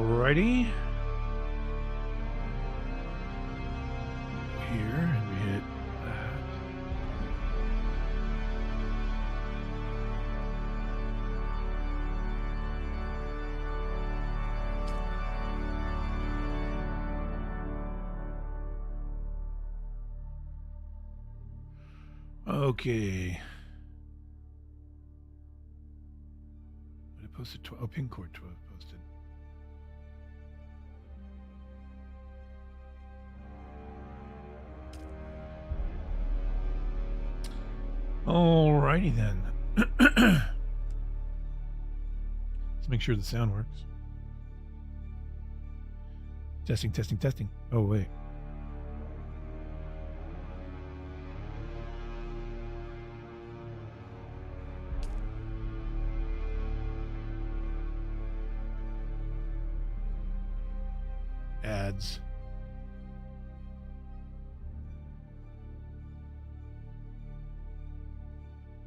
Alrighty. Here, and we hit that. Okay. I posted 12. Oh, pin cord 12 posted. Alrighty then. Let's make sure the sound works. Testing, testing, testing. Oh, wait. Ads.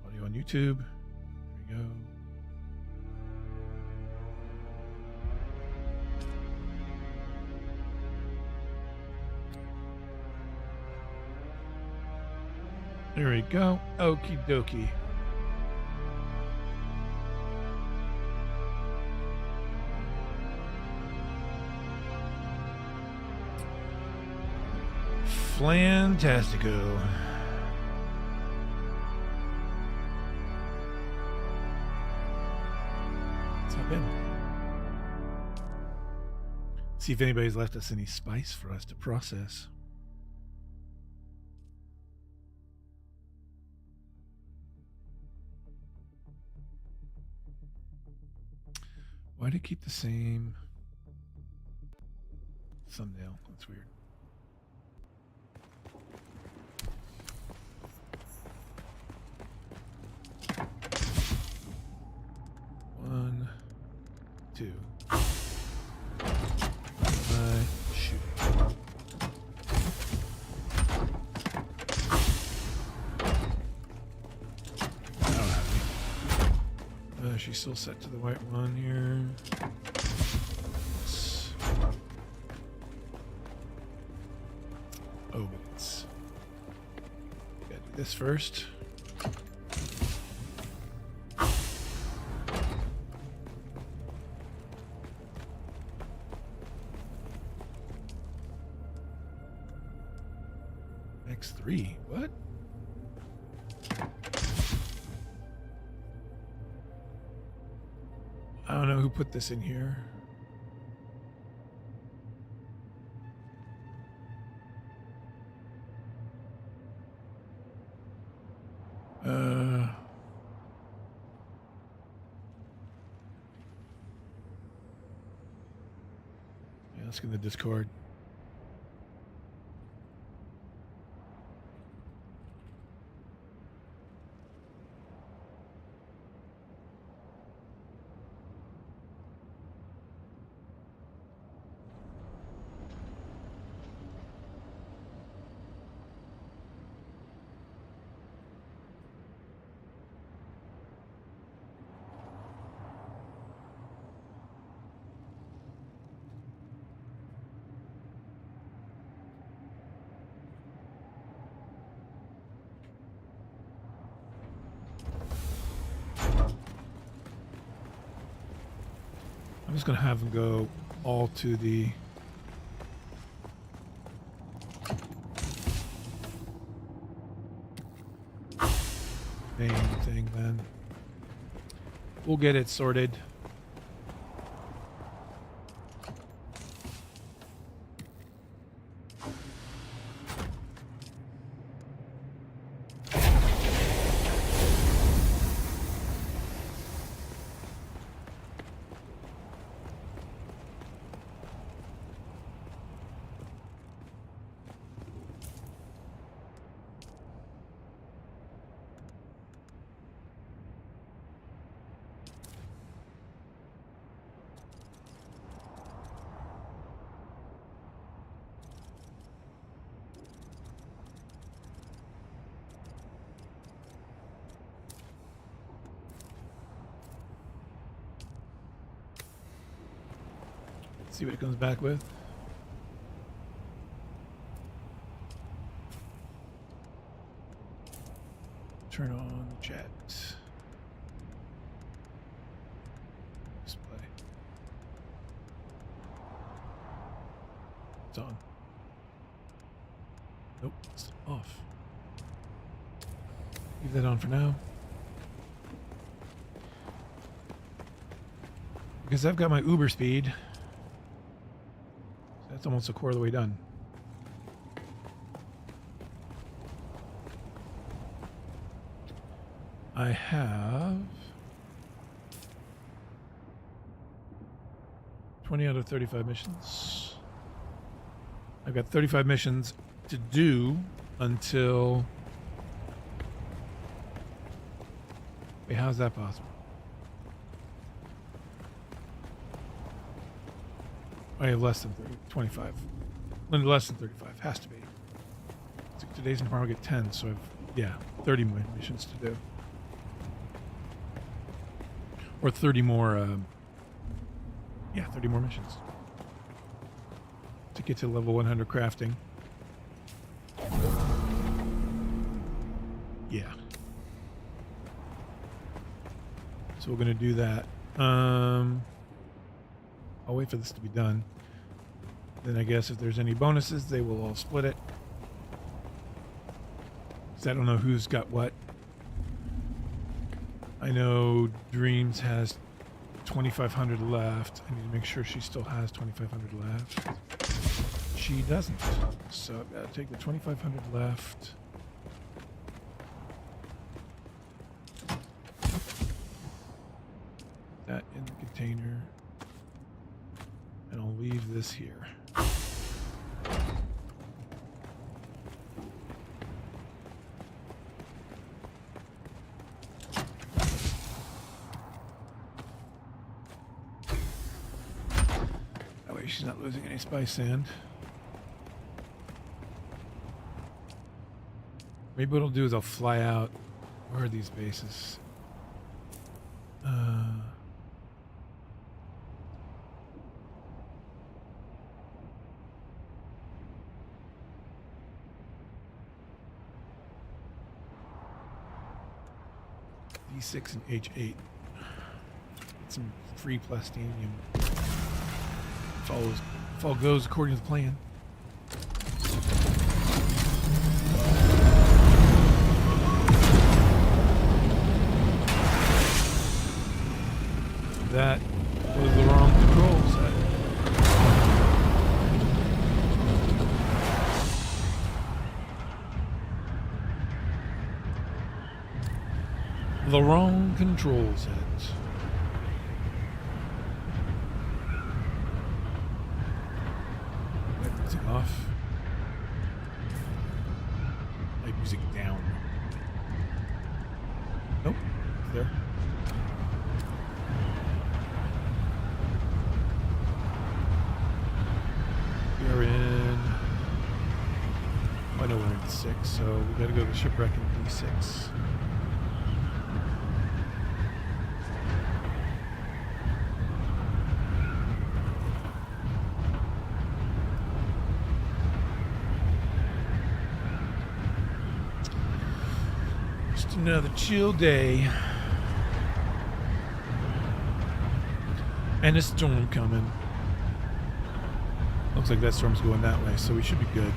Audio on YouTube. There we go. There we go. Okie dokie. Flantastico. Let's hop in. See if anybody's left us any spice for us to process. Why did it keep the same thumbnail? That's weird. One, two. Shoot. I don't have any. She's still set to the white one here. Oh, but it's... Gotta do this first. X3, what? I don't know who put this in here. Yeah, let's get in the Discord. I'm just going to have them go all to the main thing then. We'll get it sorted. see what it comes back with. Turn on the chat. Display. It's on. Nope, it's off. Leave that on for now. Because I've got my Uber speed. That's almost a quarter of the way done. I have 20 out of 35 missions. I've got 35 missions to do until... Wait, how's that possible? I have less than 25. Less than 35. Has to be. So today's and tomorrow I get 10, so I've, yeah, 30 more missions to do. Or 30 more, 30 more missions. To get to level 100 crafting. Yeah. So we're going to do that. I'll wait for this to be done. Then I guess if there's any bonuses, they will all split it. Because I don't know who's got what. I know Dreams has 2,500 left. I need to make sure she still has 2,500 left. She doesn't. So I've got to take the 2,500 left. That in the container. And I'll leave this here. That way she's not losing any spice sand. Maybe what I'll do is I'll fly out. Where are these bases? D6 and H8. Get some free plastinium. If all goes according to the plan. That was the wrong control set. The wrong control set. Light music off. Light music down. Nope. It's there. We are in... I know we're in 6, so we gotta go to the shipwreck in D6. Another chill day. And a storm coming. Looks like that storm's going that way, so we should be good.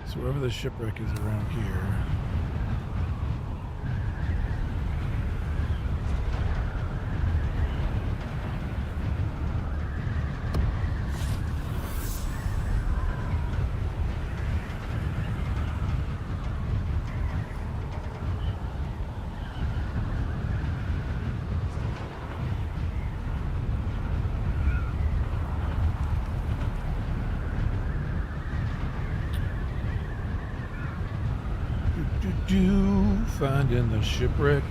So wherever the shipwreck is around here. Finding the shipwreck.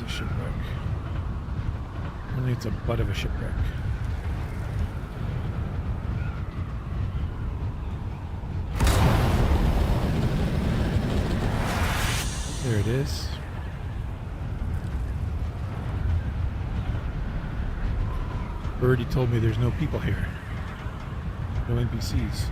is a shipwreck. Only it's a butt of a shipwreck. There it is. Birdie told me there's no people here. No NPCs.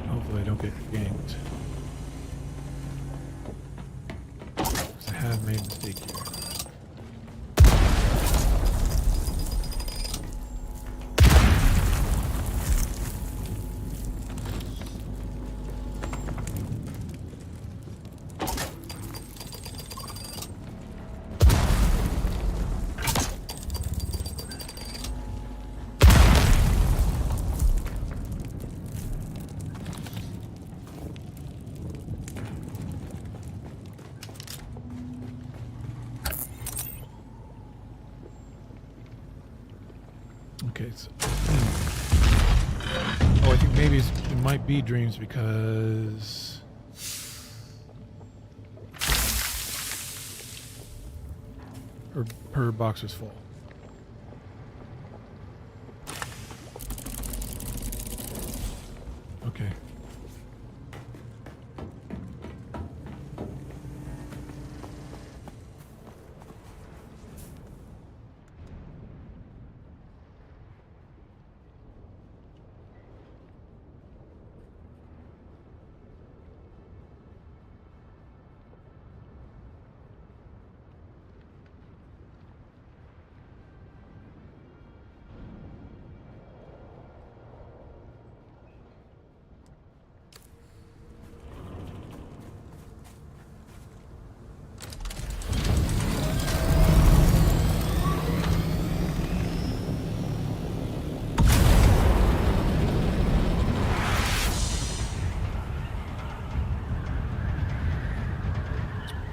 Hopefully I don't get ganked. Because I have made a mistake here. Okay, so, oh, I think maybe it might be dreams because her box was full. Okay.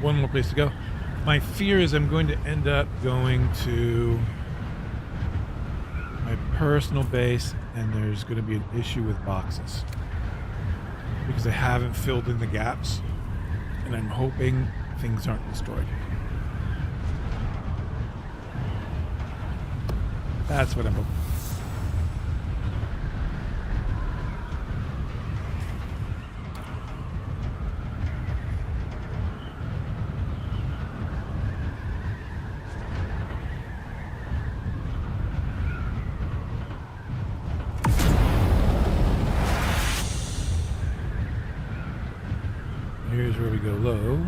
One more place to go. My fear is I'm going to end up going to my personal base and there's going to be an issue with boxes because I haven't filled in the gaps and I'm hoping things aren't destroyed. That's what I'm hoping. Here's where we go low.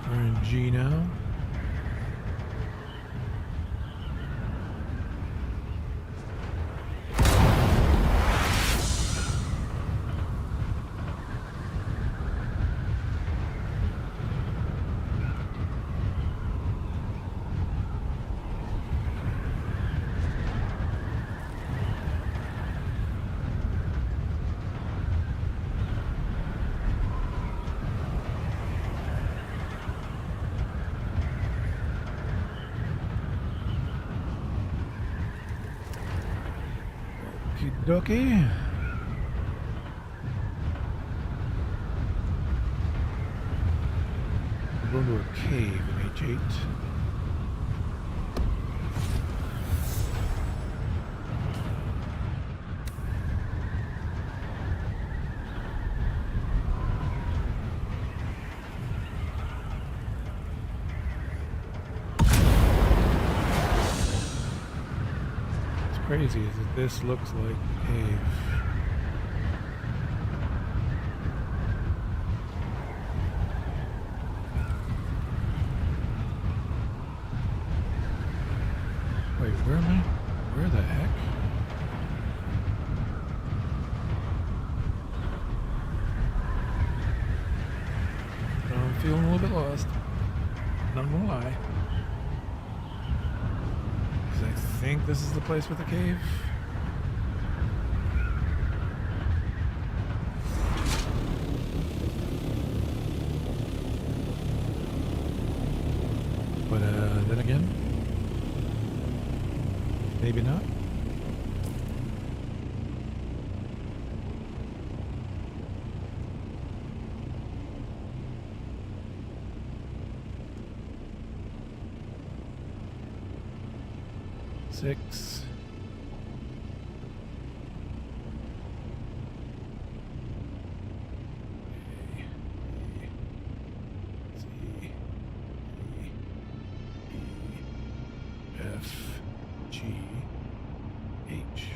We're in G now. Okie we're going to a cave in H8. Crazy is that this looks like a cave. Wait, where am I? Where the heck? I'm feeling a little bit lost. Not gonna lie. I think this is the place with the cave. But then again, maybe not. Six. F, G, H.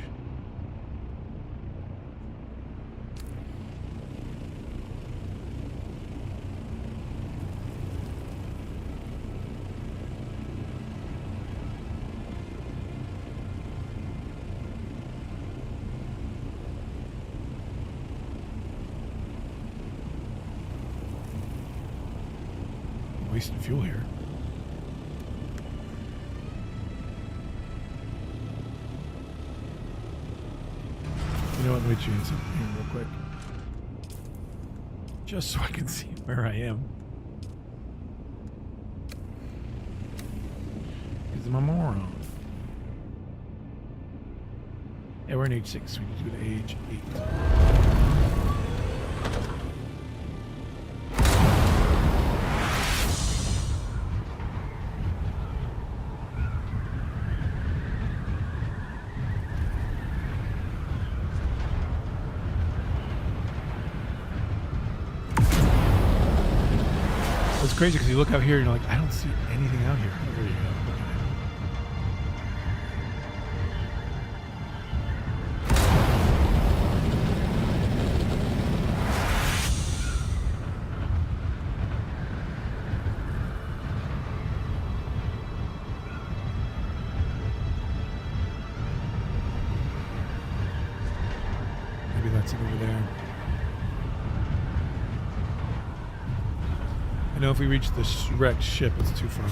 Wasting fuel here. You know what? Let me change something here real quick. Just so I can see where I am. Because I'm a moron. Yeah, we're in H6. We need to go to H8. It's crazy because you look out here and you're like, I don't see anything out here. Oh, there you go. Maybe that's it over there. I know if we reach the wrecked ship, it's too far.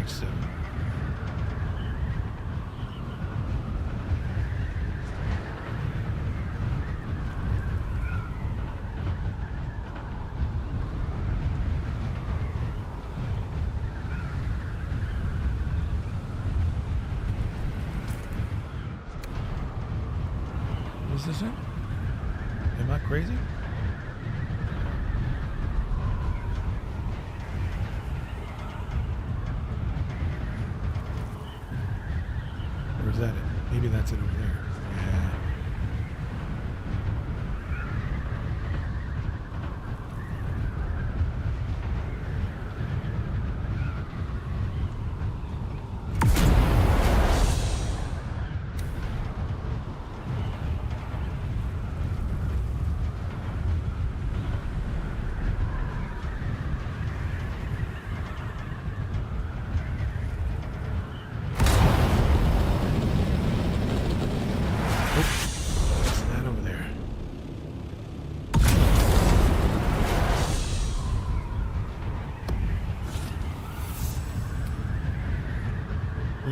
H7. Is this it? Am I crazy? Or is that it? Maybe that's it over there. Yeah.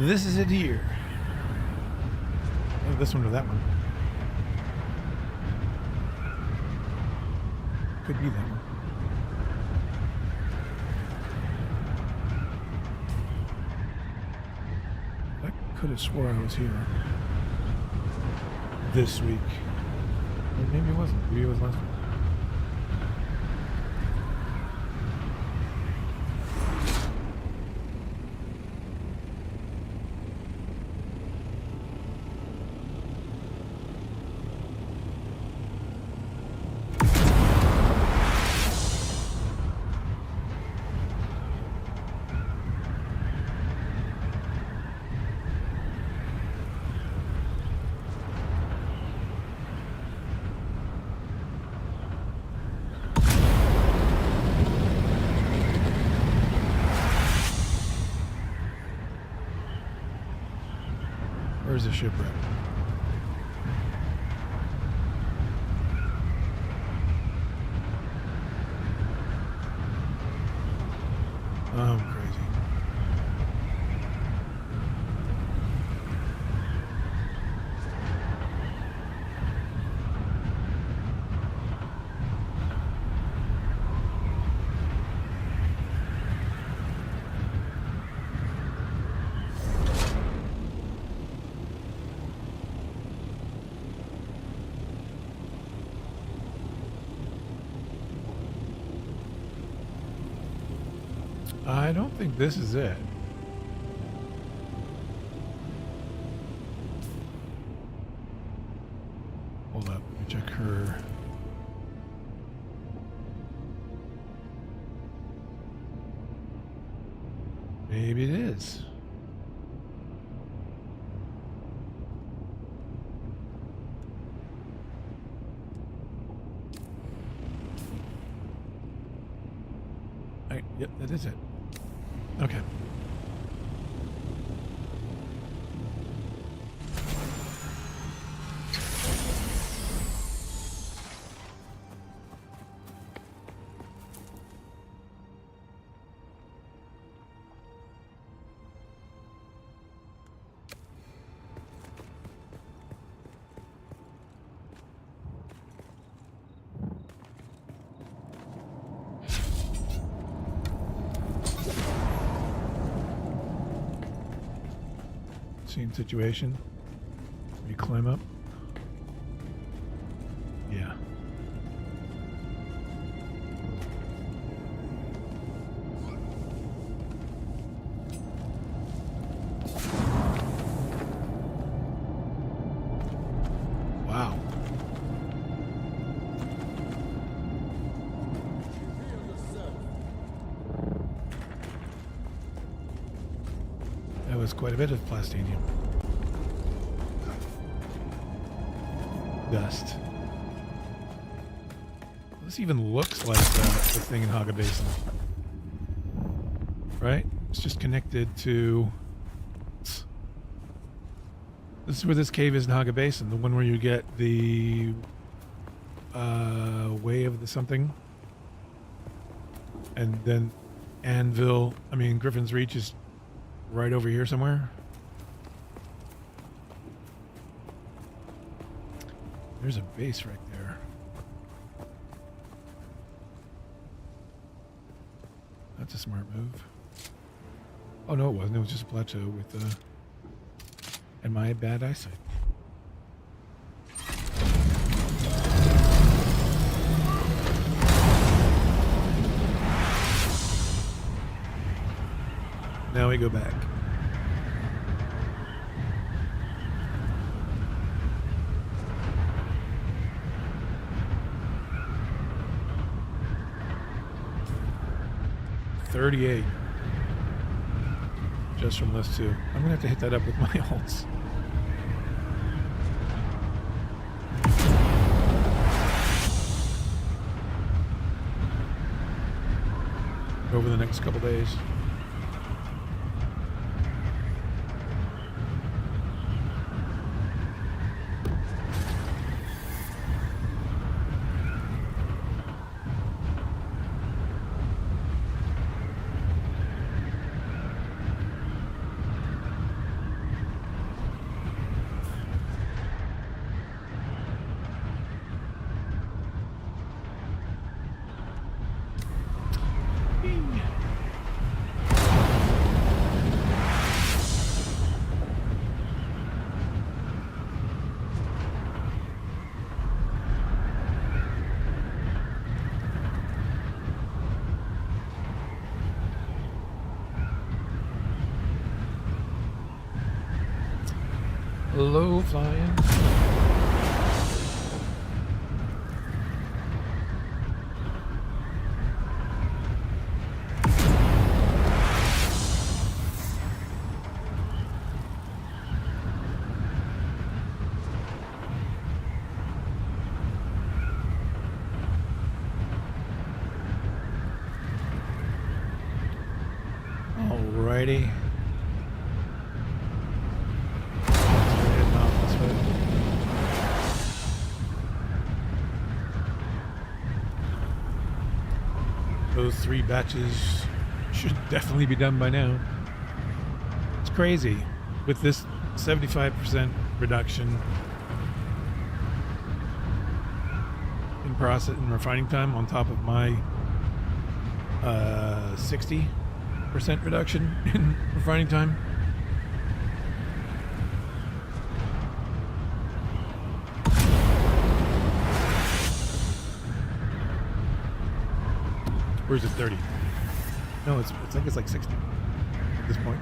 this is it here. Oh, this one or that one. Could be that one. I could have swore I was here this week. Or maybe it wasn't. Maybe it was last week. Where's the shipwreck? Oh, I'm crazy. I don't think this is it. Hold up, let me check her. Maybe it is. Yep, that is it. Okay. Same situation. You climb up. Yeah. Wow. That was quite a bit of plastinium. Dust. This even looks like the thing in Haga Basin. Right? It's just connected to... This is where this cave is in Haga Basin. The one where you get the... way of the something. And then Griffin's Reach is right over here somewhere. There's a base right there. That's a smart move. Oh no, it wasn't. It was just a plateau with and my bad eyesight. Now we go back. $38. Just from those two. I'm gonna have to hit that up with my ults. Over the next couple days. Low flying. Alrighty. Those 3 batches should definitely be done by now. It's crazy. With this 75% reduction in process and refining time on top of my 60% reduction in refining time. Or is it 30? No, it's like 60 at this point.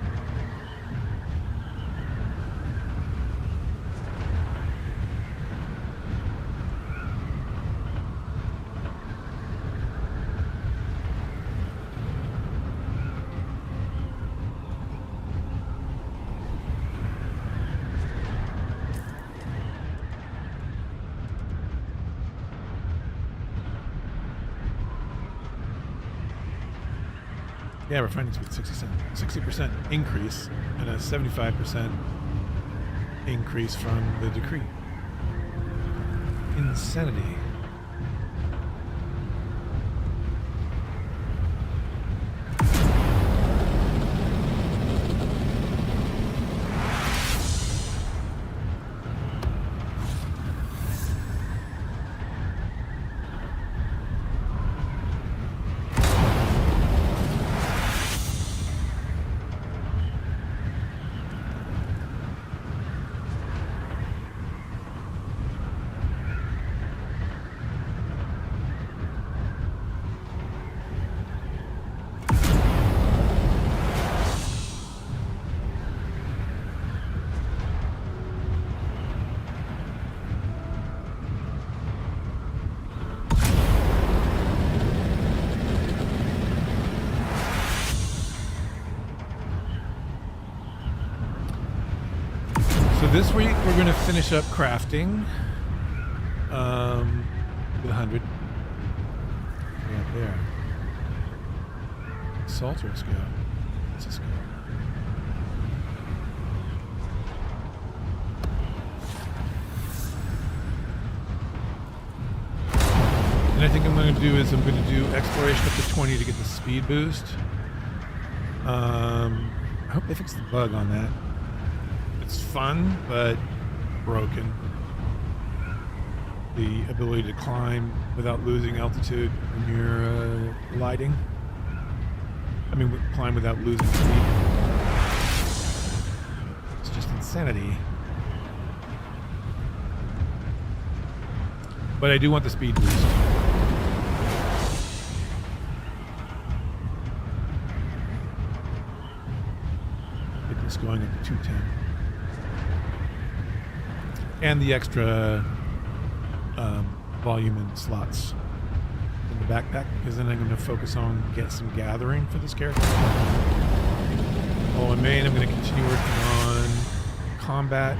Yeah, refining speed 60% increase and a 75% increase from the decree. Insanity. This week we're going to finish up crafting with 100. Right there. Salters go. Let's just go. And I think I'm going to do is I'm going to do exploration up to 20 to get the speed boost. I hope they fix the bug on that. It's fun, but broken. The ability to climb without losing altitude when you're gliding. I mean, climb without losing speed. It's just insanity. But I do want the speed boost. Get this going up to 210. And the extra volume and slots in the backpack, because then I'm going to focus on get some gathering for this character. Oh, and main, I'm going to continue working on combat.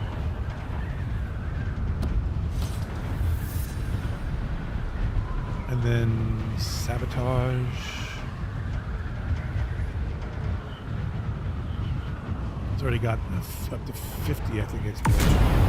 And then sabotage. It's already got up to 50, I think, exploration.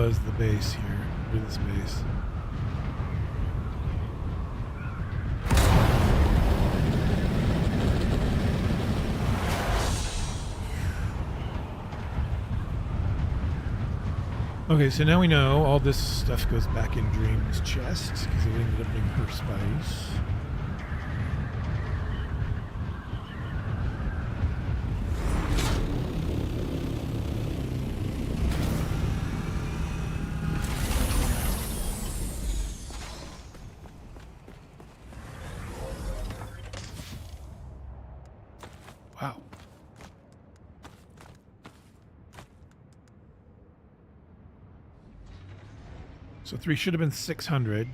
buzz the base here. Do this base. Okay, so now we know all this stuff goes back in Dream's chest because it ended up being her spice. Wow. So 3 should have been 600.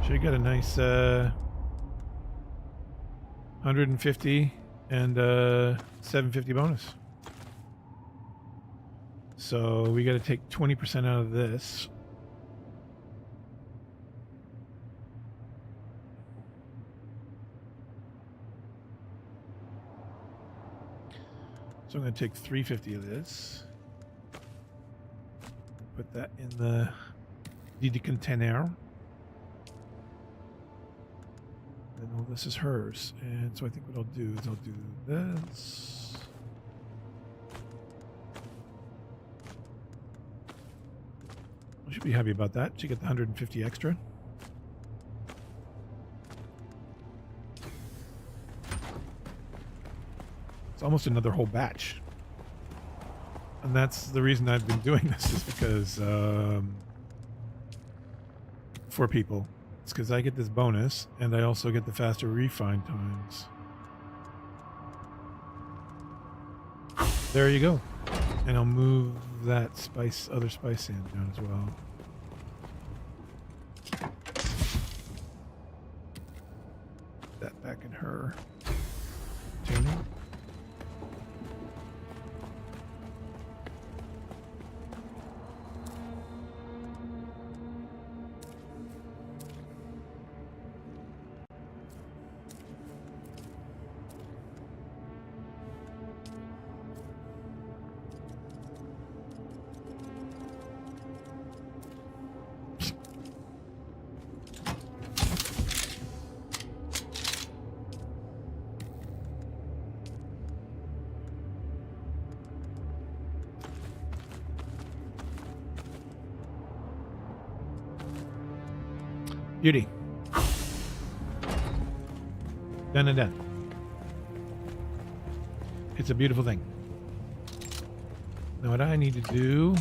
Should have got a nice 150 and 750 bonus. So we got to take 20% out of this. So I'm going to take 350 of this. Put that in the container. And all this is hers. And so I think what I'll do is I'll do this. I should be happy about that. She got the 150 extra. It's almost another whole batch. And that's the reason I've been doing this, is because for people. It's because I get this bonus, and I also get the faster refine times. There you go. And I'll move that other spice sand down as well. That back in her container. Beauty. Done and done. It's a beautiful thing. Now what I need to do...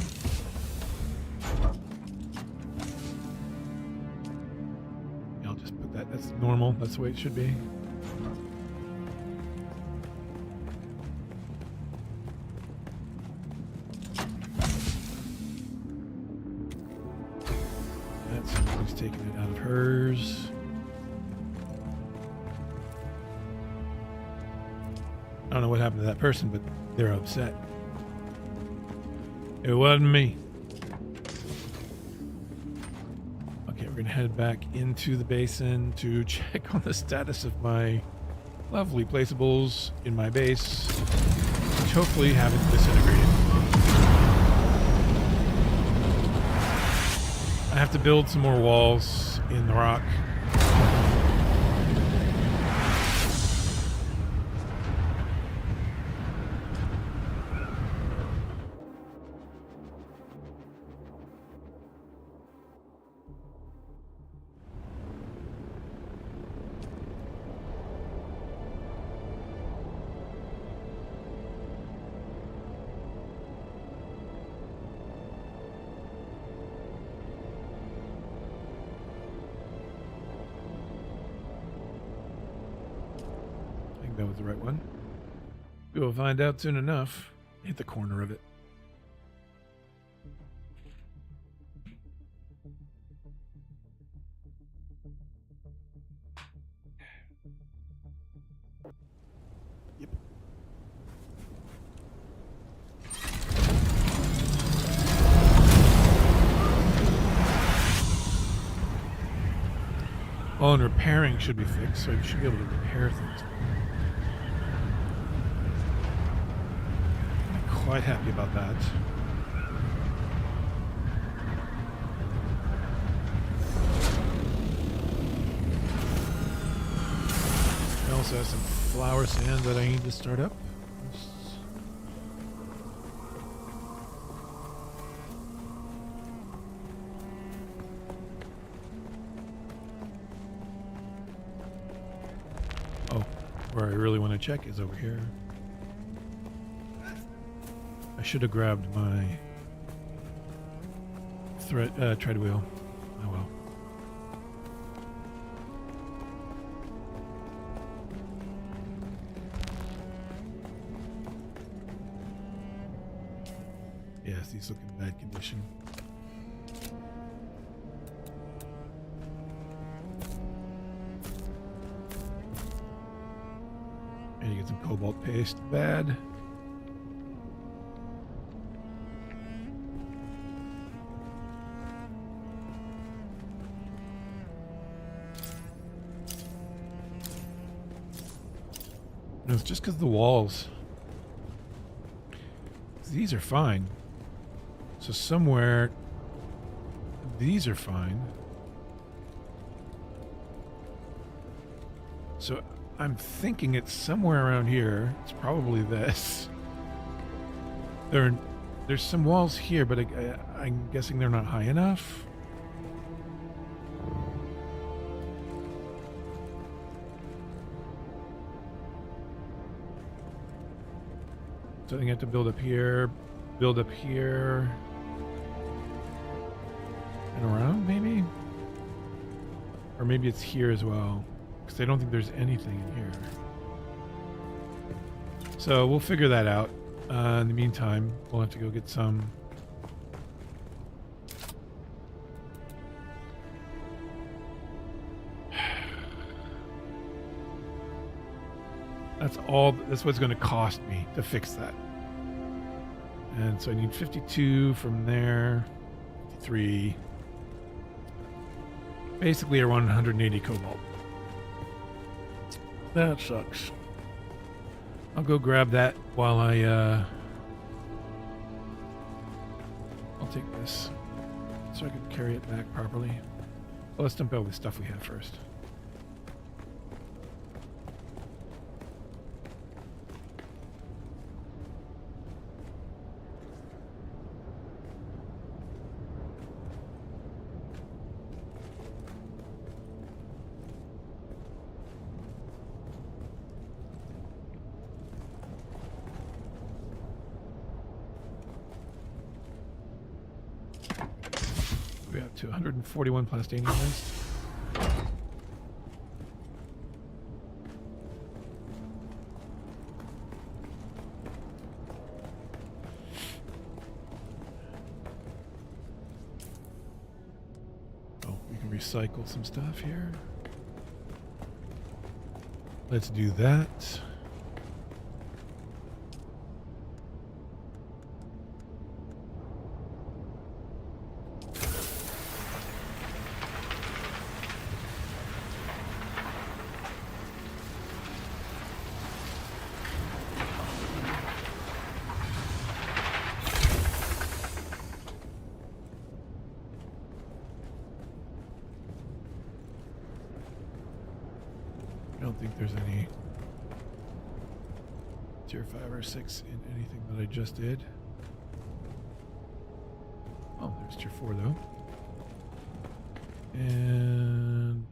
I'll just put that, that's normal, that's the way it should be. Taking it out of hers. I don't know what happened to that person, but they're upset. It wasn't me. Okay, we're gonna head back into the basin to check on the status of my lovely placeables in my base, which hopefully haven't disintegrated. I have to build some more walls in the rock. That was the right one. We will find out soon enough. Hit the corner of it. Yep. Oh, and repairing should be fixed, so you should be able to repair things. quite happy about that. I also have some flower sand that I need to start up. Oh, where I really want to check is over here. I should have grabbed my tread wheel. Oh well. Yes, these look in bad condition. And you get some cobalt paste. Bad. No, it's just because the walls. These are fine. So somewhere, these are fine. So I'm thinking it's somewhere around here. It's probably this. There's some walls here, but I'm guessing they're not high enough. So I think I have to build up here, and around maybe? Or maybe it's here as well, because I don't think there's anything in here. So we'll figure that out. In the meantime, we'll have to go get some. That's what's going to cost me to fix that. And so I need 52 from there, 53. Basically around 180 cobalt. That sucks. I'll go grab that while I'll take this so I can carry it back properly. Well, let's dump out the stuff we have first. We have to 141 plastinium waste. Oh, we can recycle some stuff here. Let's do that. I don't think there's any tier 5 or 6 in anything that I just did. Oh, there's tier 4 though. And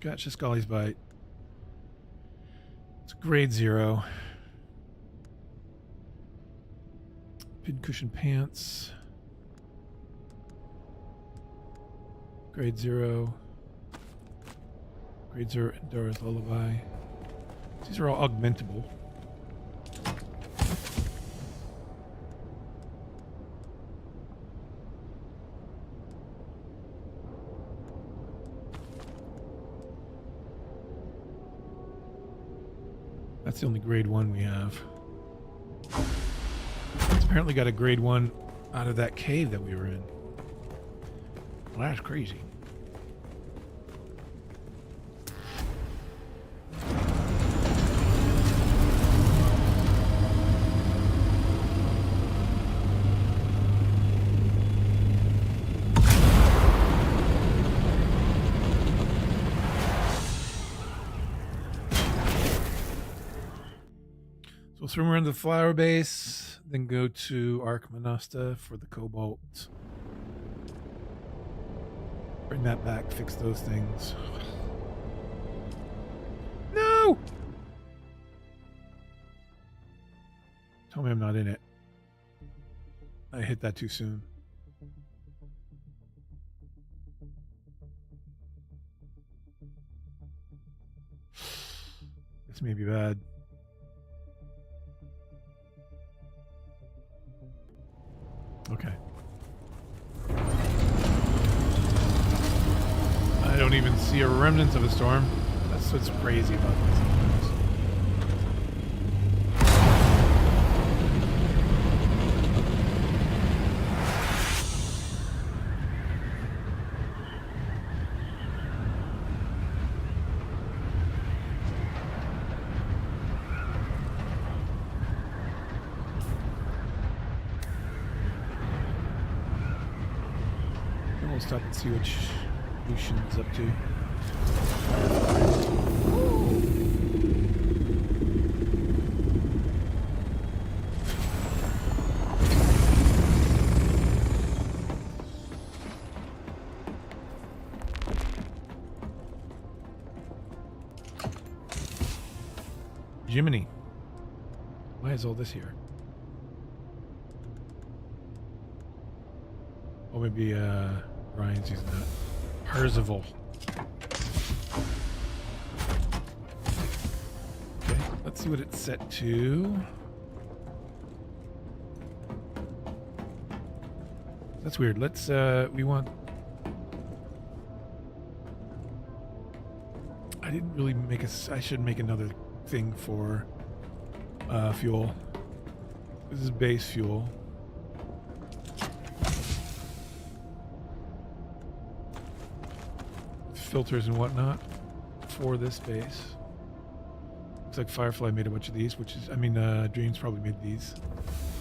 gotcha, Scully's Bite. It's grade 0. Pincushion Pants. Grade 0. Grade 0 Dora's Lullaby. These are all augmentable. That's the only grade 1 we have. It's apparently got a grade 1 out of that cave that we were in. Well, that's crazy. We'll swim around the flower base, then go to Ark Monasta for the cobalt. Bring that back, fix those things. No! Tell me I'm not in it. I hit that too soon. This may be bad. Okay. I don't even see a remnant of a storm. That's what's crazy about this. We'll stop and see what Lucian's up to. Jiminy. Why is all this here? Oh, maybe, Ryan's using that. Percival. Okay, let's see what it's set to. That's weird. Let's, we want... I didn't really make a... I should make another thing for, fuel. This is base fuel. Filters and whatnot for this base. Looks like Firefly made a bunch of these, which is, I mean, Dreams probably made these.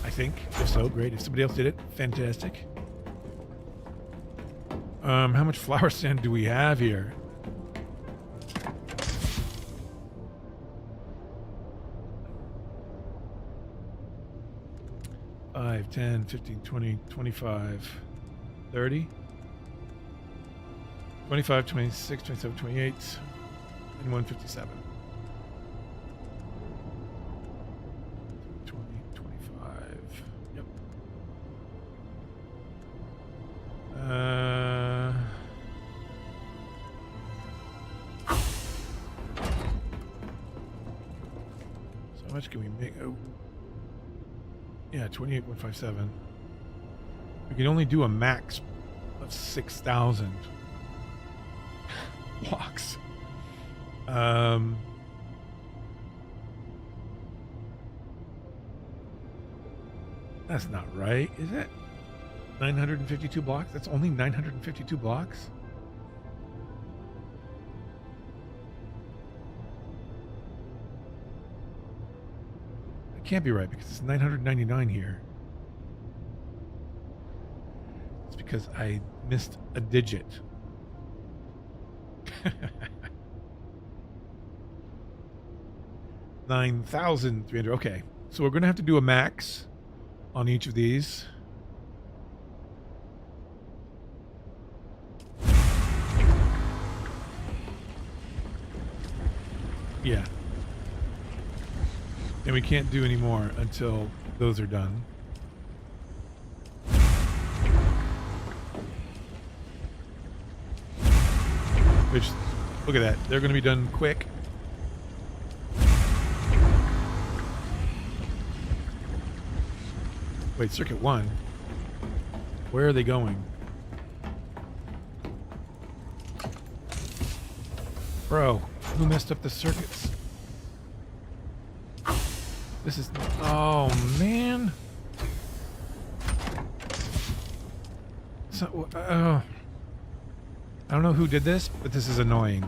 I think. If so, great. If somebody else did it, fantastic. How much flower sand do we have here? Five, 10, 15, 20, 25, 30. 25, 26, 27, 28, and 157. 20, 25. Yep. So how much can we make? Oh. Yeah, 28,157. We can only do a max of 6,000. Blocks. That's not right, is it? 952 blocks? That's only 952 blocks? That can't be right because it's 999 here. It's because I missed a digit. 9,300. Okay, so we're gonna have to do a max on each of these. Yeah. And we can't do any more until those are done. Which, look at that. They're going to be done quick. Wait, circuit 1. Where are they going? Bro, who messed up the circuits? This is... Oh, man. So, I don't know who did this, but this is annoying.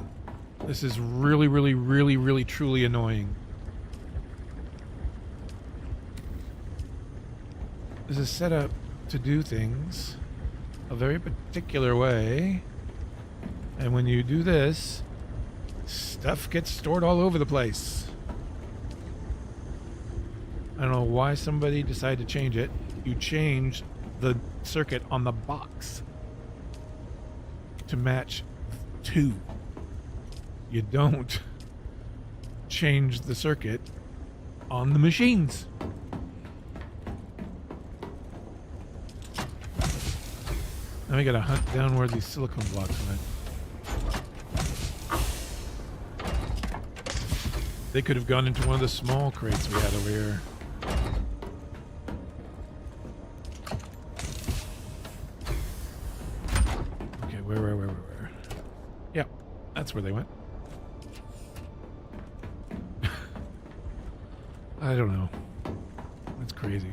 This is really, really, really, really, truly annoying. This is set up to do things a very particular way. And when you do this, stuff gets stored all over the place. I don't know why somebody decided to change it. You change the circuit on the box to match 2. You don't change the circuit on the machines. Now we gotta hunt down where these silicone blocks went. They could have gone into one of the small crates we had over here. Okay, where? Yep, that's where they went. I don't know. That's crazy.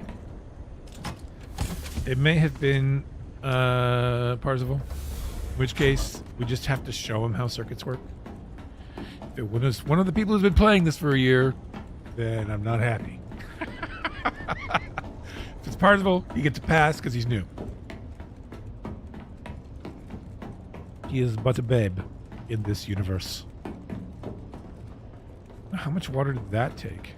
It may have been Parzival, in which case we just have to show him how circuits work. If it was one of the people who's been playing this for a year, then I'm not happy. If it's Parzival, he gets a pass because he's new. He is but a babe in this universe. How much water did that take?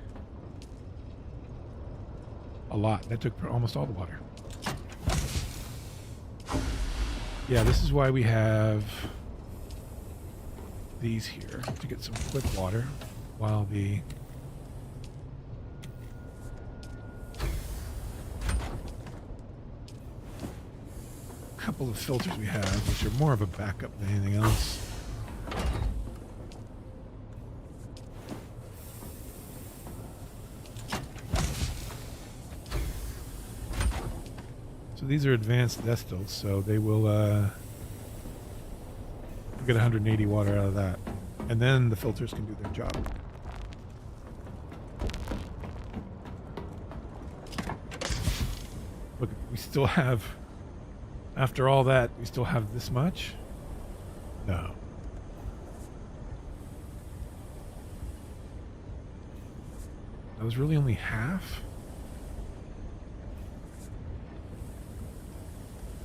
A lot. That took almost all the water. Yeah, this is why we have these here, to get some quick water while the couple of filters we have, which are more of a backup than anything else. So these are advanced distils, so they will get 180 water out of that. And then the filters can do their job. Look, we still have, after all that, we still have this much? No. That was really only half?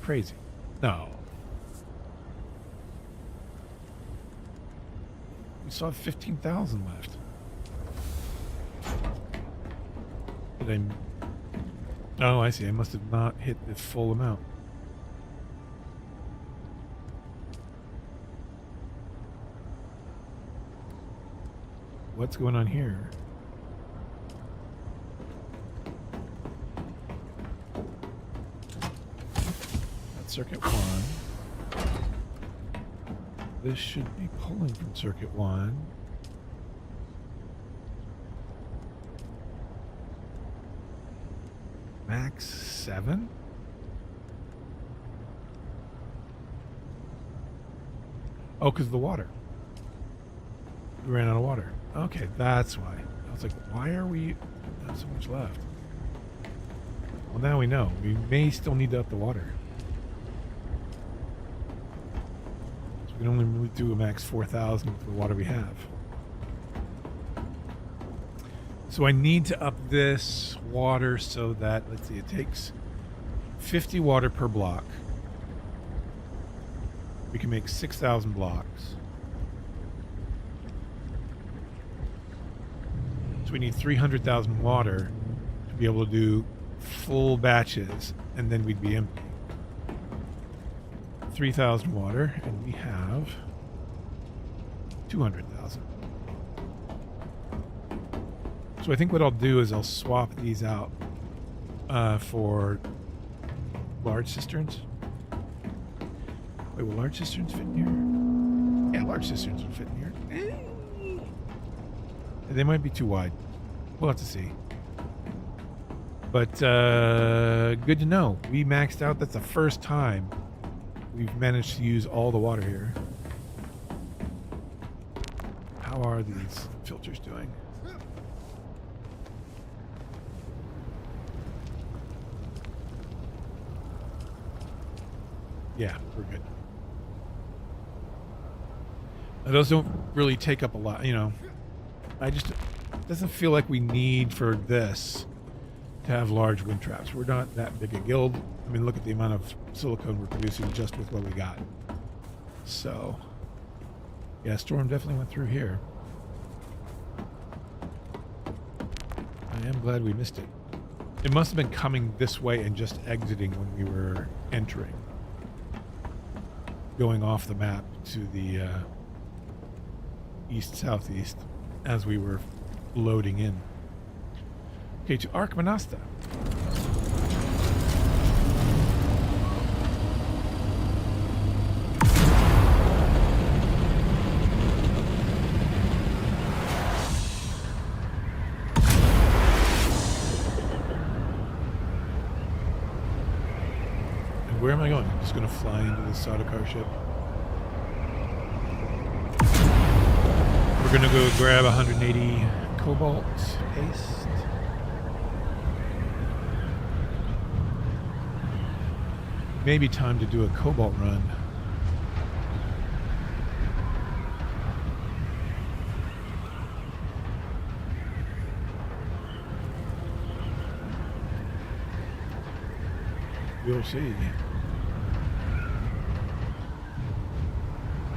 Crazy. No. We still have 15,000 left. Did I... Oh, I see. I must have not hit the full amount. What's going on here? Circuit 1. This should be pulling from circuit 1. Max 7? Oh, because of the water. We ran out of water. Okay, that's why. I was like, why are we have so much left? Well, now we know. We may still need to up the water. We can only really do a max 4,000 with the water we have. So I need to up this water so that, let's see, it takes 50 water per block. We can make 6,000 blocks. So we need 300,000 water to be able to do full batches, and then we'd be empty. 3,000 water, and we have 200,000. So I think what I'll do is I'll swap these out for large cisterns. Wait, will large cisterns fit in here? Yeah, large cisterns will fit in here. They might be too wide. We'll have to see. But good to know. We maxed out. That's the first time we've managed to use all the water here. How are these filters doing? Yeah, we're good. Now, those don't really take up a lot, you know. It doesn't feel like we need for this to have large wind traps. We're not that big a guild. I mean, look at the amount of silicone we're producing just with what we got. So, yeah, storm definitely went through here. I I am glad we missed it. It must have been coming this way and just exiting when we were entering. Going off the map to the east-southeast as we were loading in. Okay, to Arkmanasta. And where am I going? I'm just going to fly into the Sardaukar ship. We're going to go grab 180 cobalt paste. Maybe time to do a cobalt run. We'll see.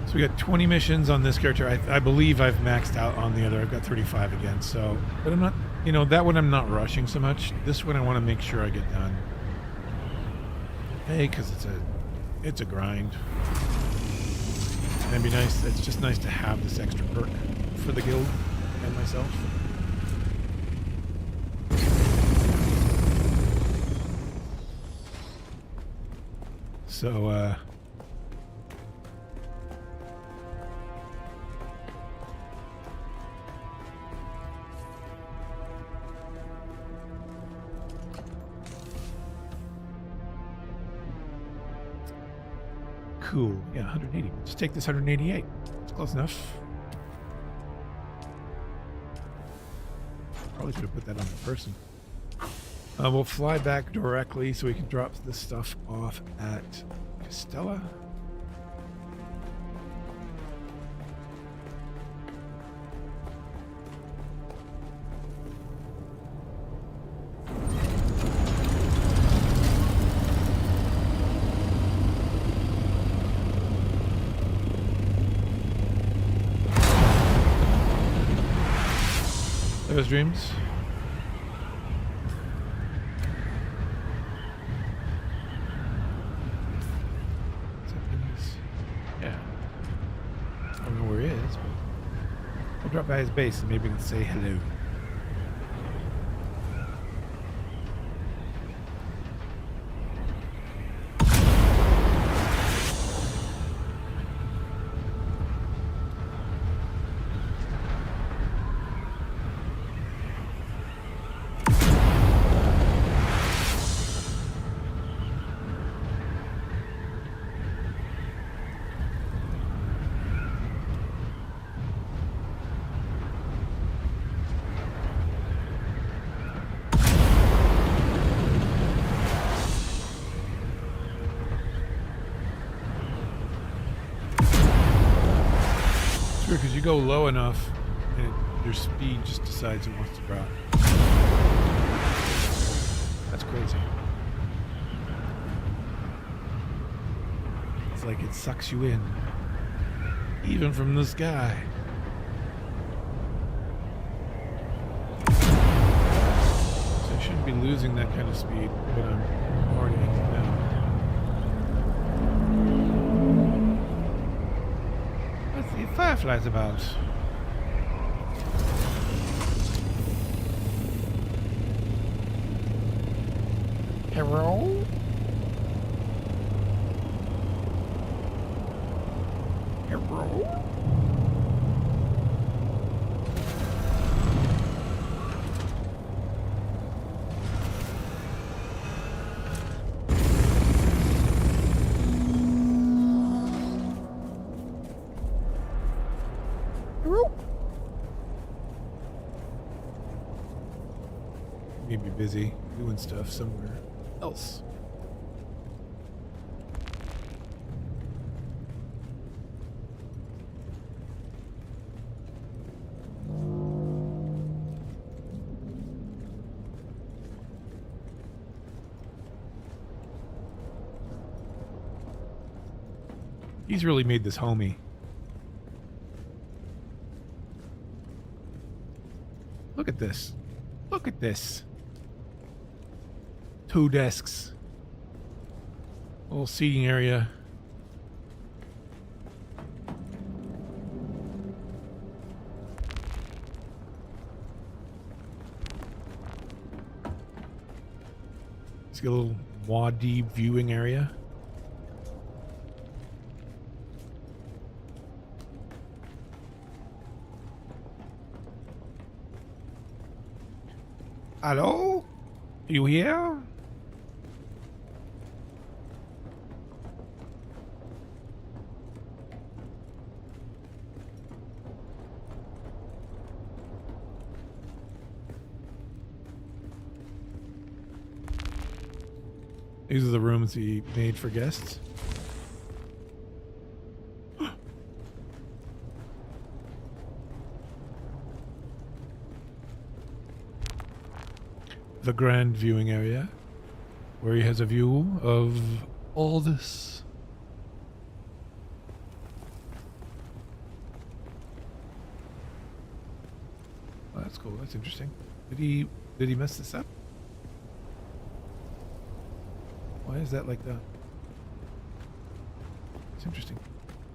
So we got 20 missions on this character. I believe I've maxed out on the other. I've got 35 again. So, but I'm not, you know, that one I'm not rushing so much. This one I want to make sure I get done. Hey, because it's a grind. And it'd be nice. It's just nice to have this extra perk for the guild and myself. So, cool. Yeah, 180. Just take this 188. It's close enough. Probably could have put that on the person. We'll fly back directly so we can drop this stuff off at Castella. Those dreams. Yeah. I don't know where he is, but I'll drop by his base and maybe we can say hello. Because you go low enough and your speed just decides it wants to drop. That's crazy. It's like it sucks you in, even from the sky. So I shouldn't be losing that kind of speed, but I'm already in it now. Fireflies about. Hello? Hello? Maybe busy doing stuff somewhere else. He's really made this homey. Look at this. Look at this. 2 desks. Little seating area. Let's get a little Wadi viewing area. Hello? You here? These are the rooms he made for guests. The grand viewing area, where he has a view of all this. Oh, that's cool. That's interesting. Did he mess this up? Why is that like that? It's interesting.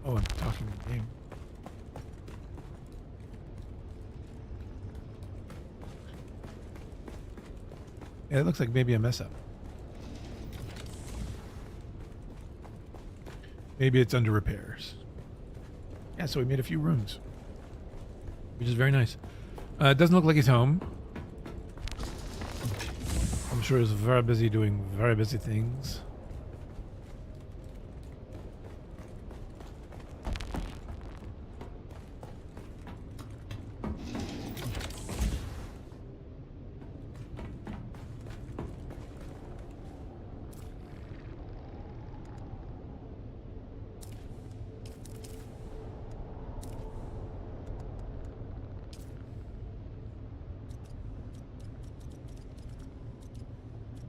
Oh, I'm talking in the game. Yeah, it looks like maybe a mess up. Maybe it's under repairs. Yeah, so we made a few rooms, which is very nice. It doesn't look like he's home. I'm sure he's very busy doing very busy things.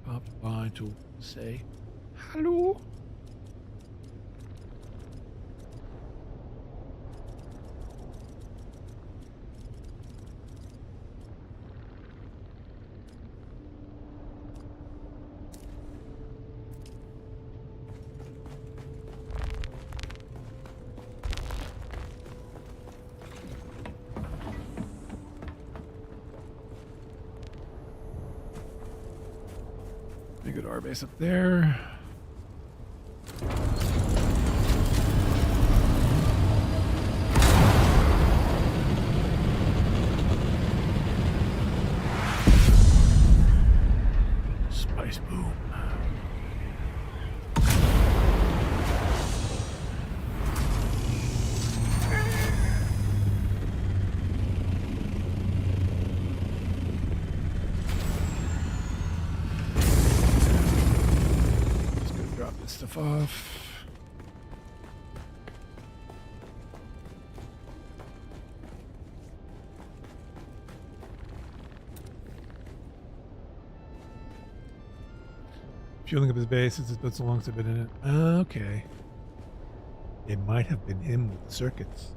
Popped by to say hello. Pretty good R base up there. Spice boom. Stuff off. Fueling up his base since it's been so long since I've been in it. Okay. It might have been him with the circuits.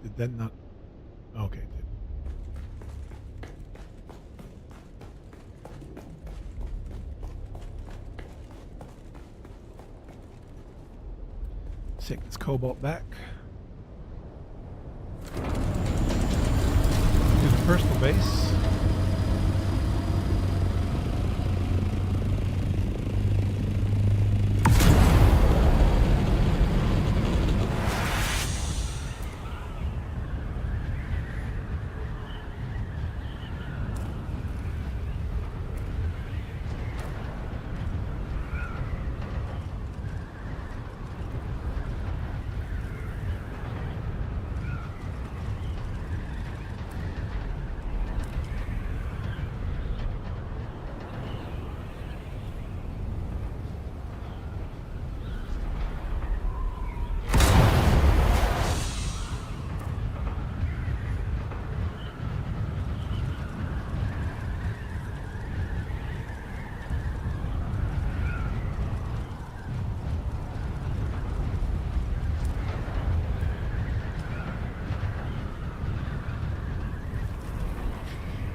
Did that not? Okay, it did. Take this cobalt back. To the personal base.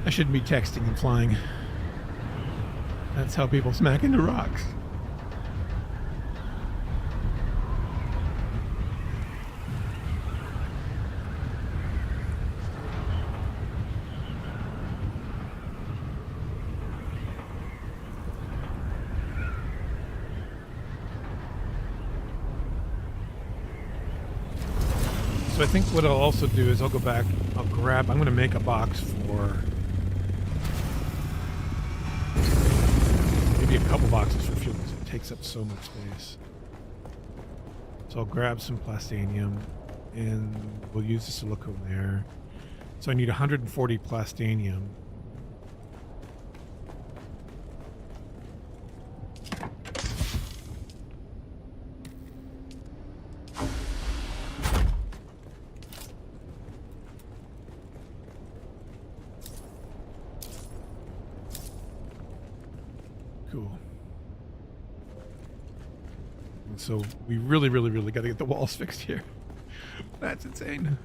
I shouldn't be texting and flying. That's how people smack into rocks. So I think what I'll also do is I'll go back, I'm going to make a box for maybe a couple boxes for fuel because it takes up so much space. So I'll grab some plastanium and we'll use the silicone there. So I need 140 plastanium. Cool. And so we really got to get the walls fixed here. That's insane.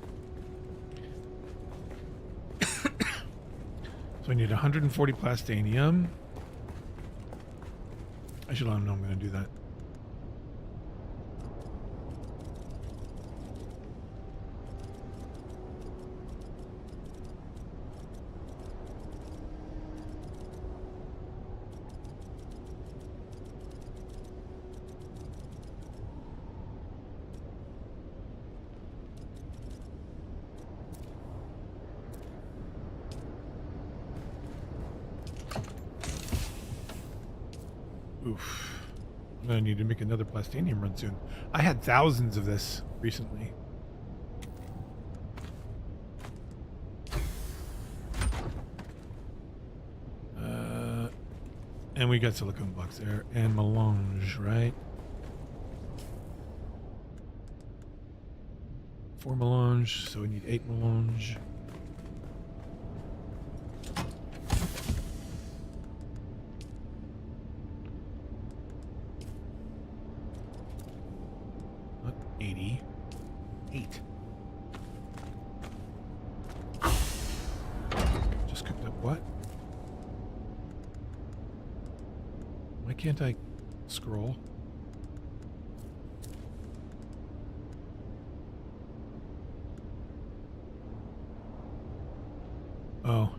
So I need 140 plastanium. I should let him know I'm going to do that. Oof. I'm going to need to make another plastanium run soon. I had thousands of this recently. And we got silicone blocks there. And melange, right? 4 melange, so we need 8 melange. Not 80. 8. Just cooked up what? Why can't I scroll? Oh.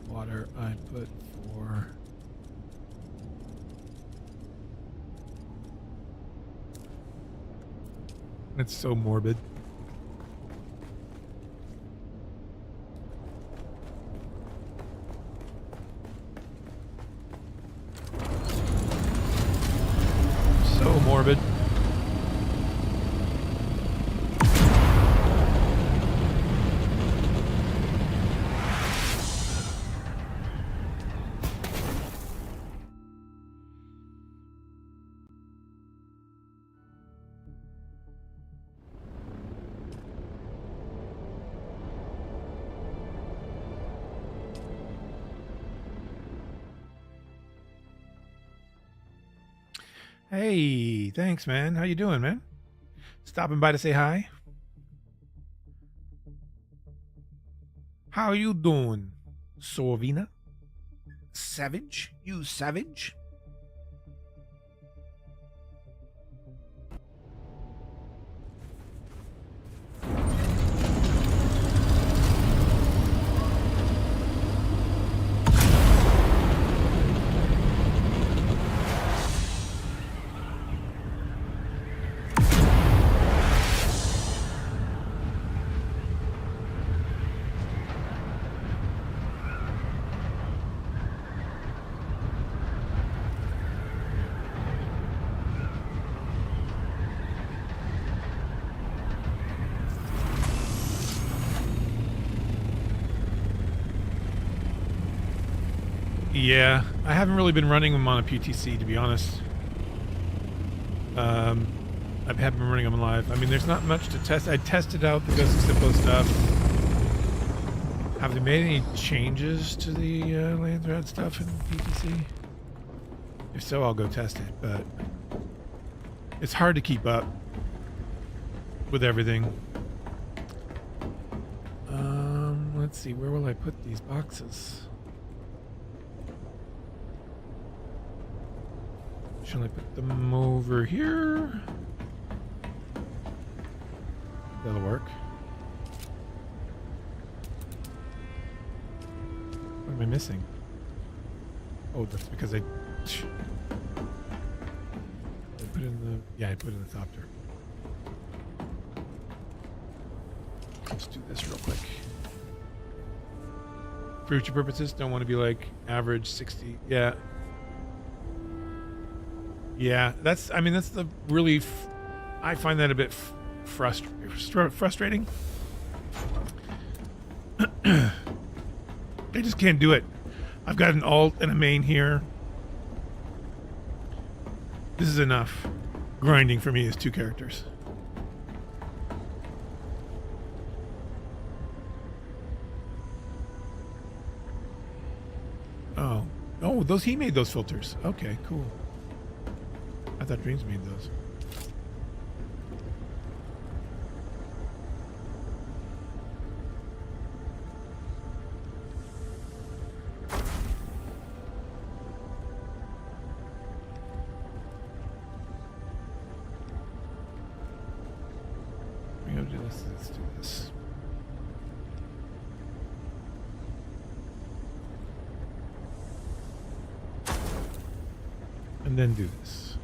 Water I put for... It's so morbid. So morbid. Hey, thanks, man. How you doing, man? Stopping by to say hi. How you doing, Sorvina? Savage? You savage? Yeah, I haven't really been running them on a PTC, to be honest. I haven't been running them live. I mean, there's not much to test. I tested out the Ghost of Sippo stuff. Have they made any changes to the Landrat stuff in PTC? If so, I'll go test it, but it's hard to keep up with everything. Let's see, where will I put these boxes? Shall I put them over here? That'll work. What am I missing? Oh, that's because I put in the... Yeah, I put in the thopter. Let's do this real quick. For future purposes, don't want to be like average 60. Yeah. Yeah, that's... I mean, that's the really... I find that a bit frustrating. I just can't do it. I've got an alt and a main here. This is enough. Grinding for me is 2 characters. Oh. Oh, those he made those filters. Okay, cool. I thought Dreams made those. Let's do this. And then do this.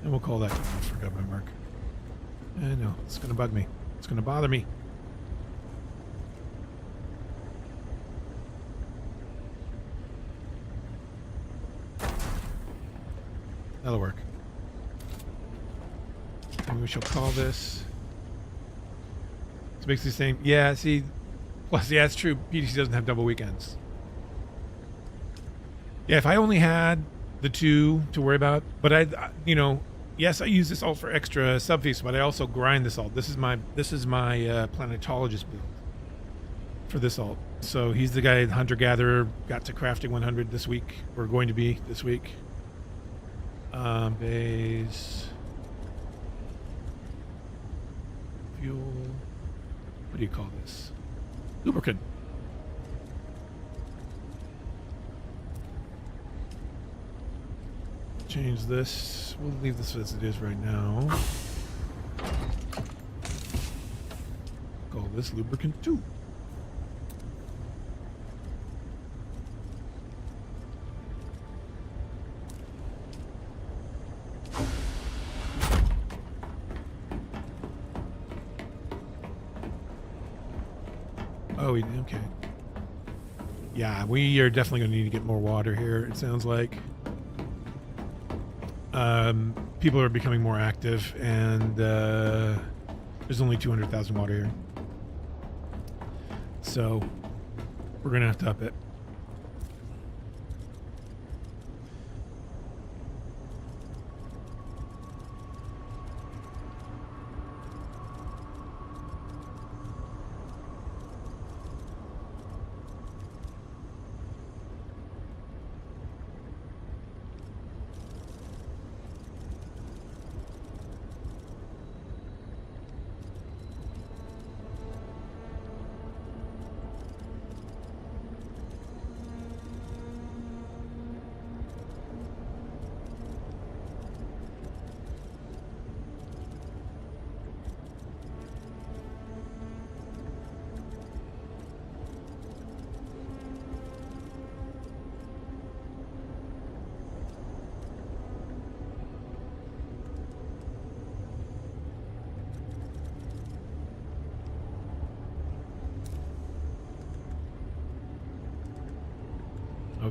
And we'll call that for government work. I know, it's going to bug me. It's going to bother me. That'll work. And we shall call this. It's basically the same. Yeah, see. Plus, yeah, it's true. PTC doesn't have double weekends. Yeah, if I only had the 2 to worry about, but you know, yes, I use this alt for extra sub fees, but I also grind this alt. This is my planetologist build for this alt. So he's the guy, hunter gatherer, got to crafting 100 this week. We're going to be this week. Base. Fuel. What do you call this? Lubricant. Change this. We'll leave this as it is right now. Call this lubricant 2. Oh, okay. Yeah, we are definitely going to need to get more water here, it sounds like. People are becoming more active, and there's only 200,000 water here. So, we're going to have to up it.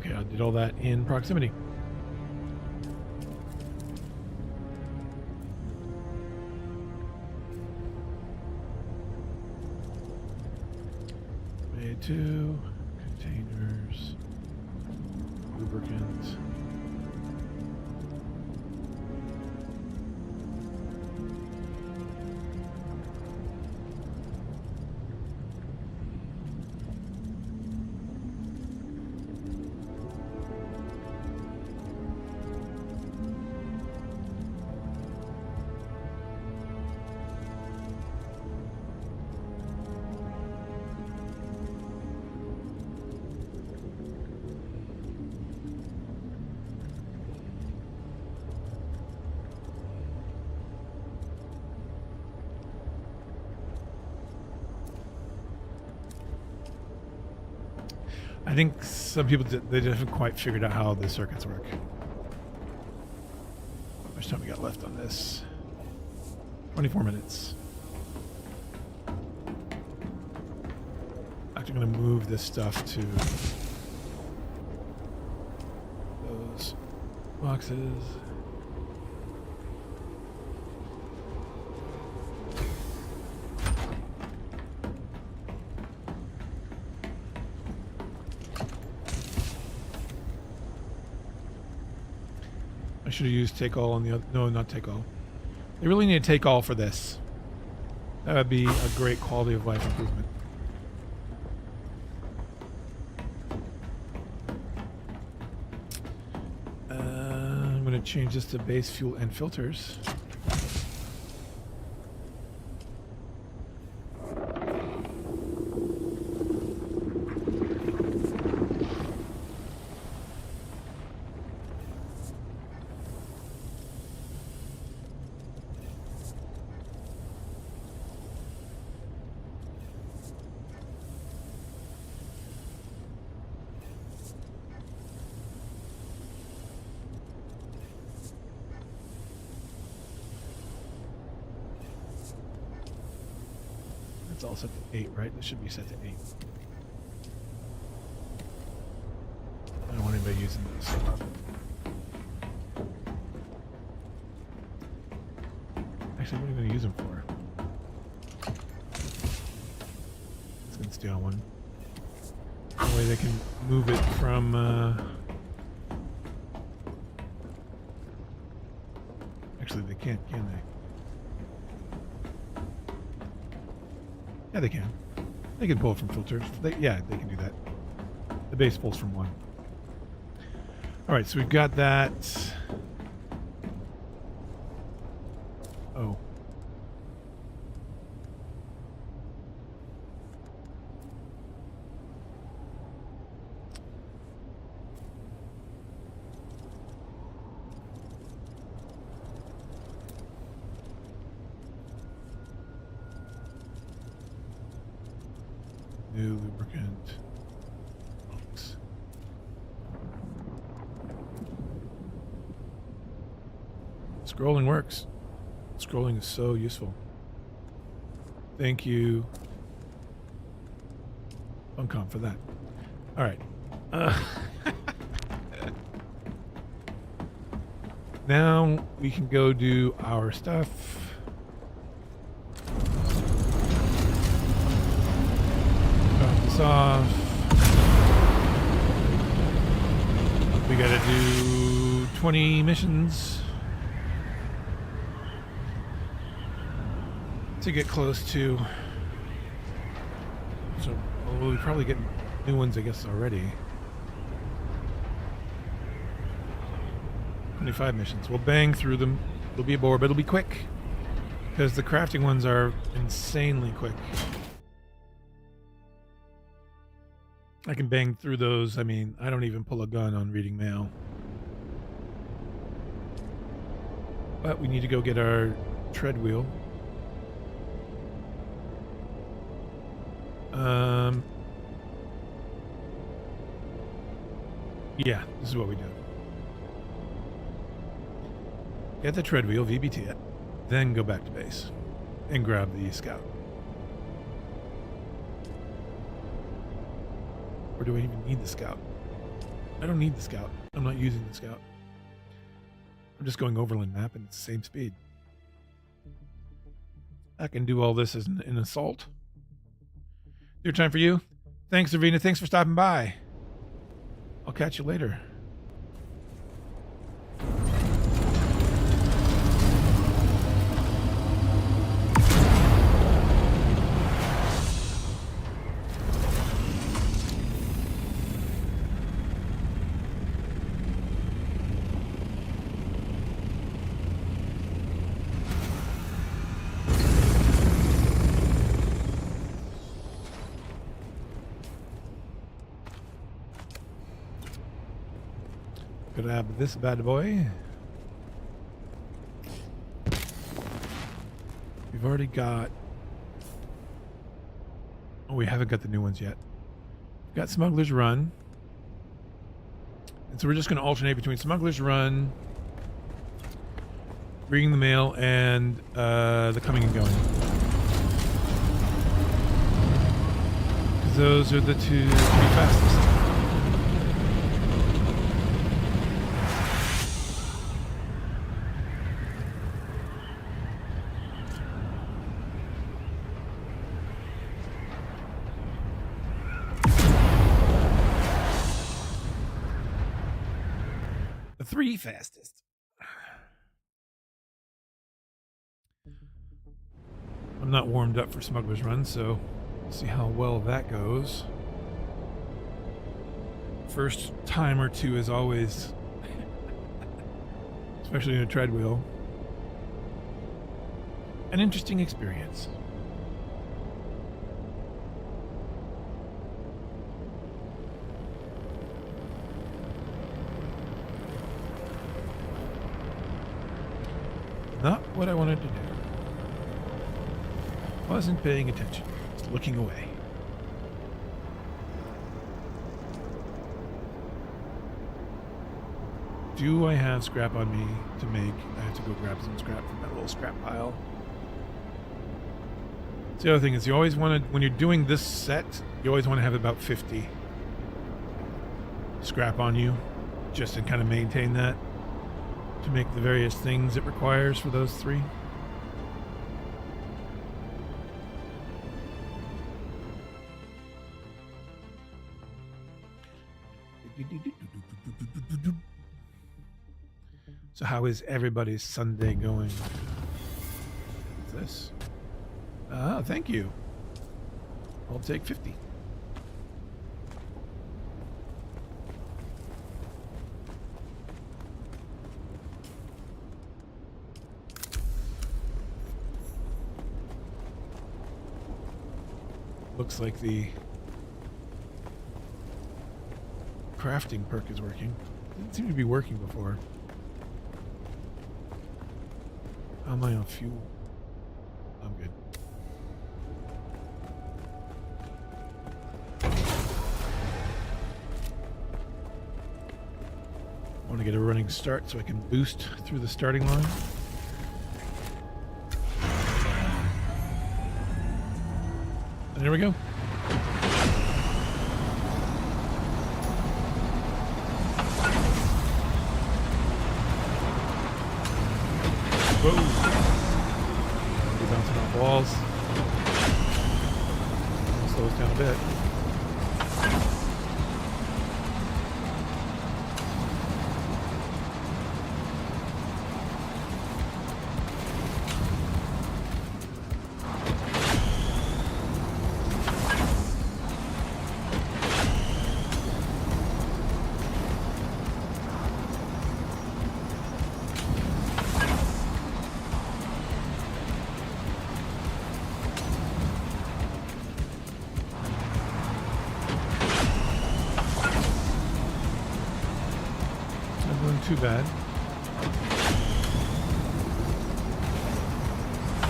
Okay, I did all that in proximity. Way 2, containers, lubricant. I think some people they haven't quite figured out how the circuits work. How much time we got left on this? 24 minutes. Actually, going to move this stuff to those boxes. I should have used take all on the other. No, not take all. They really need to take all for this. That would be a great quality of life improvement. I'm going to change this to base fuel and filters. It's all set to 8, right? This should be set to 8. I don't want anybody using this. Actually, what are you going to use them for? It's going to stay on one. That way they can move it from... Actually, they can't, can they? Yeah, they can. They can pull from filters. Yeah, they can do that. The base pulls from one. All right, so we've got that. Oh. New lubricant. Oops. Scrolling works. Scrolling is so useful. Thank you, Funcom, for that. All right. Now we can go do our stuff. Off. We gotta do 20 missions to get close to. So we'll probably get new ones, I guess, already. 25 missions. We'll bang through them. It'll be a bore, but it'll be quick because the crafting ones are insanely quick. I can bang through those. I mean, I don't even pull a gun on reading mail. But we need to go get our tread wheel. Yeah, this is what we do. Get the tread wheel, VBT it, then go back to base and grab the scout. Or do we even need the scout? I don't need the scout. I'm not using the scout. I'm just going overland map and it's the same speed. I can do all this as an assault. Your time for you. Thanks, Ravina. Thanks for stopping by. I'll catch you later. Grab this bad boy. We've already got... Oh, we haven't got the new ones yet. We've got Smuggler's Run. And so we're just going to alternate between Smuggler's Run, Bringing the Mail, and the Coming and Going. Because those are the three fastest. Three fastest. I'm not warmed up for Smuggler's Run, so we'll see how well that goes. First time or two is always, especially in a treadwheel, an interesting experience. Not what I wanted to do. Wasn't paying attention. Just looking away. Do I have scrap on me to make? I have to go grab some scrap from that little scrap pile. The other thing is you always want to, when you're doing this set, you always want to have about 50 scrap on you, just to kind of maintain that, to make the various things it requires for those three. So how is everybody's Sunday going? What's this? Ah, thank you. I'll take 50. Looks like the crafting perk is working. Didn't seem to be working before. How am I on fuel? I'm good. I want to get a running start so I can boost through the starting line. And there we go. Whoa. We're bouncing off walls. Slow us down a bit. Too bad.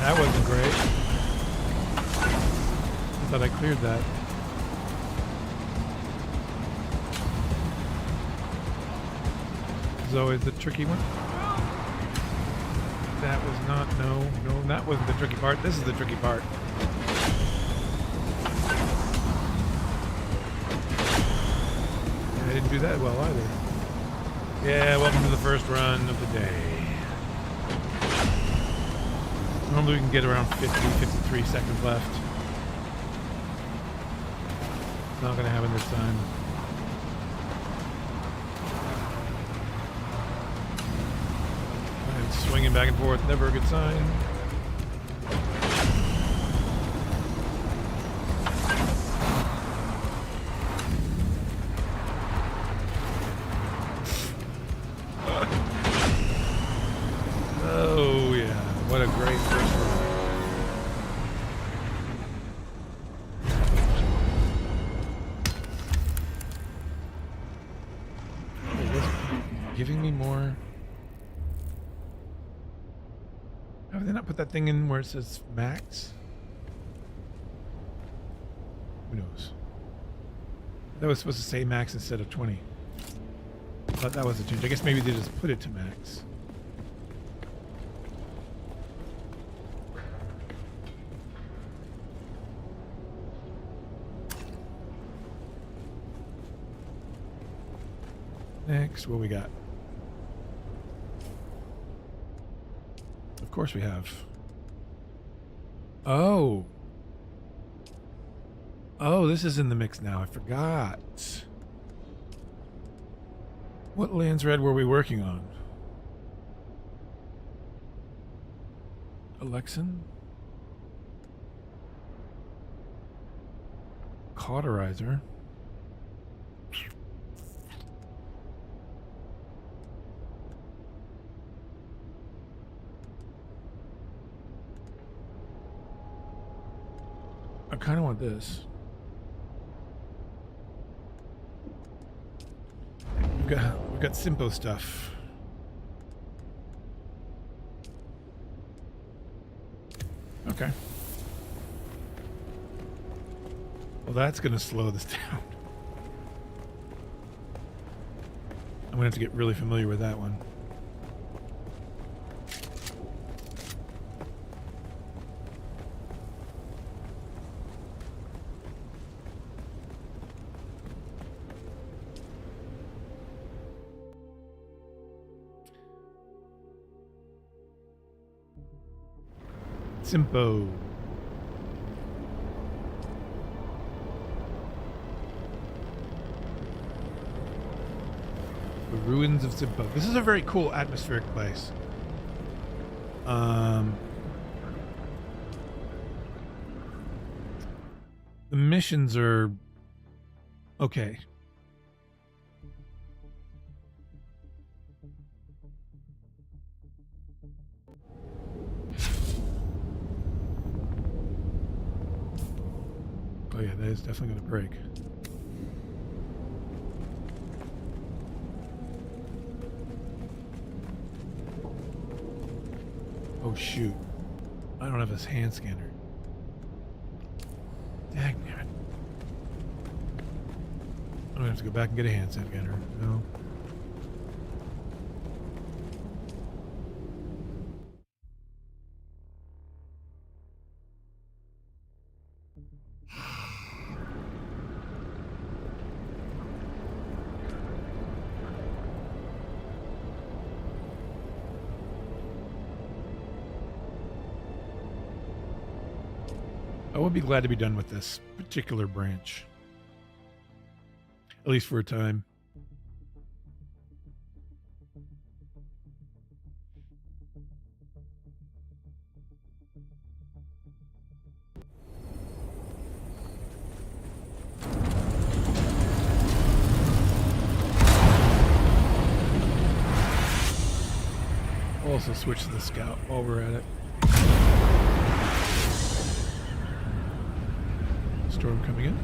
That wasn't great. I thought I cleared that. This is always the tricky one. That was not, no, that wasn't the tricky part. This is the tricky part. I didn't do that well either. Yeah, welcome to the first run of the day. Normally we can get around 50, 53 seconds left. Not gonna happen this time. I'm swinging back and forth, never a good sign. Oh yeah, what a great first run. Giving me more. Have they not put that thing in where it says max? Who knows? That was supposed to say max instead of 20. I thought that was a change. I guess maybe they just put it to max. Next, what we got? Of course we have. Oh. Oh, this is in the mix now. I forgot. What lands red were we working on? Alexan? Cauterizer. I kind of want this. We've got Simpo stuff. Okay. Well, that's going to slow this down. I'm going to have to get really familiar with that one. Simpo. The ruins of Simpo. This is a very cool atmospheric place. The missions are okay. Oh yeah, that is definitely going to break. Oh shoot. I don't have this hand scanner. Dang it. I'm going to have to go back and get a hand scanner. No. I would be glad to be done with this particular branch. At least for a time. I'll also switch to the scout while we're at it. Storm coming in.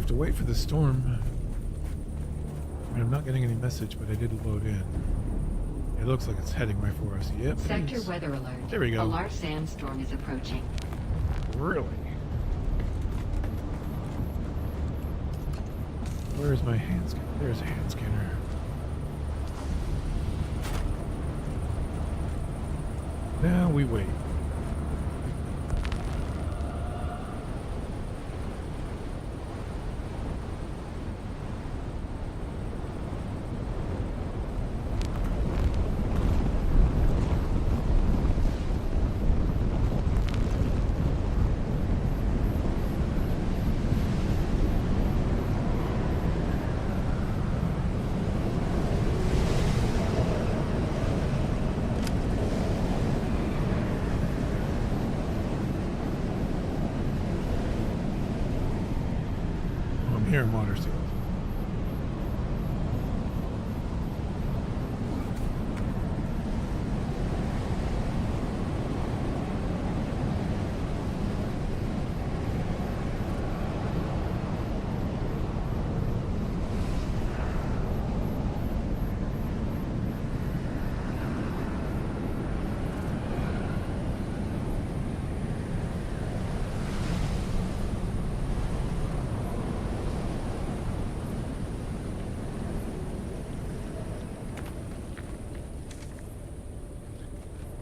to wait for the storm. I mean, I'm not getting any message, but I did load in. It looks like it's heading right for us. Yep. Sector weather alert. There we go. A large sandstorm is approaching. Really? Where's my hand scanner? There's a hand scanner. Now we wait. Here in water seals.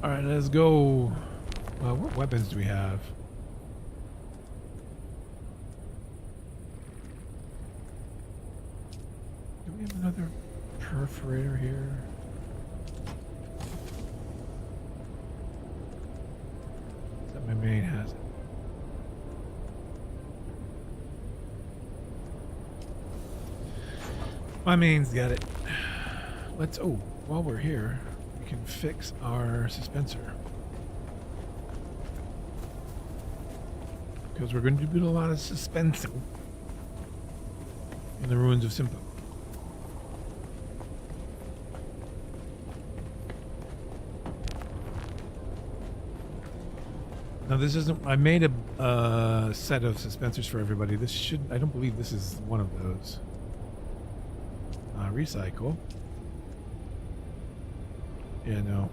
All right, let's go. What weapons do we have? Do we have another perforator here? That my main has it. My main's got it. Let's. Oh, while we're here, we can fix our suspensor. Because we're going to do a lot of suspensing in the ruins of Simpo. Now this isn't. I made a set of suspensors for everybody. This should. I don't believe this is one of those. Recycle. Yeah, no.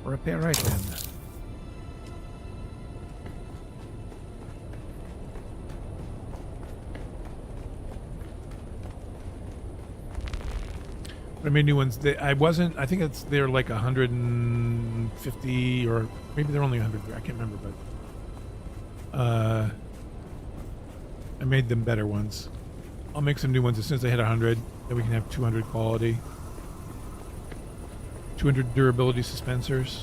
Repair right then. I made new ones. I wasn't. I think they're like 150 or maybe they're only 100. I can't remember, but I made them better ones. I'll make some new ones as soon as I hit 100. Then we can have 200 quality, 200 durability suspensors.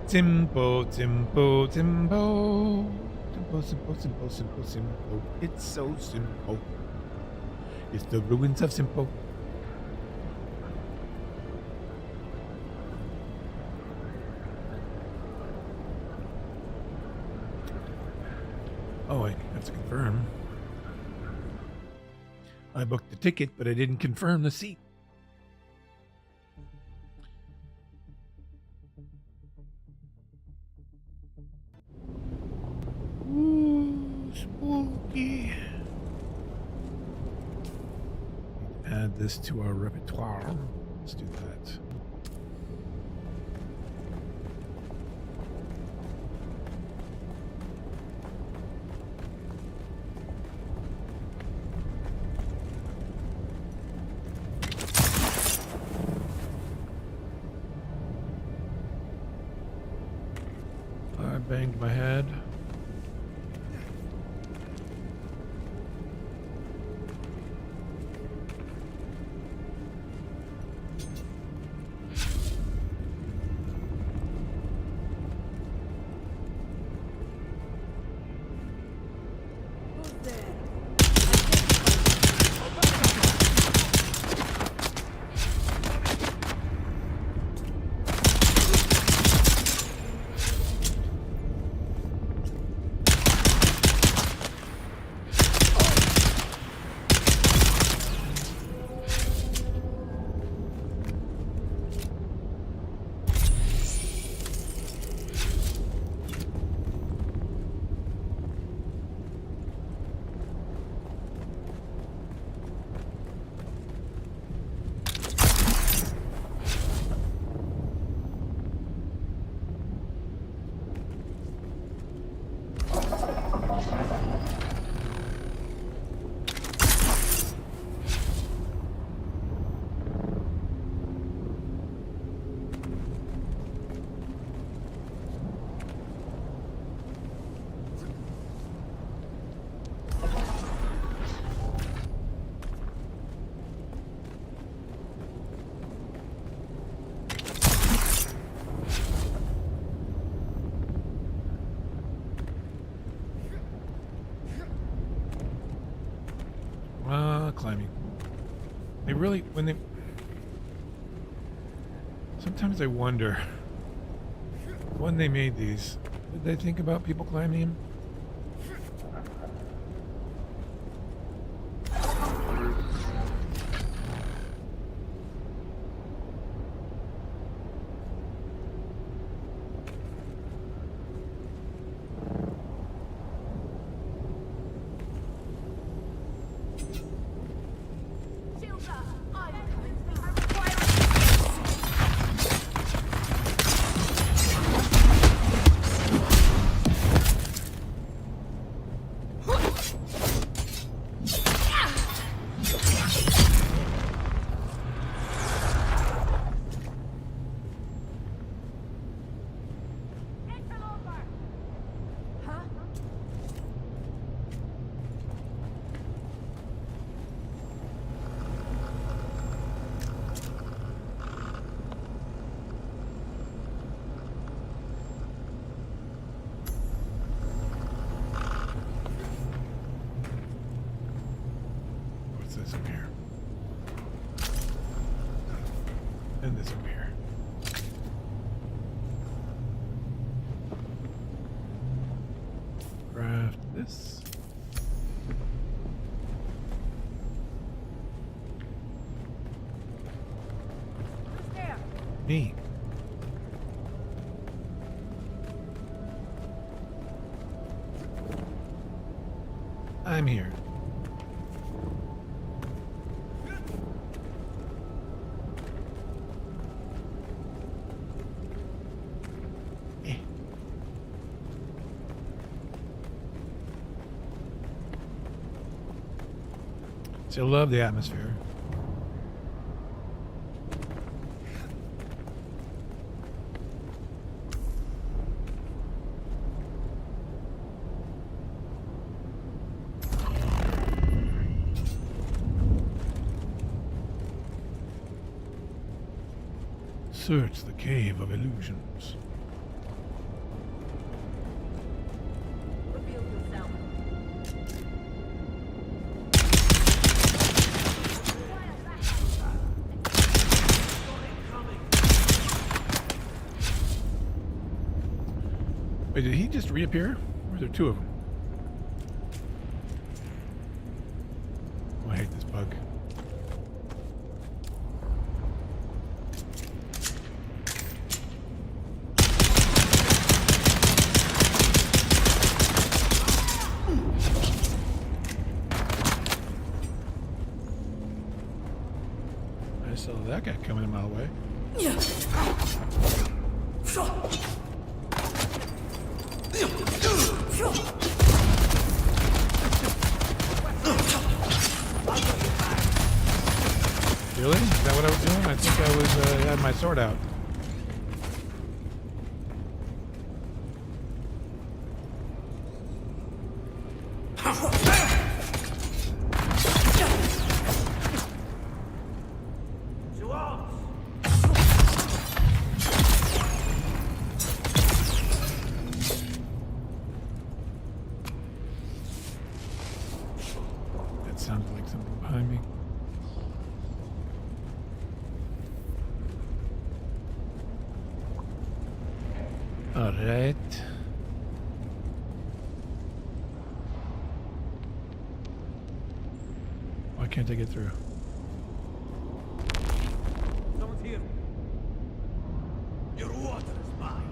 Simpo, Simpo, Simpo. Simpo, Simpo, Simpo, Simpo, Simpo. It's so simple. It's the ruins of Simpo. Oh, I have to confirm. I booked the ticket, but I didn't confirm the seat. Spooky. Add this to our repertoire. Let's do that. I banged my head. climbing. They really, sometimes I wonder, when they made these, did they think about people climbing them? This up here. And this up here. Craft this. Who's there? Me. I'm here. I love the atmosphere. Search the cave of illusions. Reveal yourself. Wait, did he just reappear? Or are there two of them? Oh, I hate this bug. I saw that guy coming a mile away. Really? Is that what I was doing? I think I was had my sword out. That sounded like something behind me. All right. Why can't I get through? Someone's here. Your water is mine.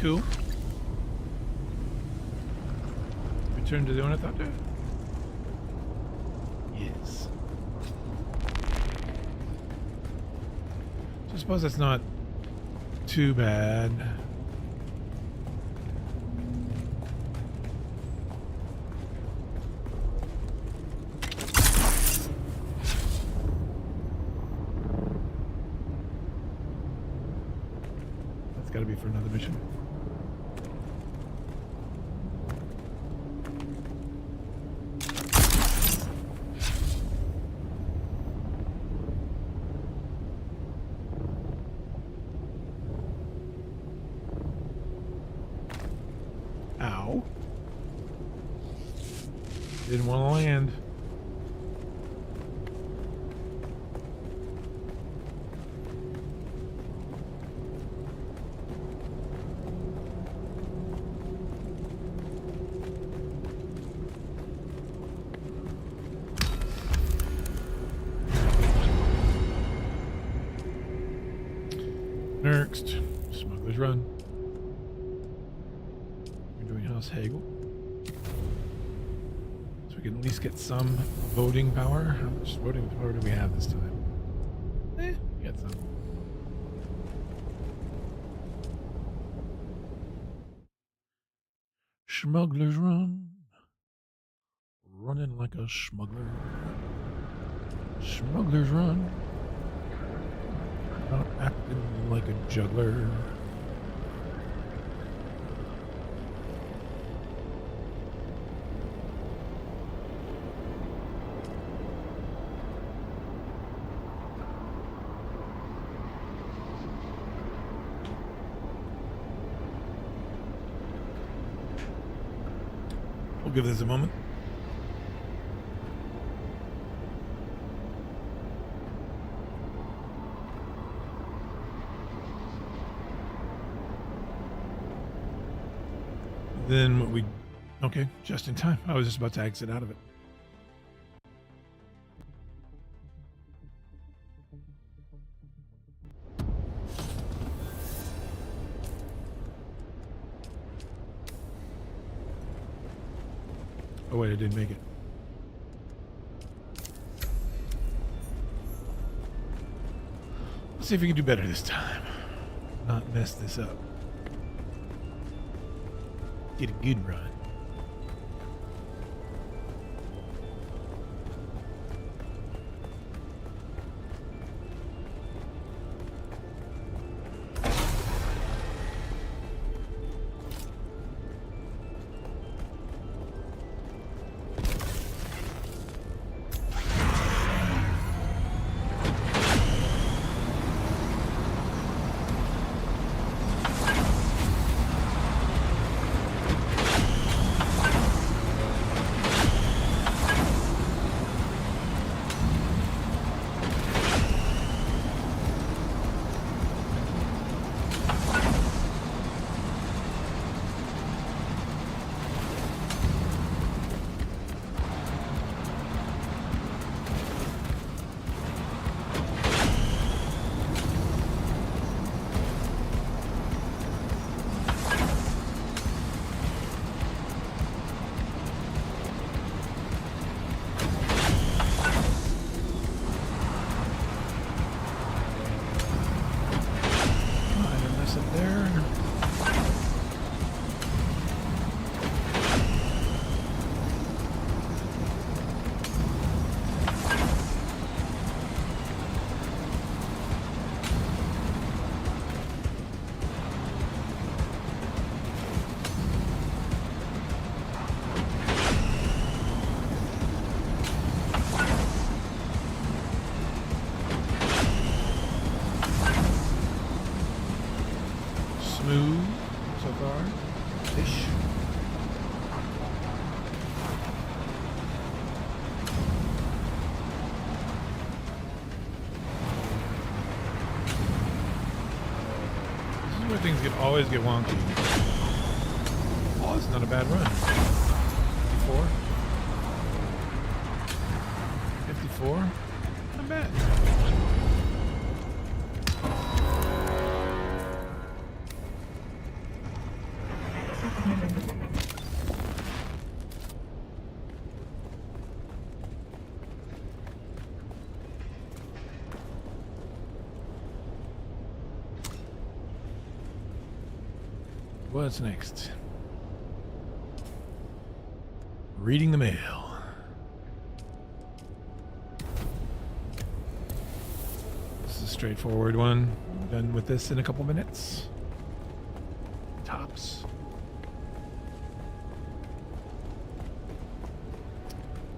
Cool. Return to the one I thought to. Yes. So I suppose that's not too bad. That's got to be for another mission. Ow. Didn't want to land. Next, Smuggler's Run. We're doing House Hagel. So we can at least get some voting power. How much voting power do we have this time? We got some. Smuggler's Run. Running like a smuggler. Smuggler's Run. Not acting like a juggler. We'll give this a moment. Then what we... Okay, just in time. I was just about to exit out of it. Oh wait, I didn't make it. Let's see if we can do better this time. Not mess this up. Get a good run. Smooth so far. Ish. This is where things always get wonky. Oh, it's not a bad run. 54. 54. Not bad. what's next? Reading the mail. This is a straightforward one. I'm done with this in a couple minutes. Tops.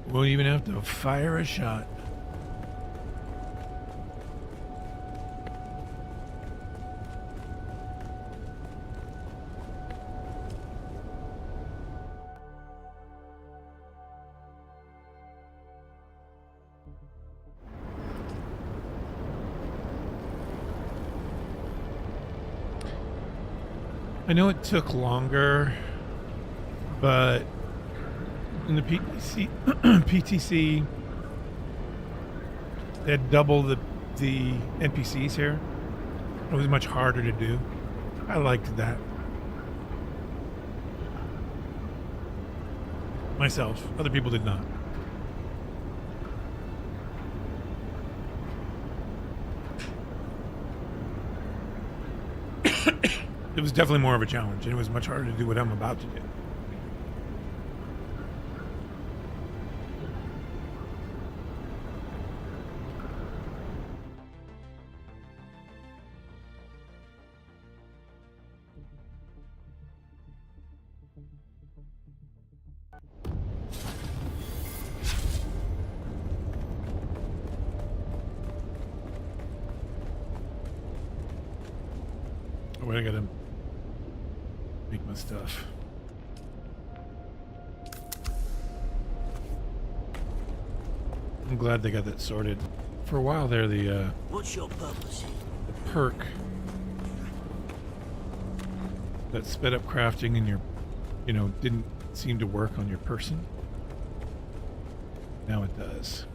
Won't even have to fire a shot. I know it took longer, but in the PTC, they had double the NPCs here. It was much harder to do. I liked that. Myself. Other people did not. It was definitely more of a challenge, and it was much harder to do what I'm about to do. Oh, wait, I gotta make my stuff. I'm glad they got that sorted. For a while there, the What's your purpose? perk that sped up crafting and your, didn't seem to work on your person. Now it does.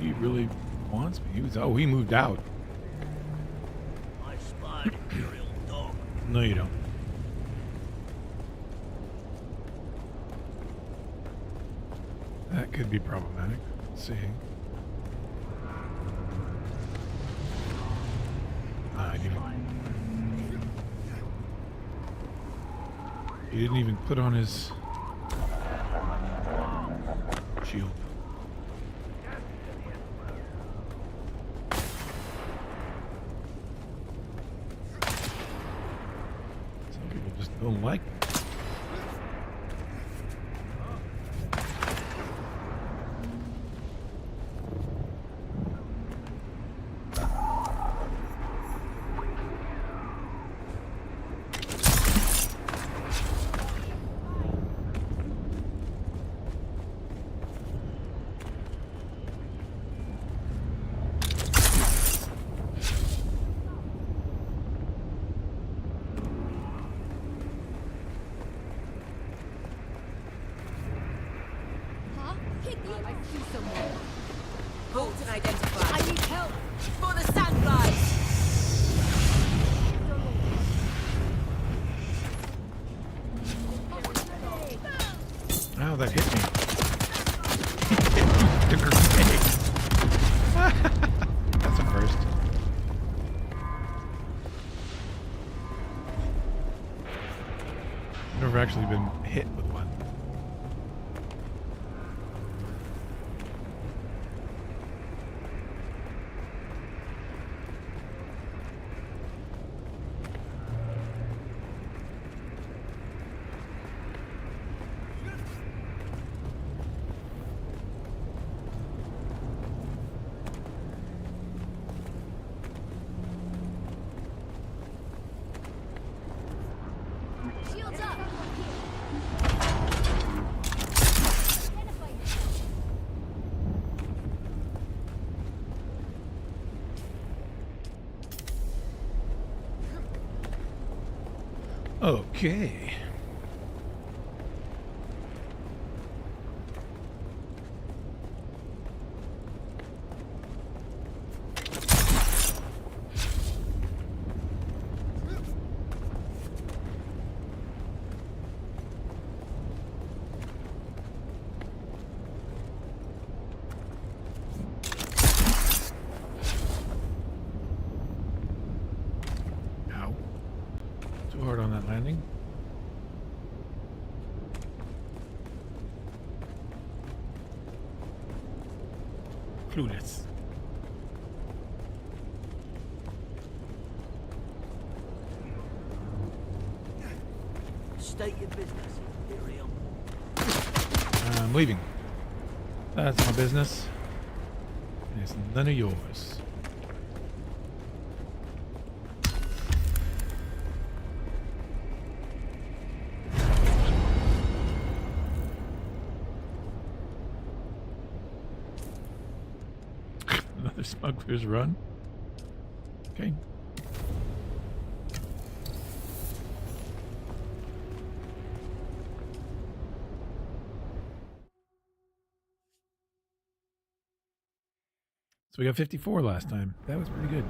He really wants me. He moved out. I spied Imperial dog. No, you don't. That could be problematic. Let's see. He didn't even put on his shield. Some people just don't like it. I see someone. Halt and identify. I need help. For the sandflies! Ow, that hit me. In her face. That's a first. I've never actually been hit with one. Shields up. Okay. Ow. Too hard on that landing. Clueless. State your business, Imperium. I'm leaving. That's my business. And it's none of yours. Another smuggler's run. Okay. So we got 54 last time. That was pretty good.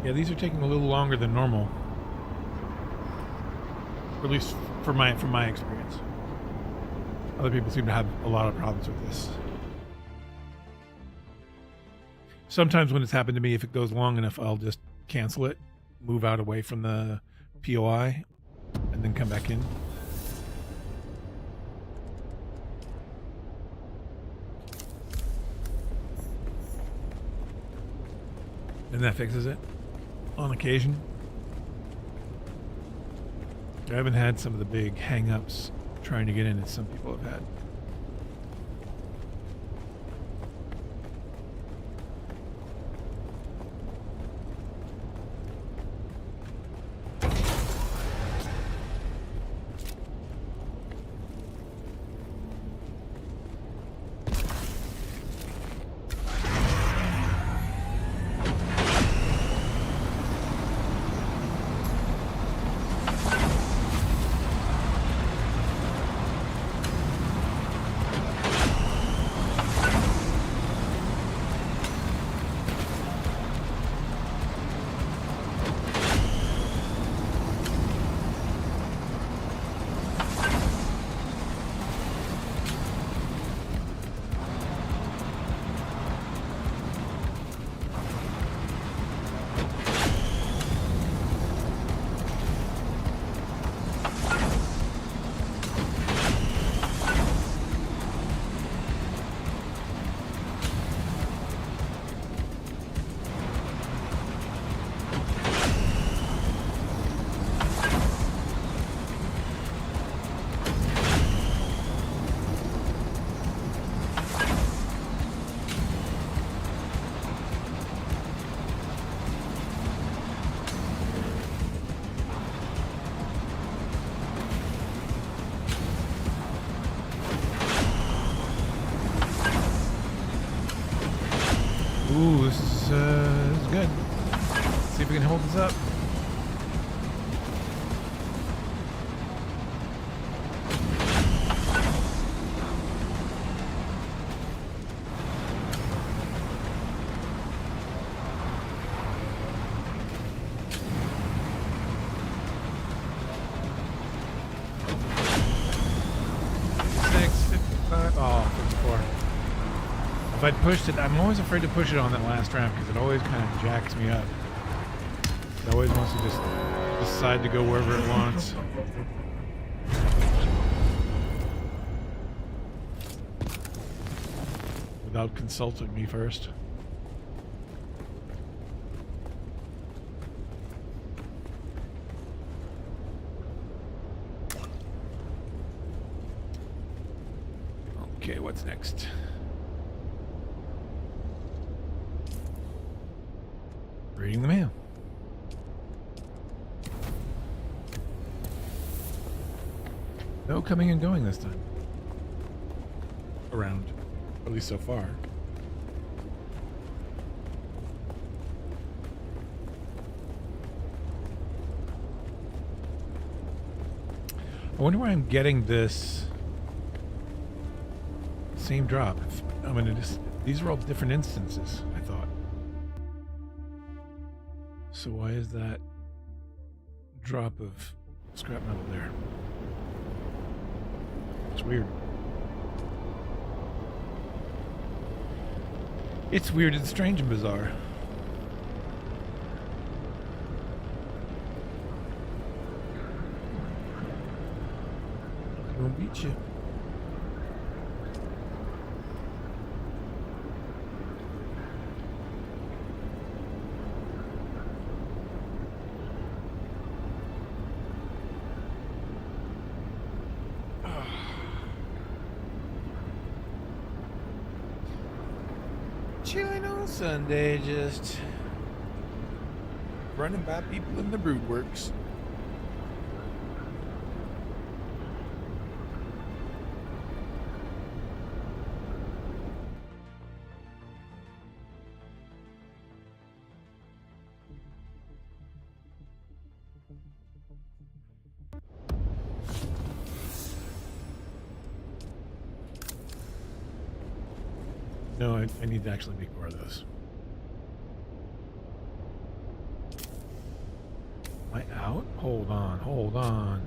Yeah, these are taking a little longer than normal. Or at least from my experience. Other people seem to have a lot of problems with this. Sometimes when it's happened to me, if it goes long enough, I'll just cancel it, move out away from the POI, and then come back in. And that fixes it on occasion. I haven't had some of the big hang-ups trying to get in as some people have had. Ooh, this is good. Let's see if we can hold this up. If I'd pushed it, I'm always afraid to push it on that last ramp because it always kind of jacks me up. It always wants to just decide to go wherever it wants. Without consulting me first. Okay, what's next? Reading the mail. No coming and going this time. Around. At least so far. I wonder why I'm getting this same drop. I mean, these are all different instances, I thought. So why is that drop of scrap metal there? It's weird. It's weird and strange and bizarre. Gonna beat you. Chilling on Sunday, just running by people in the brood works. No, I need to actually make more of those. Am I out? Hold on, hold on.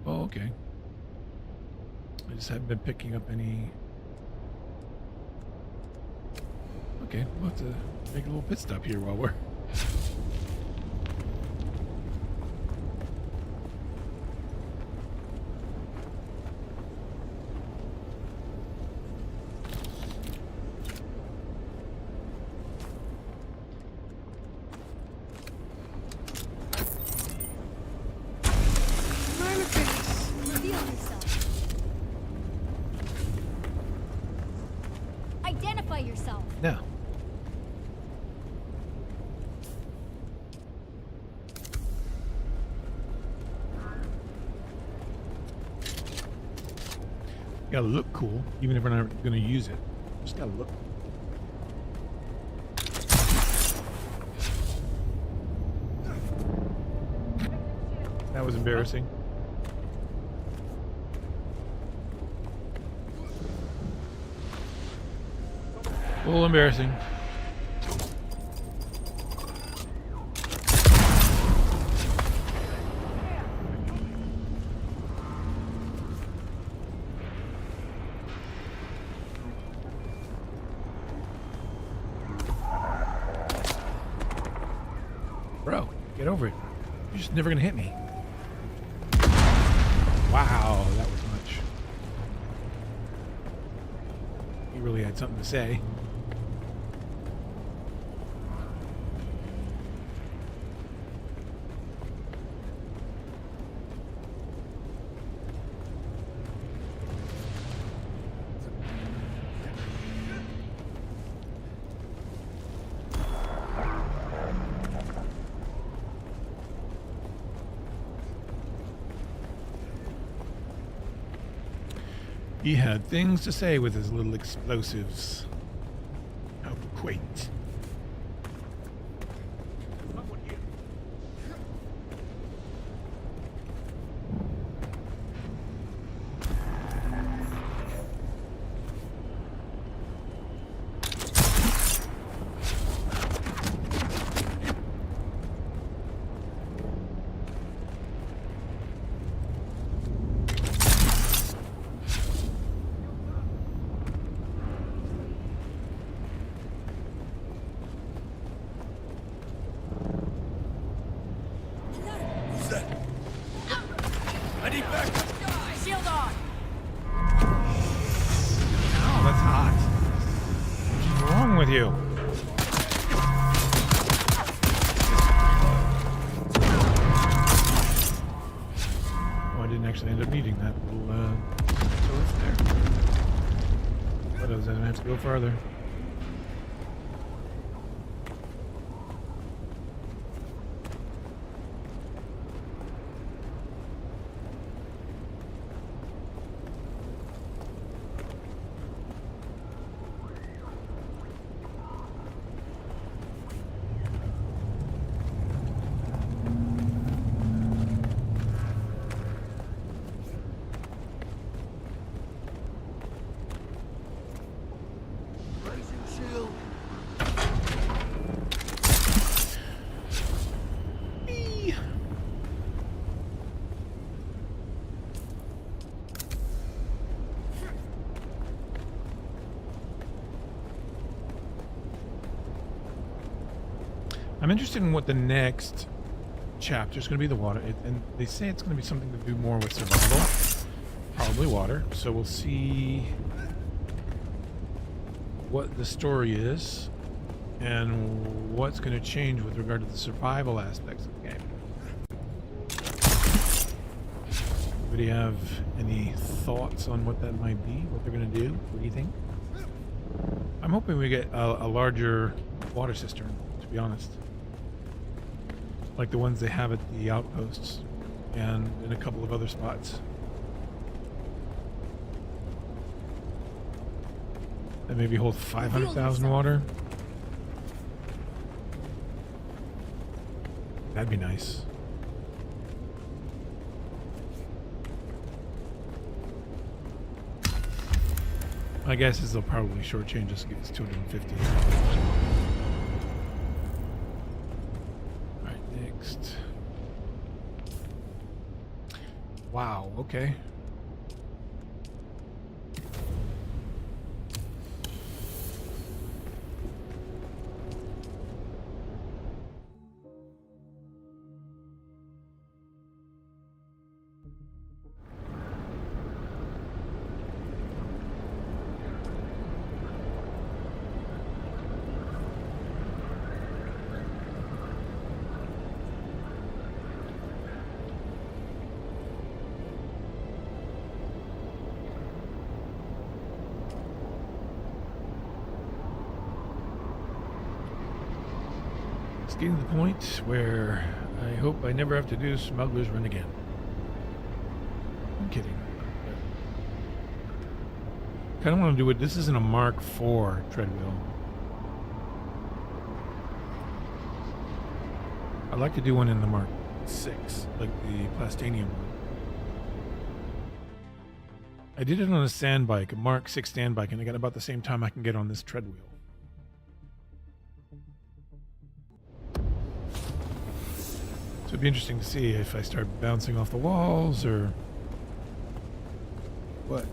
Oh, okay. I just haven't been picking up any. Okay, we'll have to make a little pit stop here while we're. Reveal yourself. Identify yourself. No. Gotta look cool, even if we're not gonna use it. Just gotta look. That was embarrassing. A little embarrassing. Bro, get over it. You're just never gonna hit me. Wow, that was much. He really had something to say. He had things to say with his little explosives. How quaint. Shield on. Ow, that's hot. What's wrong with you? didn't actually end up needing that little turret there. But I was gonna have to go farther. I'm interested in what the next chapter is going to be. The water, and they say it's going to be something to do more with survival, probably water. So we'll see what the story is and what's going to change with regard to the survival aspects of the game. Anybody have any thoughts on what that might be? What they're going to do? What do you think? I'm hoping we get a larger water cistern, to be honest. Like the ones they have at the outposts and in a couple of other spots. That maybe hold 500,000 water. That'd be nice. My guess is they'll probably shortchange us to give us 250. Wow, okay. Getting to the point where I hope I never have to do Smuggler's Run again. I'm kidding. Kind of want to do it. This isn't a Mark IV treadwheel. I'd like to do one in the Mark VI, like the Plastanium one. I did it on a sand bike, a Mark VI sand bike, and I got about the same time I can get on this treadwheel. So it'd be interesting to see if I start bouncing off the walls or what.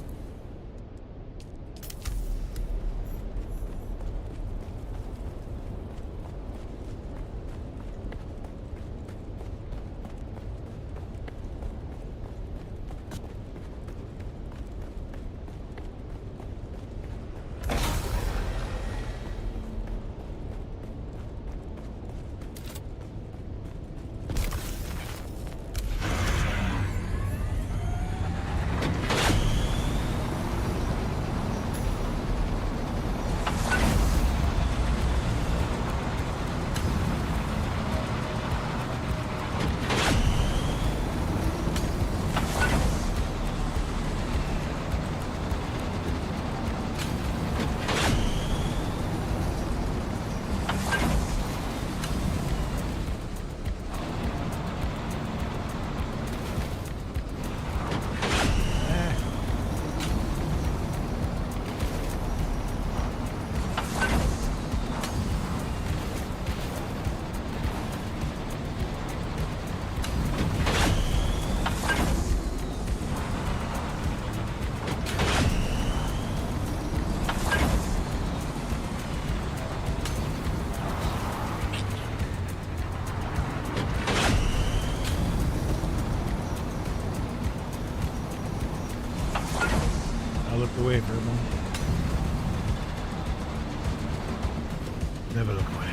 Look away for a moment. Never look away.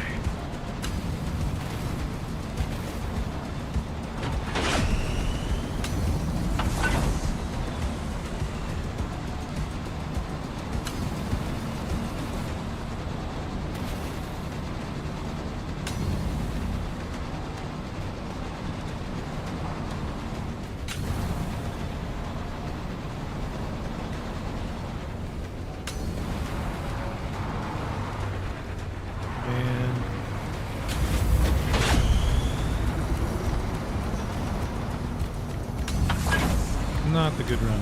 not the good run.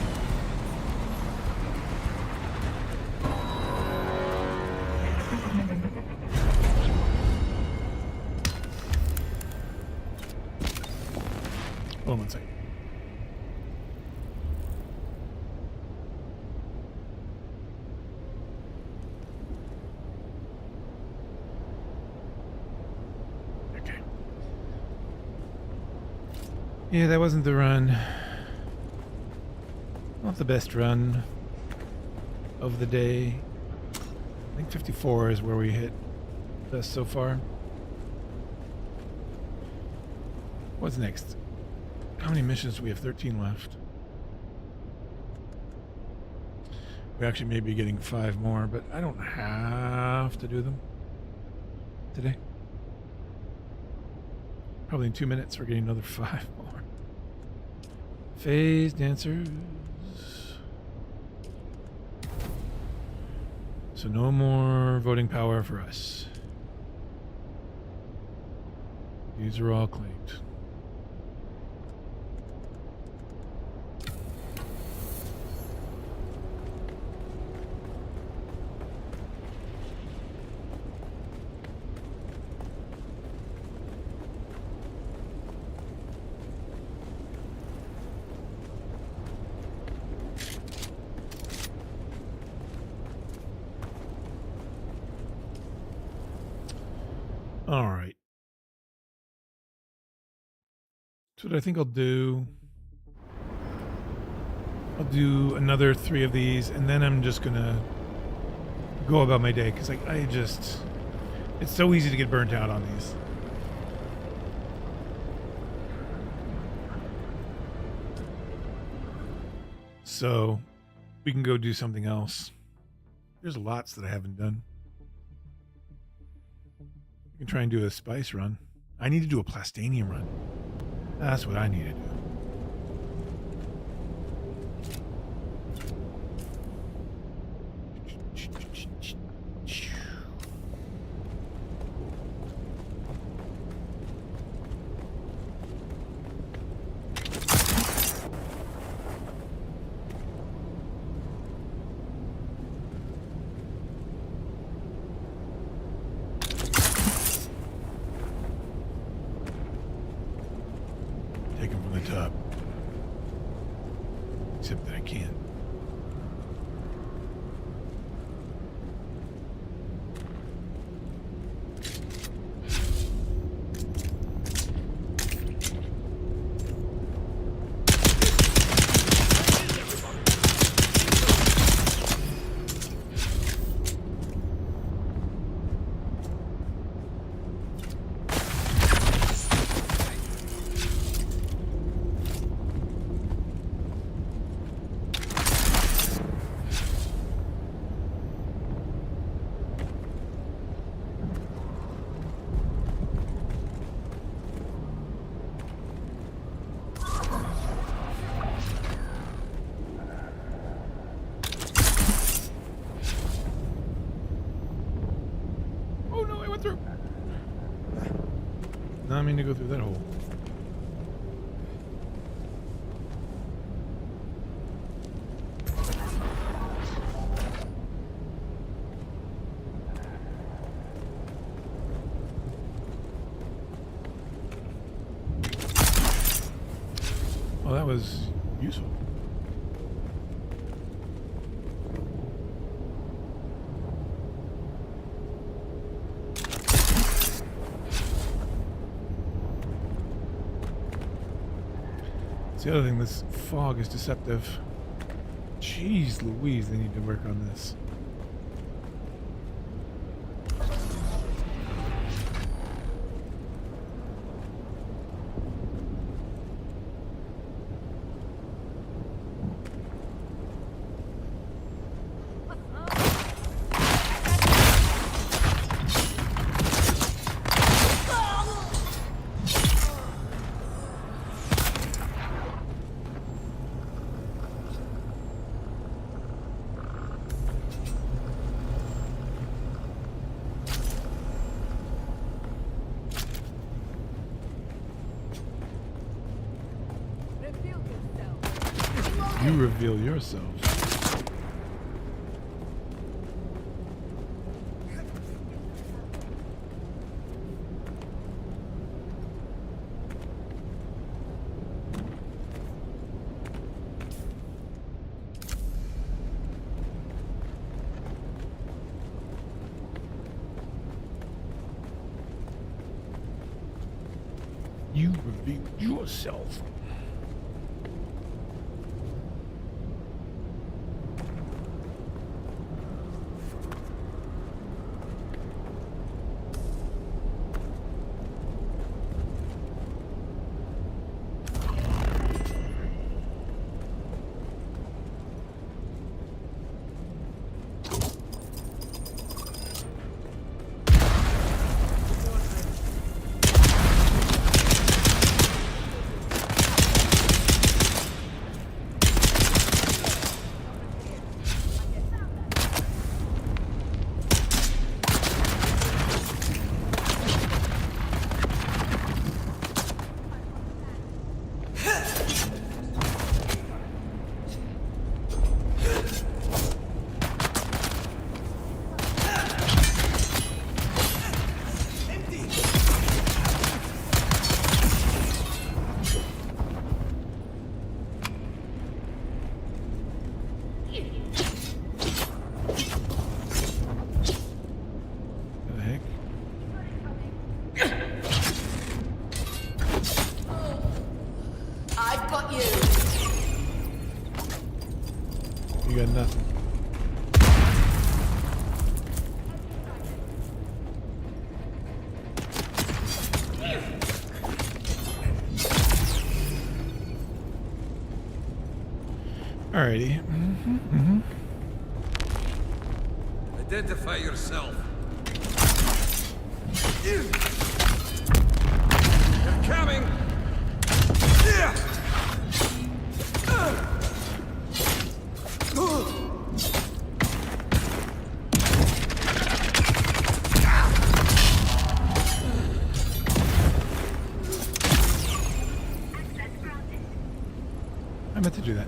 Hold on one second. Okay. Yeah, that wasn't the run. Not the best run of the day. I think 54 is where we hit best so far. What's next? How many missions do we have? 13 left. We actually may be getting 5 more, but I don't have to do them today. Probably in 2 minutes we're getting another 5 more. Phase dancers. So no more voting power for us. These are all claimed. All right. So what I think I'll do another 3 of these, and then I'm just gonna go about my day, because I just, it's so easy to get burnt out on these. So we can go do something else. There's lots that I haven't done. We can try and do a spice run. I need to do a plastanium run. That's what I need to do. Take them from the top. Except that I can't. Oh no, I went through. Not mean to go through that hole. Well, that was useful. It's the other thing, this fog is deceptive. Jeez Louise, they need to work on this. You reveal yourself. You reveal yourself. I've got you. You got nothing. Alrighty. Identify yourself. You're coming. I meant to do that.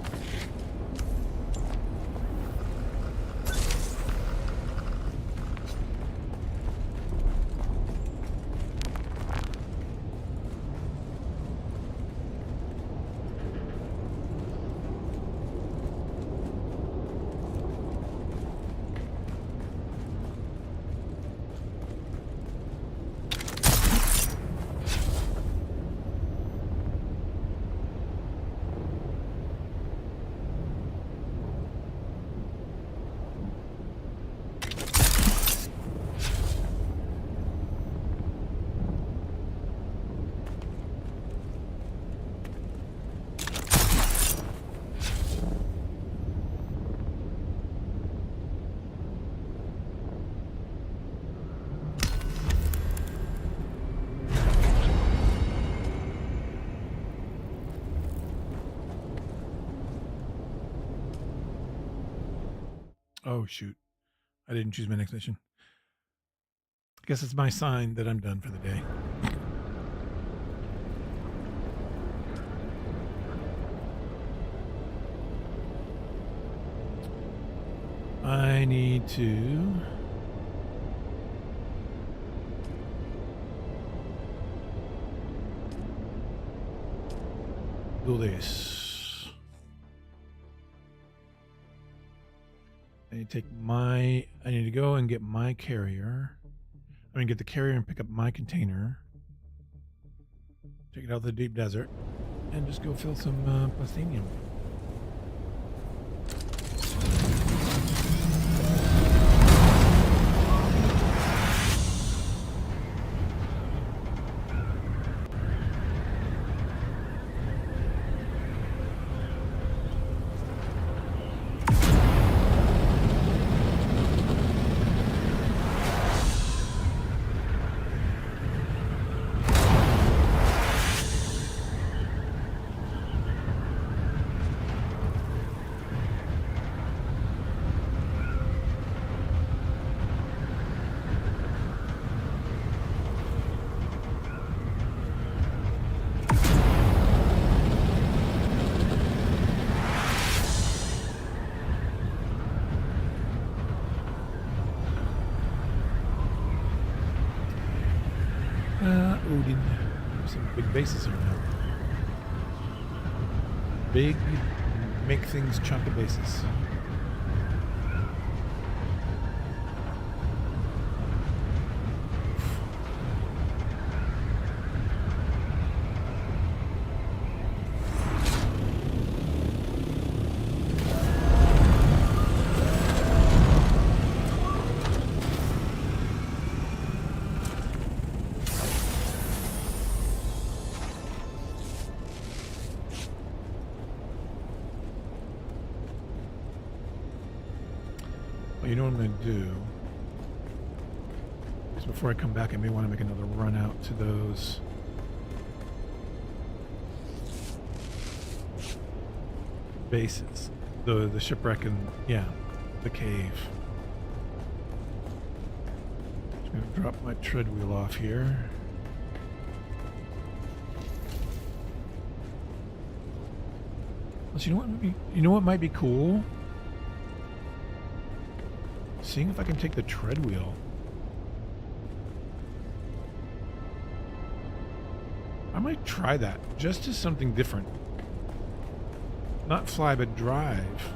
Oh, shoot. I didn't choose my next mission. I guess it's my sign that I'm done for the day. I need to do this. I need to go and get my carrier. I mean, get the carrier and pick up my container. Take it out of the deep desert. And just go fill some platinum. loading. Some big bases here now. Big, make things chunk of bases. You know what I'm going to do? Is before I come back, I may want to make another run out to those bases. The shipwreck and, yeah, the cave. Just going to drop my tread wheel off here. So you know what might be cool? Seeing if I can take the tread wheel. I might try that just as something different. Not fly, but drive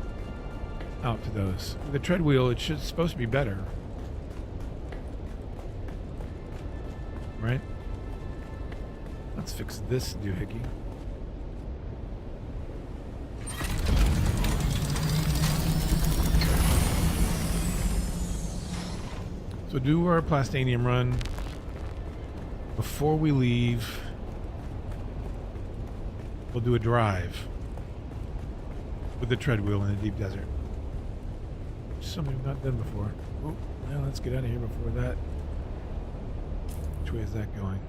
out to those. The tread wheel, it's supposed to be better. Right? Let's fix this doohickey. So do our plastanium run. Before we leave, we'll do a drive with the tread wheel in the deep desert. Something we've not done before. Oh, now let's get out of here before that. Which way is that going?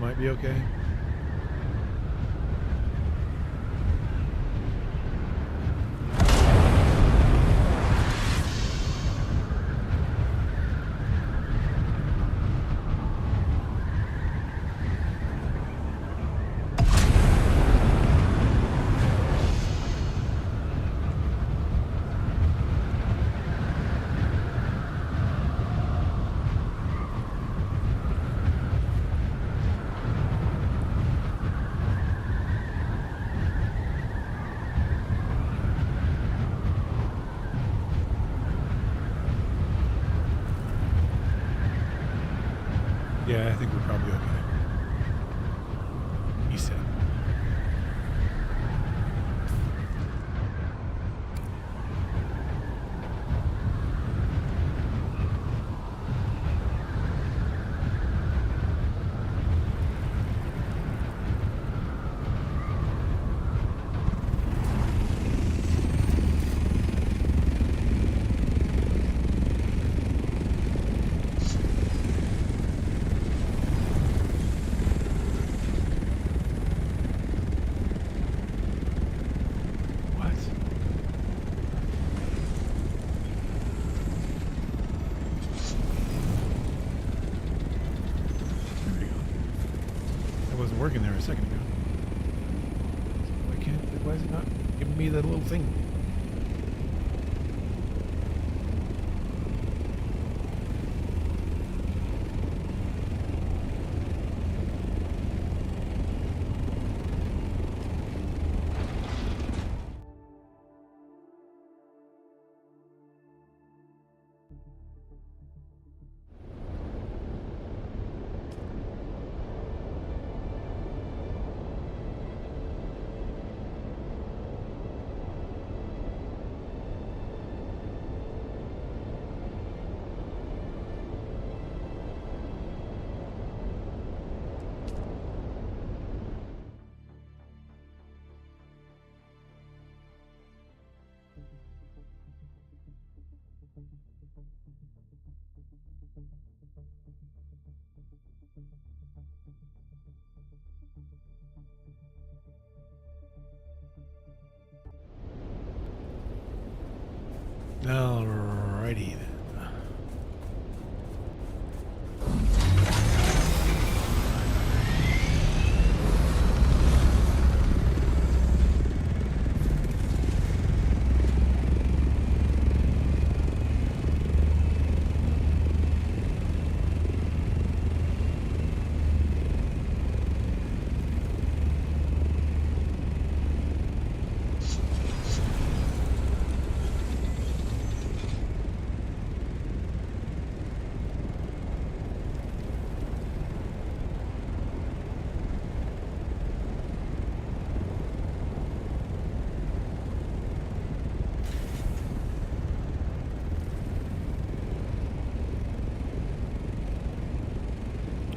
Might be okay. Yeah, I think we're probably okay. He said. Working there a second ago. Why is it not giving me that little thing? Alrighty then.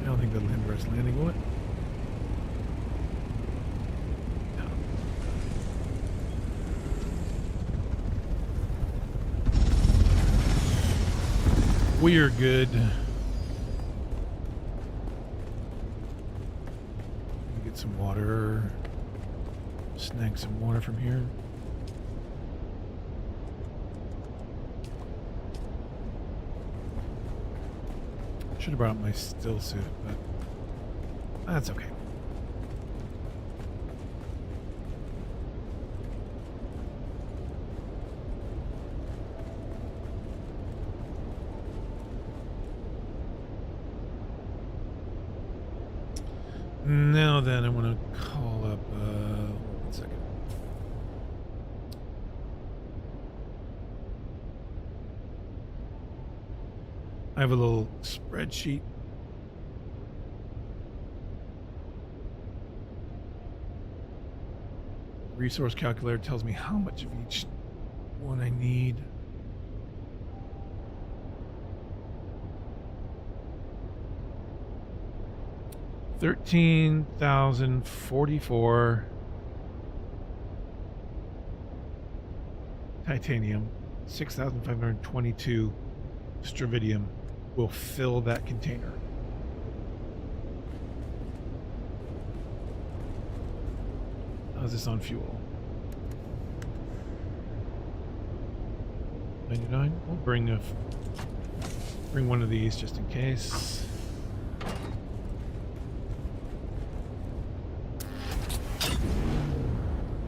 I don't think that'll hinder us landing, will it? No. We're good. Get some water. Snag some water from here. Should have brought my still suit, but that's okay. Now then, I want to call up, 1 second. I have a little spreadsheet. Resource calculator tells me how much of each one I need. $13,044 titanium, 6,522 stravidium will fill that container. How's this on fuel? 99. We'll bring one of these just in case.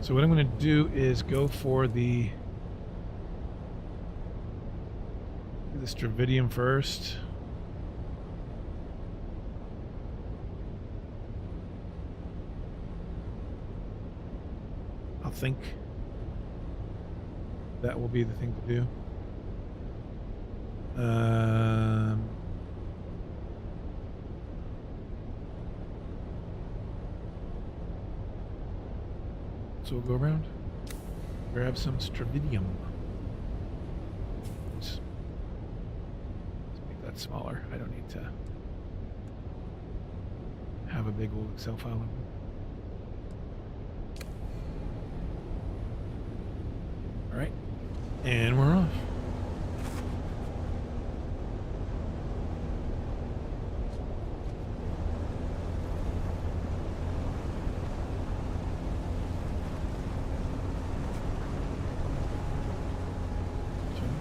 So what I'm going to do is go for the stravidium first. I'll think that will be the thing to do. So we'll go around, grab some stravidium. Let's make that smaller. I don't need to have a big old Excel file open. All right, and we're off.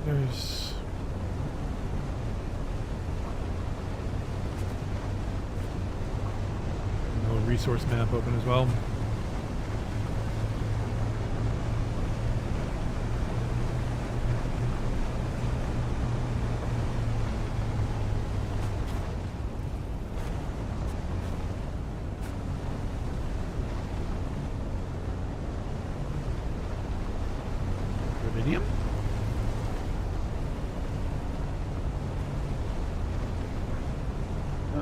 There's a little resource map open as well. Iridium.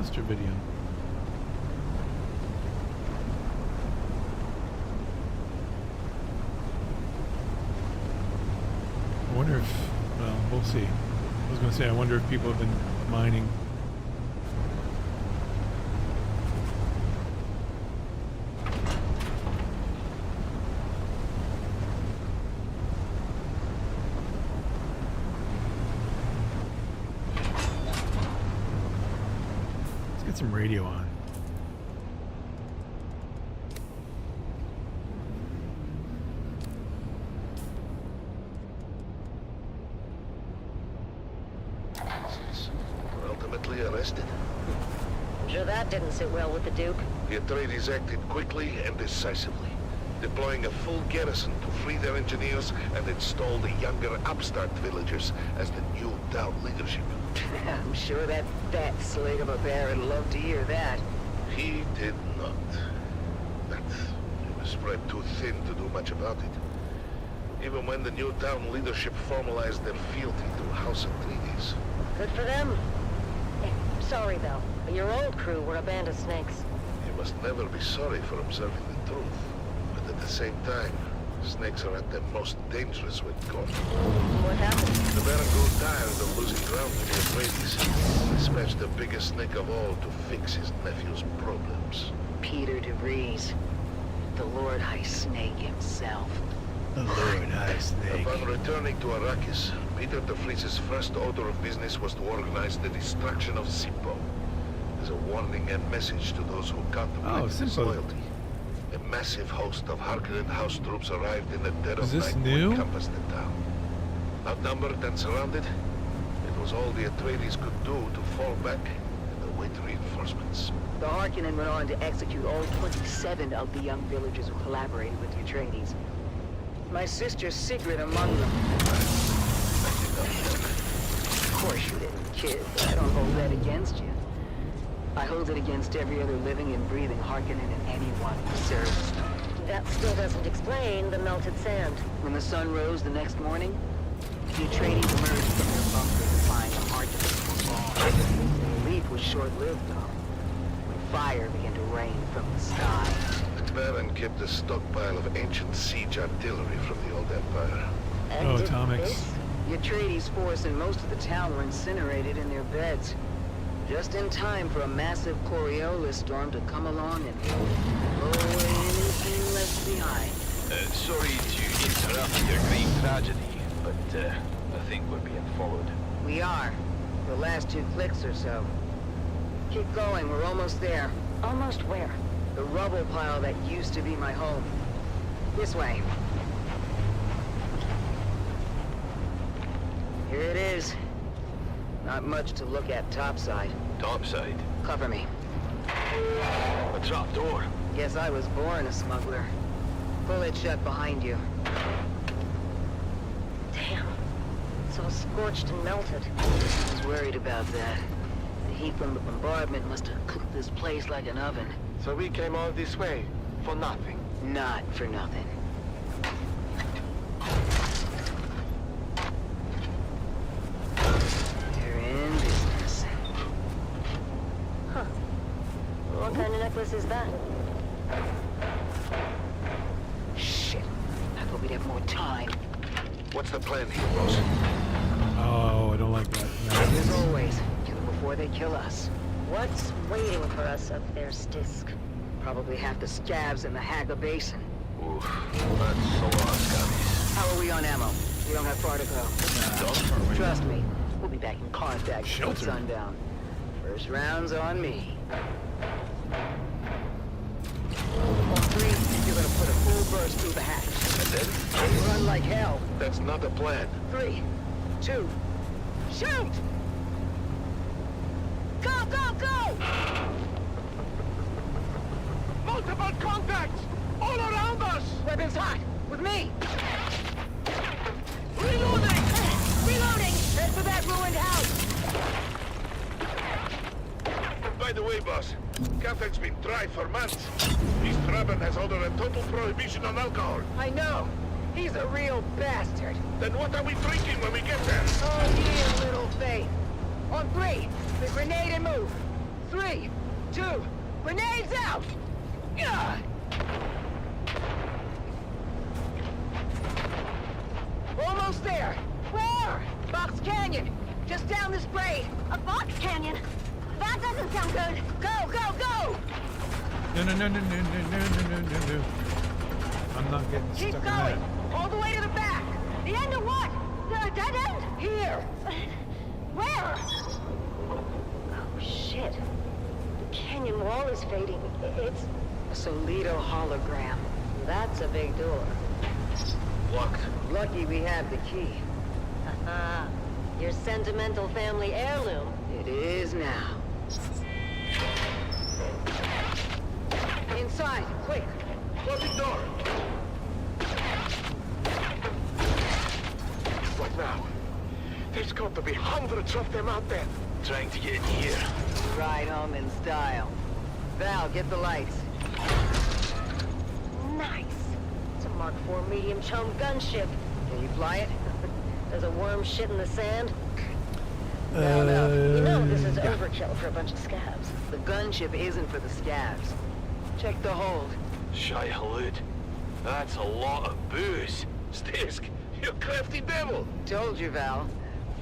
Stravidium. I wonder if, well, we'll see. I was going to say, I wonder if people have been mining. Some radio on. citizens were ultimately arrested. Sure that didn't sit well with the Duke. The Atreides acted quickly and decisively, deploying a full garrison to free their engineers and install the younger upstart villagers as the new town leadership. I'm sure that fat slug of a Baron would love to hear that. He did not. But he was spread too thin to do much about it. Even when the new town leadership formalized their fealty to House Atreides. Good for them. Sorry, though. Your old crew were a band of snakes. You must never be sorry for observing the truth. But at the same time, snakes are at their most dangerous when caught. What happened? The Baron grew tired of losing ground to the Atreides. He dispatched the biggest snake of all to fix his nephew's problems. Peter DeVries. The Lord High Snake himself. The Lord High Snake. Upon returning to Arrakis, Peter DeVries' first order of business was to organize the destruction of Sippo. As a warning and message to those who contemplated disloyalty. A massive host of Harkonnen house troops arrived in the dead of night to encompass the town. Outnumbered and surrounded, it was all the Atreides could do to fall back and await reinforcements. The Harkonnen went on to execute all 27 of the young villagers who collaborated with the Atreides. My sister Sigrid among them. Of course you didn't, kid. I don't hold that against you. I hold it against every other living and breathing Harkonnen and anyone who serves. That still doesn't explain the melted sand. When the sun rose the next morning, the Atreides emerged from their bunker to find the Harkonnens were gone. The relief was short-lived, though, when fire began to rain from the sky. The Baron kept a stockpile of ancient siege artillery from the old Empire. And Oh, did atomics. this? The Atreides force and most of the town were incinerated in their beds. Just in time for a massive Coriolis storm to come along and blow away anything left behind. Sorry to interrupt your great tragedy, but I think we're being followed. We are. The last 2 clicks or so. Keep going, we're almost there. Almost where? The rubble pile that used to be my home. This way. Here it is. Not much to look at topside. Topside? Cover me. A trapdoor. Guess I was born a smuggler. Pull it shut behind you. Damn. It's all scorched and melted. I was worried about that. The heat from the bombardment must have cooked this place like an oven. So we came all this way for nothing. Not for nothing. You're in business. Huh. What kind of necklace is that? Shit. I thought we'd have more time. What's the plan here, boss? Oh, I don't like that. No. As always, kill them before they kill us. What's waiting for us up there, Stisk? Probably half the scabs in the Haga Basin. Oof, that's a lot of scabbies. How are we on ammo? We don't have far to go. Trust me, we'll be back in contact before Shelter. sundown. First round's on me. On 3, you're gonna put a full burst through the hatch. And then? Run like hell. That's not a plan. 3, 2, shoot! Go, go, go! Multiple contacts! All around us! Weapons hot! With me! Reloading! Reloading! Head for that ruined house! By the way, boss, Captain's been dry for months. East Raven has ordered a total prohibition on alcohol. I know! He's a real bastard! Then what are we drinking when we get there? Oh, ye little faith! On 3, the grenade and move! 3, 2, grenades out! Yeah! Almost there! Where? Box Canyon! Just down this grade! A box canyon? That doesn't sound good. Go, go, go! No, no, no, no, no, no, no, no, no, no. I'm not getting Keep stuck going! in that. All the way to the back! The end of what? The dead end? Here! Where? Oh, shit. The canyon wall is fading. It's... A Solito hologram. That's a big door. Locked. Lucky we have the key. Your sentimental family heirloom. It is now. Inside, quick! Close the door! What now? There's got to be hundreds of them out there. Trying to get in here. Ride home in style. Val, get the lights. Nice. It's a Mark IV medium chum gunship. Can you fly it? Does a worm shit in the sand? No. You know this is yeah. overkill for a bunch of scabs. The gunship isn't for the scabs. Check the hold. Shai-halud. That's a lot of booze. Stisk, you crafty devil! Told you, Val.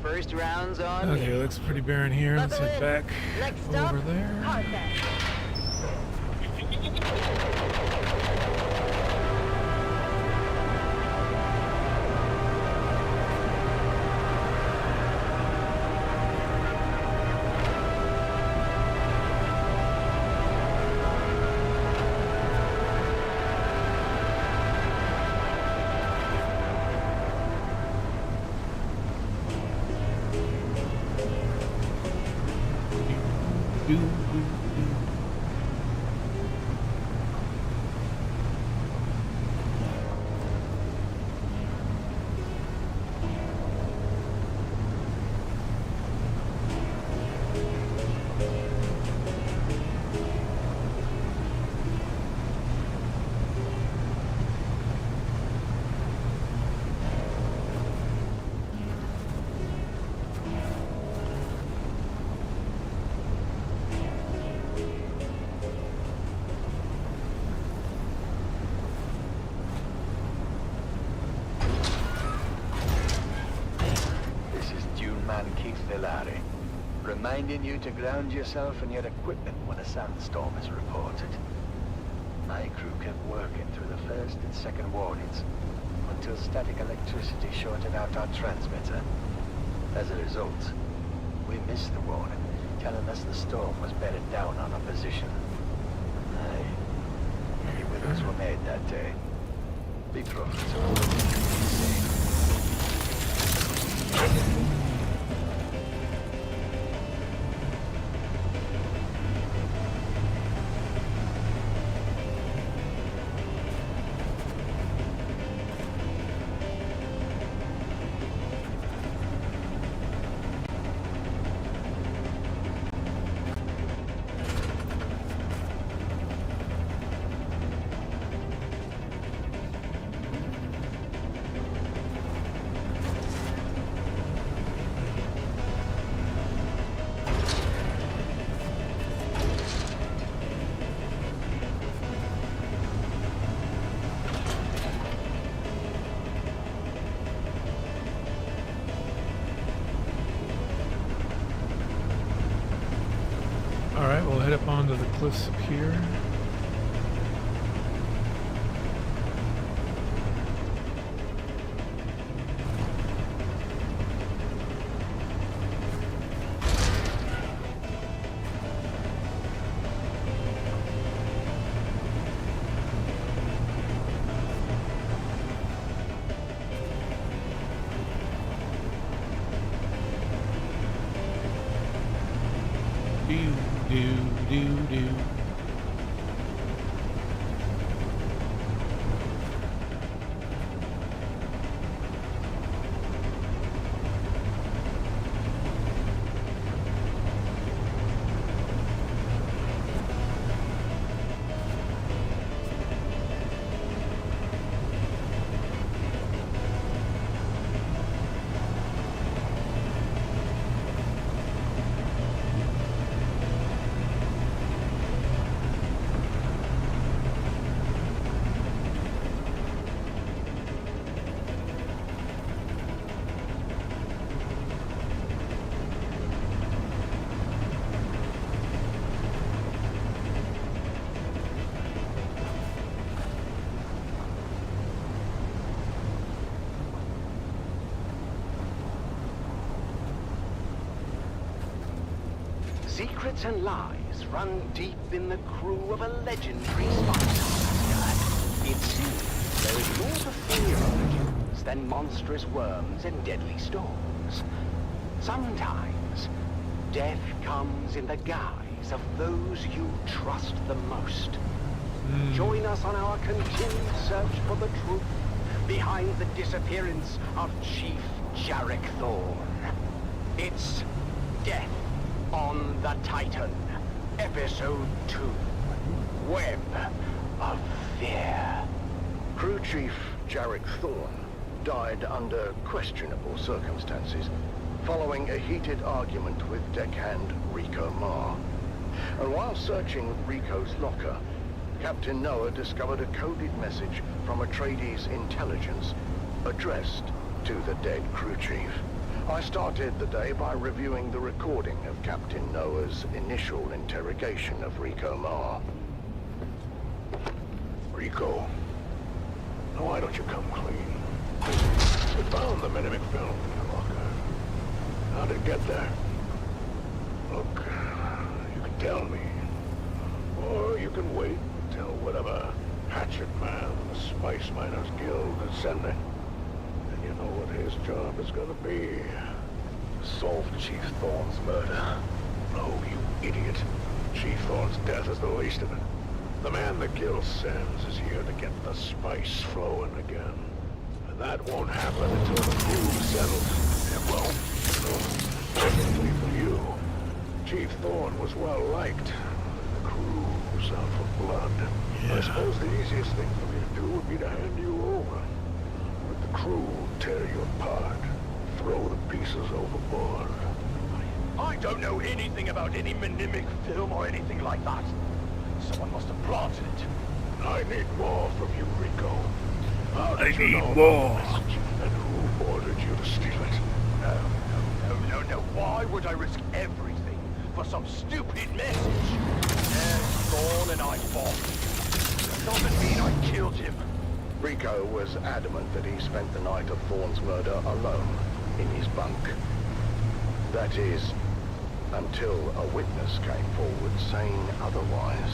First round's on Okay, me. looks pretty barren here. Let's Buckle head in. back Next stop, over there. Hardback. Do, do, do. This is Dune man Keith Delary, reminding you to ground yourself and your equipment when a sandstorm is reported. My crew kept working through the first and second warnings until static electricity shorted out our transmitter. As a result, we missed the warning, telling us the storm was bedded down on our position. Aye, many widows were made that day. Big profits are all insane. Alright, we'll head up onto the cliffs up here. Do. Secrets and lies run deep in the crew of a legendary spy. It seems there is more to fear of legends than monstrous worms and deadly storms. Sometimes, death comes in the guise of those you trust the most. Join us on our continued search for the truth behind the disappearance of Chief Jarek Thorne. It's Death on the Titan, Episode 2, Web of Fear. Crew Chief Jarek Thorne died under questionable circumstances following a heated argument with deckhand Rico Marr. And while searching Rico's locker, Captain Noah discovered a coded message from Atreides intelligence addressed to the dead crew chief. I started the day by reviewing the recording of Captain Noah's initial interrogation of Rico Marr. Rico, now why don't you come clean? We found the mimic film in your locker. How did it get there? Look, you can tell me. Or you can wait until whatever hatchet man the Spice Miners Guild is sending. And you know what his job is gonna be. Solve Chief Thorne's murder. No, you idiot. Chief Thorne's death is the least of it. The man the Guild sends is here to get the spice flowing again. And that won't happen until the crew's settled. It won't. Fortunately for you, Chief Thorne was well liked. The crew's out for blood. Yeah. I suppose the easiest thing for me to do would be to hand you over. But the crew will tear you apart, throw the pieces overboard. I don't know anything about any mimic film or anything like that. Someone must have planted it. I need more from you, Rico. How I did you need know more. about the message, and who ordered you to steal it? No. Why would I risk everything for some stupid message? There's Thorne and I fought. Doesn't mean I killed him. Rico was adamant that he spent the night of Thorne's murder alone in his bunk. That is, until a witness came forward saying otherwise.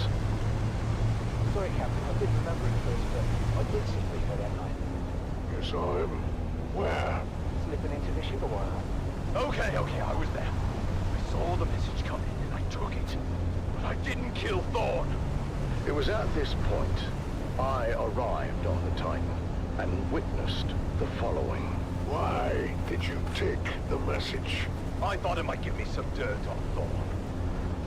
Sorry, Captain, I didn't remember it first, but I did see Rico that night. You saw him? Where? Slipping into the sugar wire. Okay, I was there. I saw the message come in and I took it. But I didn't kill Thorne. It was at this point I arrived on the Titan and witnessed the following. Why did you take the message? I thought it might give me some dirt on Thorne.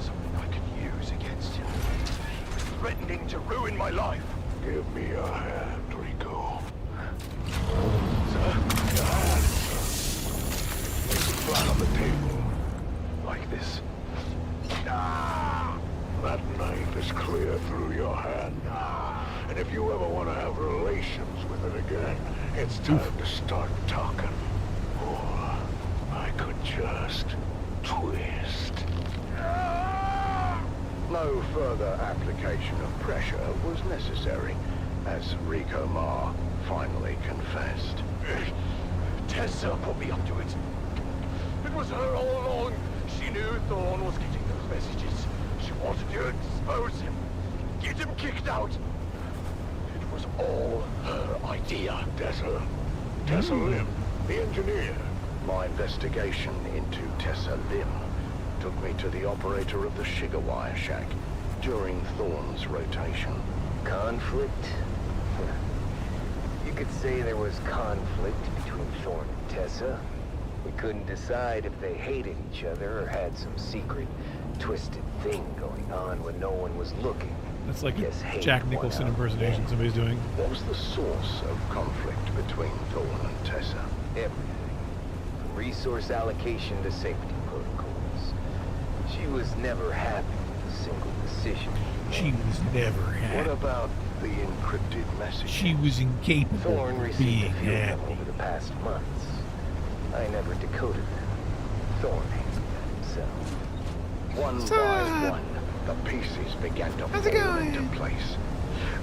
Something I could use against him. He was threatening to ruin my life. Give me your hand, Rico. Sir? Your hand, sir. Place it flat on the table. Like this. That knife is clear through your hand. And if you ever want to have relations with it again, it's time to start talking. Or I could just twist. No further application of pressure was necessary, as Rico Marr finally confessed. Tessa put me up to it. It was her all along. She knew Thorne was getting those messages. She wanted to expose him, get him kicked out. It was all her idea. Tessa Lim, the engineer. My investigation into Tessa Lim took me to the operator of the sugar wire shack during Thorne's rotation. Conflict? You could say there was conflict between Thorne and Tessa. We couldn't decide if they hated each other or had some secret, twisted thing going on when no one was looking. That's like Guess a hate Jack won Nicholson out. impersonation somebody's doing. What was the source of conflict between Thorne and Tessa? Everything. From resource allocation to safety protocols. She was never happy with a single decision. She was never What happy. about the encrypted message? She was incapable Thorne of received being a few of them happy. over the past months. I never decoded them. Thorne hated that himself. One by one, the pieces began to fall into place.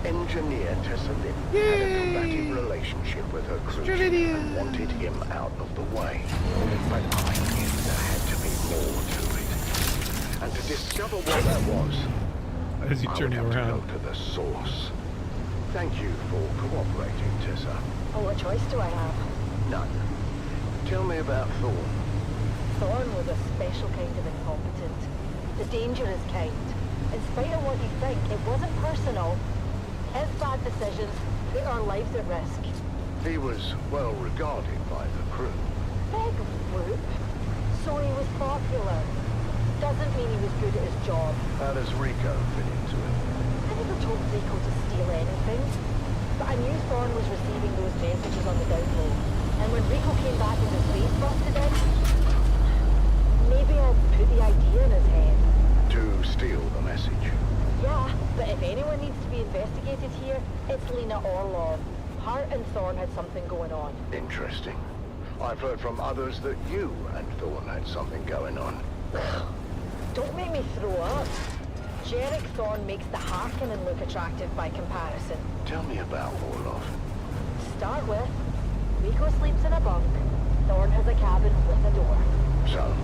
Engineer Tessa Lim had a combative relationship with her crew chief and wanted him out of the way. But I knew there had to be more to it. And to discover what that was, As you I turn would you have around. to go to the source. Thank you for cooperating, Tessa. Well, what choice do I have? None. Tell me about Thorne. Thorne? was a special kind of incompetent. The dangerous kind. In spite of what you think, it wasn't personal. His bad decisions put our lives at risk. He was well regarded by the crew. Big whoop. So he was popular. Doesn't mean he was good at his job. How does Rico fit into it? I never told Rico to steal anything. But I knew Thorne was receiving those messages on the down low. And when Rico came back with his face busted in, maybe I'll put the idea in his head. To steal the message. Yeah, but if anyone needs to be investigated here, it's Lena Orlov. Hart and Thorne had something going on. Interesting. I've heard from others that you and Thorne had something going on. Don't make me throw up. Jarek Thorne makes the Harkonnen look attractive by comparison. Tell me about Orlov. Start with, Rico sleeps in a bunk. Thorne has a cabin with a door. So,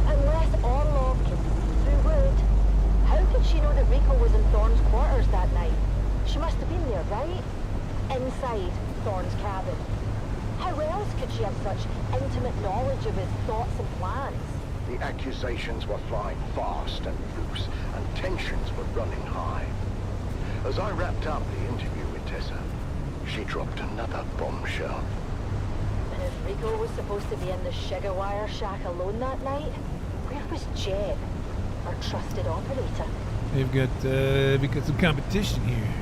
Unless Orlov can see through wood, how could she know that Rico was in Thorne's quarters that night? She must have been there, right? Inside Thorne's cabin. How else could she have such intimate knowledge of his thoughts and plans? the accusations were flying fast and loose, and tensions were running high. As I wrapped up the interview with Tessa, she dropped another bombshell. And if Rico was supposed to be in the Shigawire shack alone that night, where was Jeb, our trusted operator? We've got some competition here.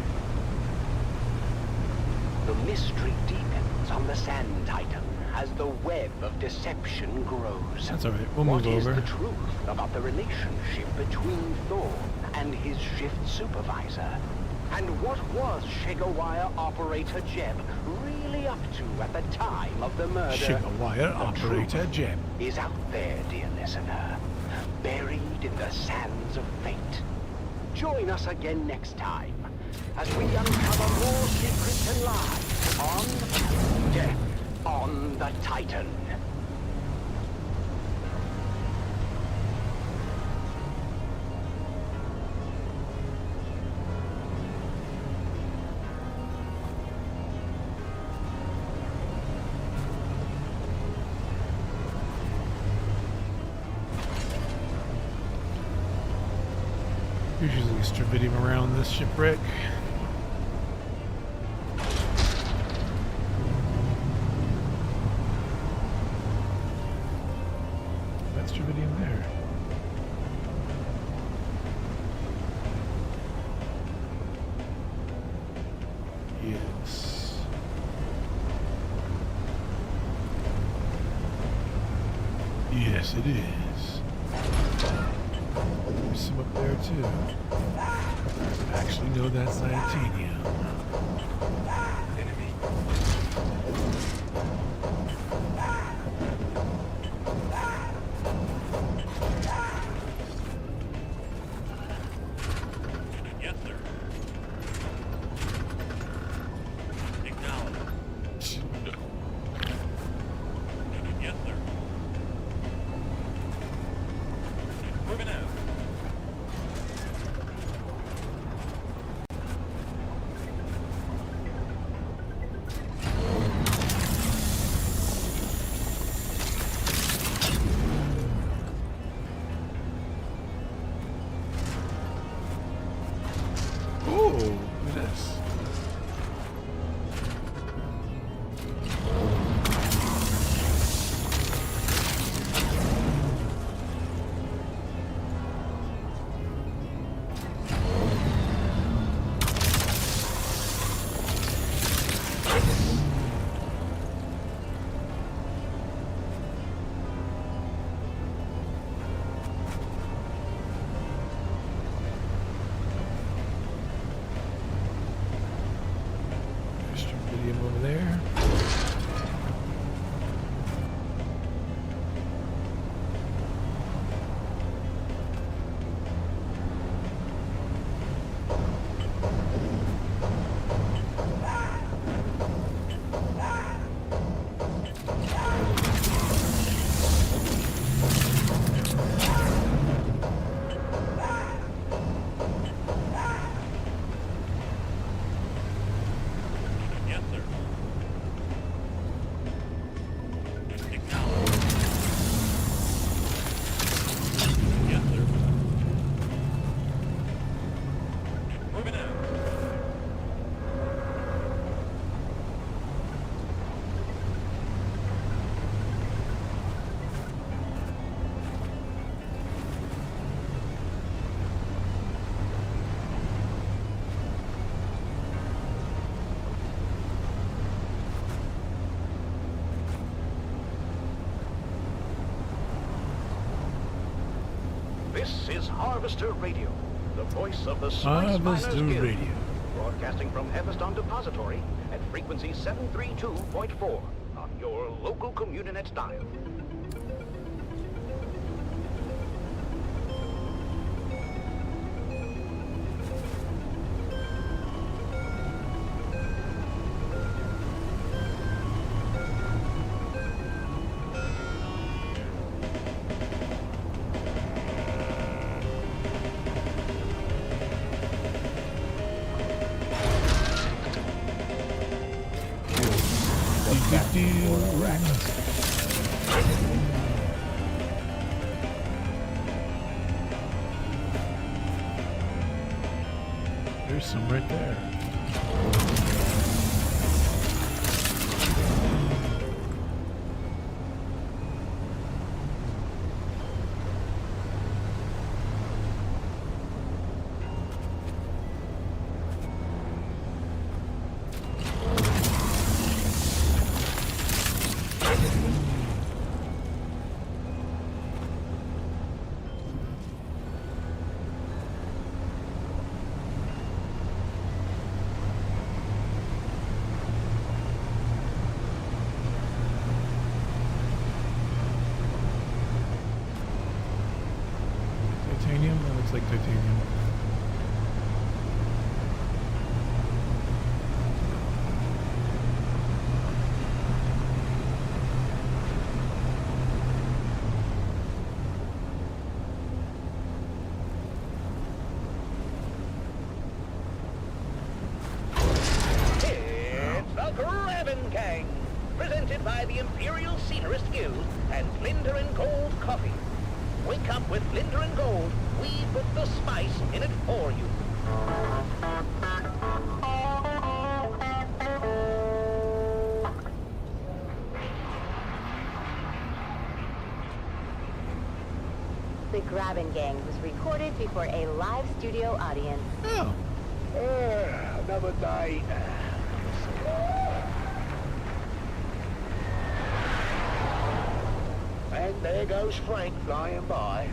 The mystery deepens on the Sand Titan as the web of deception grows. That's all right. We'll move over. What is the truth about the relationship between Thorne and his shift supervisor? And what was Shigawire operator Jeb really up to at the time of the murder? Shigawire operator Jeb is out there, dear listener, buried in the sands of fate. Join us again next time as we uncover more secrets and lies on Death on the Titan. There's usually stridivum around this shipwreck. That's stridivum there. Yes. Yes, it is. There's some up there too. Actually, no, that's titanium. Enemy. Yes, sir. Acknowledge. Yes, sir. Moving out. This is Harvester Radio, the voice of the Spice Harvester Miners Guild, Radio. broadcasting from Heatherstone Depository at frequency 732.4 on your local Communinet dial. There's some right there. Titanium? That looks like titanium. It's the Grabbin' Gang, presented by the Imperial Scenarist Guild and Flinder and Gold Coffee. Wake up with Flinder and Gold. We put the spice in it for you. The Grabbin' Gang was recorded before a live studio audience. Oh. Another day. And there goes Frank flying by.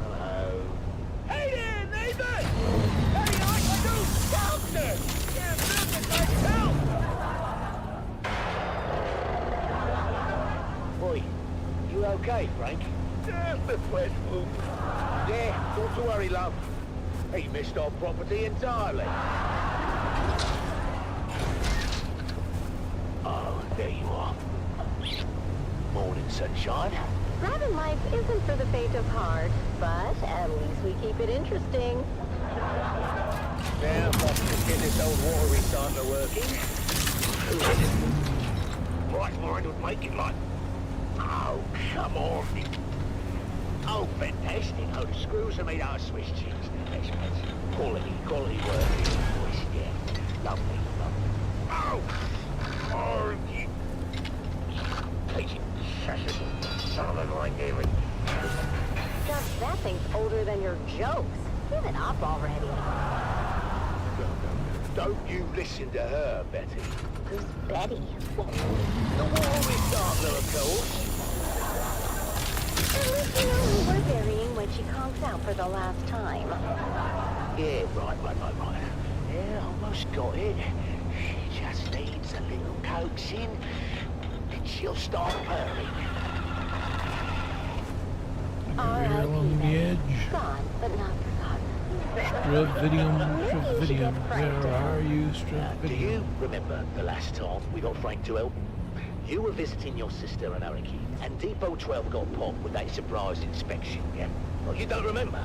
Hello. Hey there, neighbor! Hey, I can do something! Yeah, business myself! Boy, you okay, Frank? Just the flesh wound. Yeah, not to worry, love. He missed our property entirely. Oh, there you are. Morning, sunshine. Grabbin' life isn't for the faint of heart, but at least we keep it interesting. Now, let's just get this old water recycler working. Right mind would make it like... Oh, come on. Oh, fantastic. Oh, the screws are made out of Swiss cheese. That's quality work. Boys, yeah. Lovely. Oh! Oh, you... Son of a reindeer. Just that thing's older than your jokes. Give it up already. Don't you listen to her, Betty. Who's Betty? The water recycler, of course. At least you know who we're burying when she conks out for the last time. Yeah, right. Yeah, almost got it. She just needs a little coaxing, and she'll start purring. Here along the edge. Gone, but not forgotten. Stravidium. Where are you, Do Stravidium? you remember the last time we got Frank to help? You were visiting your sister and Araki, and Depot 12 got popped with that surprise inspection, yeah? Well, you don't remember?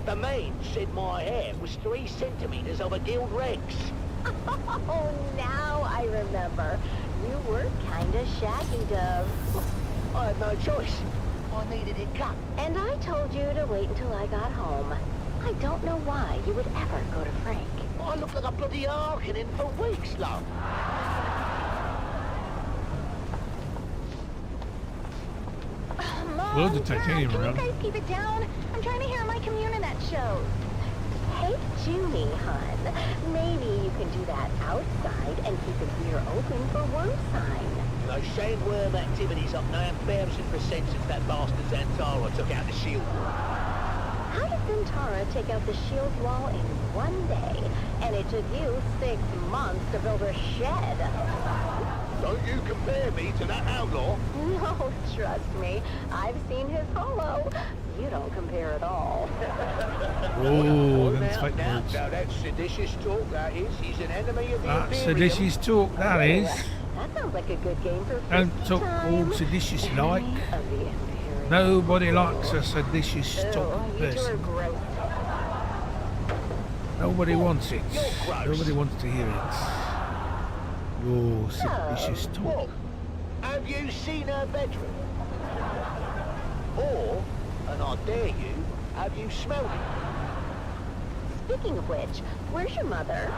The maid said my hair was 3 centimeters of a gilt rex. Oh, now I remember. You were kinda shaggy, Dove. I had no choice. I needed it cut. And I told you to wait until I got home. I don't know why you would ever go to Frank. I looked like a bloody Arkanin for weeks, love. Mom, Load the Dad, titanium can around. you guys keep it down? I'm trying to hear my Communinet shows. Hey, Junie, hun. Maybe you can do that outside and keep the ear open for one sign. You know, sandworm activity's up now 1,000% since that bastard Zantara took out the shield. How did Zintara take out the shield wall in one day, and it took you 6 months to build a shed? Don't you compare me to that outlaw. No, trust me. I've seen his holo. You don't compare at all. Oh, that's fight words. Now that's seditious talk, that is. He's an enemy of the Imperium. Seditious talk, that is. That sounds like a good game for Don't first talk time. all seditious like. Enemy of the Imperium. Nobody likes a seditious Ew, talk you two are person. gross. Nobody wants it. You're gross. Nobody wants to hear it. Your seditious talk. What? Have you seen her bedroom? Or, and I dare you, have you smelled it? Speaking of which, where's your mother?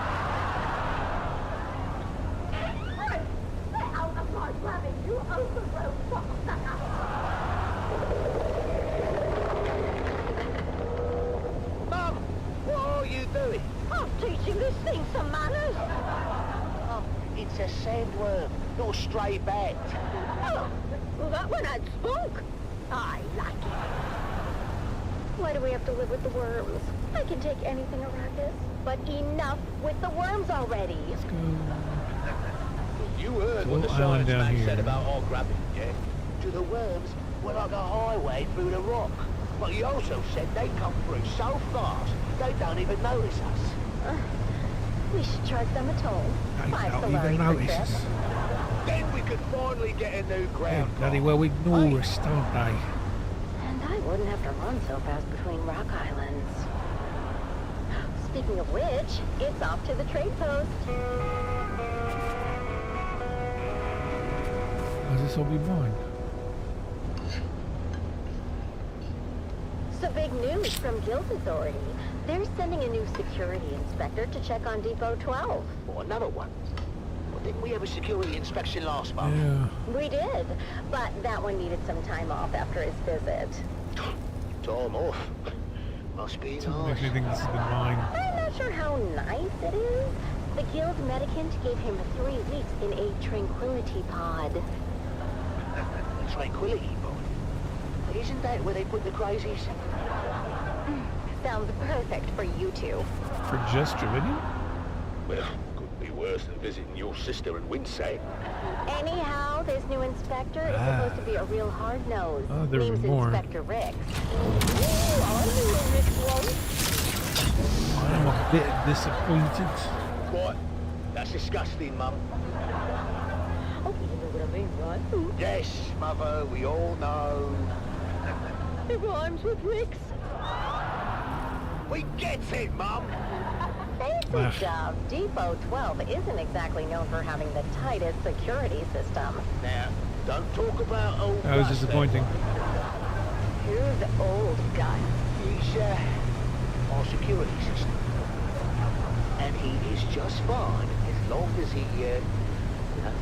Mum, what are you doing? I'm teaching this thing some manners. Oh, it's a sandworm, not a stray bat. Oh, well, that one had spunk. I like it. Why do we have to live with the worms? I can take anything, Arrakis, but enough with the worms already. Let's go. You heard Little what the island science down man here. said about our grabbing, yeah? To the worms, we're like a highway through the rock. But he also said they come through so fast, they don't even notice us. We should charge them a toll. They 5 don't Solari even per notice trip. us. Then we could finally get a new They ground. bloody well ignore us, don't they? And I wouldn't have to run so fast between rock islands. Speaking of which, it's off to the trade post. How's this all be mine? So big news from Guild Authority. They're sending a new security inspector to check on Depot 12. Or another one. Well, didn't we have a security inspection last month? Yeah. We did, but that one needed some time off after his visit. Time off. Must be Doesn't make nice. me think this has been mine. I'm not sure how nice it is. The Guild Medicant gave him 3 weeks in a tranquility pod. Tranquility Pod. Isn't that where they put the crazies? Sounds perfect for you two. For just Dravidian? Well, could be worse than visiting your sister in Winsay. Anyhow, this new inspector is supposed to be a real hard nose. Oh, there's Name's more. Inspector Rix. Ooh, are you in this one? I'm a bit disappointed. What? That's disgusting, Mum. Oh, you know what I mean, right? Yes, Mother, we all know. It rhymes with Rix. We get it, Mum. Basic job. Depot 12 isn't exactly known for having the tightest security system. Now, don't talk about old That was Gus disappointing. Who's the old guy? then. He's, our security system. And he is just fine as long as he,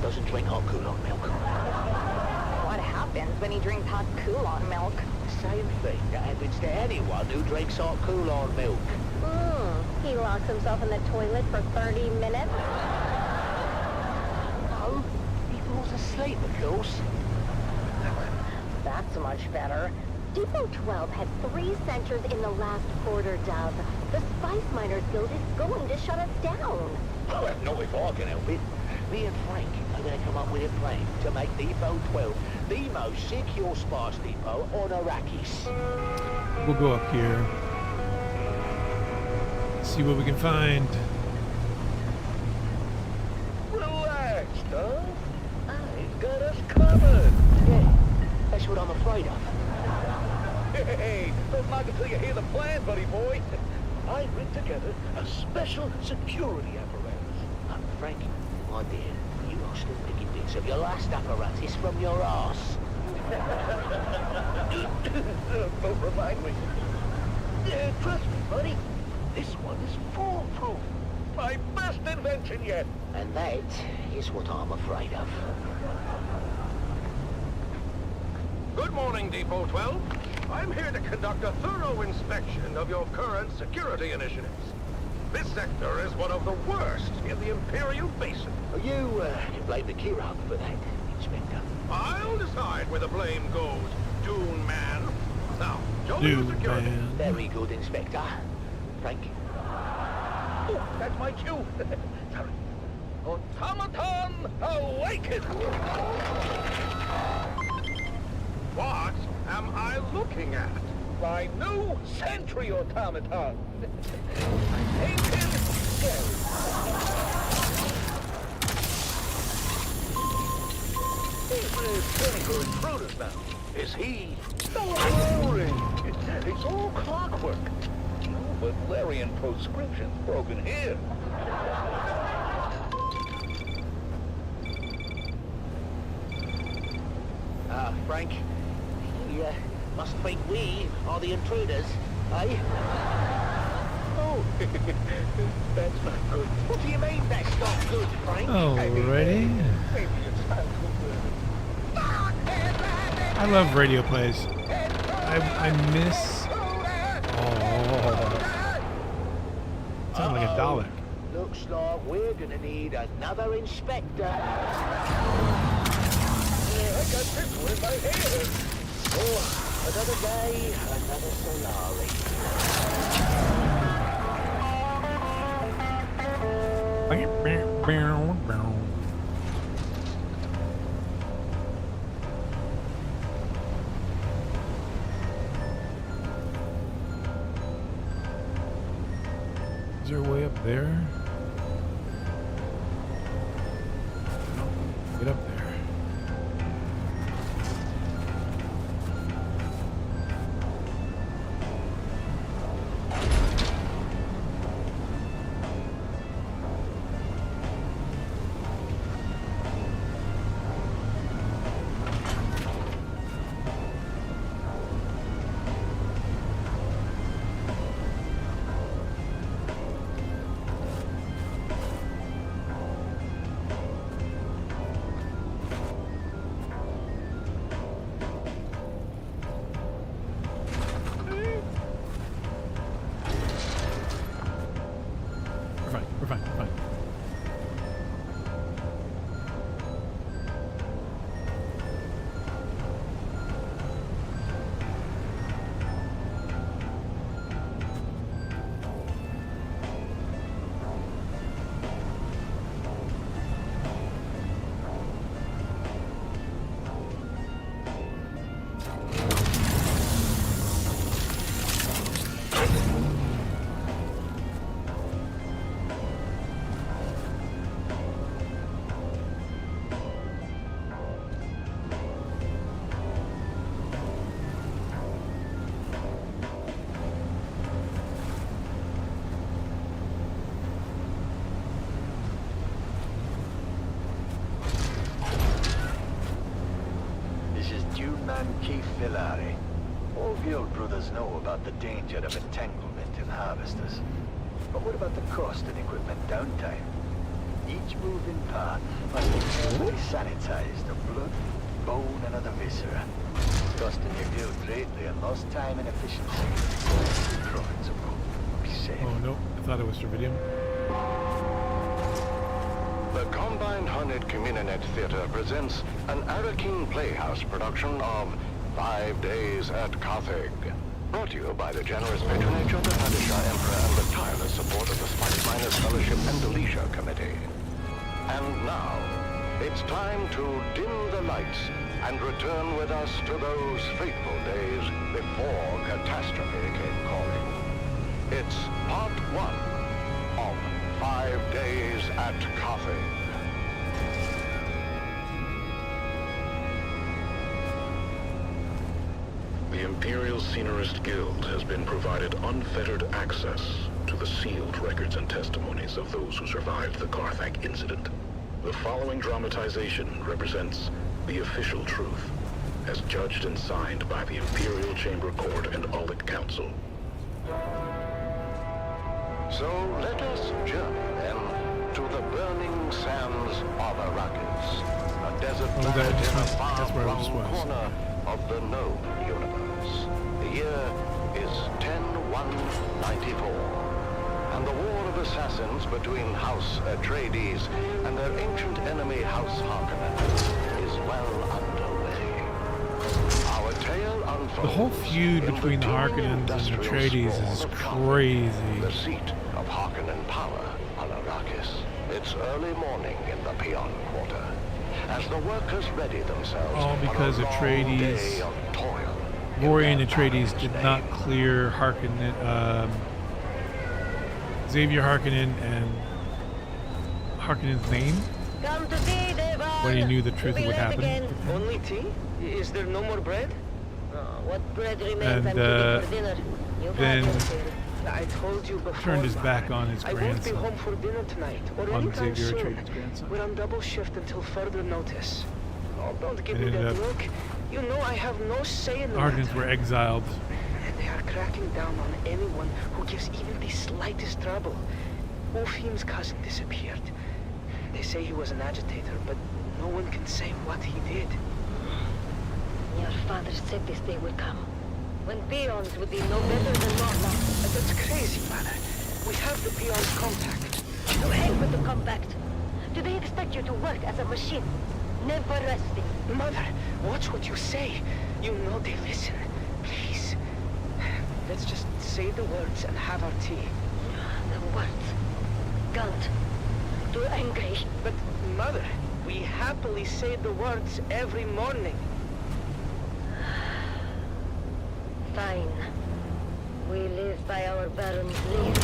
doesn't drink hot Kool-Aid milk. What happens when he drinks hot Kool-Aid milk? Same thing that happens to anyone who drinks hot Kool-Aid milk. He locks himself in the toilet for 30 minutes. No, he falls asleep, of course. That's much better. Depot 12 had 3 sensors in the last quarter, Dove. The Spice Miners Guild is going to shut us down. Well, not if I can help it. Me and Frank are going to come up with a plan to make Depot 12 the most secure spice depot on Arrakis. We'll go up here. See what we can find. Relax, Dove. I've got us covered. Yeah, that's what I'm afraid of. Hey, don't knock until you hear the plan, buddy boy. I put together a special security apparatus. Frank, my dear, you are still picking bits of your last apparatus from your arse. Don't remind me. Trust me, buddy. This one is foolproof. My best invention yet. And that is what I'm afraid of. Good morning, Depot 12. I'm here to conduct a thorough inspection of your current security initiatives. This sector is one of the worst in the Imperial Basin. You can blame the Kirab for that, Inspector. I'll decide where the blame goes, Dune man. Now, Dune, security. man. Very good, Inspector. Frank. Oh, that's my cue. Sorry. Automaton awaken! What am I looking at? My new sentry automaton. Painted scary. Clinical intruders now. Is he? Don't worry. It's all clockwork. No Valerian proscription's broken here. Frank, you must think we are the intruders, eh? Oh, that's not good. What do you mean that's not good, Frank? Alrighty. Maybe it's time to... I love radio plays. I miss. Oh. Sound like a Dalek. Looks like we're gonna need another inspector. I got this one in my hand. Oh, another day, another Solari. Is there a way up there? No. Get up there. We're fine. Keith Villari. All of your brothers know about the danger of entanglement in harvesters. But what about the cost and equipment downtime? Each moving part must be carefully sanitized of blood, bone, and other viscera, costing your guild greatly in lost time and efficiency. Profitable. Be safe. Oh, no. I thought it was Cervidium. The Combined Hornet Communinet Theater presents an Arakin Playhouse production of 5 Days at Carthage. Brought to you by the generous patronage of the Hadishah Emperor and the tireless support of the Spice Miners Fellowship and the Leisure Committee. And now, it's time to dim the lights and return with us to those fateful days before catastrophe came calling. It's part 1 of 5 Days at Carthage. The Imperial Scenarist Guild has been provided unfettered access to the sealed records and testimonies of those who survived the Carthage incident. The following dramatization represents the official truth, as judged and signed by the Imperial Chamber Court and Audit Council. So let us journey then to the burning sands of Arrakis, a desert planet in a far-flung corner of the known universe. The year is 10-1-94, and the war of assassins between House Atreides and their ancient enemy House Harkonnen is well underway. Our tale The whole feud between the Harkonnens and the Atreides is crazy. The seat of Harkonnen power on Arrakis. It's early morning in the Peon Quarter, as the workers ready themselves All because for a long Atreides, day of toil. Rory and Atreides did not clear Harkonnen, Xavier Harkonnen and Harkonnen's name Come to tea, Devon. when he knew the truth of what happened. Only tea? Is there no more bread? What bread remains And, I'm cooking for dinner? You then got it. I told you before. turned his Mother. back on his I won't be grandson. home for dinner tonight, or On anytime Xavier soon. Atreides' grandson. We're on double shift until further notice. Oh, don't give And me that ended up- look. You know I have no say in The the Harkonnens matter. were exiled. And they are cracking down on anyone who gives even the slightest trouble. Ulfheim's cousin disappeared. They say he was an agitator, but no one can say what he did. Your father said this day would come. When peons would be no better than normal. That's crazy, Mother. We have the peon's compact. To hell with the compact. Do they expect you to work as a machine? Never resting. Mother, watch what you say. You know they listen. Please. Let's just say the words and have our tea. The words. Can't. Too angry. But, Mother, we happily say the words every morning. Fine. We live by our Baron's leave.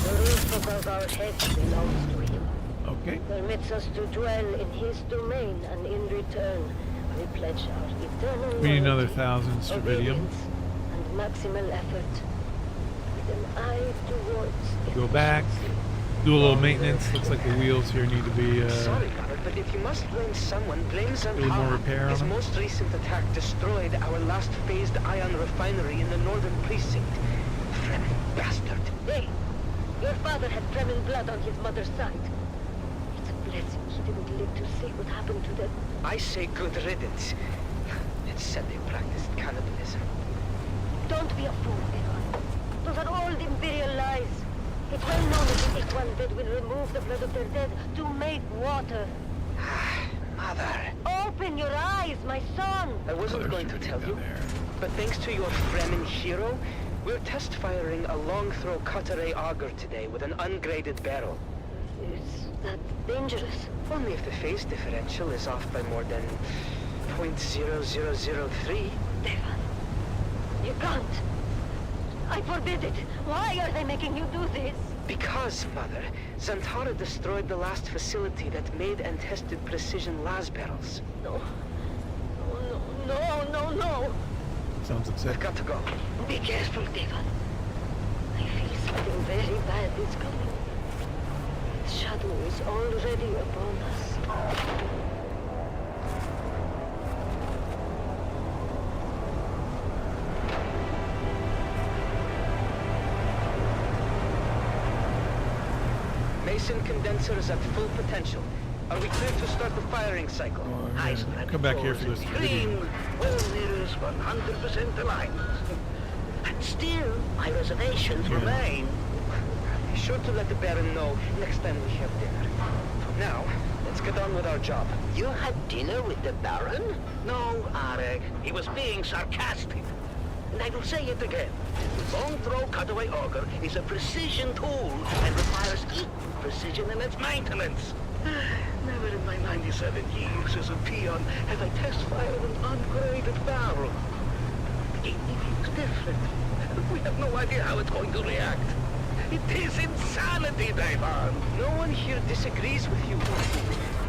The roof above our heads belongs to him. Okay. Permits us to dwell in his domain, and in return, we pledge our eternal We need another loyalty, 1,000 Stravidium. obedience, and maximal effort, with an eye towards Go back. efficiency. Do a little maintenance. Looks like the wheels here need to be Sorry, Mother, but if you must blame someone, blame little more Zantara. repair on His them. most recent attack destroyed our last phased ion refinery in the northern precinct. Fremen bastard. Hey, your father had Fremen blood on his mother's side. It's a blessing he didn't live to see what happened to them. I say good riddance. It's said they practiced cannibalism. Don't be a fool, Devon. Those are old Imperial lies. It's well known that the Ikwan bed will remove the blood of their dead to make water. Mother. Open your eyes, my son! I wasn't Other going to tell Stravidium you, down there. but thanks to your Fremen hero, we're test firing a long-throw cutter-ray auger today with an ungraded barrel. Is that dangerous? Only if the phase differential is off by more than 0.0003. Devon, you can't. I forbid it. Why are they making you do this? Because, Mother, Zantara destroyed the last facility that made and tested precision las barrels. No. No. Sounds upset. I've got to go. Be careful, Devon. I feel something very bad is coming. Its shadow is already upon us. Mason condenser is at full potential. Are we clear to start the firing cycle? Come back here for this video. All mirrors 100% aligned. And still, my reservations remain. Be sure to let the Baron know next time we have dinner. Now, let's get on with our job. You had dinner with the Baron? No, Arek. He was being sarcastic. And I will say it again. The long-throw cutaway auger is a precision tool and requires equal precision in its maintenance. Never in my 97 years as a peon have I test-fired an ungraded barrel. It's different. We have no idea how it's going to react. It is insanity, Davon. No one here disagrees with you,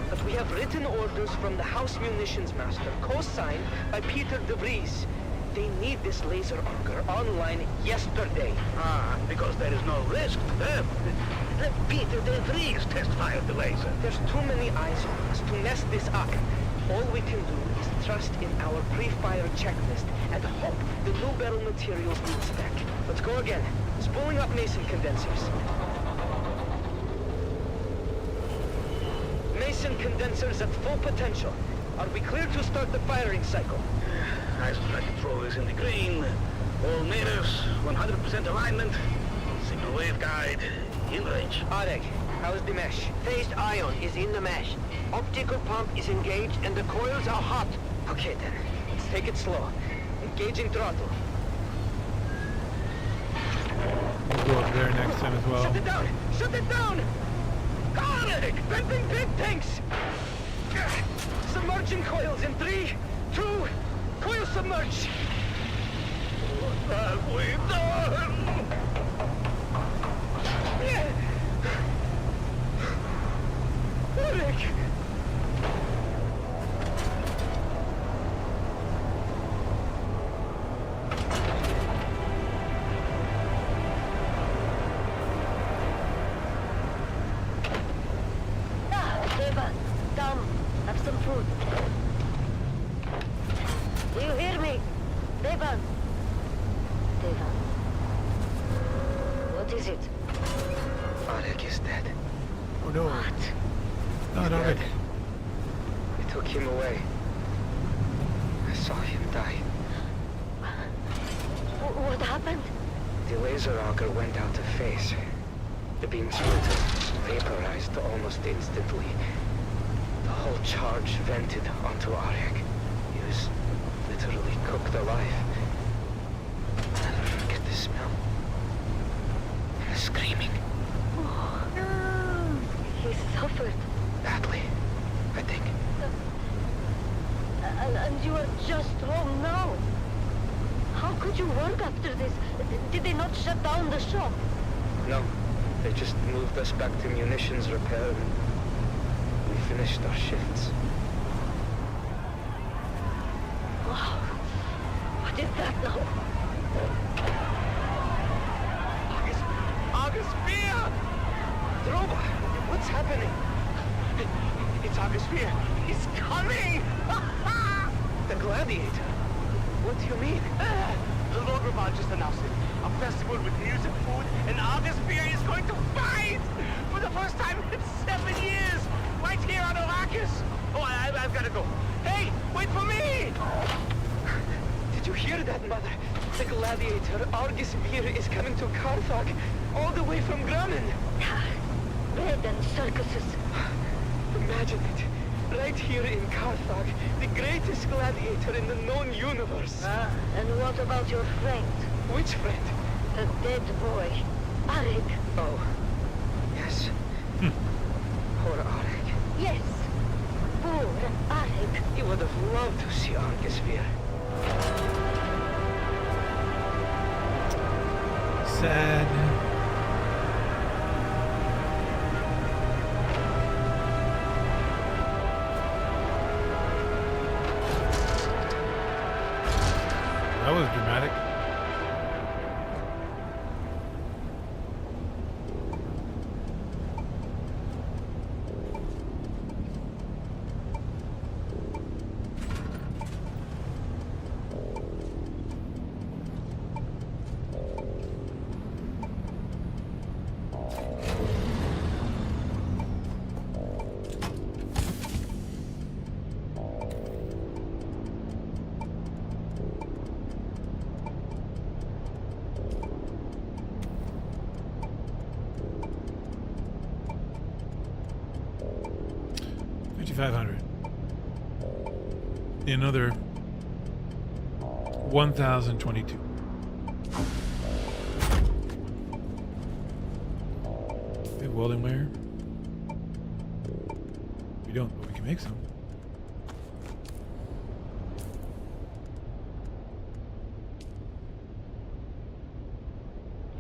but we have written orders from the House Munitions Master, co-signed by Peter de Vries. They need this laser auger online yesterday. Because there is no risk to them. Let Peter de Vries test-fire the laser. There's too many eyes on us to mess this up. All we can do is trust in our pre-fire checklist and hope the new barrel materials meet spec. Let's go again. Spooling up Mason condensers. Mason condensers at full potential. Are we clear to start the firing cycle? Isostatic control is in the green. All mirrors, 100% alignment. Signal wave guide, in range. Arek, how's the mesh? Phased ion is in the mesh. Optical pump is engaged and the coils are hot. Okay then, let's take it slow. Engaging throttle. We'll go up there next time as well. Shut it down! Shut it down! Garlic! Venting big tanks! Submerging coils in 3, 2, coil submerge! What have we done? Eric! Deva, come, have some food. Do you hear me? Devan. Devan. What is it? Arek is dead. Oh no. What? Not Arek. We took him away. I saw him die. What happened? The laser auger went out of phase. The beam splitter vaporized almost instantly. The whole charge vented onto Arek. He was literally cooked alive. I'll never forget the smell. And the screaming. He suffered. Badly, I think. And you are just home now. How could you work after this? Did they not shut down the shop? No, they just moved us back to munitions repair and we finished our shifts. Wow. What is that now? August Spear! Droba, what's happening? It's August Spear. He's coming! The gladiator? What do you mean? The Lograbah just announced it. A festival with music, food, and August Spear is going to fight! For the first time in 7 years! Right here on Arrakis! Oh, I've got to go. Hey, wait for me! Did you hear that, Mother? The gladiator, Argus Spear, is coming to Carthage, all the way from Granin. Bread and circuses. Imagine it. Right here in Carthage, the greatest gladiator in the known universe. And what about your friend? Which friend? The dead boy. Arek. Oh, yes. Poor Arek. Yes. Poor Arek. He would have loved to see Argus Spear. Sad. That was dramatic. Another 1,022. We have welding wire. We don't, but we can make some.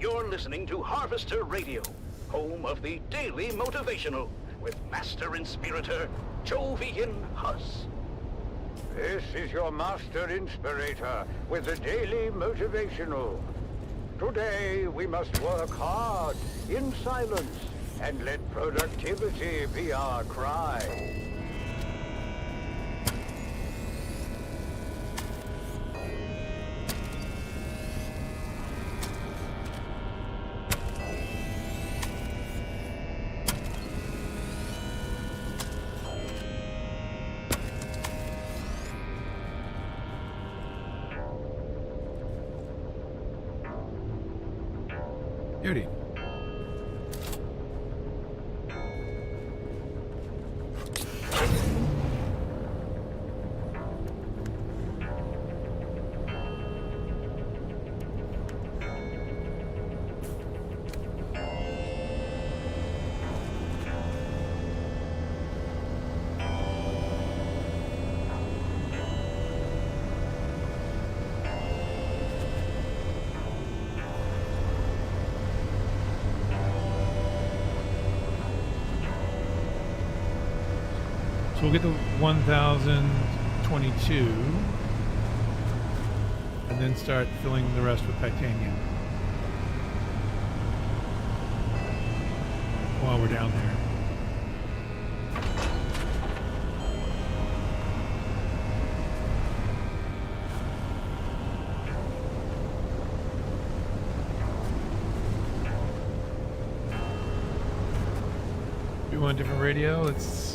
You're listening to Harvester Radio, home of the Daily Motivational, with Master Inspirator Jovian Huss. This is your Master Inspirator with the Daily Motivational. Today we must work hard, in silence, and let productivity be our cry. Beauty. So we'll get to 1022 and then start filling the rest with titanium while we're down there. We want a different radio. Let's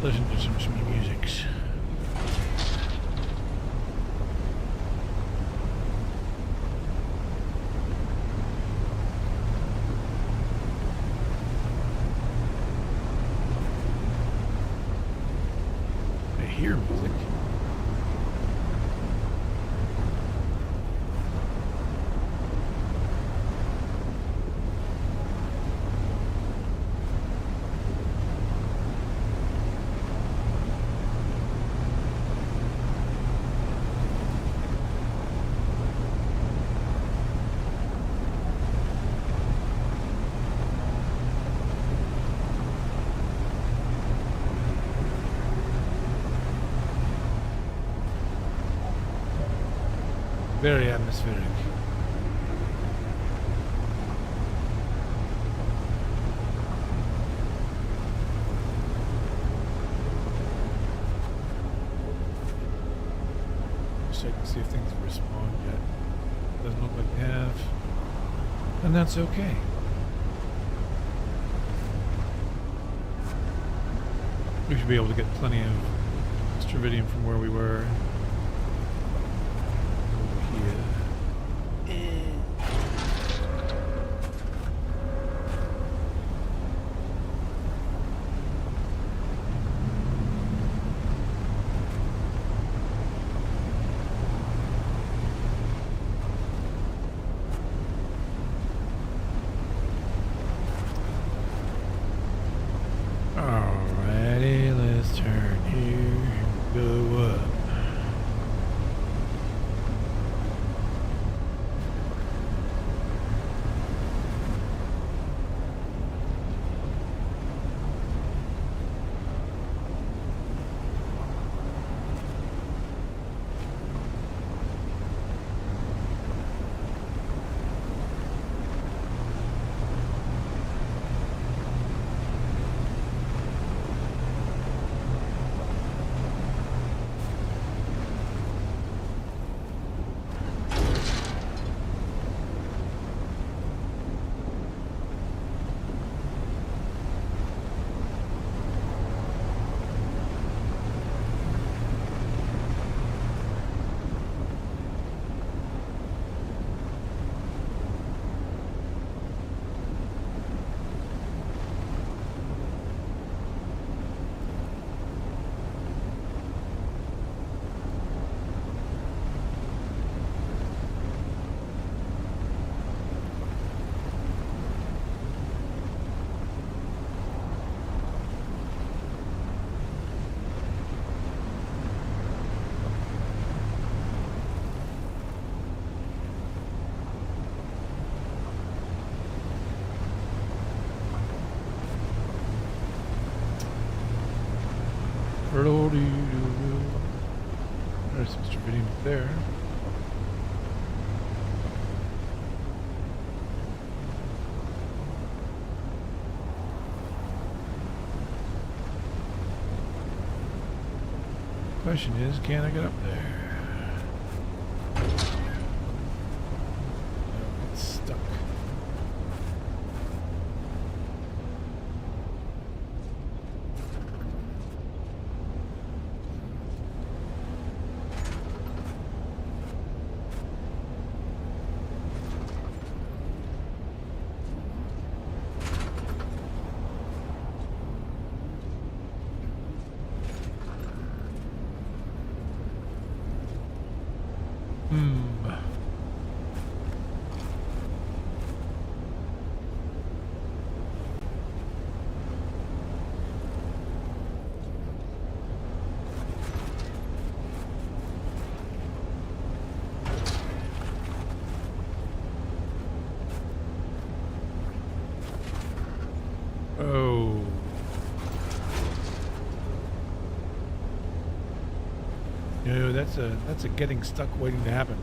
listen to some musics. I hear music. Very atmospheric. Check to see if things have respawned yet. Doesn't look like they have. And that's okay. We should be able to get plenty of Stravidium from where we were. Alrighty, let's turn here and go up. There's some Stravidium there. Question is, can I get up there? No, it's stuck. that's a getting stuck waiting to happen.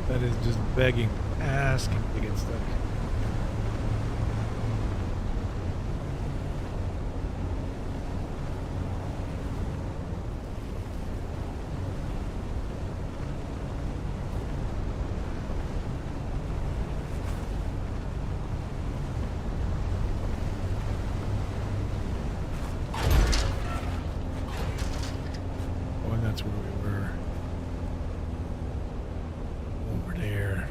That is just begging, asking to get stuck. Oh, and that's where we were. Over there.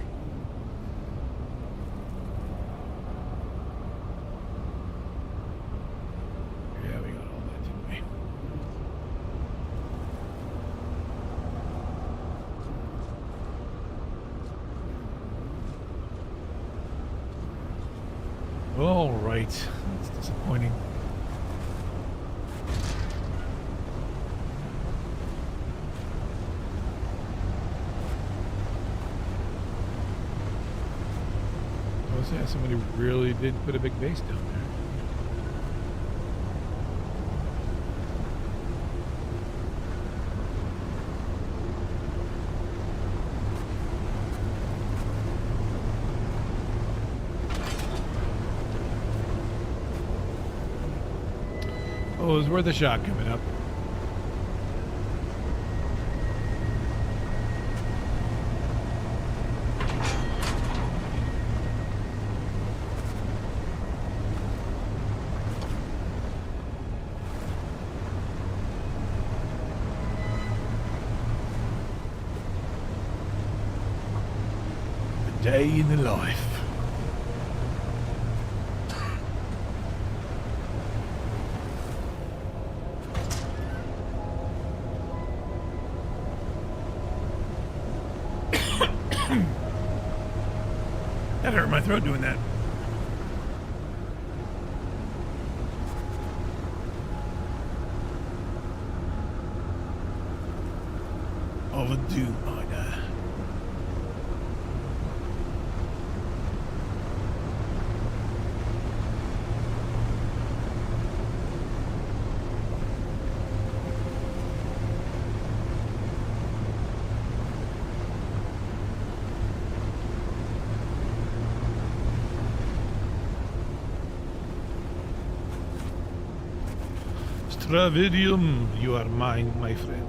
Yeah, we got all that, didn't we? All right. That's disappointing. Yeah, somebody really did put a big base down there. Oh, it was worth a shot coming up. Day in the life. That hurt my throat doing that. Of a Dune, I know. Stravidium, you are mine, my friend.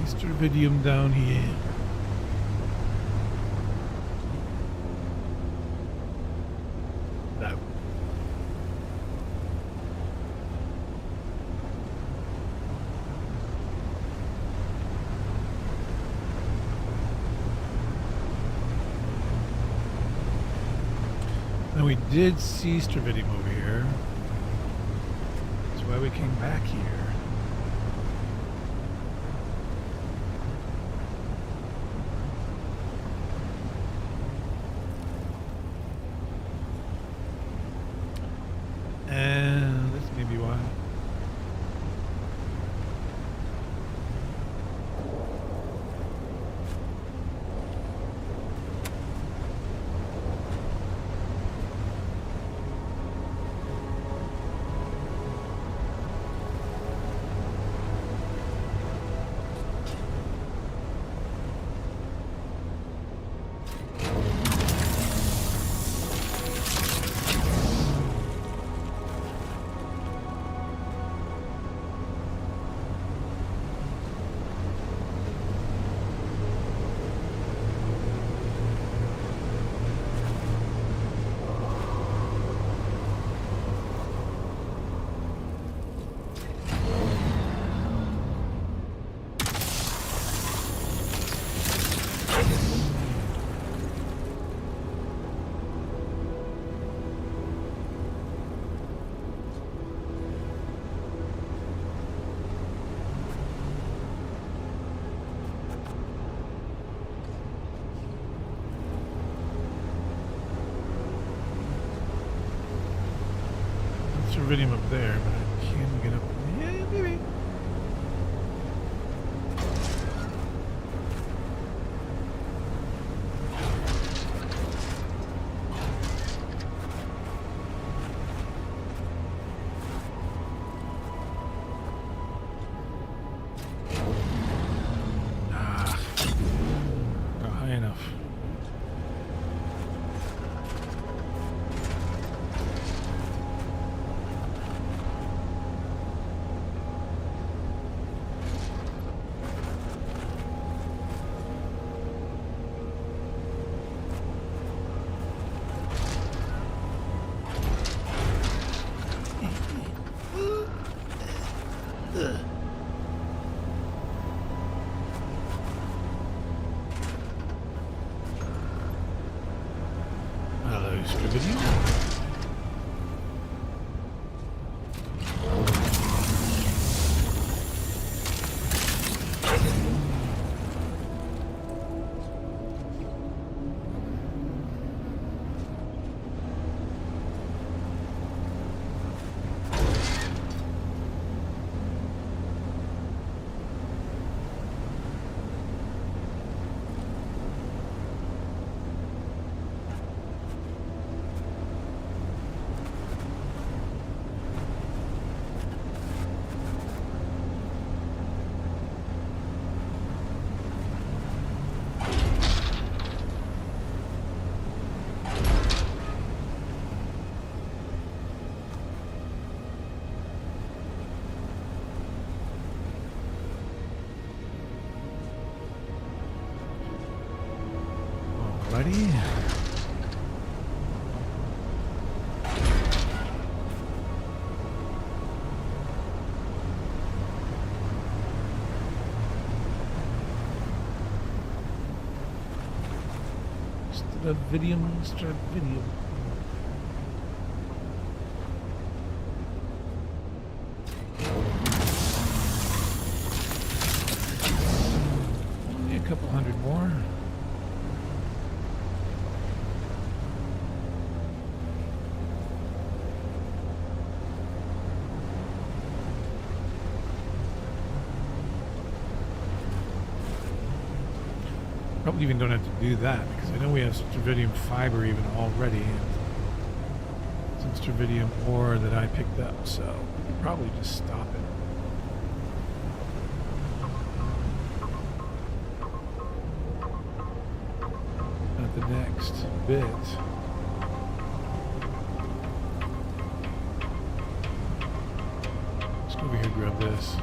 Stravidium down here. No. Now we did see Stravidium over here. That's why we came back here. And this may be why. tritium up there, but I can get up. Yeah, maybe. Not high enough. Hello, Scribbity. Alrighty. Stravidium. Only a couple hundred more. Probably even don't have to do that because I know we have stravidium fiber even already and some stravidium ore that I picked up, so we could probably just stop it. At the next bit. Let's go over here and grab this.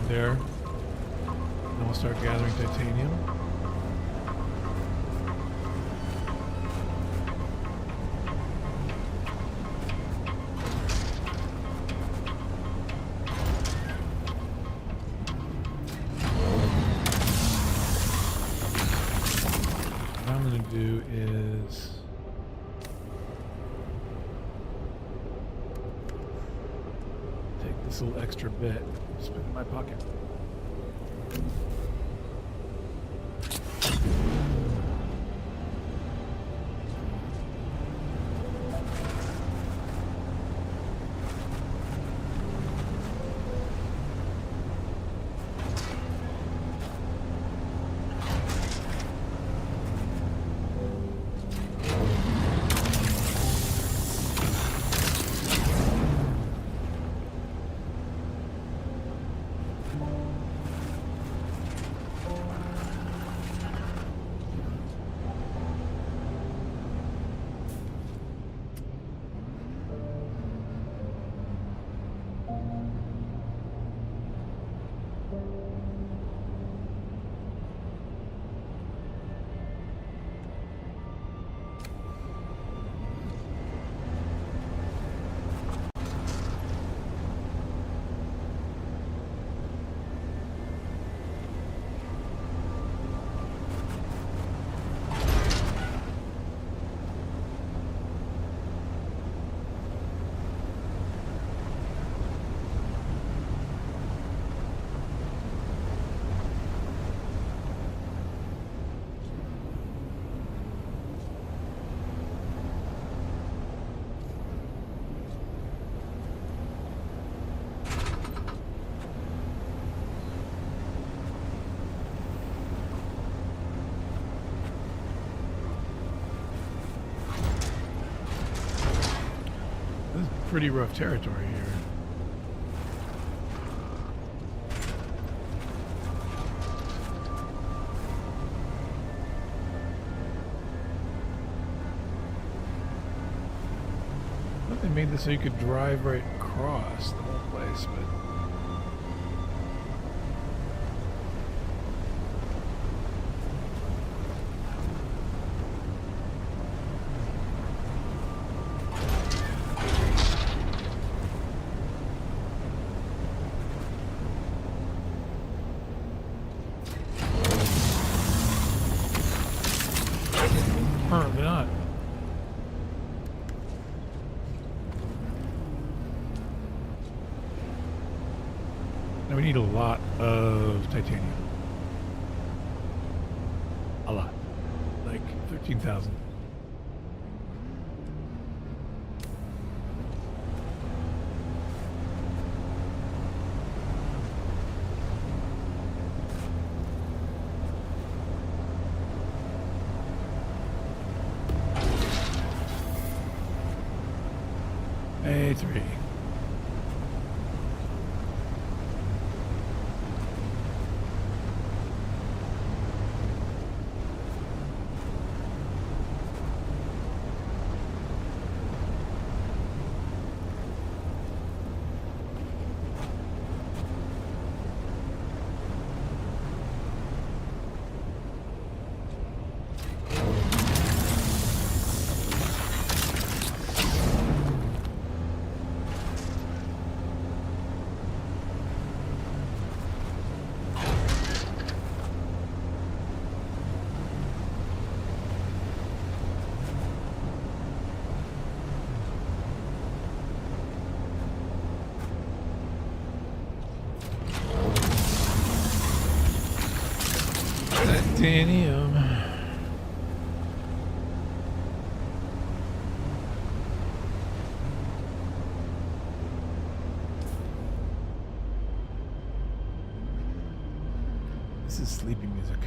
There. Then we'll start gathering titanium. What I'm going to do is take this little extra bit. Just put it in my pocket. pretty rough territory here. I thought they made this so you could drive right across the whole place, but apparently not. Now we need a lot of titanium. A lot. Like 13,000. A3. Titanium. This is sleeping music.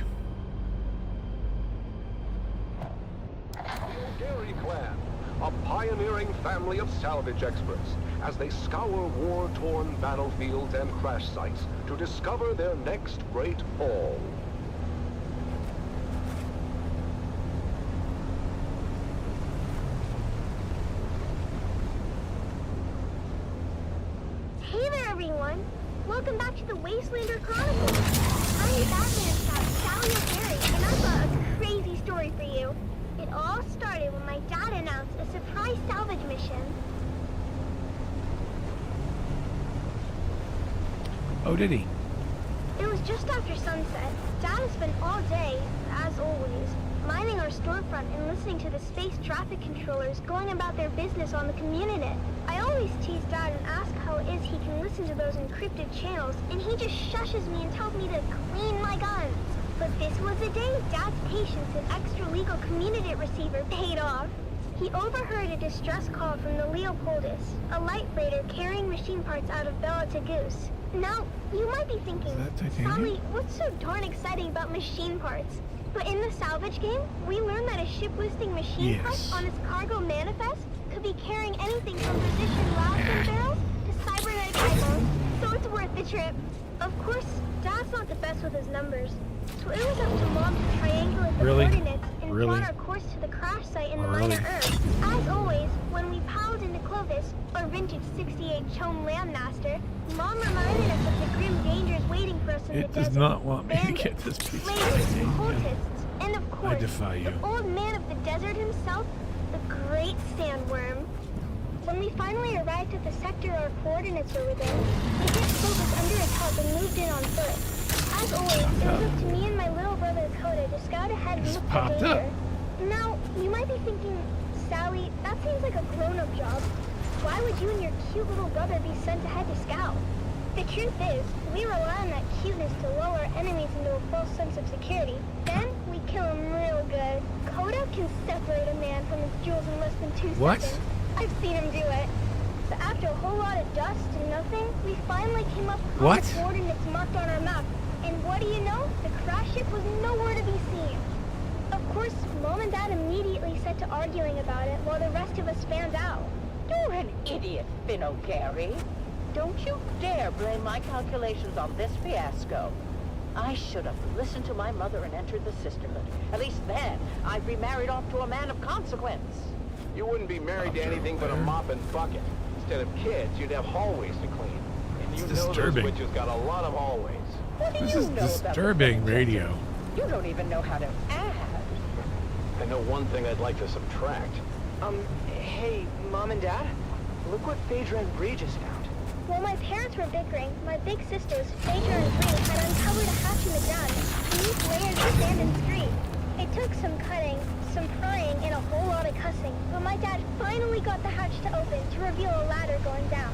Gary Clan, a pioneering family of salvage experts, as they scour war-torn battlefields and crash sites to discover their next great haul. Hey there, everyone! Welcome back to the Wastelander Chronicles. I'm your Batman scout, Sally O'Berry, and I've got a crazy story for you. It all started when my dad announced a surprise salvage mission. Oh, did he? It was just after sunset. Dad has spent all day, as always, minding our storefront and listening to the space traffic controllers going about their business on the communinet. I always tease Dad and ask how it is he can listen to those encrypted channels, and he just shushes me and tells me to clean my guns. But this was the day Dad's patience and extra-legal communinet receiver paid off. He overheard a distress call from the Leopoldus, a light freighter carrying machine parts out of Bella to Goose. Now, you might be thinking, Sally, what's so darn exciting about machine parts? But in the salvage game, we learned that a ship listing machine parts on its cargo manifest could be carrying anything from position Laskin barrels to cybernetic eyeballs, so it's worth the trip. Of course, Dad's not the best with his numbers, so it was up to Mom to triangulate the coordinates and plot our course to the crash site in the minor Earth. As always, when we piled into Clovis, our vintage 68 Chome Landmaster, Mom reminded us of the grim dangers waiting for us in the desert. It does not want me Bandits, to get this piece of slavers, titanium. cultists, and of course, I defy you. the old man of the desert himself, the great sandworm. When we finally arrived at the sector our coordinates were within, we hit Clovis under its help and moved in on foot. As always, it was up to me and my little brother Coda to scout ahead and look for danger. Now, you might be thinking, Sally, that seems like a grown-up job. Why would you and your cute little brother be sent ahead to scout? The truth is, we rely on that cuteness to lull our enemies into a false sense of security. Then, we kill them real good. Coda can separate a man from his jewels in less than 2 seconds. I've seen him do it. But after a whole lot of dust and nothing, we finally came up with the coordinates marked on our map. And what do you know? The crash ship was nowhere to be seen. Of course, Mom and Dad immediately set to arguing about it while the rest of us fanned out. You an idiot, Finn O'Gary. Don't you dare blame my calculations on this fiasco. I should have listened to my mother and entered the sisterhood. At least then, I'd be married off to a man of consequence. You wouldn't be married to anything but a mop and bucket. Instead of kids, you'd have hallways to clean. And you know those witches got a lot of hallways. What do This you is know disturbing about the radio. You don't even know how to add. I know one thing I'd like to subtract. Hey, Mom and Dad, look what Phaedra and Bree just found. While my parents were bickering, my big sisters, Phaedra and Bree, had uncovered a hatch in the ground, beneath layers of sand and scree. It took some cutting, some prying, and a whole lot of cussing, but my dad finally got the hatch to open to reveal a ladder going down.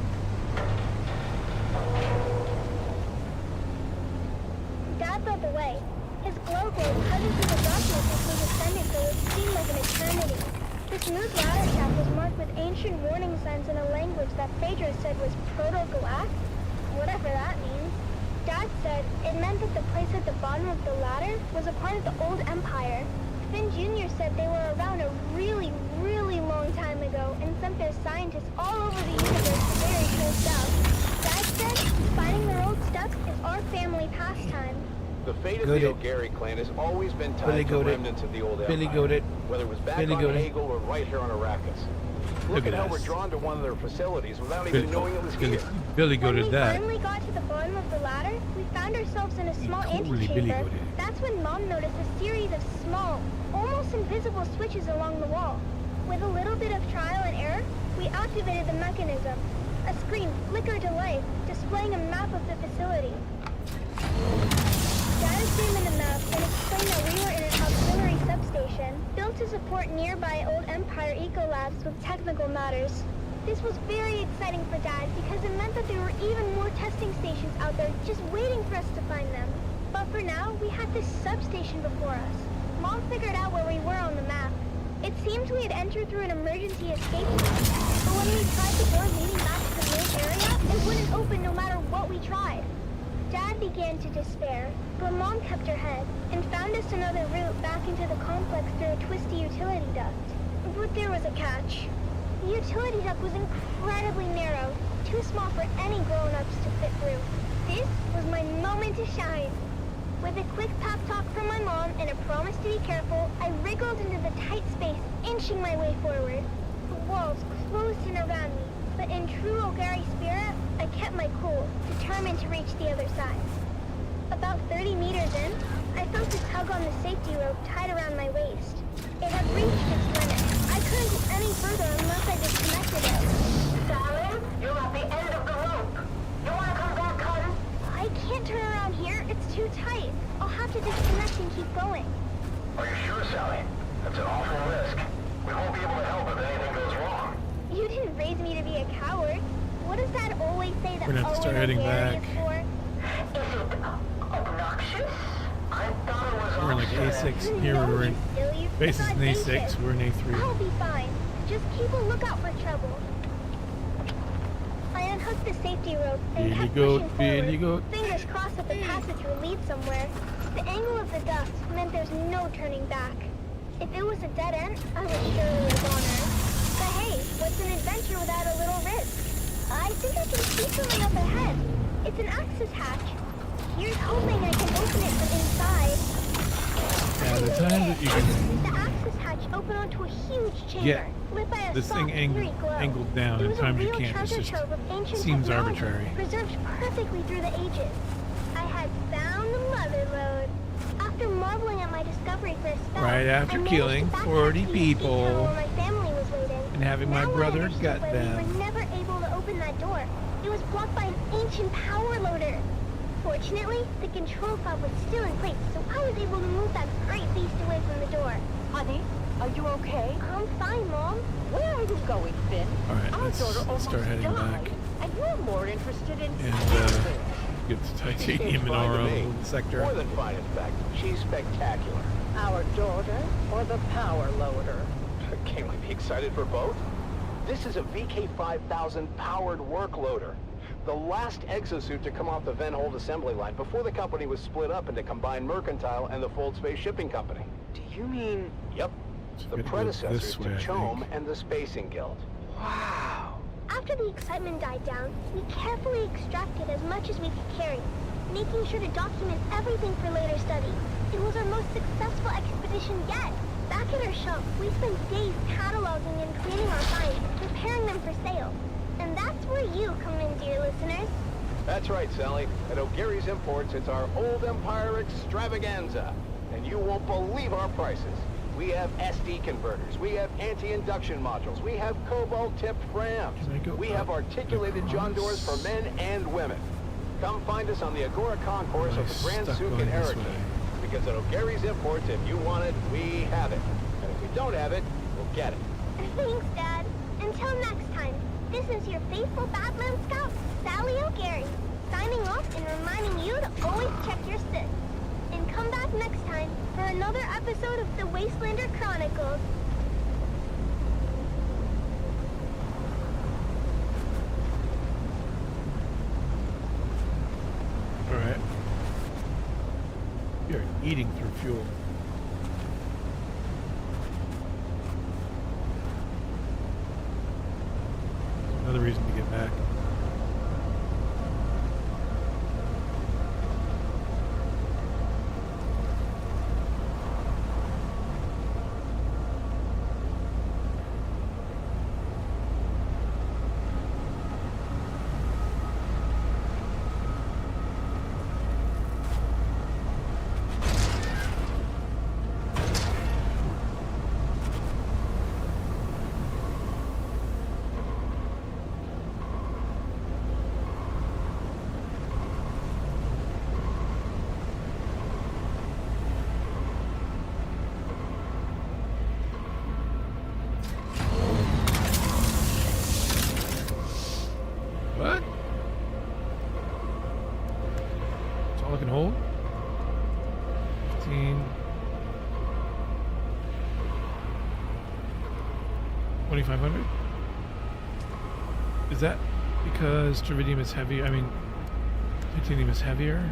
Dad led the way. His glow globe cutting through the darkness as we descended for what seemed like an eternity. The smooth ladder shaft was marked with ancient warning signs in a language that Phaedra said was Proto-Galactic, whatever that means. Dad said it meant that the place at the bottom of the ladder was a part of the old empire. Finn Jr. said they were around a really, really long time ago and sent their scientists all over the universe to very cool stuff. Dad said finding their old stuff is our family pastime. The fate of the O'Gary clan has always been tied to remnants of the old empire, whether it was back on Hegel or right here on Arrakis. Look at how we're drawn to one of their facilities without even knowing it was here. Billy goated that. When we finally got to the bottom of the ladder, we found ourselves in a small antechamber. That's when Mom noticed a series of small, almost invisible switches along the wall. With a little bit of trial and error, we activated the mechanism. A screen flickered to life, displaying a map of the facility. Dad examined the map and explained that we were in an auxiliary substation, built to support nearby old Empire eco-labs with technical matters. This was very exciting for Dad because it meant that there were even more testing stations out there just waiting for us to find them. But for now, we had this substation before us. Mom figured out where we were on the map. It seemed we had entered through an emergency escape hatch, but when we tried the door leading back to the main area, it wouldn't open no matter what we tried. Dad began to despair, but Mom kept her head and found us another route back into the complex through a twisty utility duct. But there was a catch. The utility duct was incredibly narrow, too small for any grown-ups to fit through. This was my moment to shine. With a quick pep talk from my mom and a promise to be careful, I wriggled into the tight space, inching my way forward. The walls closed in around me, but in true O'Gary spirit, I kept my cool, determined to reach the other side. About 30 meters in, I felt a tug on the safety rope tied around my waist. It had reached its limit. I couldn't go any further unless I disconnected it. Salad, you're at the end of the rope. You want to come back, hun? I can't turn around here. It's too tight. I'll have to disconnect and keep going. Are you sure, Sally? That's an awful risk. We won't be able to help if anything goes wrong. You didn't raise me to be a coward. What does that always say that We're gonna have to start heading back. is for? Is it obnoxious? I thought it was We're in like A6. Here we're in. Base is in A6. We're in A3. I'll be fine. Just keep a lookout for trouble. I unhooked the safety rope and kept pushing forward. Fingers crossed that the passage will lead somewhere. The angle of the duct meant there's no turning back. If it was a dead end, I would surely live on Earth. But hey, what's an adventure without a little risk? I think I can see something up ahead. It's an access hatch. Here's hoping I can open it from inside. Yeah, the time that you can The access hatch opened onto a huge chamber, lit by a this soft, thing eerie glow. angled down It in was a times you real can't. It's treasure just trove of ancient seems technology, arbitrary. preserved perfectly through the ages. I had found the mother lode. After marveling at my discovery for a spell, Right after I managed killing to backtrack 40 to the sea people tunnel where my family was waiting. and having my Now I brother understood gut why them. We were never able to open that door. It was blocked by an ancient power loader. Fortunately, the control fob was still in place, so I was able to move that great beast away from the door. Honey, are you okay? I'm fine, Mom. Where are you going, Finn? All right, Our daughter let's almost start heading died, back. and you're more interested in And get the titanium in our own sector. More than fine, in fact. She's spectacular. our daughter or the power loader. Can't we be excited for both? This is a VK5000 powered work loader. The last exosuit to come off the Venhold assembly line before the company was split up into Combined Mercantile and the Fold Space Shipping Company. Do you mean... Yep. The predecessors to way, CHOAM and the Spacing Guild. Wow. After the excitement died down, we carefully extracted as much as we could carry, making sure to document everything for later study. It was our most successful expedition yet. Back at our shop, we spent days cataloging and cleaning our finds, preparing them for sale. And that's where you come in, dear listeners. That's right, Sally. At O'Gary's Imports, it's our Old Empire extravaganza. And you won't believe our prices. We have SD converters. We have anti-induction modules. We have cobalt-tipped rams. We have articulated John doors for men and women. Come find us on the Agora Concourse of the Grand Souk in Eric. Because at O'Gary's Imports, if you want it, we have it. And if we don't have it, we'll get it. Thanks, Dad. Until next time, this is your faithful Badland Scout, Sally O'Gary, signing off and reminding you to always check your sys. And come back next time for another episode of the Wastelander Chronicles. Alright. You're eating through fuel. Another reason to get back. What? That's all I can hold? 15. 2,500? Is that because tritium is heavier? I mean, titanium is heavier?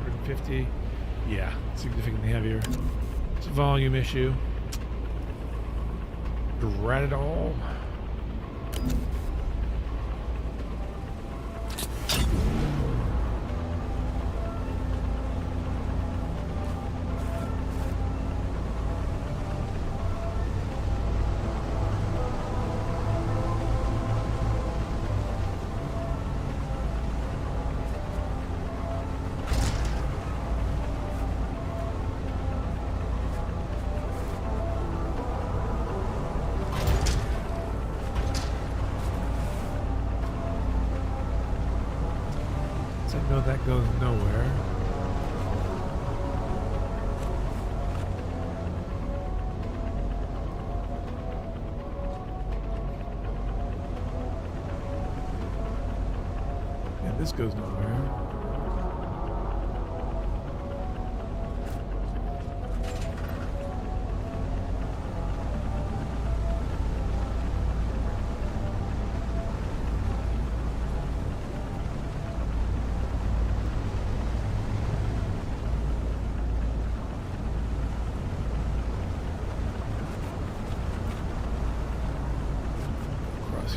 150? Yeah, significantly heavier. It's a volume issue. Drat it all. No, that goes nowhere. Yeah, this goes nowhere.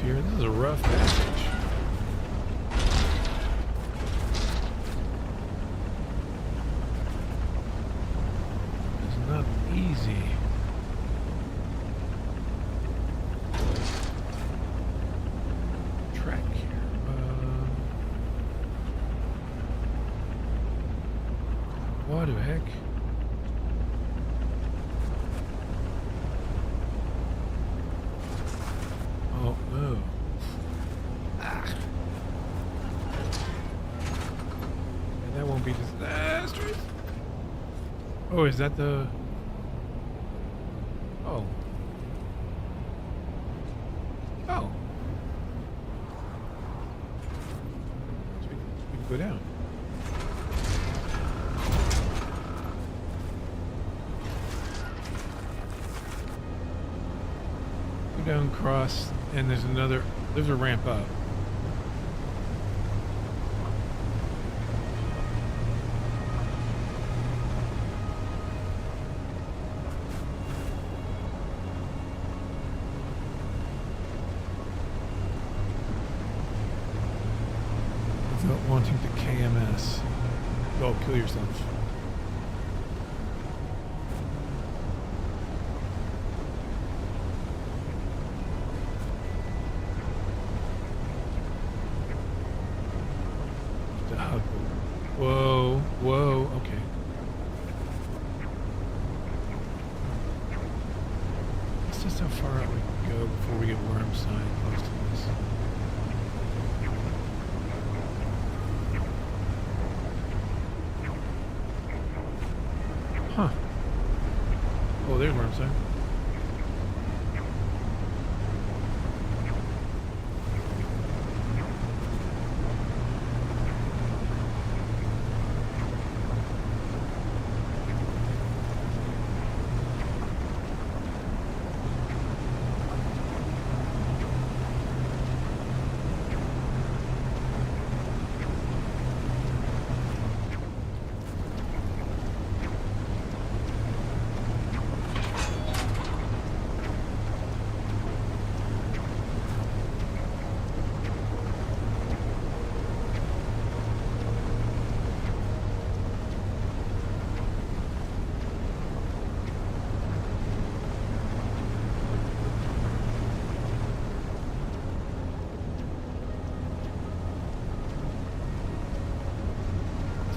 Here. This is a rough passage. It's not easy. Track here. What the heck? Oh, no. Ah. And that won't be disastrous. Oh, is that the... Oh. Oh. So we can go down. Go down, cross. And there's a ramp up. daunting to KMS. Go kill yourself. Whoa, whoa, okay. That's just how far out we can go before we get worm sign close to this. Huh. Oh, there's worm sign.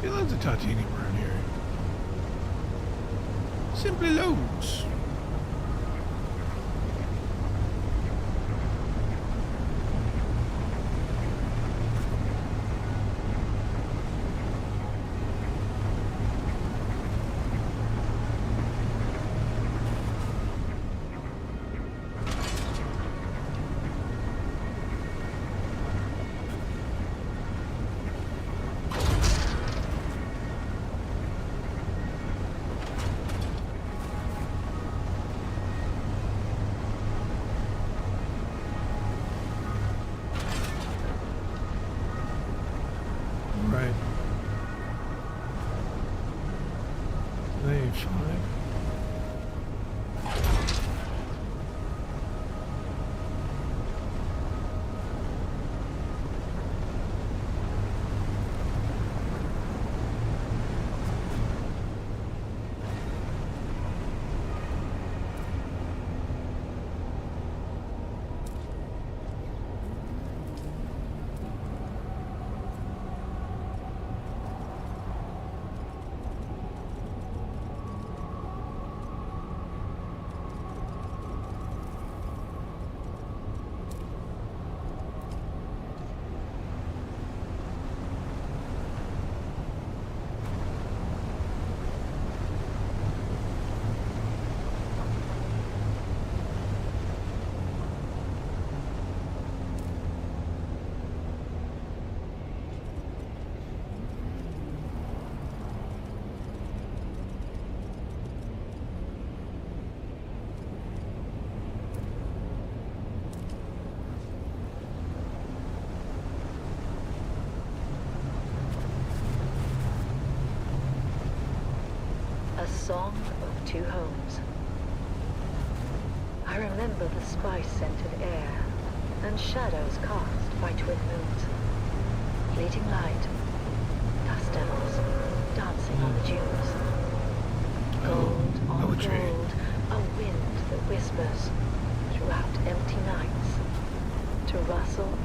See, loads of titanium around here. Simply loads. Right. Wave 5. A song of two homes. I remember the spice-scented air and shadows cast by twin moons. Fleeting light, dust devils dancing on the dunes. Gold on gold, a wind that whispers throughout empty nights. To rustle,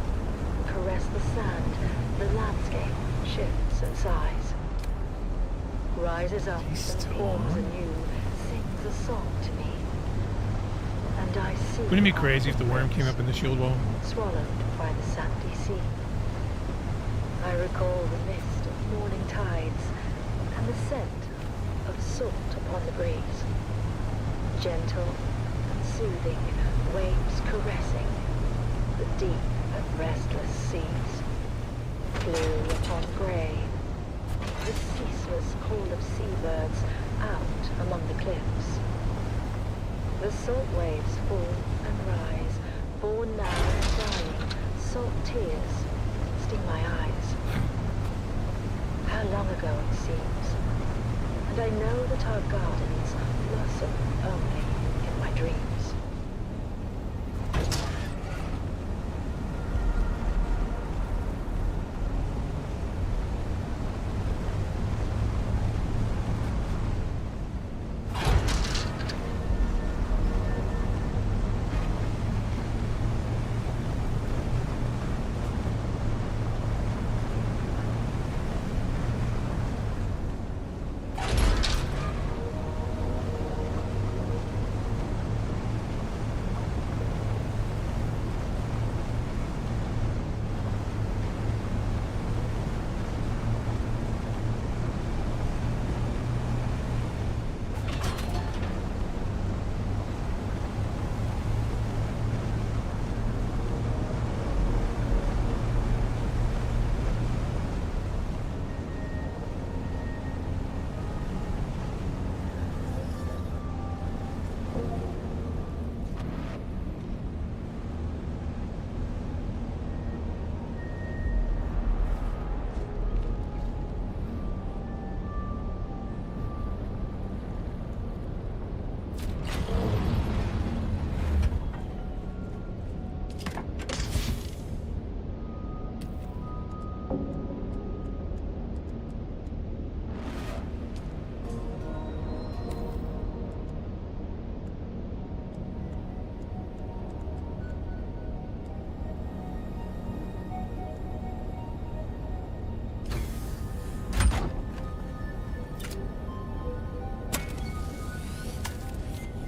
caress the sand, the landscape shifts and sighs. Rises up and forms anew, sings a song to me. And I see. Wouldn't it be crazy if the worm came up in the shield wall? Swallowed by the sandy sea. I recall the mist of morning tides and the scent of salt upon the breeze. Gentle and soothing, waves caressing the deep and restless seas. Blue upon grey, the ceaseless call of seabirds out among the cliffs. The salt waves fall and rise, born now and dying, salt tears sting my eyes. How long ago it seems, and I know that our gardens blossom only in my dreams.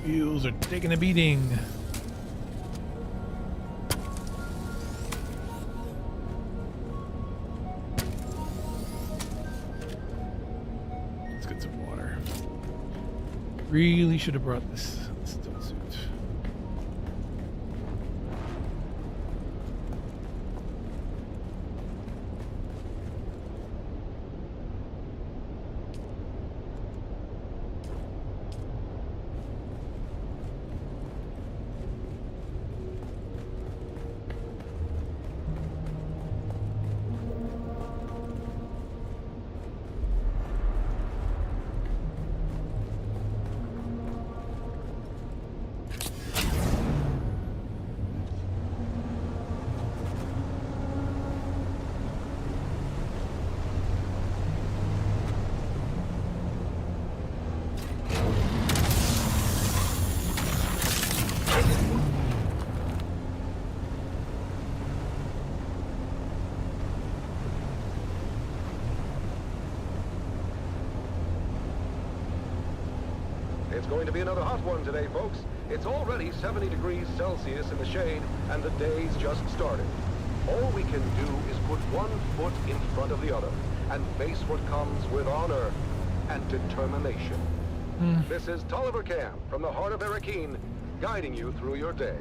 Wheels are taking a beating. Let's get some water. Really should have brought this still suit. It's going to be another hot one today, folks. It's already 70 degrees Celsius in the shade, and the day's just started. All we can do is put one foot in front of the other and face what comes with honor and determination. This is Tolliver Cam from the heart of Arakeen, guiding you through your day.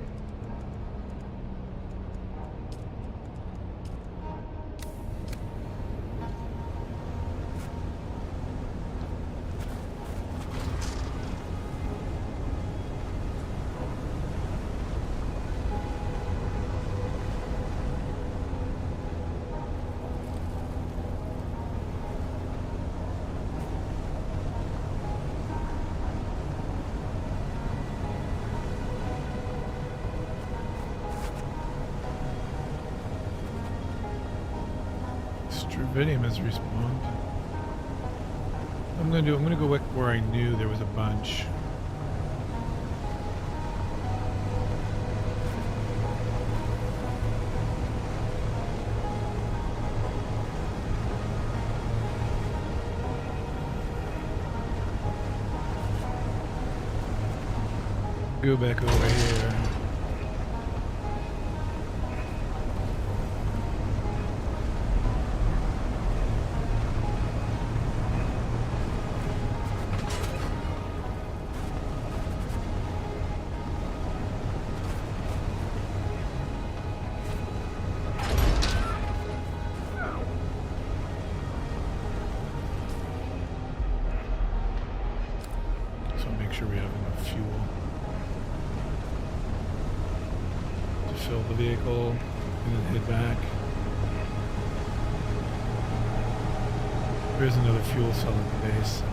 Stravidium has respawned. I'm gonna go back where I knew there was a bunch. Go back over here. Make sure we have enough fuel to fill the vehicle and then head back. There is another fuel cell at the base. So.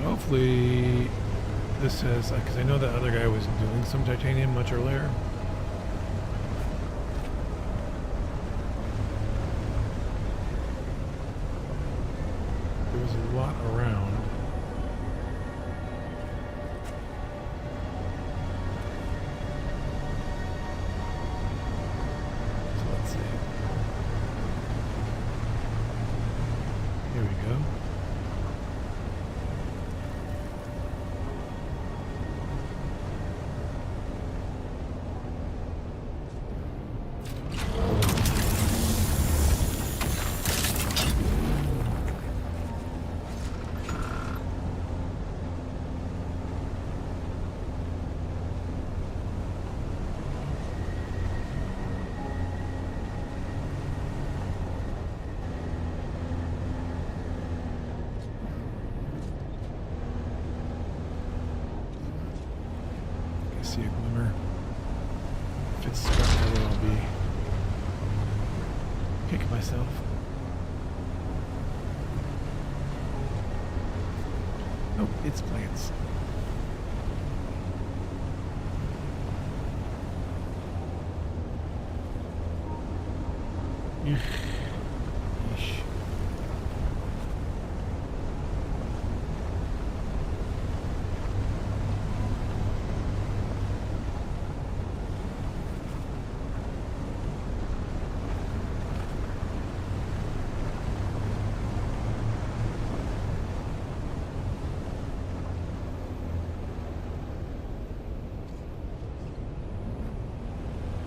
Hopefully this has, because I know that other guy was doing some titanium much earlier. There was a lot around. So let's see. Here we go. See a glimmer. If it's where I'll be. myself. Nope, it's plants. Yeesh.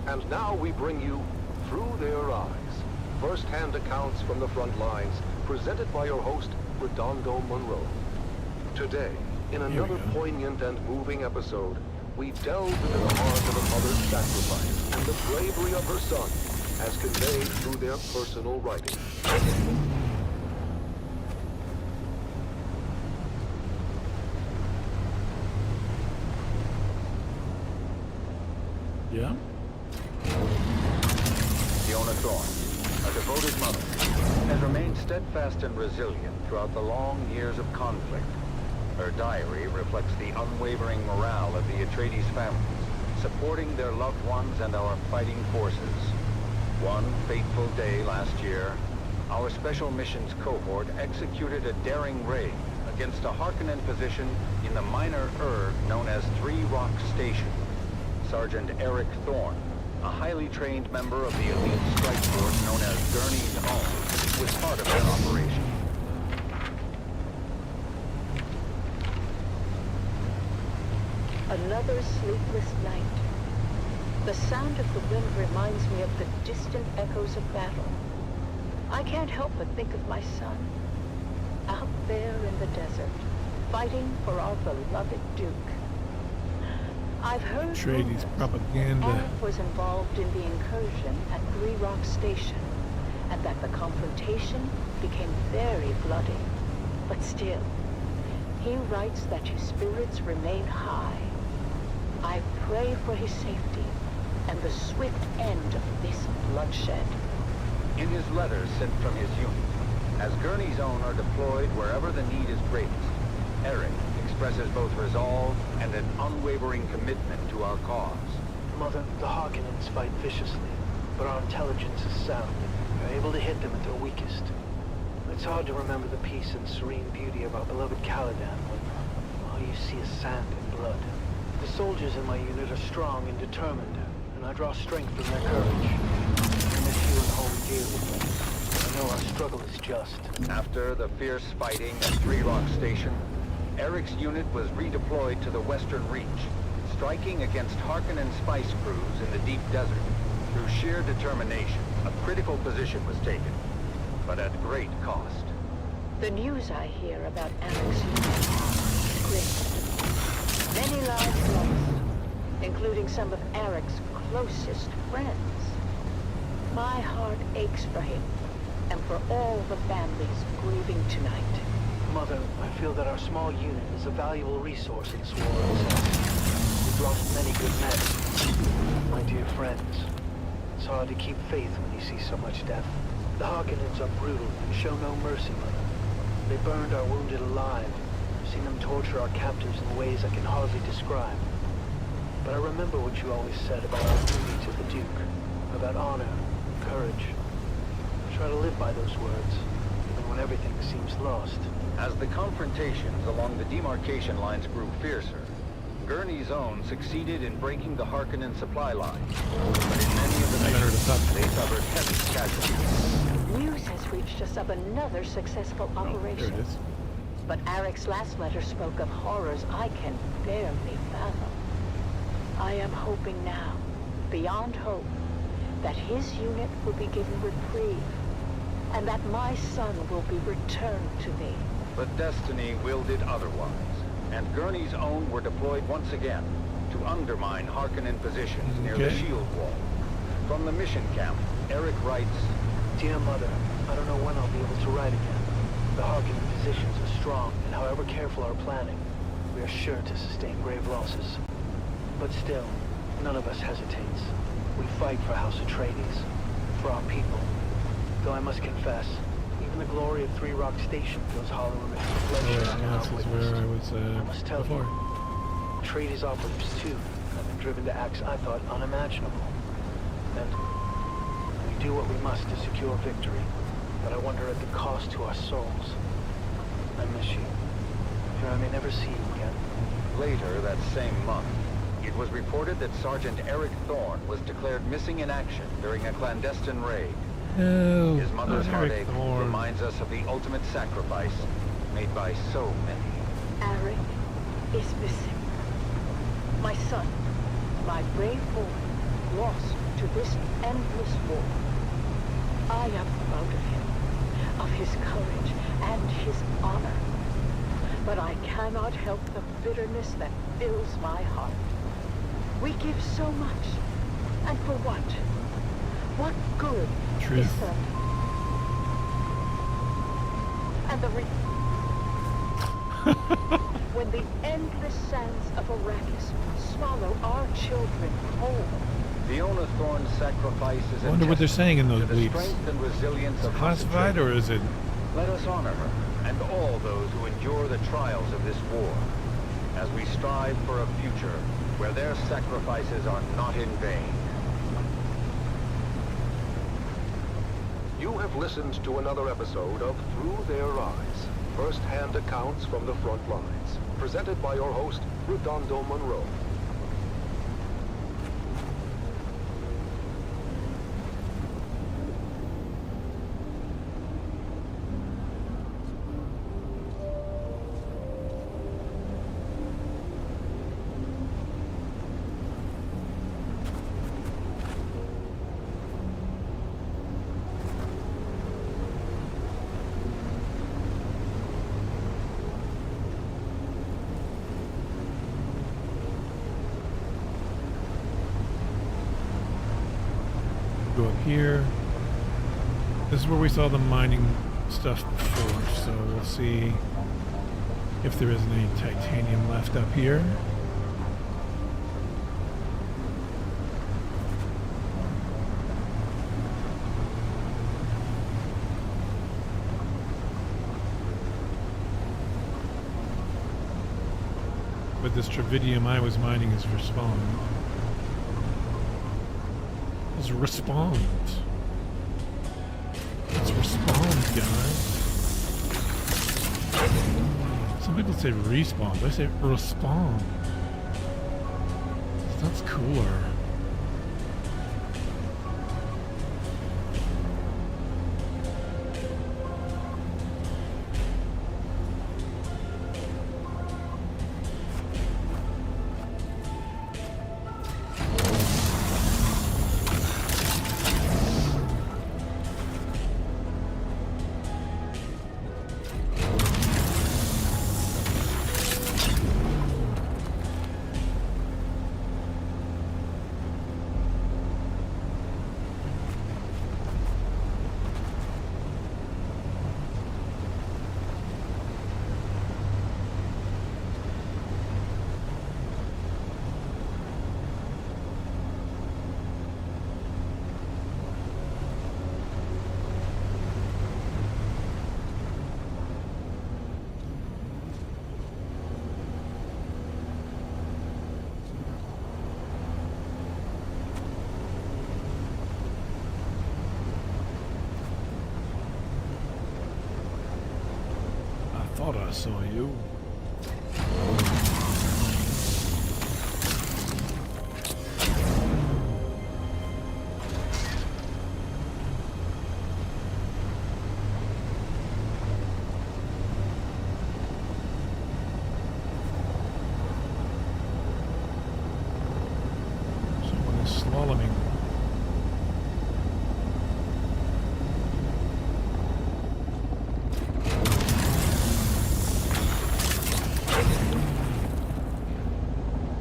And now we bring you Through Their Eyes, first-hand accounts from the front lines, presented by your host, Redondo Monroe. Today, in another poignant and moving episode, we delve into the heart of a mother's sacrifice and the bravery of her son, as conveyed through their personal writing. Yeah? Fiona Thorne, a devoted mother, has remained steadfast and resilient throughout the long years of conflict. Her diary reflects the unwavering morale of the Atreides families, supporting their loved ones and our fighting forces. One fateful day last year, our Special Missions cohort executed a daring raid against a Harkonnen position in the minor erg known as Three Rock Station. Sergeant Eric Thorne, a highly trained member of the elite strike force known as Gurney's Own, was part of that operation. Another sleepless night. The sound of the wind reminds me of the distant echoes of battle. I can't help but think of my son, out there in the desert, fighting for our beloved Duke. I've heard Atreides propaganda. Eric was involved in the incursion at Three Rock Station, and that the confrontation became very bloody. But still, he writes that his spirits remain high. I pray for his safety and the swift end of this bloodshed. In his letters sent from his unit, as Gurney's Own are deployed wherever the need is greatest, Eric expresses both resolve and an unwavering commitment to our cause. Mother, the Harkonnens fight viciously, but our intelligence is sound. We're able to hit them at their weakest. It's hard to remember the peace and serene beauty of our beloved Caladan when all you see is sand and blood. The soldiers in my unit are strong and determined, and I draw strength from their courage. I miss you and home dearly. I know our struggle is just. After the fierce fighting at Three Rock Station, Eric's unit was redeployed to the Western Reach, striking against Harkonnen spice crews in the deep desert. Through sheer determination, a critical position was taken, but at great cost. The news I hear about Eric's unit is grim. Many lives lost, including some of Eric's closest friends. My heart aches for him and for all the families grieving tonight. Mother, I feel that our small unit is a valuable resource in this war. We've lost many good men. My dear friends, it's hard to keep faith when you see so much death. The Harkonnens are brutal and show no mercy, Mother. They burned our wounded alive. I've seen them torture our captives in ways I can hardly describe. But I remember what you always said about our duty to the Duke, about honor, courage. I try to live by those words, even when everything seems lost. As the confrontations along the demarcation lines grew fiercer, Gurney's Own succeeded in breaking the Harkonnen supply line. But in many of the missions, they suffered heavy casualties. News has reached us of another successful operation. There it is. But Eric's last letter spoke of horrors I can barely fathom. I am hoping now, beyond hope, that his unit will be given reprieve, and that my son will be returned to me. But destiny willed it otherwise, and Gurney's Own were deployed once again to undermine Harkonnen positions near the shield wall. From the mission camp, Eric writes, Dear Mother, I don't know when I'll be able to write again. The Harkonnen positions are strong, and however careful our planning, we are sure to sustain grave losses. But still, none of us hesitates. We fight for House Atreides, for our people. Though I must confess, even the glory of Three Rock Station feels hollow amidst the pleasure I Yeah, now this is witness. where I was I must tell before. you, Atreides operatives too have been driven to acts I thought unimaginable. And we do what we must to secure victory, but I wonder at the cost to our souls. I miss you. Fear I may never see you again. Later that same month, it was reported that Sergeant Eric Thorne was declared missing in action during a clandestine raid. No, His mother's not Eric heartache Thorne. reminds us of the ultimate sacrifice made by so many. Eric is missing. My son, my brave boy, lost to this endless war. I am proud of him, of his courage and his honor. But I cannot help the bitterness that fills my heart. We give so much, and for what? What good Truth. is there? And when the endless sands of Arrakis swallow our children whole. Fiona Thorne's sacrifice is I wonder what they're saying in those to the bleeps. strength and resilience Is it of classified or is it? Let us honor her and all those who endure the trials of this war, as we strive for a future where their sacrifices are not in vain. You have listened to another episode of Through Their Eyes, first-hand accounts from the front lines, presented by your host, Redondo Monroe. Go up here. This is where we saw the mining stuff before, so we'll see if there isn't any titanium left up here. But this tritium I was mining is for spawn. Is respond. Let's respond, guys. Some people say respawn. I say respond. That's cooler. Thought I saw you. Someone is slaloming.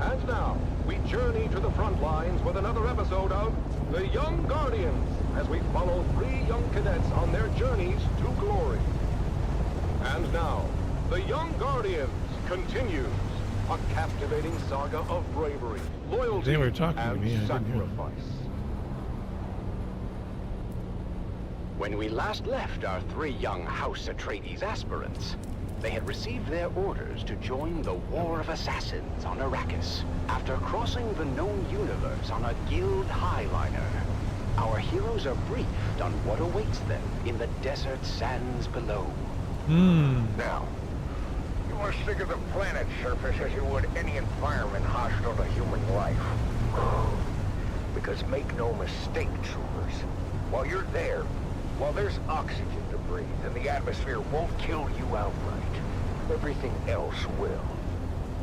And now, we journey to the front lines with another episode of The Young Guardians, as we follow 3 young cadets on their journeys to glory. And now, The Young Guardians continues, a captivating saga of bravery, loyalty, They were talking to and me, I didn't hear them. sacrifice. When we last left our 3 young House Atreides aspirants, they had received their orders to join the War of Assassins on Arrakis. After crossing the known universe on a guild highliner, our heroes are briefed on what awaits them in the desert sands below. Now, you must think of the planet's surface as you would any environment hostile to human life. Because make no mistake, troopers, while you're there, while there's oxygen to breathe and the atmosphere won't kill you outright, everything else will.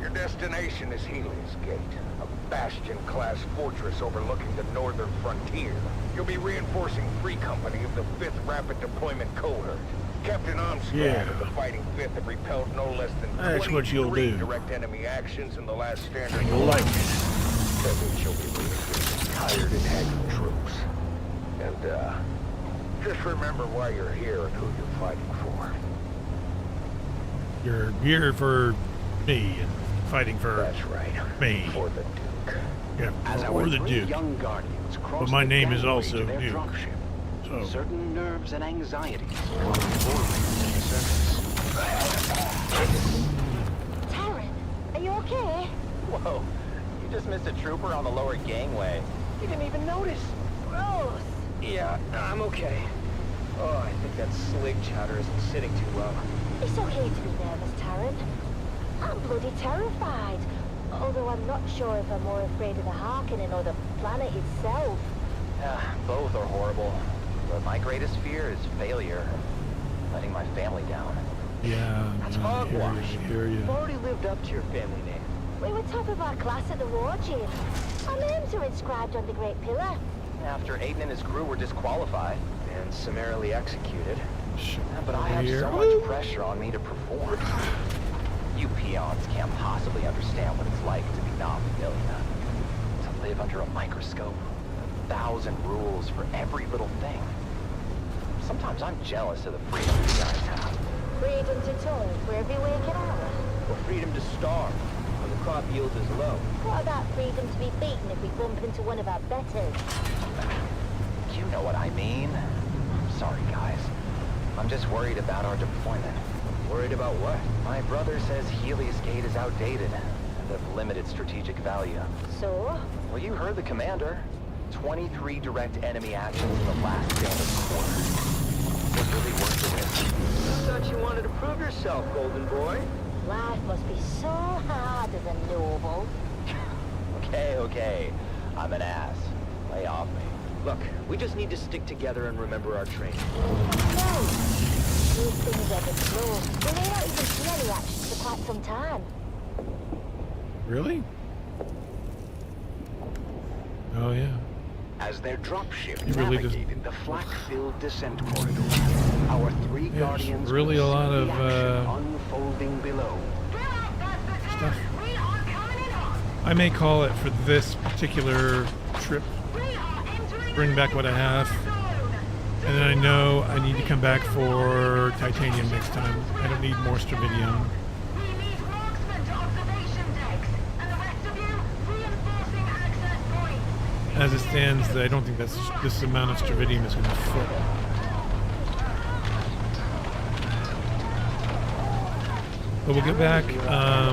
Your destination is Helios Gate, a bastion-class fortress overlooking the northern frontier. You'll be reinforcing 3 Company of the 5th Rapid Deployment Cohort. Captain Armstrong of the Fighting 5th have repelled no less than That's what you'll 23 do. direct enemy actions in the last standard. You'll like it. That means you'll be leaving tired and haggard troops. And, just remember why you're here and who you're fighting for. You're here for me and fighting for That's right. me. For the Duke. Yeah, As or our the 3 Duke. young guardians cross But my the name is gangway also to their Duke. dropship, So. certain nerves and anxieties come forward to the surface. Taryn, are you okay? Whoa, you just missed a trooper on the lower gangway. You didn't even notice. Gross. Yeah, I'm okay. Oh, I think that slig chowder isn't sitting too well. It's okay to be nervous, Taryn. I'm bloody terrified. Although I'm not sure if I'm more afraid of the Harkonnen or the planet itself. Both are horrible. But my greatest fear is failure. Letting my family down. Yeah, That's I hogwash. hear you. You've already lived up to your family name. We were top of our class at the war gym. Our names are inscribed on the Great Pillar. After Aiden and his crew were disqualified and summarily executed. But I have Here. so much pressure on me to perform. You peons can't possibly understand what it's like to be non-familiar. To live under a microscope. 1,000 rules for every little thing. Sometimes I'm jealous of the freedom you guys have. Freedom to toil for every waking hour. Or freedom to starve when the crop yield is low. What about freedom to be beaten if we bump into one of our betters? You know what I mean. Sorry, guys. I'm just worried about our deployment. Worried about what? My brother says Helios Gate is outdated and of limited strategic value. So? Well, you heard the commander. 23 direct enemy actions in the last standard quarter. It's really worth the risk. I thought you wanted to prove yourself, Golden Boy. Life must be so hard as a noble. Okay. I'm an ass. Lay off me. Look, we just need to stick together and remember our training. No! These things ebb and flow. We may not even see any action for quite some time. Really? Oh, yeah. As their dropship He really does- navigated the flak-filled descent corridor, our 3 Yeah, guardians it's really a could lot see of the action unfolding below. stuff. I may call it for this particular trip. Bring back what I have. And then I know I need to come back for titanium next time. I don't need more stravidium. As it stands, I don't think this amount of stravidium is going to fit. But we'll get back.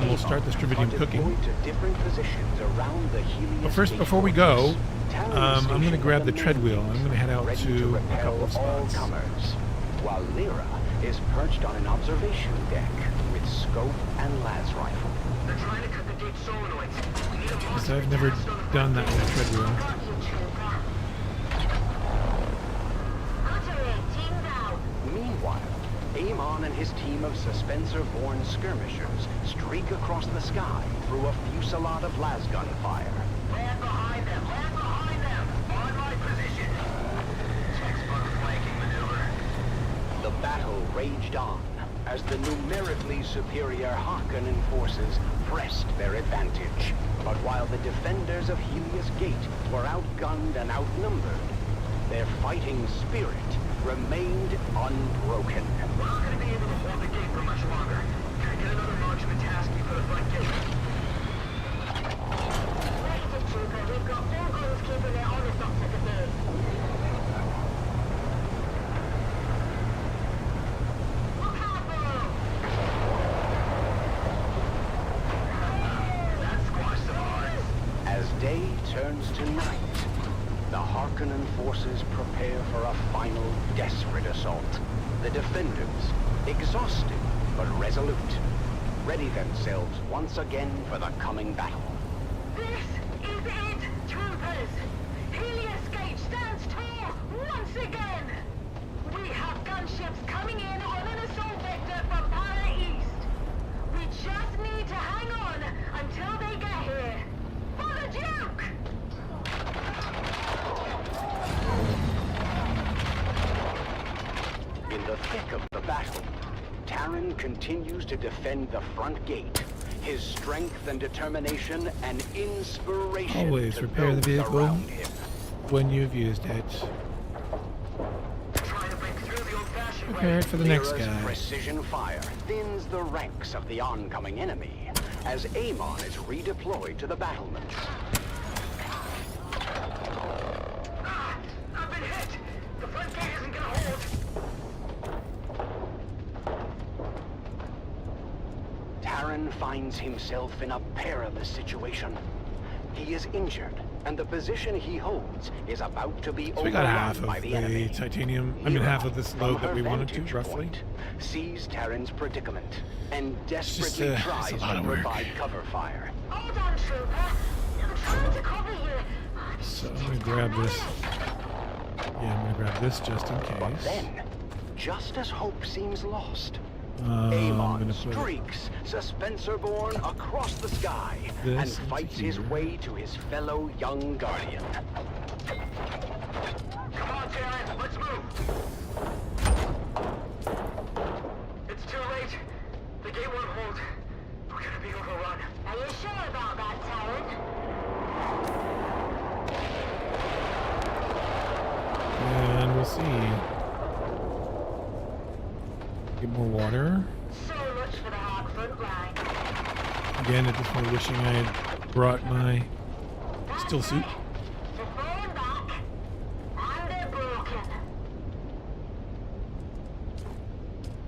We'll start the stravidium cooking. But first, before we go, I'm going to grab the treadwheel. I'm going to head out to a couple of spots. While Lyra is perched on an observation deck with scope and las rifle. They're trying to cut the deep solenoids. We need a Because I've never done that with a treadwheel. Meanwhile, Amon and his team of Suspensor-born skirmishers streak across the sky through a fusillade of lasgun fire. Land behind them! Land behind them! On my position! Textbook flanking maneuver. The battle raged on as the numerically superior Harkonnen forces pressed their advantage. But while the defenders of Helios Gate were outgunned and outnumbered, their fighting spirit remained unbroken. We're not going to be able to hold the gate for much longer. Get another marksman task for the front gate. Negative, Trooper. We've got 4 guns keeping their honest up to the base. turns to night, the Harkonnen forces prepare for a final desperate assault. The defenders, exhausted but resolute, ready themselves once again for the coming battle. This is it, troopers! Helios Gate stands tall once again! We have gunships coming in on an assault vector from Para East. We just need to hang on until they get here. For the Duke! In the thick of the battle, Terran continues to defend the front gate. His strength and determination an inspiration Always to repair the those vehicle around him. when you've used it. Prepare it for the next Lyra's guy. precision fire thins the ranks of the oncoming enemy as Amon is redeployed to the battlements. I've been hit! The front gate isn't gonna hold! Terran finds himself in a perilous situation. He is injured, and the position he holds is about to be So we got half overrun by of the the enemy. titanium, I mean half of this From load that her we wanted to, vantage roughly. point, sees Terran's predicament and just, desperately it's tries a lot to of work. provide cover fire. Hold on, trooper! I'm trying to cover you! So I'm gonna grab this. Yeah, I'm gonna grab this just in case. Then, just as hope seems lost, I'm Amon gonna put streaks, Suspensor-born, across the sky and this fights into his here. way to his fellow young guardian. Come on, Terran, let's move! It's too late. The gate won't hold. We're gonna be overrun. Are you sure about that, Terran? And we'll see. Get more water. So much for the hard front line. Again, at this point, wishing I had brought my still suit. They're falling back, and they're broken.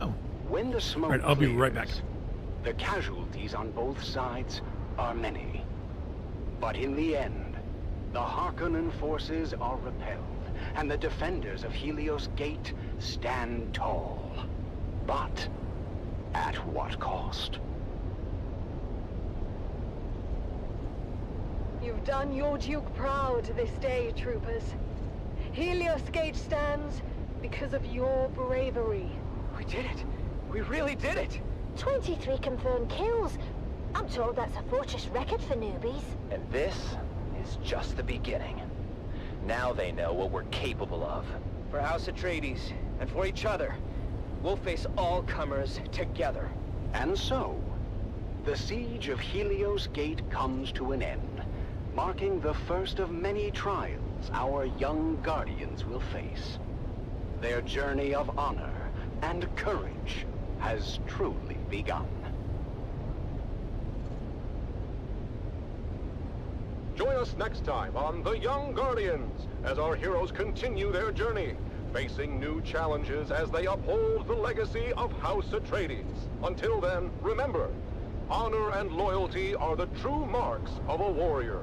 Oh. When the smoke Alright, I'll be right back. clears, the casualties on both sides are many. But in the end, the Harkonnen forces are repelled, and the defenders of Helios Gate stand tall. But at what cost? You've done your Duke proud this day, troopers. Helios Gate stands because of your bravery. We did it. We really did it. 23 confirmed kills. I'm told that's a fortress record for newbies. And this is just the beginning. Now they know what we're capable of. For House Atreides, and for each other, we'll face all comers together. And so, the siege of Helios Gate comes to an end, marking the first of many trials our young guardians will face. Their journey of honor and courage has truly begun. Join us next time on The Young Guardians as our heroes continue their journey, facing new challenges as they uphold the legacy of House Atreides. Until then, remember, honor and loyalty are the true marks of a warrior.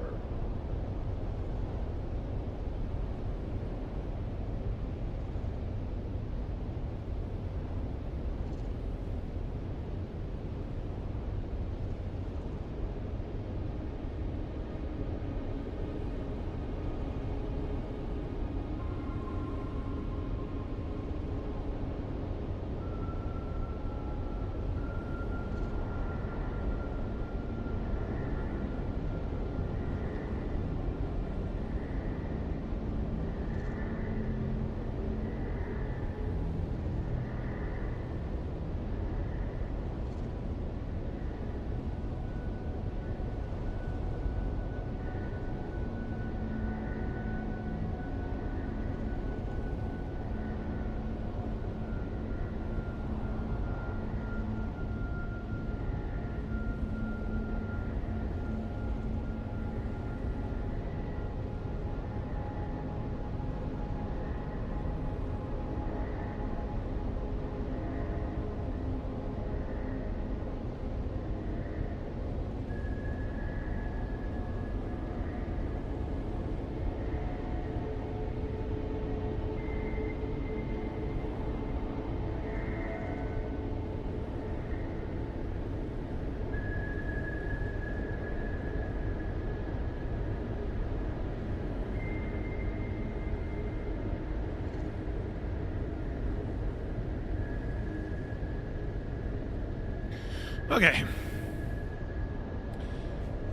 Okay.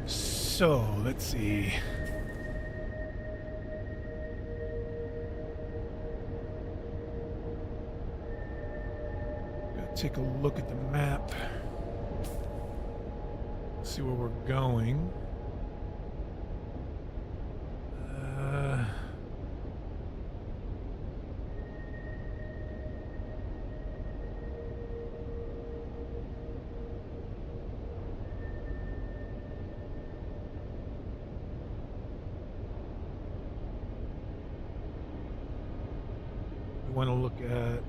So, let's see. Gotta take a look at the map. See where we're going. We want to look at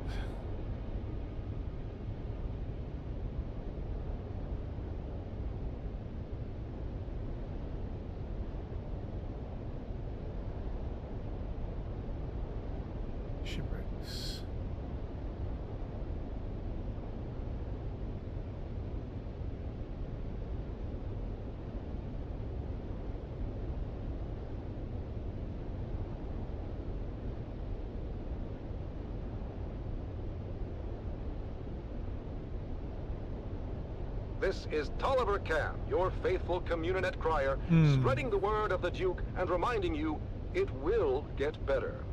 shipwrecks. This is Tolliver Cam, your faithful Communinet crier, spreading the word of the Duke and reminding you it will get better.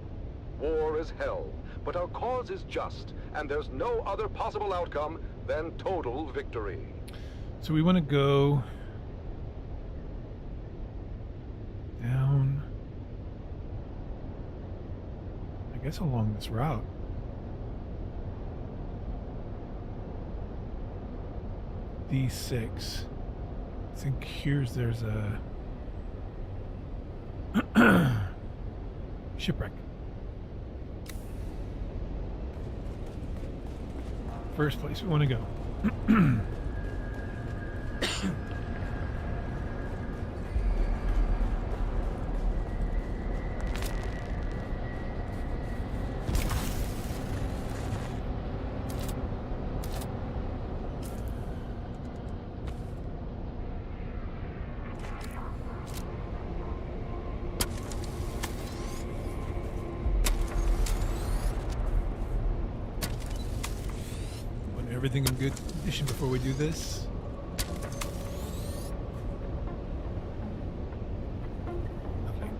War is hell, but our cause is just, and there's no other possible outcome than total victory. So we want to go down, I guess, along this route. D6. I think there's a shipwreck. First place we want to go. Everything in good condition before we do this. Okay.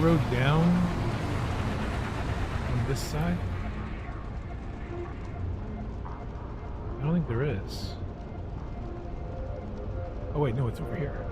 Road down on this side? I don't think there is. Oh wait, no, it's over here.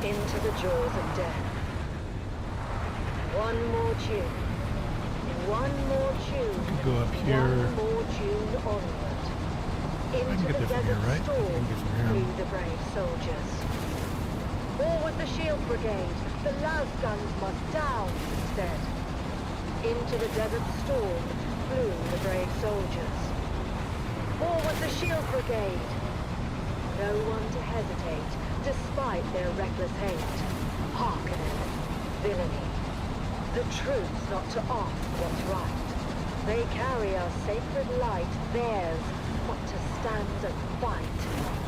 Into the jaws of death. One more tune. One more tune. Go up here. One more tune onward. Into the desert right? storm flew the brave soldiers. Forward the shield brigade. The las guns must down, he said. Into the desert storm flew the brave soldiers. Forward the shield brigade. no one to hesitate, despite their reckless hate. Hearkening, villainy. The truth's not to ask what's right. They carry our sacred light, theirs, but to stand and fight.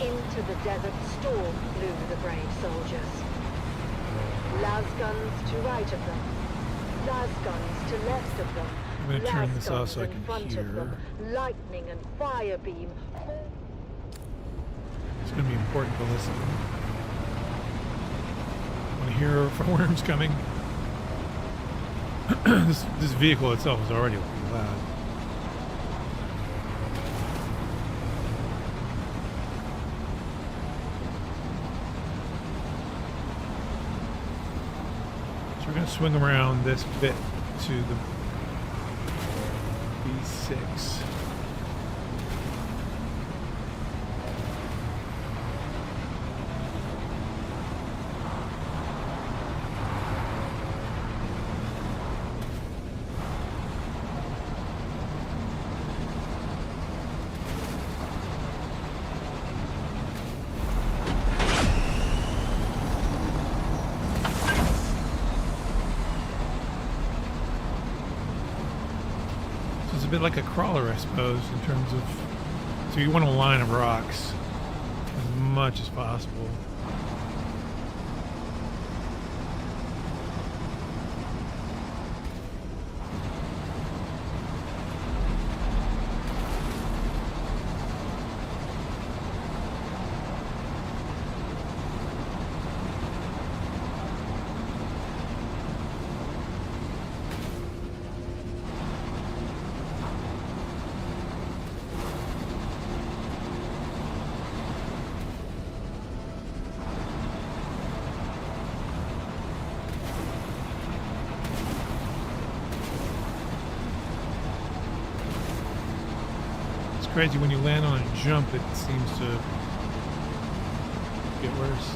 Into the desert storm flew the brave soldiers. Lasguns to right of them, lasguns to left of them. I'm going to turn this off so I can front hear. of them, lightning and fire beam. It's going to be important to listen. Want to hear worms coming? This vehicle itself is already pretty loud. So we're going to swing around this bit to the B6. A bit like a crawler, I suppose, in terms of, so you want a line of rocks as much as possible. Crazy when you land on a jump, it seems to get worse.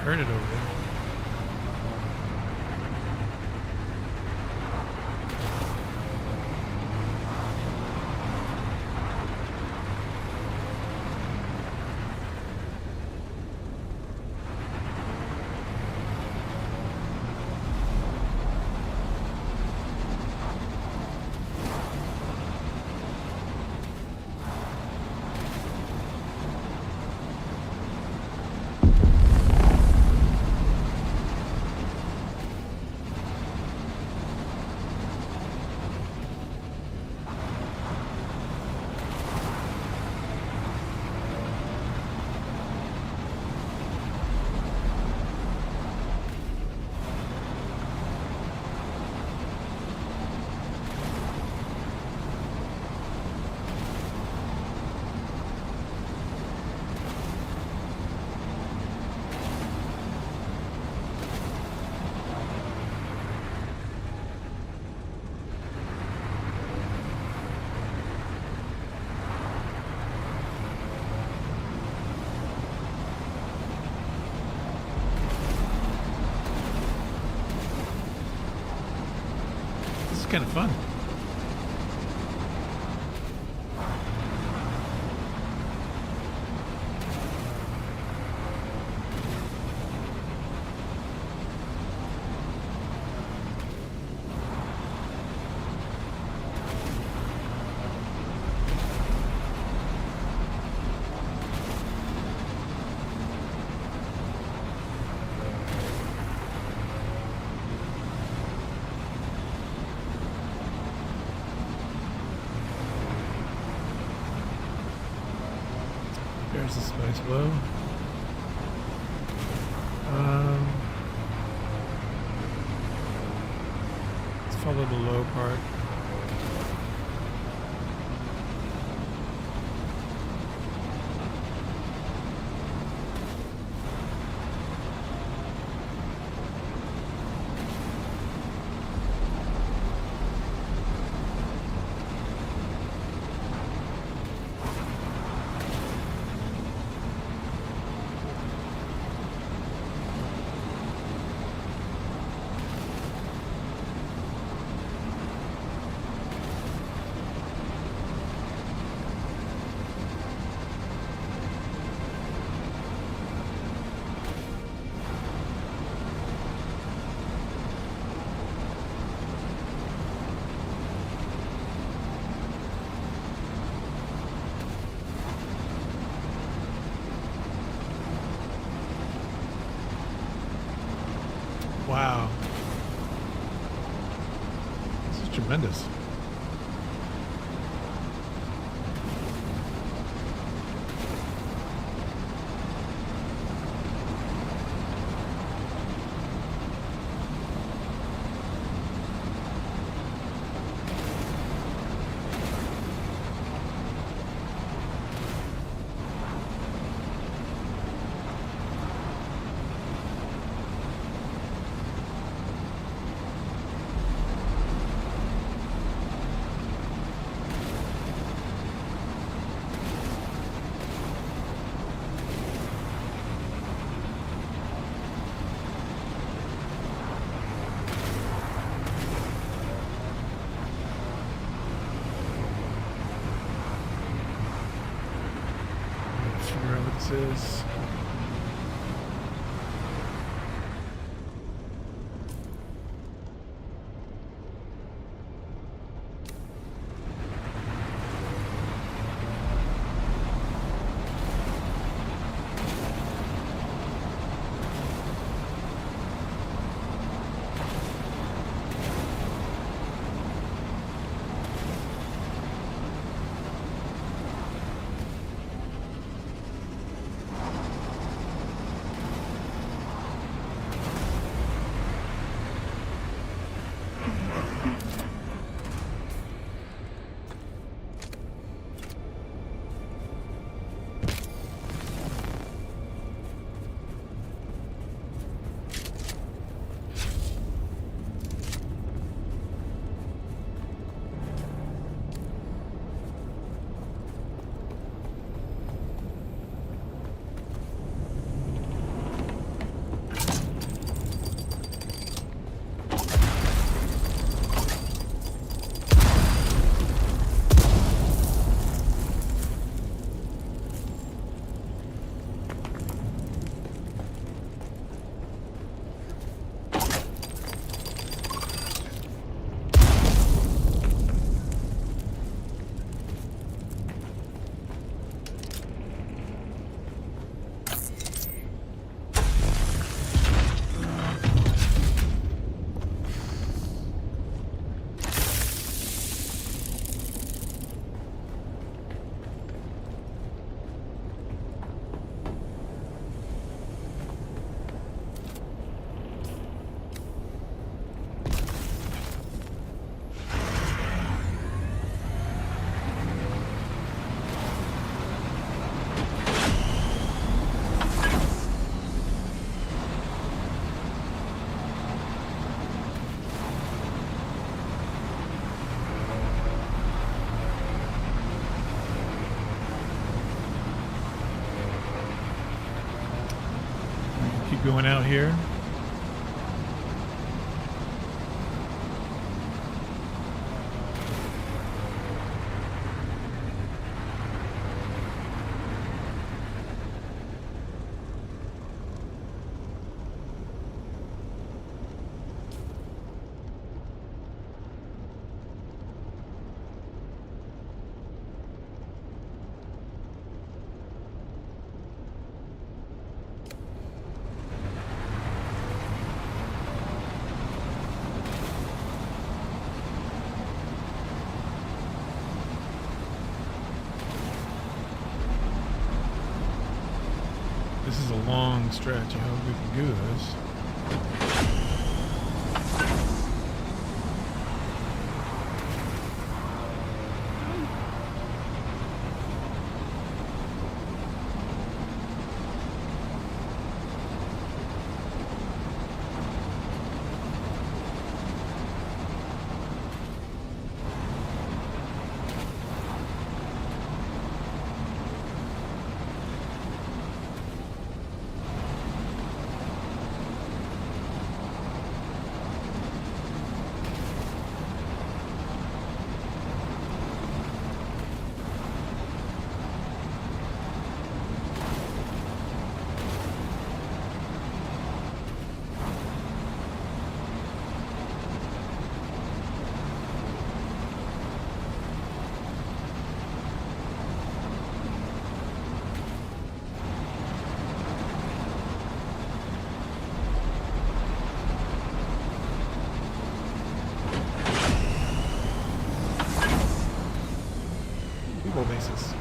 Heard it over there. kind of fun. There's the spice blow. Let's follow the low part. Wow. This is tremendous. Is going out here. a long stretch. I hope we can do this. Basis.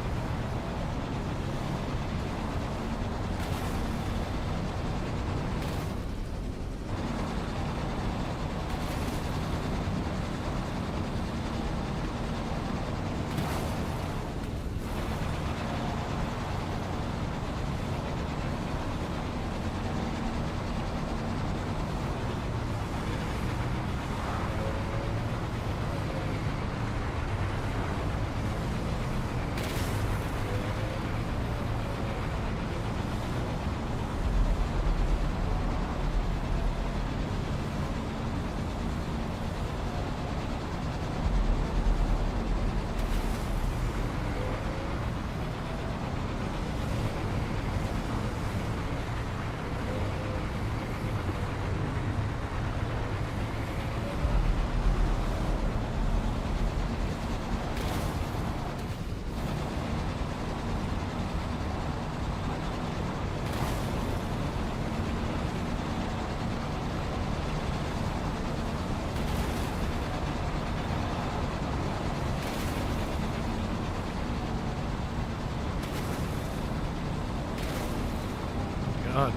God.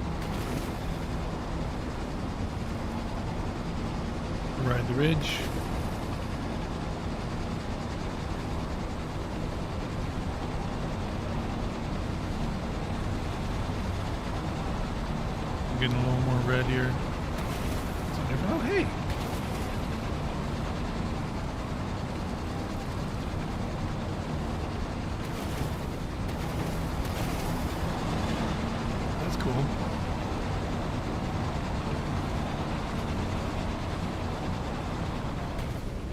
Ride the ridge. I'm getting a little more red here. Oh, hey. That's cool.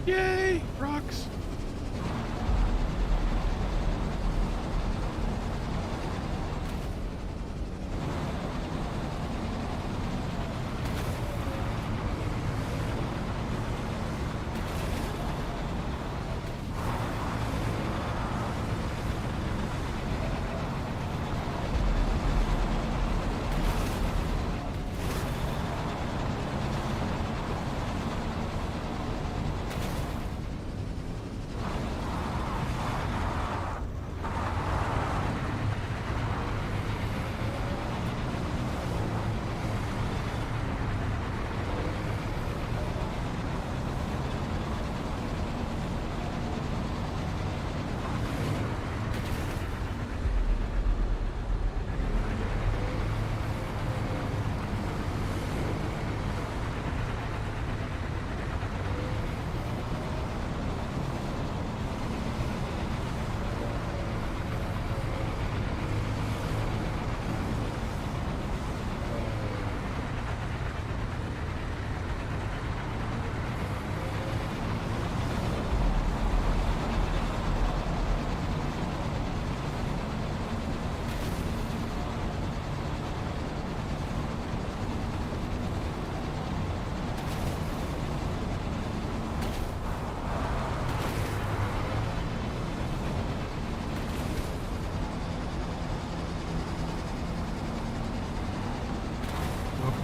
Yay! Rocks!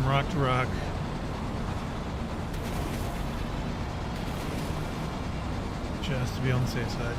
Rock to rock. Just to be on the safe side.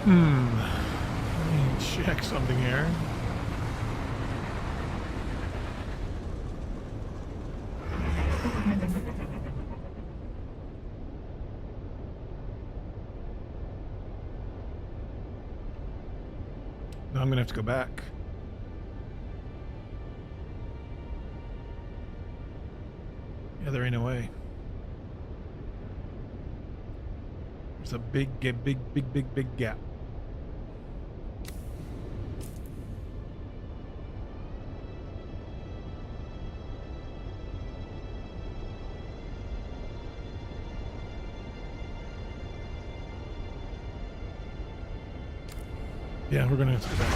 Let me check something here. No, I'm gonna have to go back. Yeah, there ain't no way. There's a big gap. Yeah, we're gonna have to go back.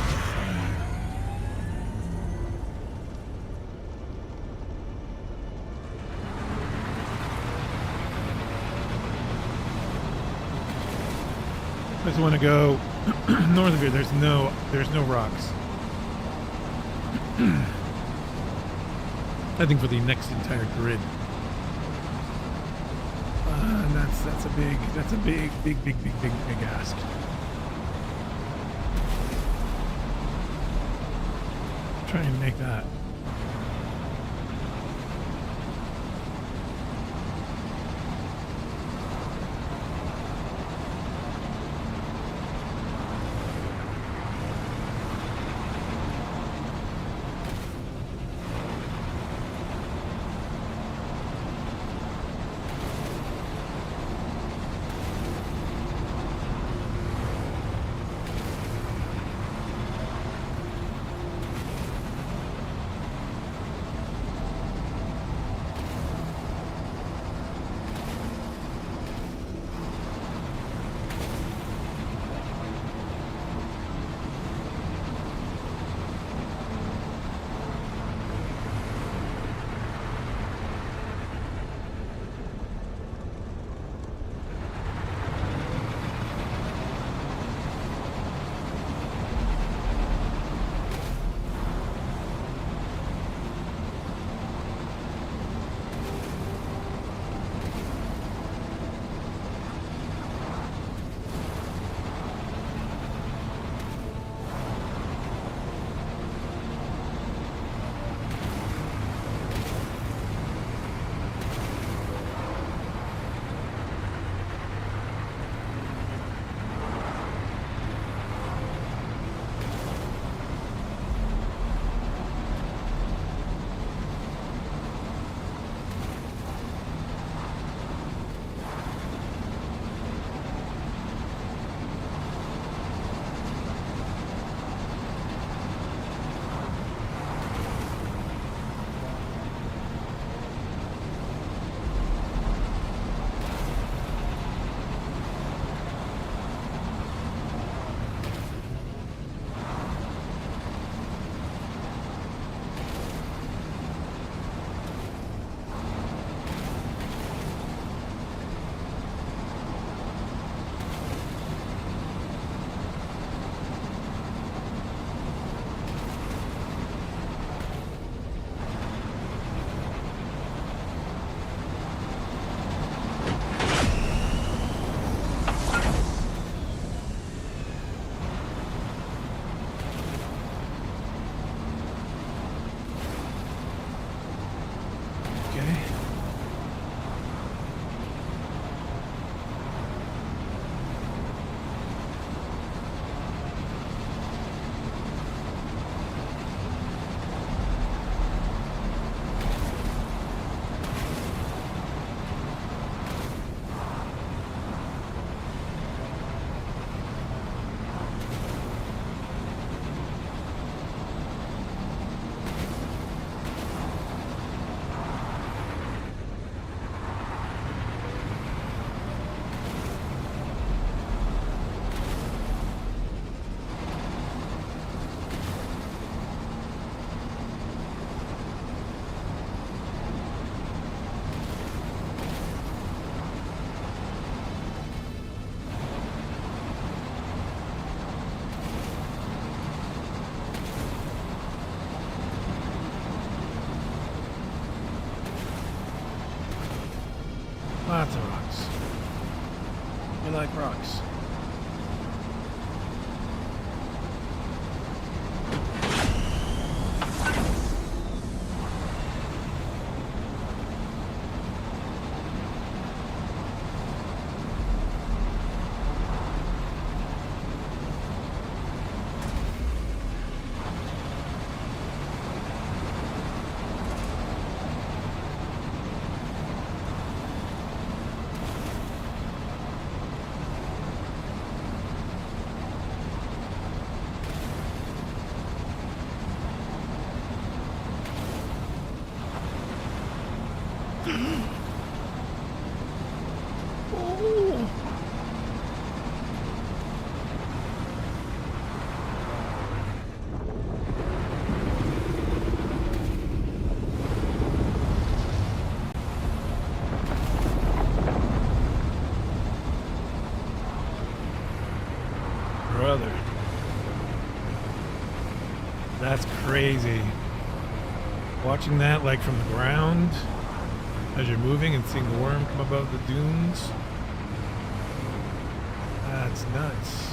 I just want to go north of here. There's no rocks. I think for the next entire grid. And that's a big ask. Try and make that. Lots of rocks. You like rocks. Oh. Brother. That's crazy. Watching that like from the ground as you're moving and seeing the worm come above the dunes. That's nuts.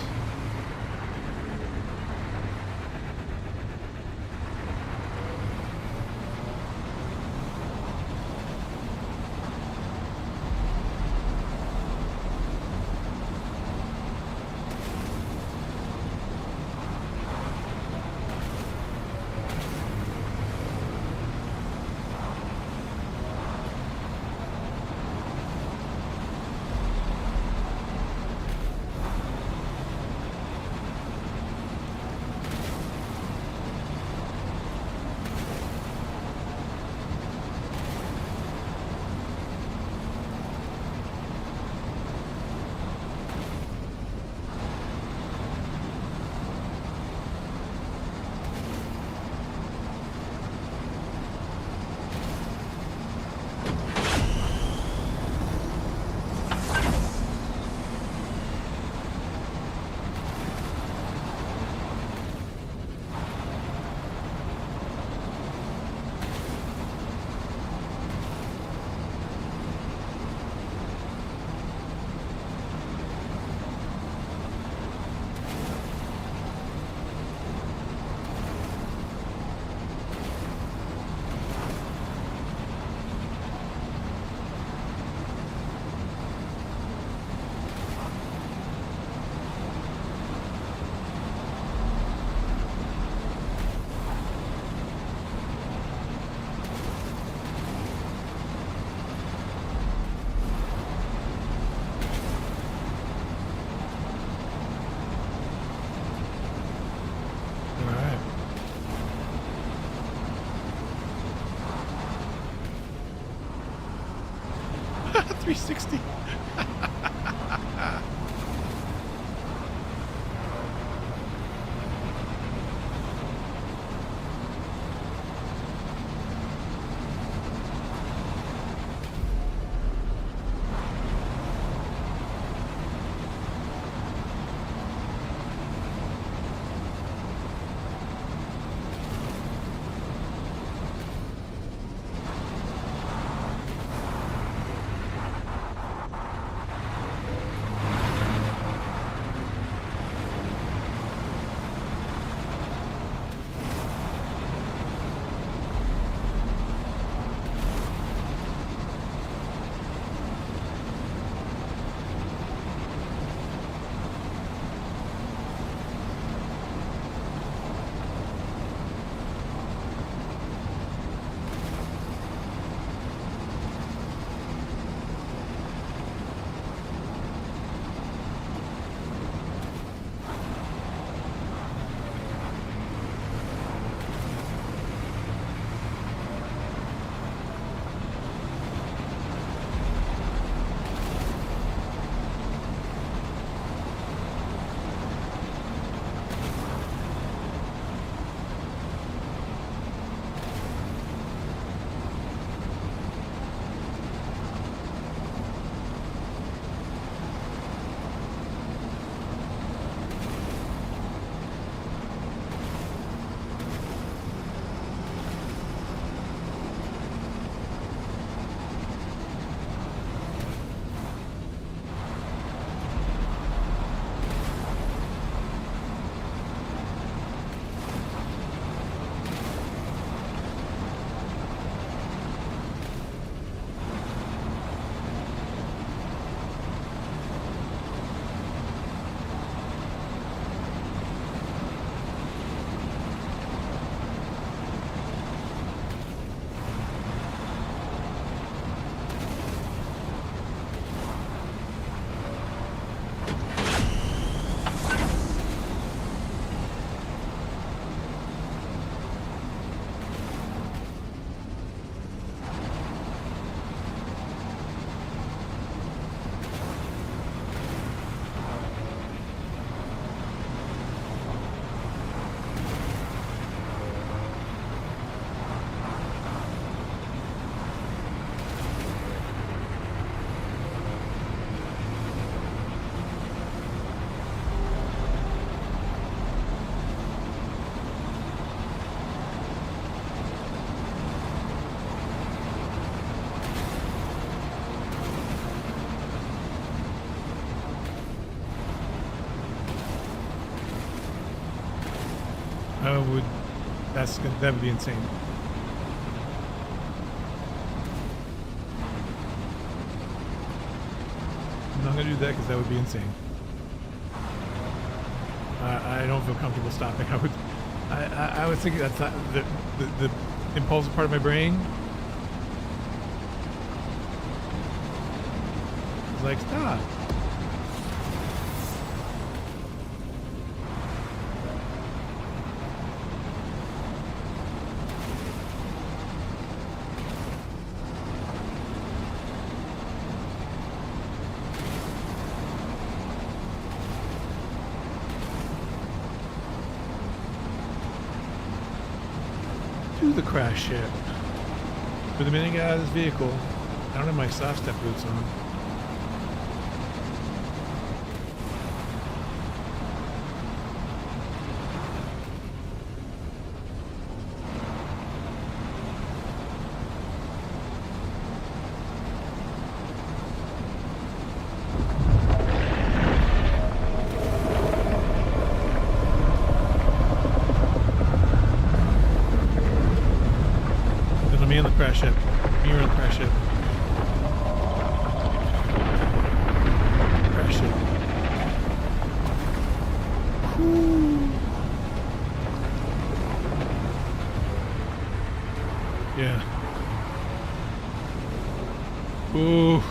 Alright. $360. I would. That would be insane. I'm not gonna do that because that would be insane. I don't feel comfortable stopping. I was thinking that's not the impulsive part of my brain. It's like, stop. To the crash ship. For the minute I get out of this vehicle, I don't have my soft step boots on. Me on the crash ship. You're on the crash ship. Crash ship. Whew. Yeah. Ooh.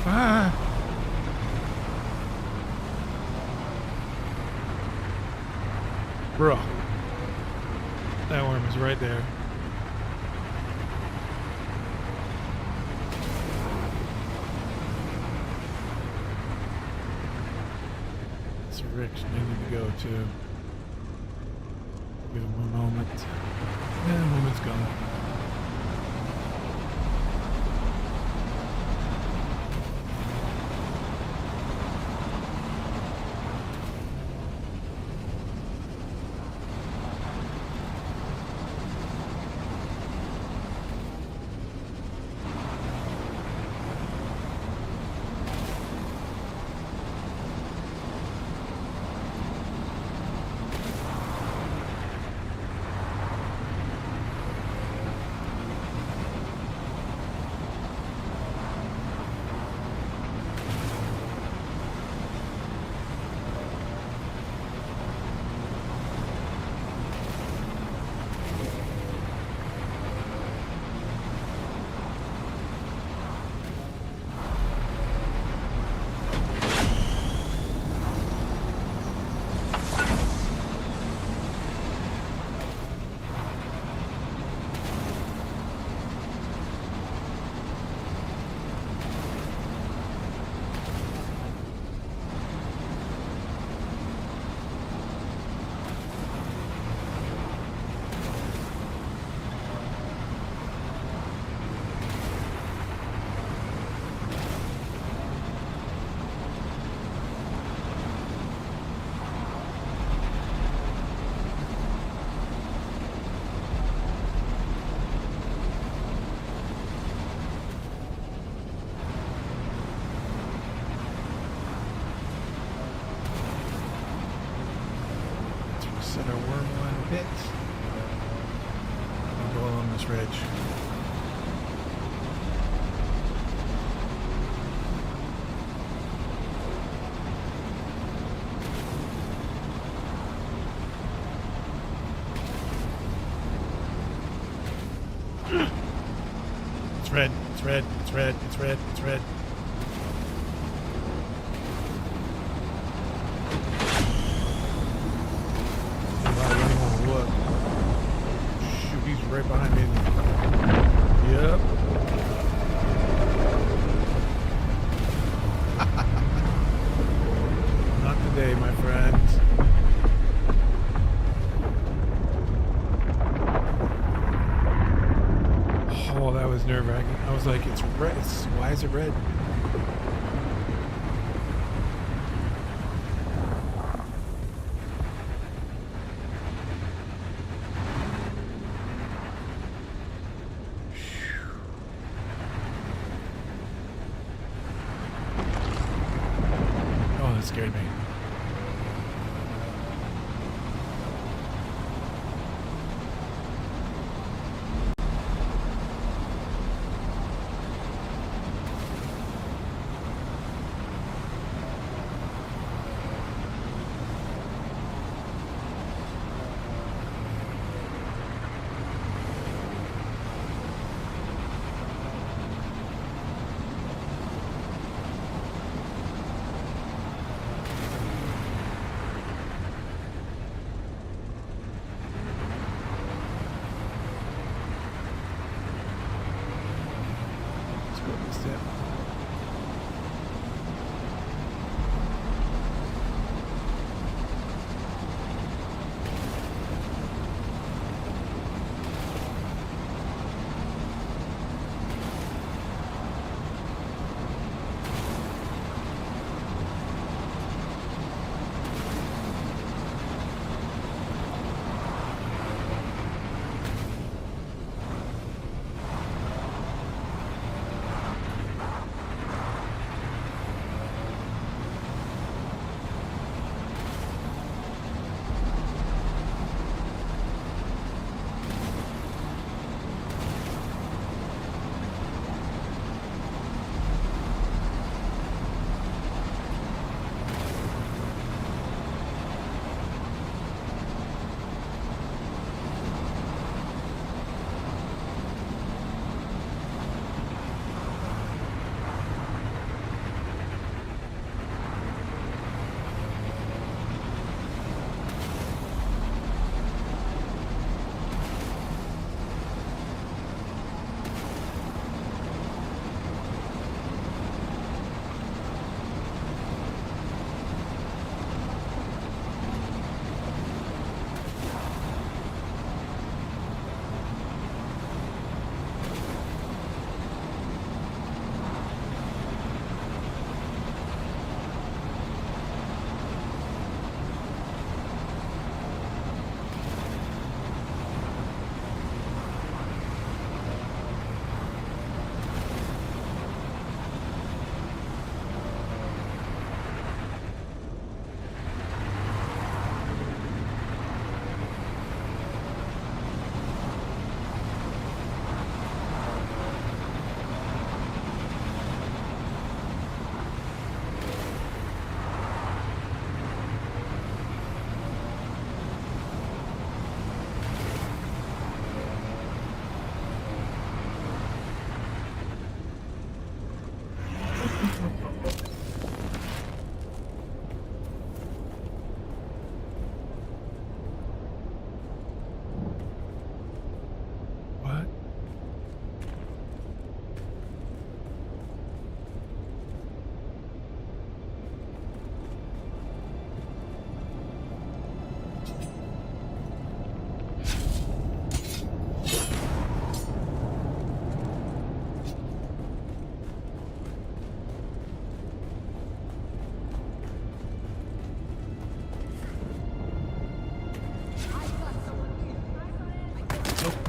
Ah. Bro. That worm is right there. It's Rick's needing to go to. Give him a moment. Yeah, the moment's gone. Set our worm line a bit. And go along this ridge. It's red, it's red, it's red, it's red, it's red. Right behind me. Yep. Not today, my friends. nerve-wracking. I was like, it's red. Why is it red? Oh, that scared me.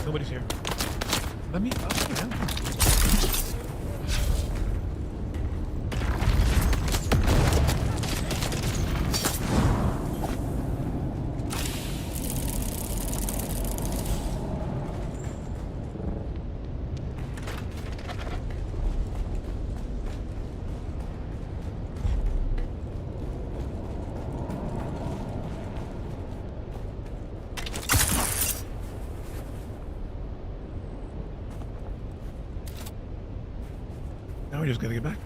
Nobody's here. Let me up. Yeah. Now we just gotta get back.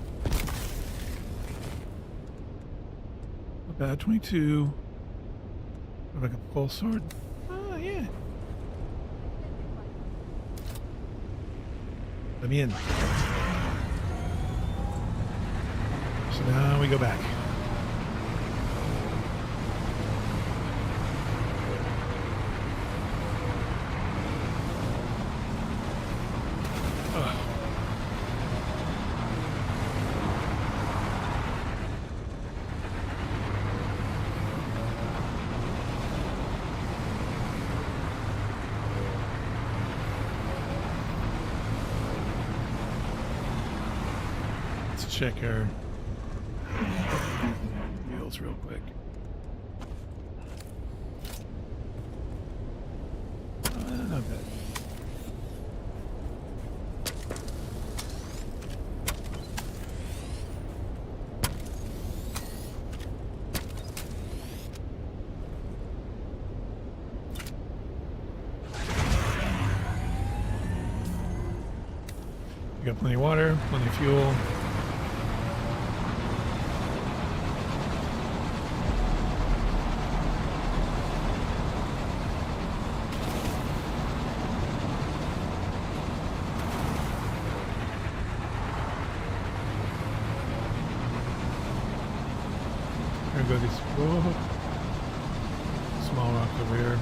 Not bad, 22. What about a pole sword? Oh, yeah. Let me in. So now we go back. Ugh. check our wheels real quick. Not bad. We got plenty of water, plenty of fuel. Here go these small rocks over here.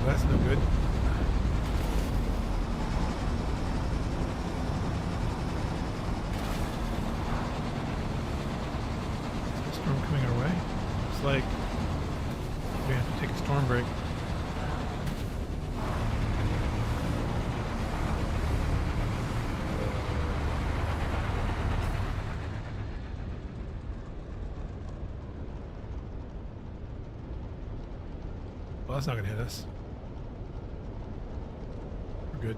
that's no good. Is the storm coming our way? Looks like we have to take a storm break. Well, that's not going to hit us. We're good.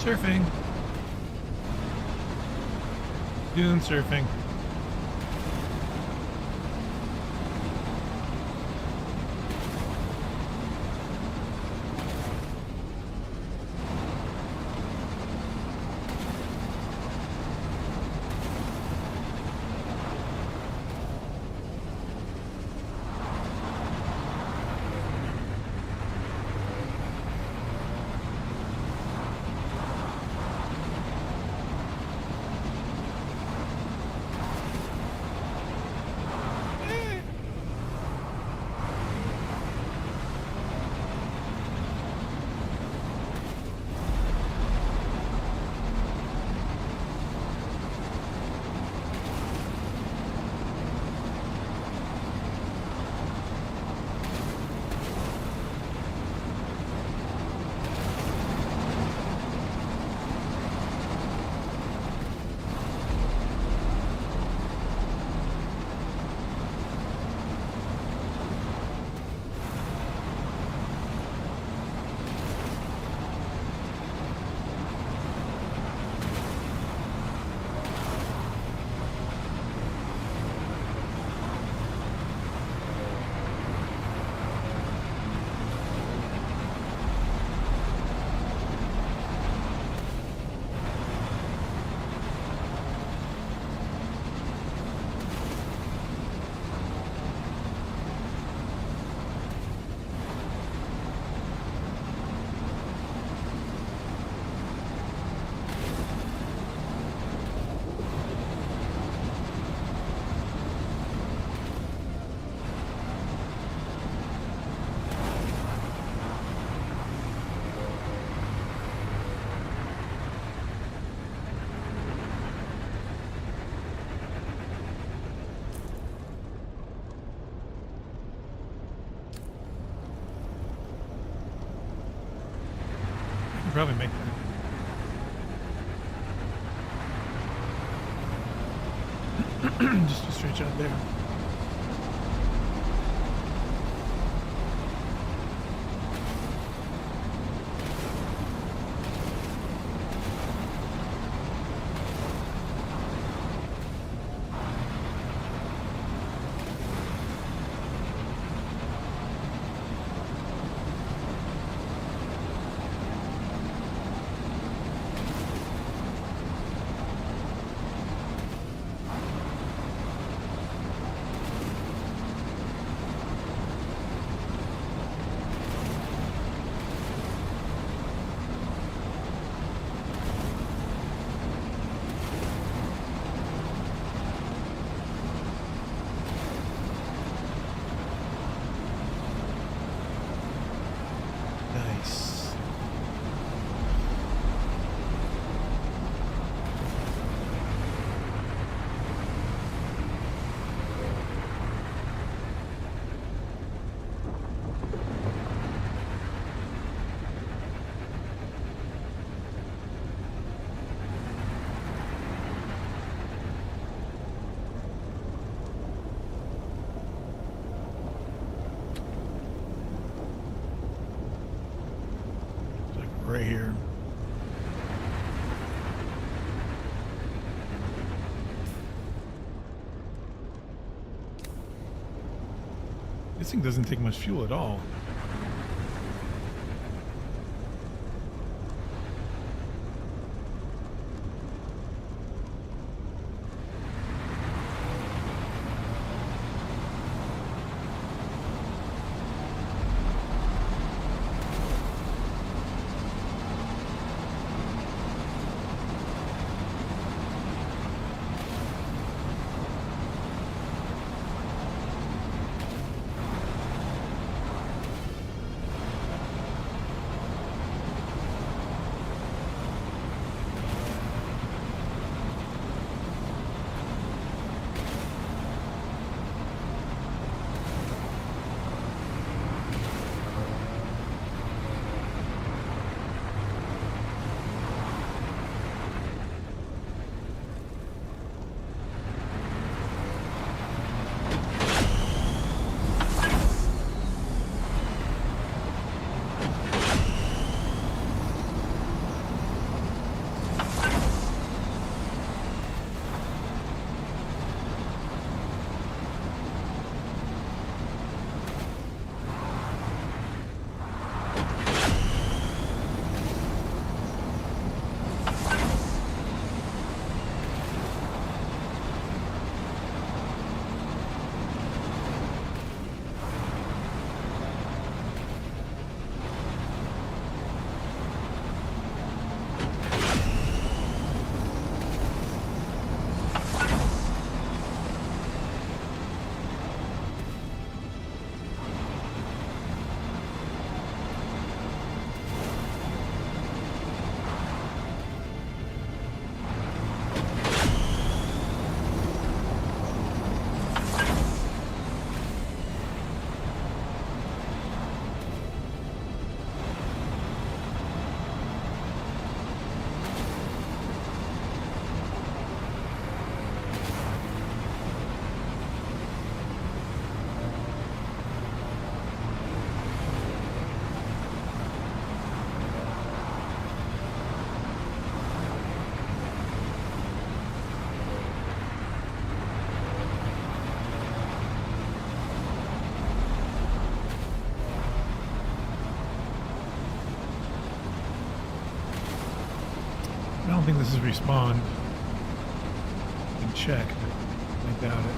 Surfing. Dune surfing. probably make that. Just a straight shot there. Right here. This thing doesn't take much fuel at all. I don't think this is respawn. You can check, but I doubt it.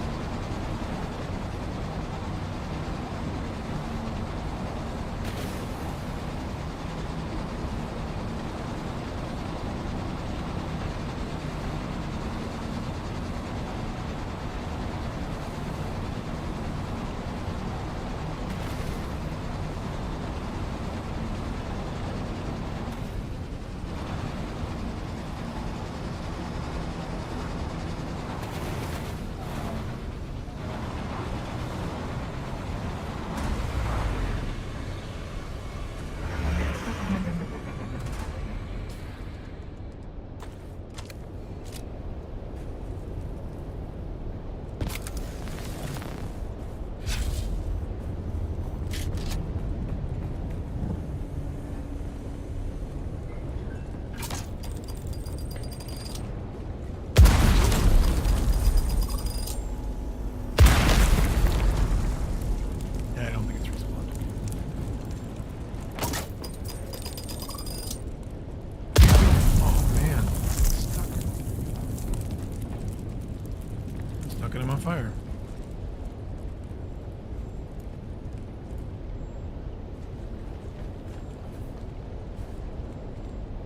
fire.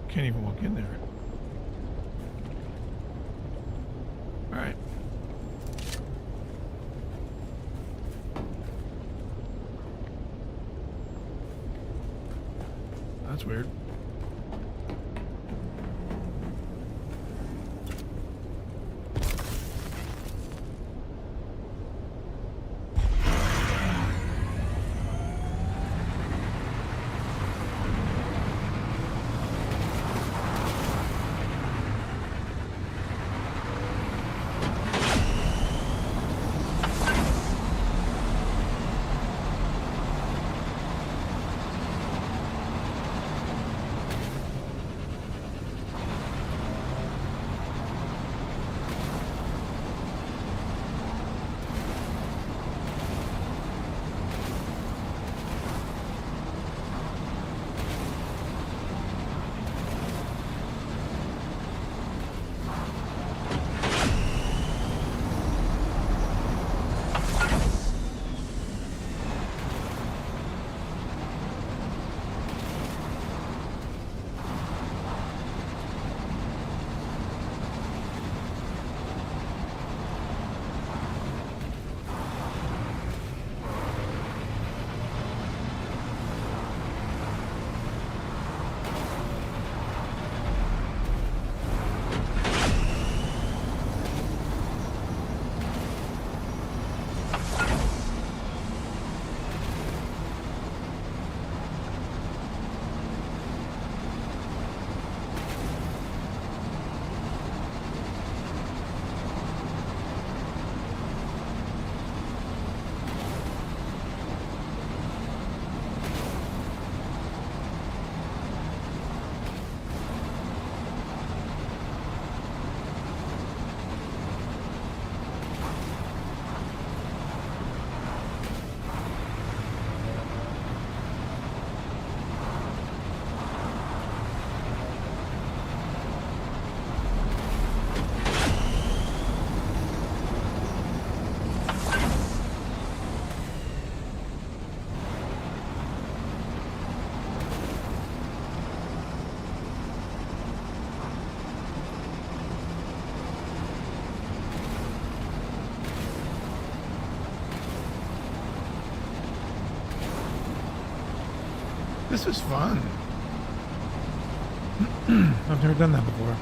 Can't even walk in there. All right. That's weird. This is fun. I've never done that before.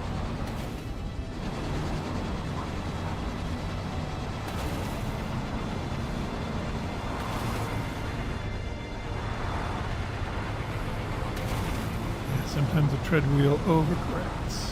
Yeah, sometimes the tread wheel overcorrects.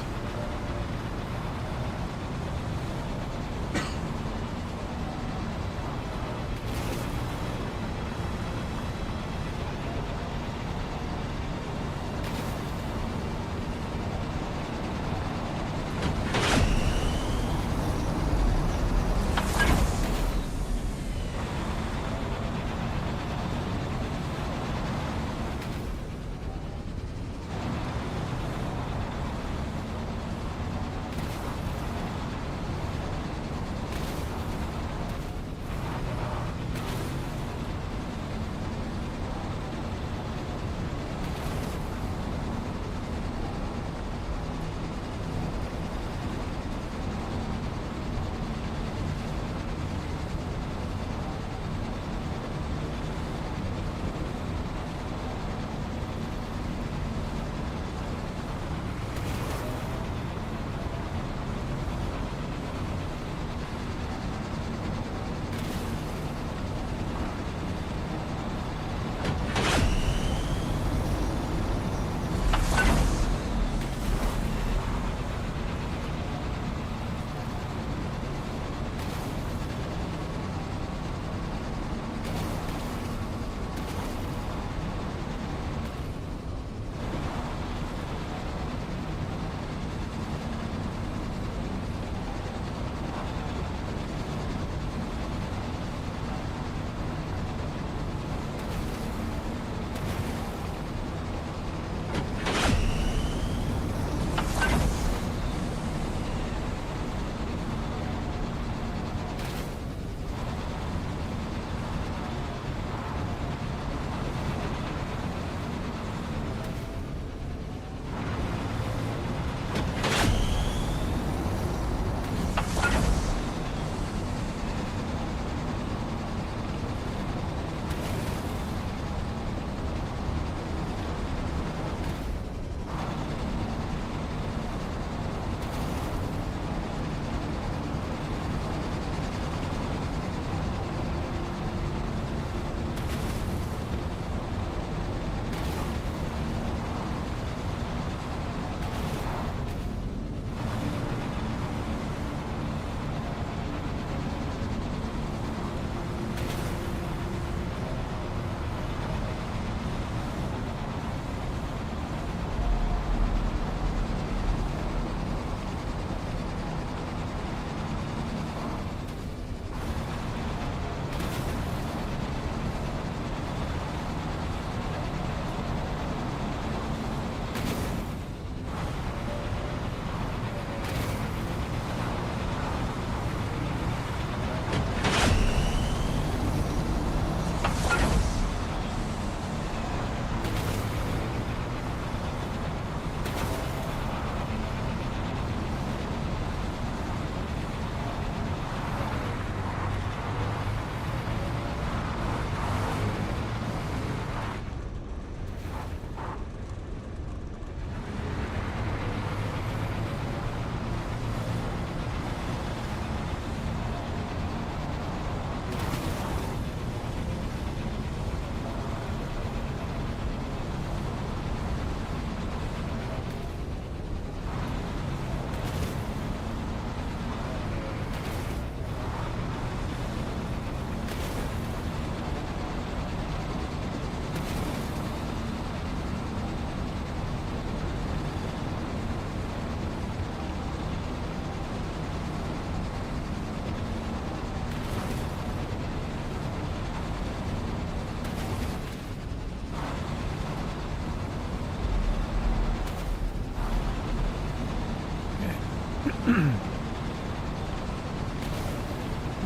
We'll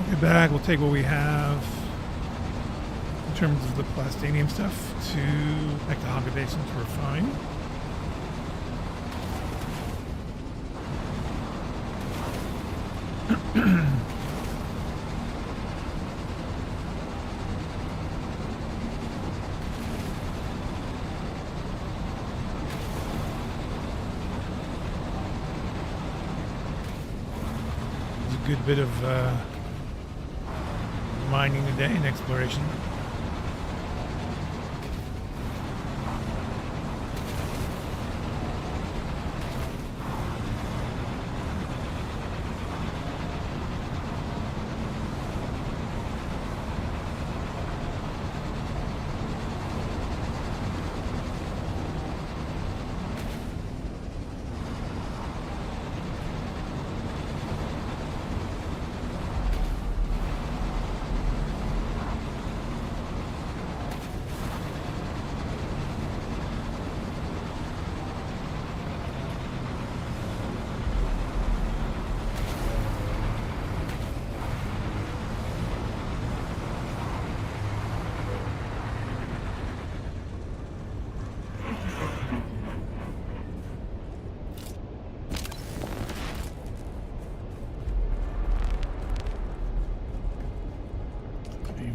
get back. We'll take what we have in terms of the plastanium stuff to back to Haga Basin to refine. Good bit of mining today and exploration.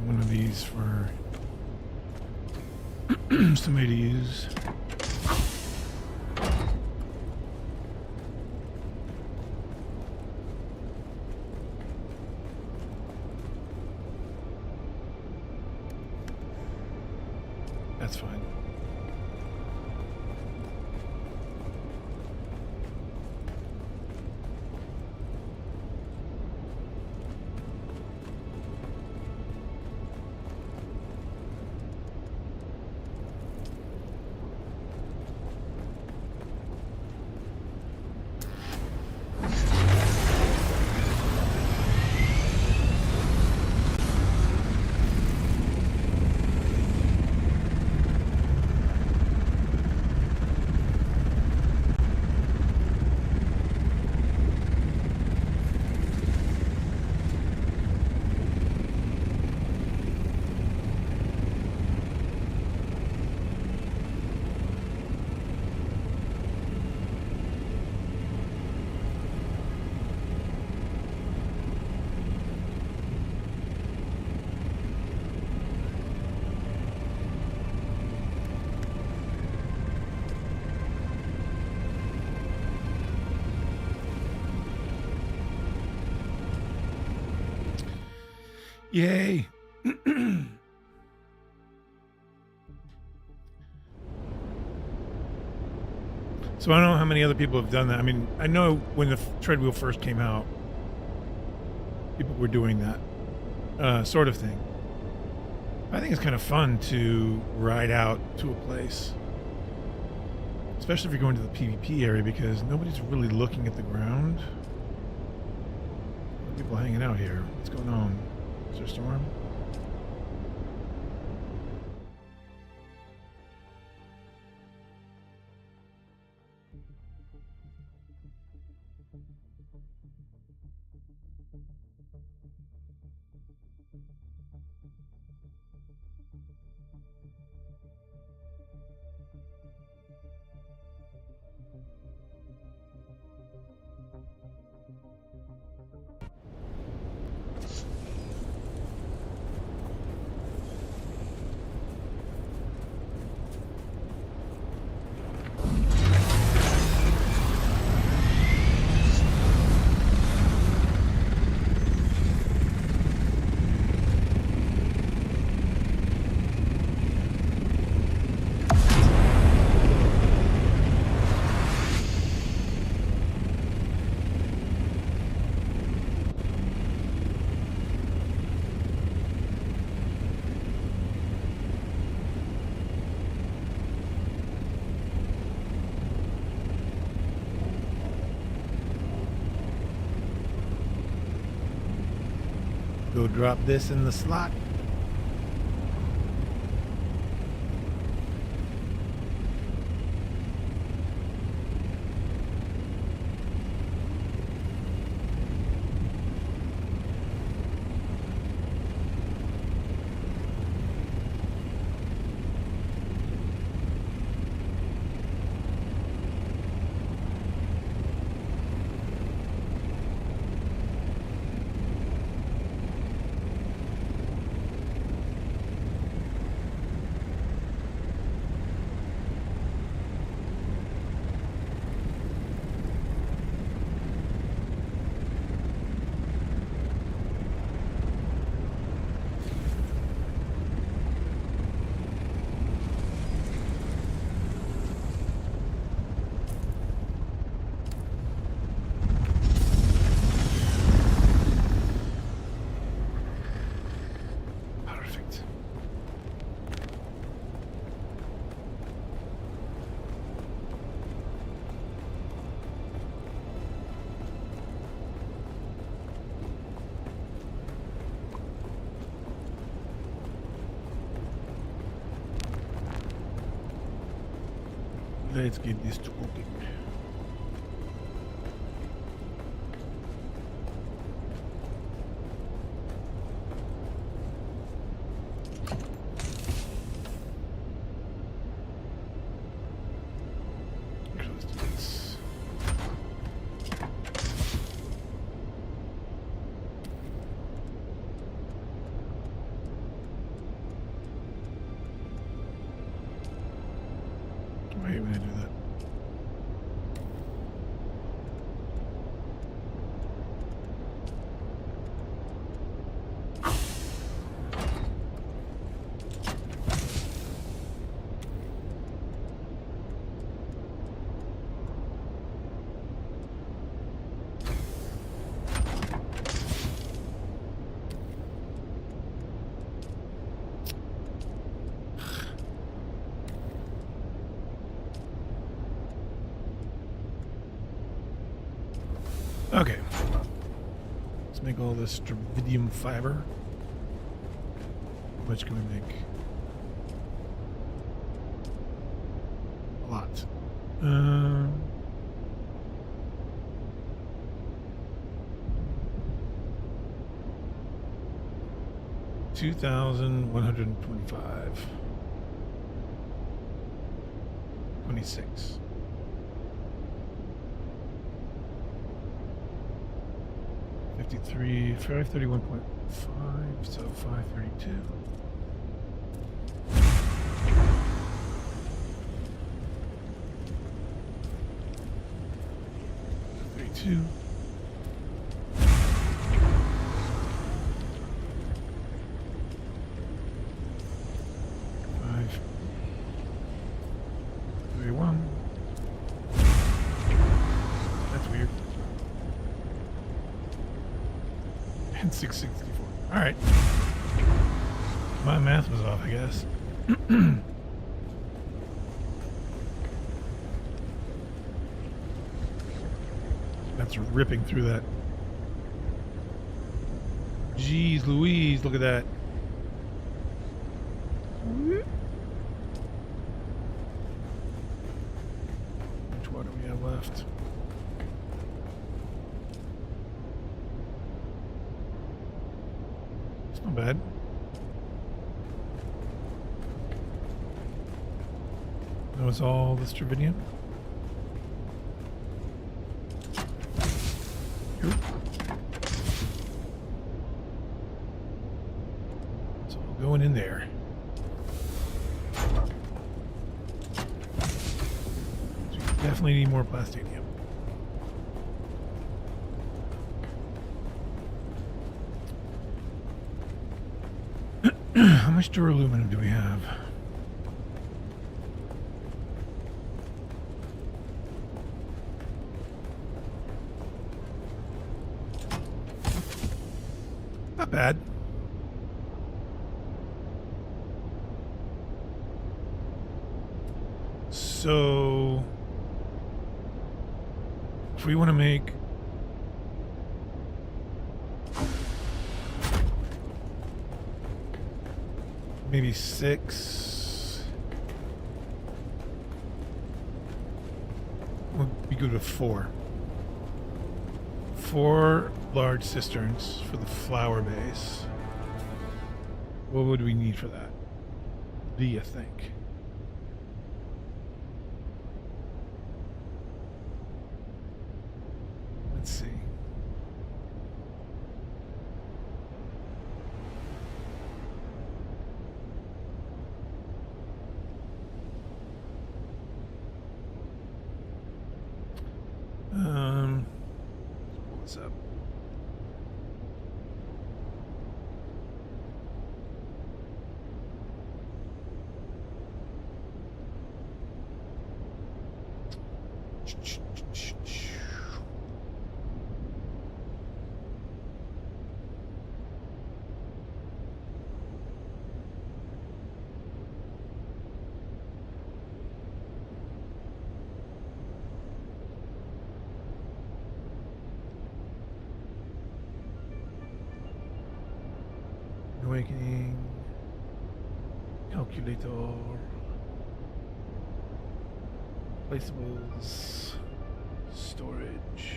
One of these for somebody to use. That's fine. Yay. So I don't know how many other people have done that. I mean, I know when the treadwheel first came out, people were doing that sort of thing. I think it's kind of fun to ride out to a place, especially if you're going to the PvP area, because nobody's really looking at the ground. People hanging out here. What's going on? Is there a storm? Go drop this in the slot. Let's get this to cooking. Okay, let's do this. I hate when I do that. Okay. Let's make all this stravidium fiber. How much can we make? A lot. 2,125. 26. $53, 531.5, so 532. $32. That's weird. And 664. All right. My math was off, I guess. That's ripping through that. Jeez Louise, look at that. Which one do we have left? It's not bad. That was all the Stravidian. It's all going in there. So you definitely need more plastinium. How much duraluminum do we have? Not bad. So, if we want to make maybe 6, we'll be good with 4. 4 large cisterns for the flower base. What would we need for that? Do you think? Let's see. What's up? Awakening. Calculator. Placeables. Storage.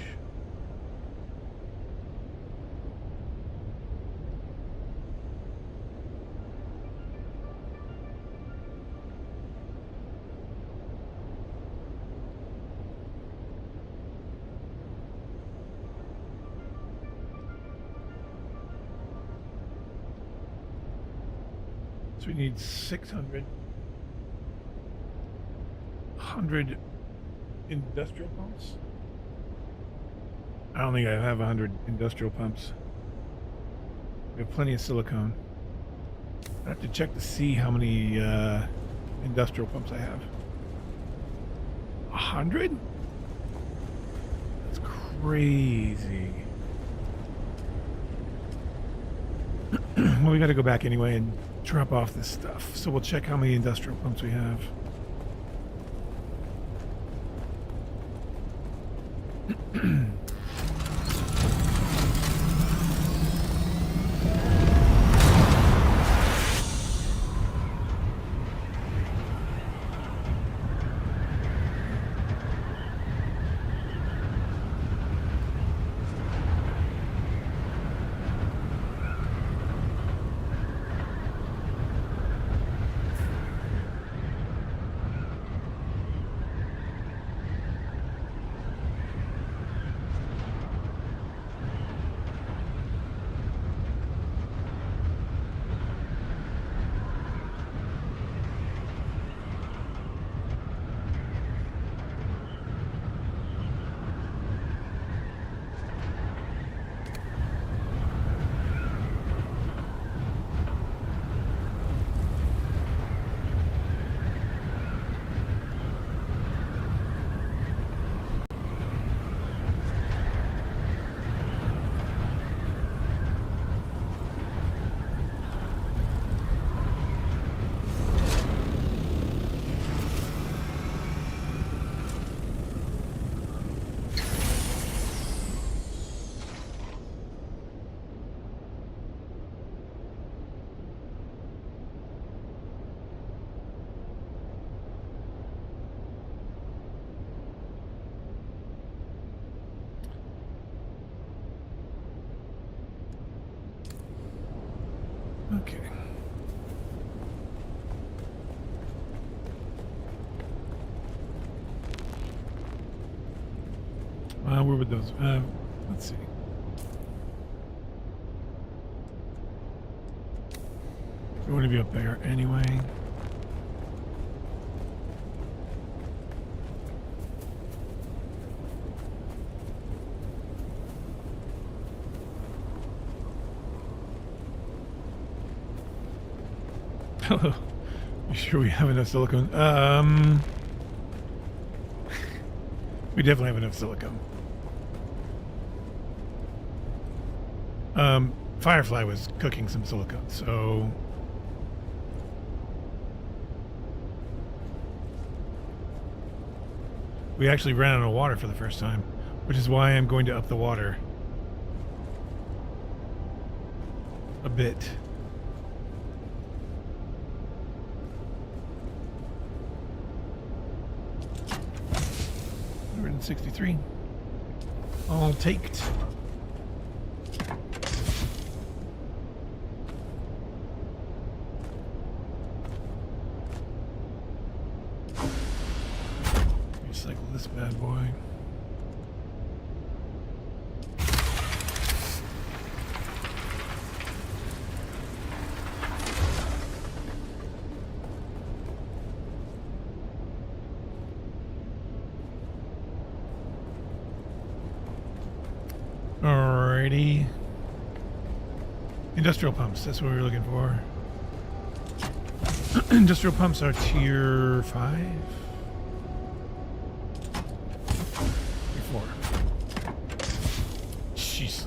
So we need 600. 100 industrial pumps? I don't think I have 100 industrial pumps. We have plenty of silicone. I have to check to see how many industrial pumps I have. 100? That's crazy. Well, we got to go back anyway and drop off this stuff. So we'll check how many industrial pumps we have. Okay. Where would those? Let's see. We want to be up there anyway. Hello. You sure we have enough silicone? We definitely have enough silicone. Firefly was cooking some silicone, so we actually ran out of water for the first time, which is why I'm going to up the water a bit. $163. All taked. Recycle this bad boy. Alrighty. Industrial pumps, that's what we were looking for. Industrial pumps are tier 5? Tier 4. Jeez.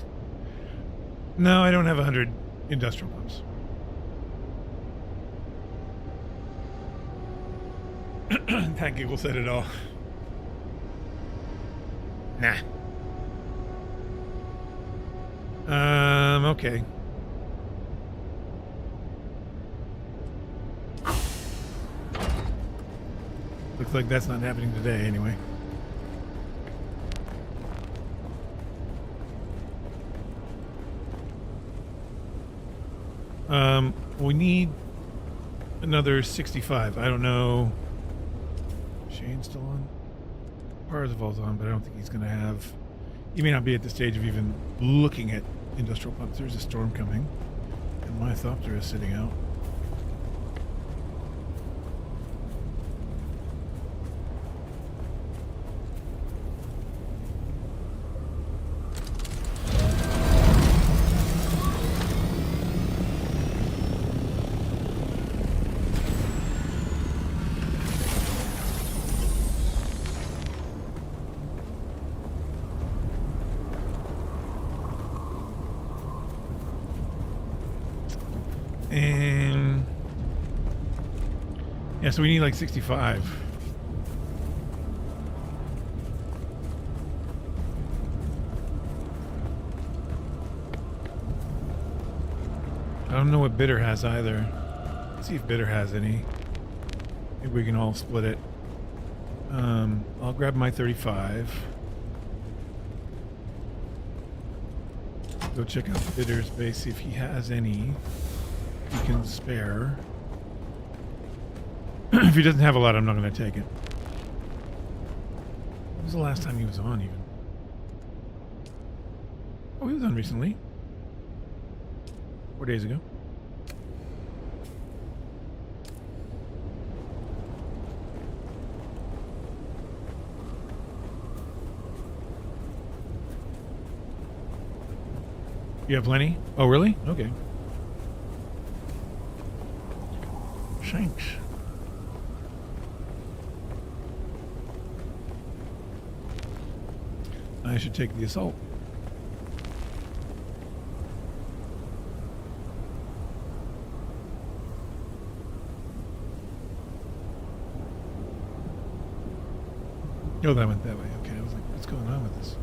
No, I don't have 100 industrial pumps. That giggle said it all. Nah. Okay. Looks like that's not happening today anyway. We need another 65. I don't know. Shane's still on? Parzival's on, but I don't think he's going to have... He may not be at the stage of even looking at industrial pumps. There's a storm coming. And my Thopter is sitting out. And yeah, so we need like 65. I don't know what Bitter has either. Let's see if Bitter has any. Maybe we can all split it. I'll grab my 35. Go check out Bitter's base, see if he has any he can spare. If he doesn't have a lot, I'm not going to take it. When was the last time he was on, even? Oh, he was on recently. 4 days ago. You have plenty? Oh, really? Okay. Thanks. I should take the assault. Oh, that went that way. Okay, I was like, what's going on with this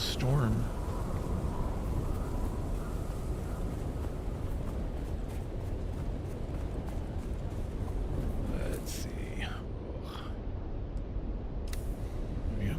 storm? Let's see. There we go.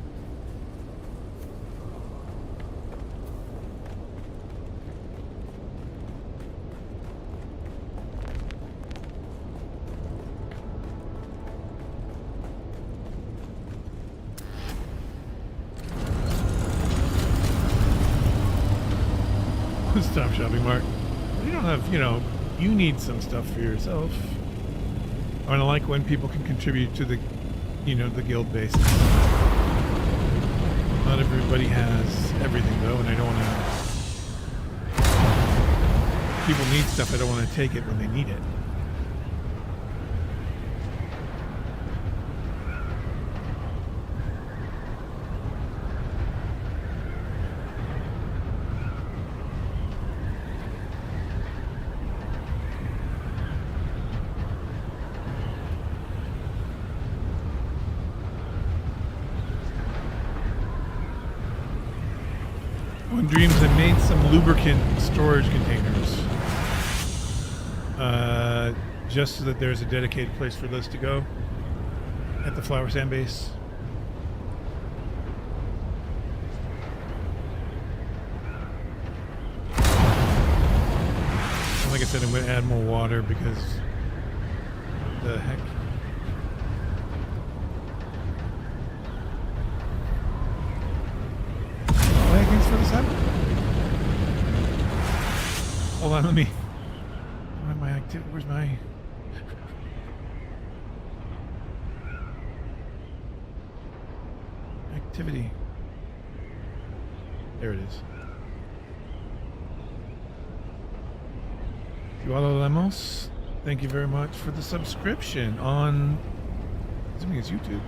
Stop shopping, Mark. You don't have, you need some stuff for yourself. I like when people can contribute to the, the guild base. Not everybody has everything though, and I don't want to. People need stuff. I don't want to take it when they need it. On Dreams, I made some lubricant storage containers. Just so that there's a dedicated place for those to go at the flower sand base. Like I said, I'm going to add more water because the heck. Thanks for the sub. Hold on, let me. Where's my activity? Where's my activity? There it is. Yualo Lemos, thank you very much for the subscription on. I think it's YouTube.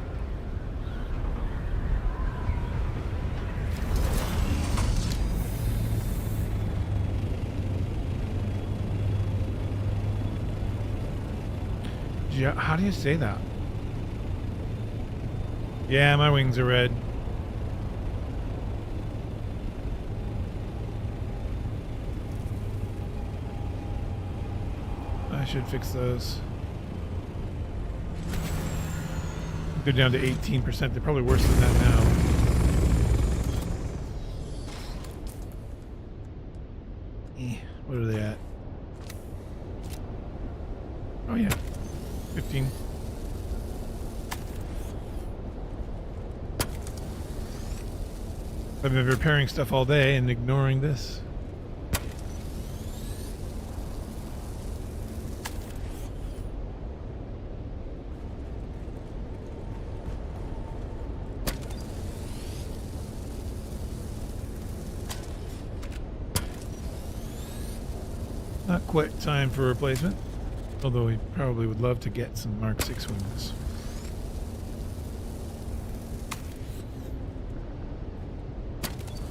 Yeah, how do you say that? Yeah, my wings are red. I should fix those. They're down to 18%. They're probably worse than that now. What are they at? Oh yeah, 15. I've been repairing stuff all day and ignoring this. Not quite time for replacement, although we probably would love to get some Mark 6 wings.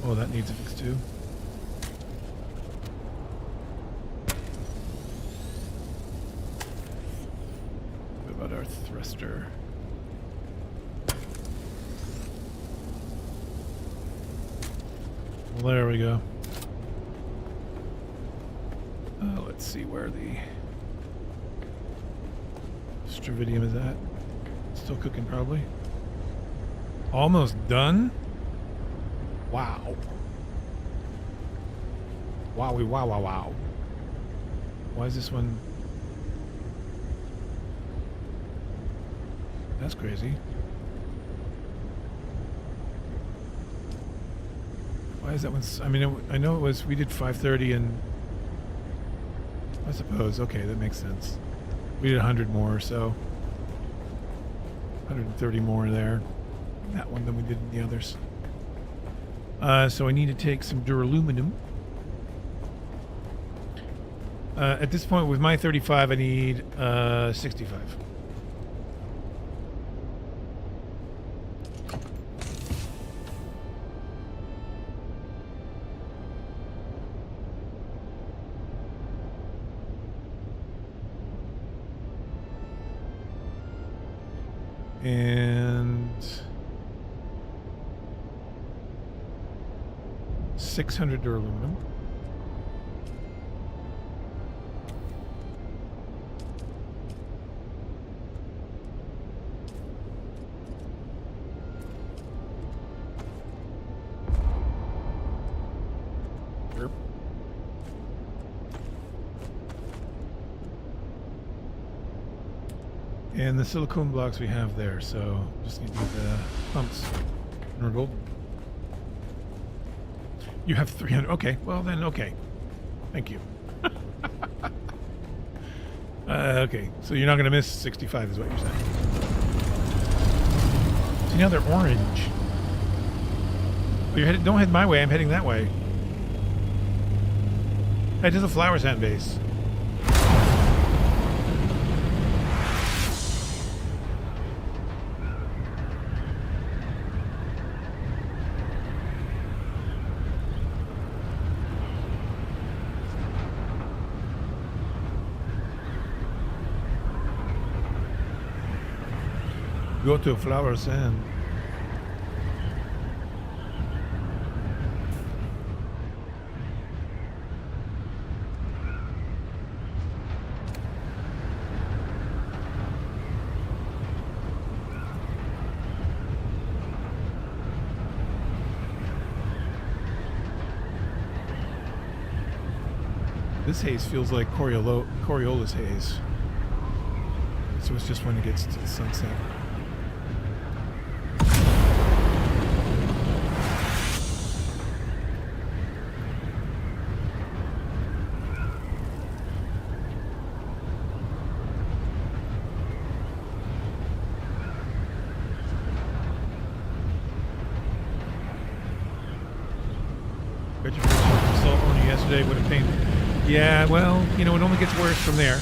Oh, that needs a fix too. What about our thruster? Well, there we go. Let's see where the Stravidium is at. Still cooking, probably. Almost done? Wow. Wowie, wow, wow, wow. Why is this one... That's crazy. Why is that one... I mean, I know it was... We did 530 and... I suppose. Okay, that makes sense. We did 100 more, so... 130 more there. In that one than we did in the others. So I need to take some duraluminum. At this point, with my 35, I need 65. And 600 duraluminum. And the silicone blocks we have there, so just need the pumps. And we're golden. You have 300. Okay, well then, okay. Thank you. Okay, so you're not going to miss 65 is what you're saying. See, now they're orange. Oh, you're headed, don't head my way, I'm heading that way. Head to the flower sand base. Go to flower sand. This haze feels like Coriolis haze. So it's just when it gets to the sunset. What a pain. Yeah, well, you know, it only gets worse from there.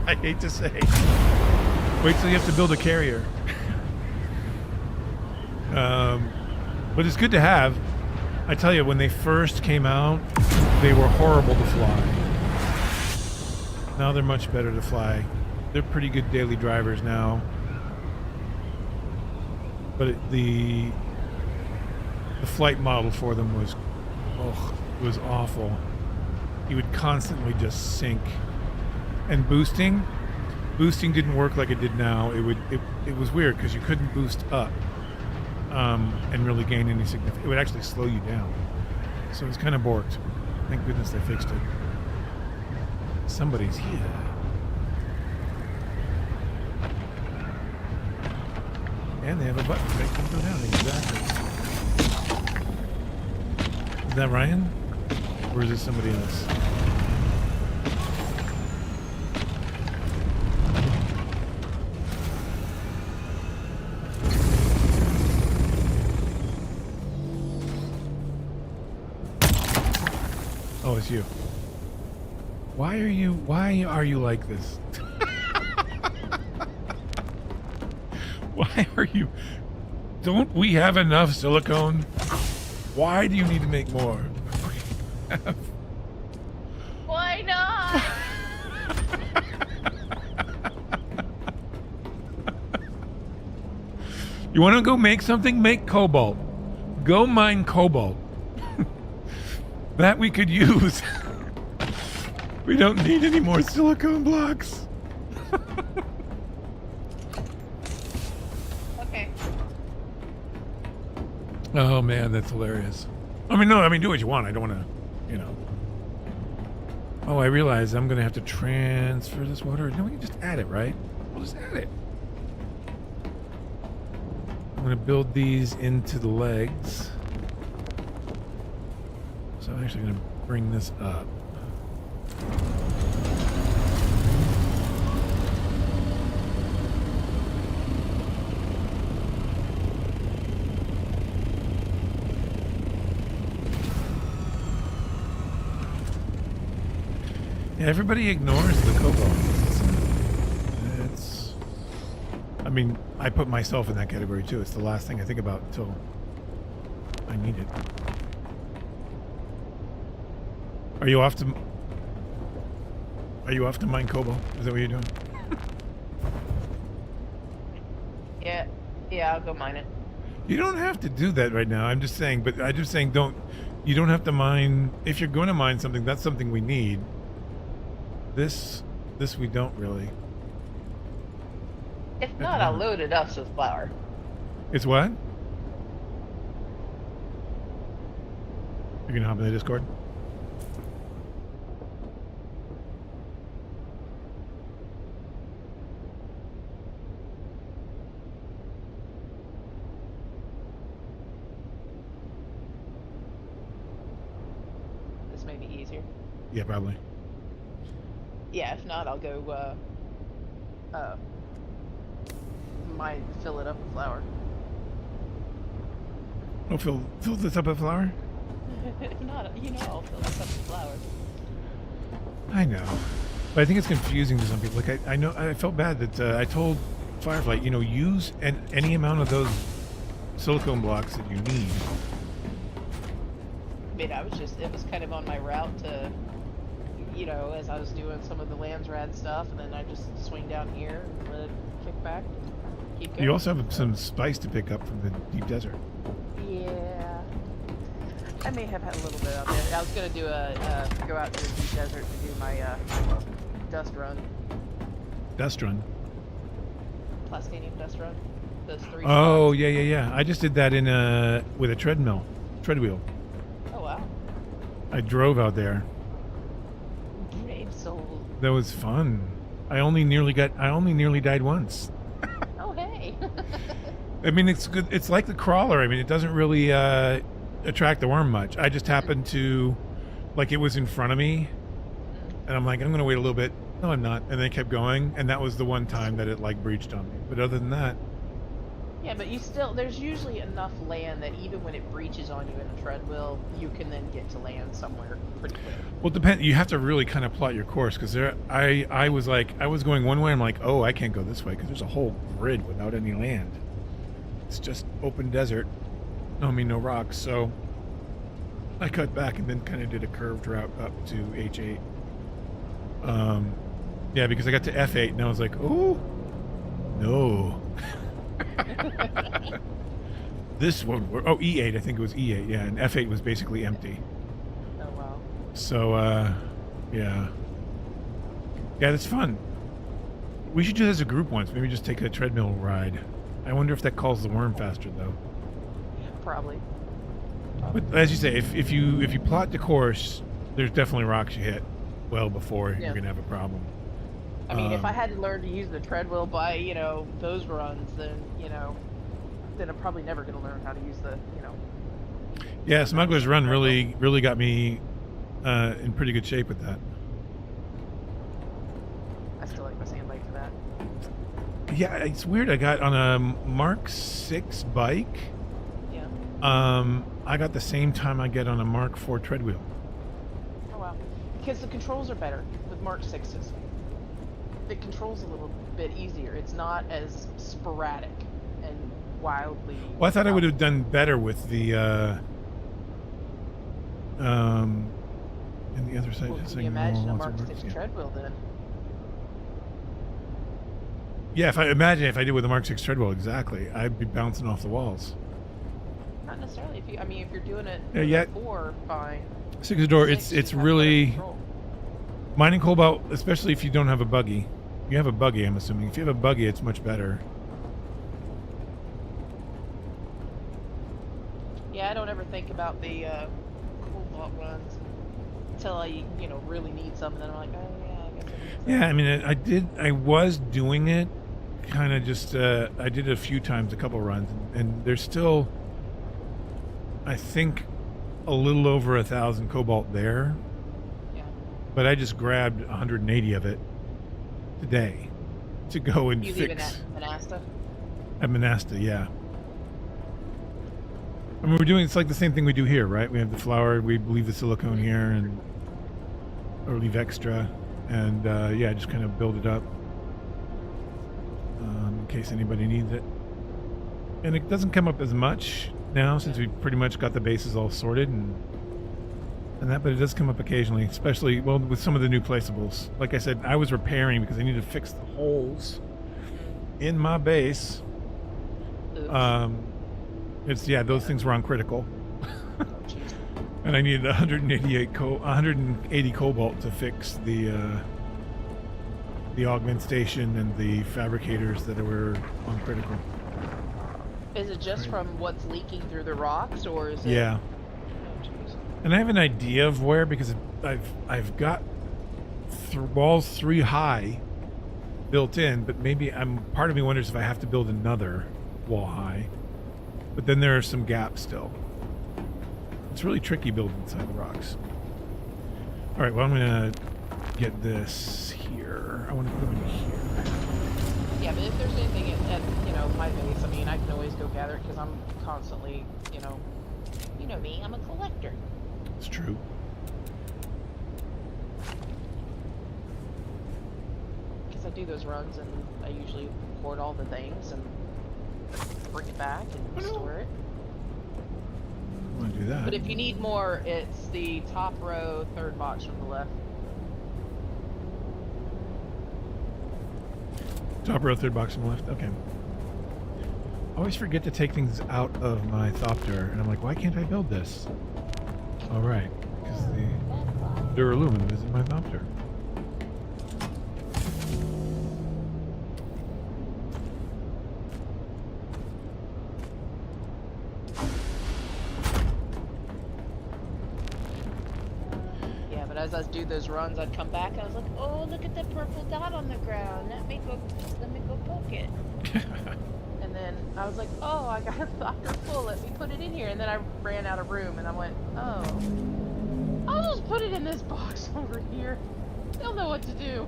I hate to say. Wait till you have to build a carrier. But it's good to have. I tell you, when they first came out, they were horrible to fly. Now they're much better to fly. They're pretty good daily drivers now. But the flight model for them was, it was awful. You would constantly just sink. And boosting, boosting didn't work like it did now, it was weird because you couldn't boost up and really gain any significance. It would actually slow you down. So it's kind of borked. Thank goodness they fixed it. Somebody's here. And they have a button to make them go down. Exactly. Is that Ryan? Or is it somebody else? Oh, it's you. Why are you like this? Why are you? Don't we have enough silicone? Why do you need to make more? Why not? You want to go make something? Make cobalt. Go mine cobalt. That we could use. We don't need any more silicone blocks. Okay. Oh man, that's hilarious. No, do what you want. I don't want to, you know. Oh, I realize I'm going to have to transfer this water. No, we can just add it, right? We'll just add it. I'm going to build these into the legs. So I'm actually going to bring this up. Yeah, everybody ignores the cobalt. I put myself in that category too. It's the last thing I think about until I need it. Are you off to mine cobalt? Is that what you're doing? Yeah, I'll go mine it. You don't have to do that right now. I'm just saying you don't have to mine. If you're going to mine something, that's something we need. This we don't really. If not, I'll load it up with flour. It's what? You're gonna hop in the Discord? This may be easier. Yeah, probably. Yeah, if not, I'll go, fill it up with flour. Oh, fill this up with flour? If not, I'll fill this up with flour. I know. But I think it's confusing to some people. Like, I know, I felt bad that I told Firefly, use any amount of those silicone blocks that you need. It was kind of on my route to, as I was doing some of the Landsrad stuff, and then I just swing down here and let it kick back. Keep going. You also have some spice to pick up from the deep desert. Yeah. I may have had a little bit out there. I was going to do go out to the deep desert to do my dust run. Dust run? Plastinium dust run. Those 3 Oh, spots. yeah. I just did that with a treadwheel. Oh, wow. I drove out there. Brave soul. That was fun. I only nearly died once. Oh, hey. It's good. It's like the crawler. It doesn't really attract the worm much. I just happened to, it was in front of me, and I'm like, I'm going to wait a little bit. No, I'm not. And then I kept going, and that was the one time that it breached on me. But other than that. Yeah, but there's usually enough land that even when it breaches on you in a treadwheel, you can then get to land somewhere pretty quick. Well, you have to really kind of plot your course, because I was going one way. I'm like, oh, I can't go this way because there's a whole grid without any land. It's just open desert. No rocks. So I cut back and then kind of did a curved route up to H8. Yeah, because I got to F8 and I was like, oh, no. This one, E8, I think it was E8, yeah, and F8 was basically empty. Oh, wow. So, yeah. Yeah, that's fun. We should do this as a group once. Maybe just take a treadmill ride. I wonder if that calls the worm faster though. Probably. But as you say, if you plot the course, there's definitely rocks you hit well before you're gonna have a problem. I mean, if I had to learn to use the treadmill by, you know, those runs, then, you know, then I'm probably never going to learn how to use the, you know. Yeah, Smuggler's Run really got me in pretty good shape with that. I still like my sand bike for that. Yeah, it's weird. I got on a Mark 6 bike. Yeah. I got the same time I get on a Mark 4 treadwheel. Oh, wow. Because the controls are better with Mark 6s. The controls a little bit easier. It's not as sporadic and wildly. Well, I thought I would have done better with the and the other side. Well, can you imagine a Mark 6 treadwheel then? Yeah, if I did with the Mark 6 treadwheel, exactly, I'd be bouncing off the walls. Not necessarily. If you're doing it Yeah, with 4, fine. 6 door, it's really mining cobalt, especially if you don't have a buggy. You have a buggy, I'm assuming. If you have a buggy, it's much better. Yeah, I don't ever think about the cobalt runs until I, you know, really need something. And I'm like, oh yeah, I guess I need some. Yeah, I mean, I was doing it, kind of just. I did it a few times, a couple runs, and there's still, I think, a little over 1,000 cobalt there. Yeah. But I just grabbed 180 of it today to go and you fix. You leave it at Monasta? At Monasta, yeah. I mean, we're doing, it's like the same thing we do here, right? We have the flour, we leave the silicone here, and or leave extra, and yeah, just kind of build it up in case anybody needs it. And it doesn't come up as much now since we pretty much got the bases all sorted and that, but it does come up occasionally, especially, well, with some of the new placeables. Like I said, I was repairing because I needed to fix the holes in my base. It's, yeah, those things were on critical. And I needed 180 cobalt to fix the augment station and the fabricators that were on critical. Is it just from what's leaking through the rocks, or is it? Yeah. And I have an idea of where, because I've got walls 3 high built in, but maybe part of me wonders if I have to build another wall high. But then there are some gaps still. It's really tricky building inside the rocks. All right, well, I'm gonna get this here. I want to put them in here. Yeah, but if there's anything at you know, my base, I mean, I can always go gather it because I'm constantly, you know me, I'm a collector. It's true. Because I do those runs and I usually hoard all the things and bring it back and store it. I want to do that. But if you need more, it's the top row, 3rd box from the left. Top row, 3rd box on the left. Okay. I always forget to take things out of my Thopter, and I'm like, why can't I build this? All right, because the duralumin is in my Thopter. Yeah, but as I do those runs, I'd come back and I was like, oh, look at the purple dot on the ground. Let me go poke it. And then I was like, oh, I got a Thopter full. Let me put it in here. And then I ran out of room, and I went, oh, I'll just put it in this box over here. They'll know what to do.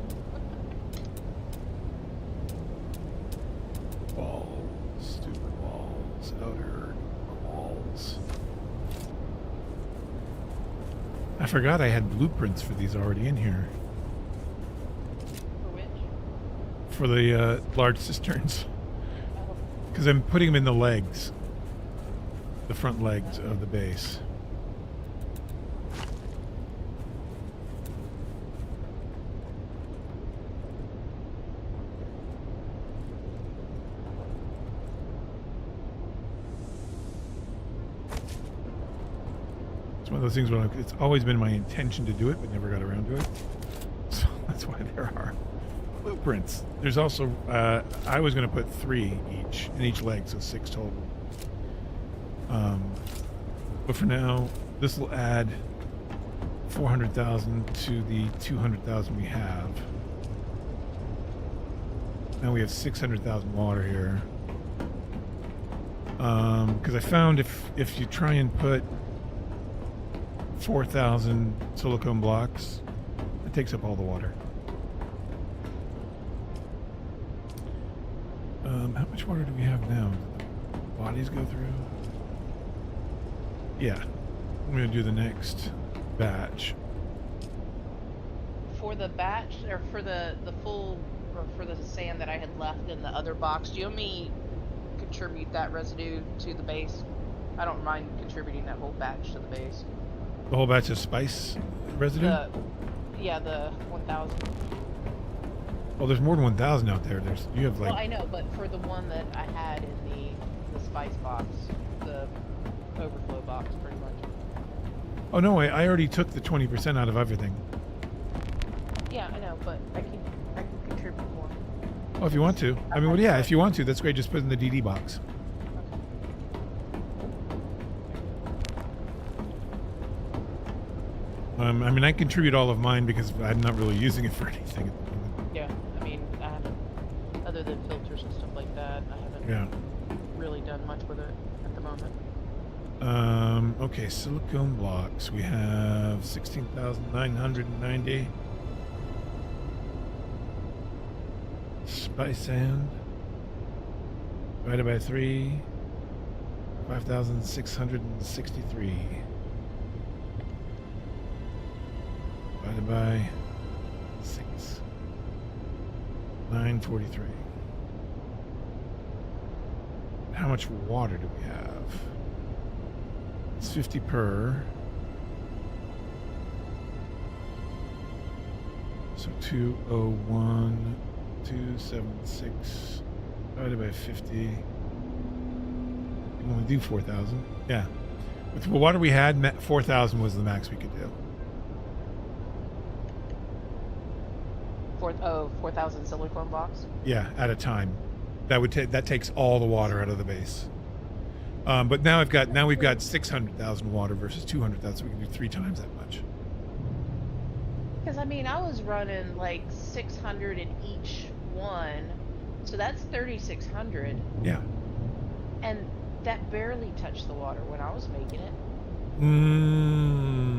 Walls, stupid walls, outer walls. I forgot I had blueprints for these already in here. For which? For the large cisterns. Because I'm putting them in the legs. The front legs of the base. It's one of those things where it's always been my intention to do it, but never got around to it. So that's why there are blueprints. There's also, I was going to put 3 each in each leg, so 6 total. But for now, this will add 400,000 to the 200,000 we have. Now we have 600,000 water here. Because I found if you try and put 4,000 silicone blocks, it takes up all the water. How much water do we have now? Did the bodies go through? Yeah. I'm going to do the next batch. For the batch, or for the full, or for the sand that I had left in the other box, do you want me to contribute that residue to the base? I don't mind contributing that whole batch to the base. The whole batch of spice residue? Yeah, the 1,000. Well, there's more than 1,000 out there. You have like... Well, I know, but for the one that I had in the spice box, the overflow box, pretty much. Oh, no, I already took the 20% out of everything. Yeah, I know, but I can contribute more. Oh, if you want to. I mean, well, yeah, if you want to, that's great. Just put it in the DD box. I mean, I contribute all of mine because I'm not really using it for anything at the moment. Yeah, I mean, I haven't, other than filters and stuff like that, I haven't really done much with it at the moment. Okay, silicone blocks. We have 16,990. Spice sand. Divided by 3. 5,663. Divided by 6. 943. How much water do we have? It's 50 per. So 201, 276 divided by 50. You can only do 4,000. Yeah. With the water we had, 4,000 was the max we could do. 4,000 silicone blocks? Yeah, at a time. That takes all the water out of the base. But now we've got 600,000 water versus 200,000, so we can do 3 times that much. Because I mean, I was running like 600 in each one, so that's 3,600. Yeah. And that barely touched the water when I was making it.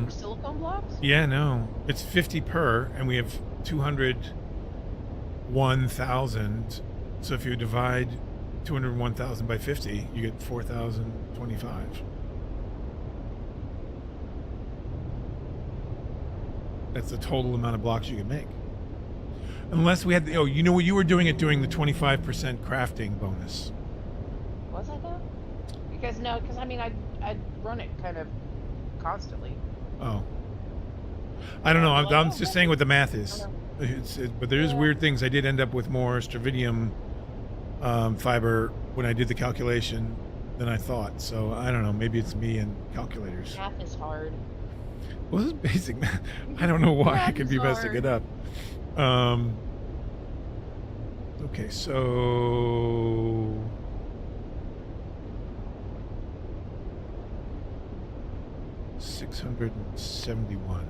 For silicone blocks? Yeah, no. It's 50 per, and we have 201,000. So if you divide 201,000 by 50, you get 4,025. That's the total amount of blocks you can make. Unless we had, you know what you were doing it during the 25% crafting bonus. Was I though? Because I mean, I'd run it kind of constantly. Oh. I don't know. I'm just saying what the math is. But there is weird things. I did end up with more stravidium fiber when I did the calculation than I thought. So I don't know. Maybe it's me and calculators. Math is hard. Well, this is basic math. I don't know why I could be messing it up. Okay, so 671.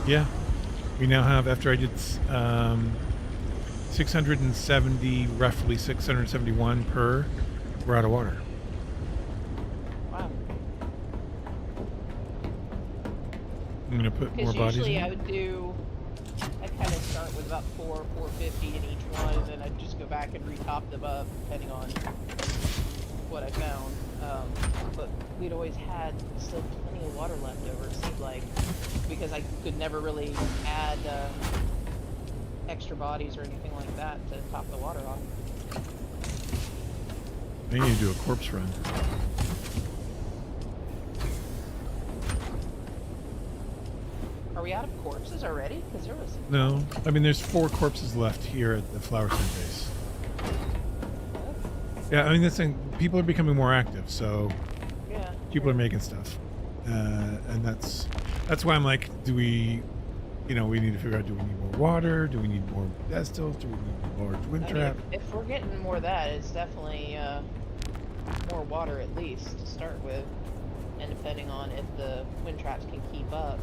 Yeah, we now have, after I did 670, roughly 671 per, we're out of water. Wow. I'm going to put more bodies usually in. I'd kind of start with about 450 in each one, and then I'd just go back and retop them up, depending on what I found. but we'd always had still plenty of water left over, it seemed like, because I could never really add extra bodies or anything like that to top the water off. I need to do a corpse run. Are we out of corpses already? Because there was... No, I mean there's 4 corpses left here at the Flower Center base. Yeah, I mean this thing, people are becoming more active, so yeah, people are making stuff, and that's why I'm like, do we, you know, we need to figure out, do we need more water? Do we need more destils? Do we need more wind trap? If we're getting more of that, it's definitely more water at least to start with, and depending on if the wind traps can keep up.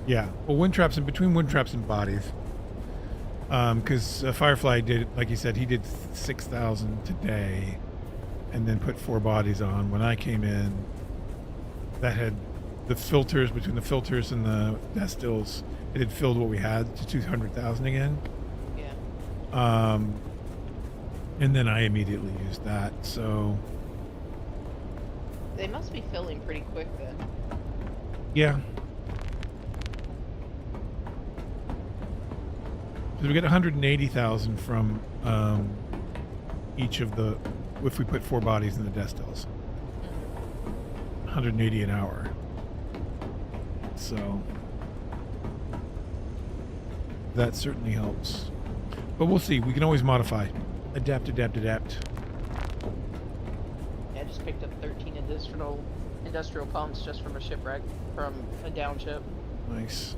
Yeah, well, wind traps, and between wind traps and bodies, because Firefly did, like you said, he did 6,000 today, and then put 4 bodies on. When I came in, that had the filters, between the filters and the destils, it had filled what we had to 200,000 again. Yeah. And then I immediately used that, so... They must be filling pretty quick then. Yeah. So we get 180,000 from each of the, if we put 4 bodies in the destils. 180 an hour. So that certainly helps. But we'll see. We can always modify. Adapt. Yeah, I just picked up 13 industrial pumps just from a shipwreck, from a down ship. Nice.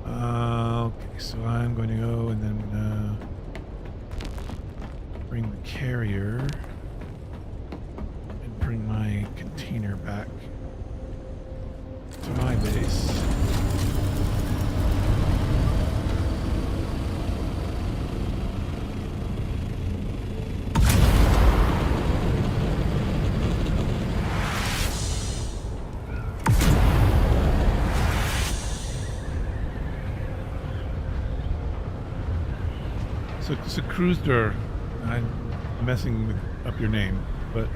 Okay, so I'm going to go and then bring the carrier and bring my container back to my base. So Cruiser, I'm messing up your name, but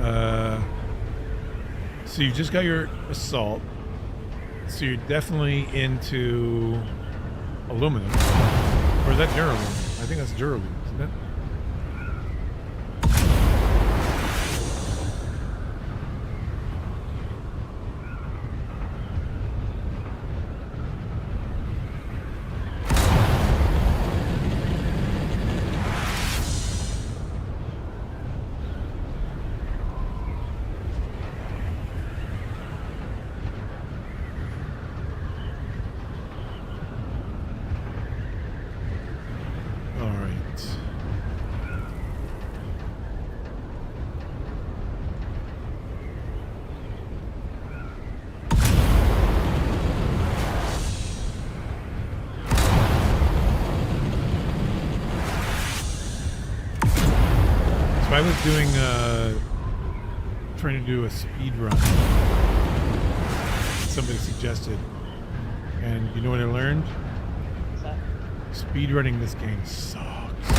so you just got your assault, so you're definitely into aluminum, or is that durable? I think that's durable, isn't it? I was doing, trying to do a speed run. Somebody suggested, and you know what I learned? What's that? Speed running this game sucks.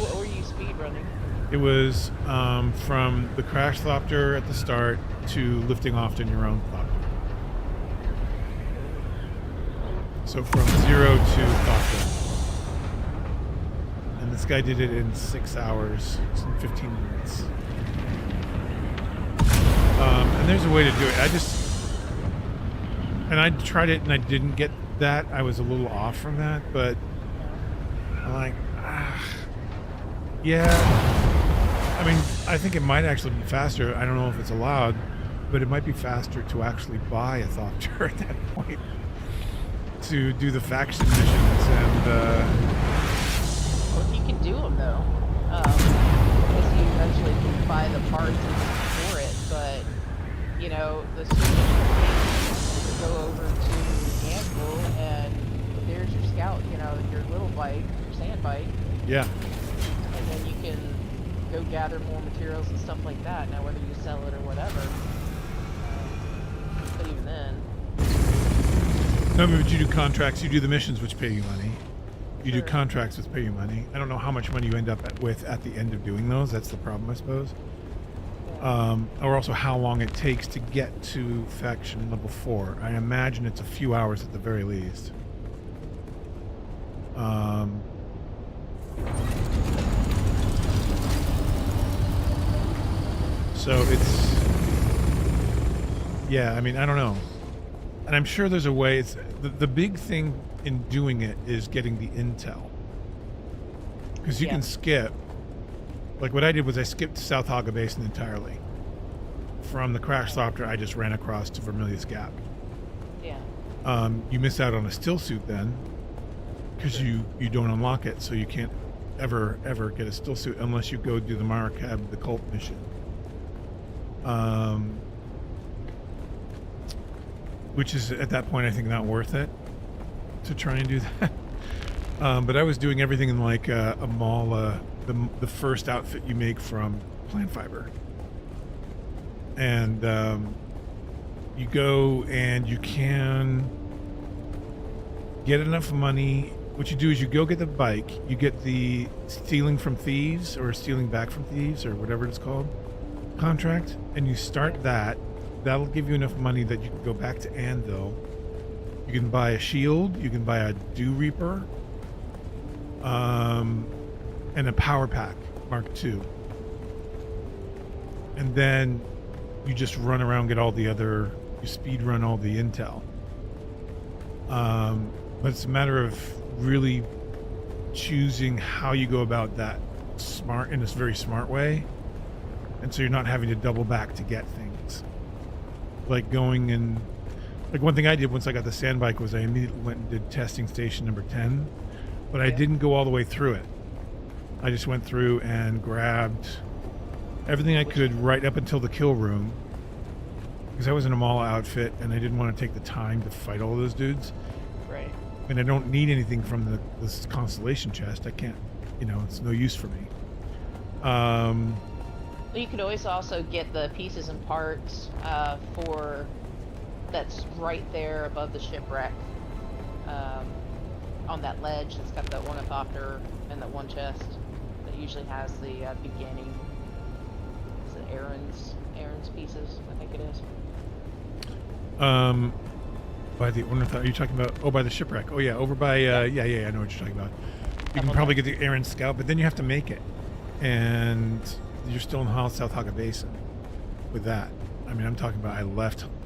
What were you speed running? It was from the crash thopter at the start to lifting off in your own thopter. So from 0 to thopter. This guy did it in 6 hours, in 15 minutes. And there's a way to do it. I tried it and I didn't get that. I was a little off from that, but I'm like, yeah. I mean, I think it might actually be faster. I don't know if it's allowed, but it might be faster to actually buy a thopter at that point to do the faction missions and, do them though, because you eventually can buy the parts for it, but you know, the sooner you go over to Anvil and there's your scout, you know, your little bike, your sand bike. Yeah. And then you can go gather more materials and stuff like that. Now whether you sell it or whatever, but even then. No, but you do contracts, you do the missions which pay you money. You do contracts with pay you money. I don't know how much money you end up with at the end of doing those. That's the problem, I suppose. Or also how long it takes to get to faction level 4. I imagine it's a few hours at the very least. So it's, yeah, I mean, I don't know. And I'm sure there's a way. It's the big thing in doing it is getting the intel. Because you can skip. Like what I did was I skipped South Haga Basin entirely. From the crash software, I just ran across to Vermilius Gap. Yeah. You miss out on a still suit then. Because you don't unlock it, so you can't ever get a still suit unless you go do the Maracab, the cult mission. Which is at that point I think not worth it to try and do that. But I was doing everything in like a mall, the first outfit you make from plant fiber, and you go and you can get enough money. What you do is you go get the bike, you get the stealing from thieves or stealing back from thieves or whatever it's called contract, and you start that. That'll give you enough money that you can go back to Anvil. You can buy a shield, you can buy a Dew Reaper, and a power pack Mark II. And then you just run around, get all the other, you speed run all the intel. But it's a matter of really choosing how you go about that in this very smart way. And so you're not having to double back to get things. Like going and, like one thing I did once I got the sand bike was I immediately went and did testing station number 10, but I didn't go all the way through it. I just went through and grabbed everything I could right up until the kill room, because I was in a mall outfit and I didn't want to take the time to fight all those dudes. Right. And I don't need anything from this constellation chest. I can't, it's no use for me. You could always also get the pieces and parts for that's right there above the shipwreck, on that ledge that's got that ornithopter and that one chest that usually has the beginning. Is it Aaron's pieces? I think it is. By the ornithopter, are you talking about? Oh, by the shipwreck. Oh yeah, over by yeah, I know what you're talking about. You can probably get the Aaron Scout, but then you have to make it, and you're still in South Haga Basin with that. I mean, I'm talking about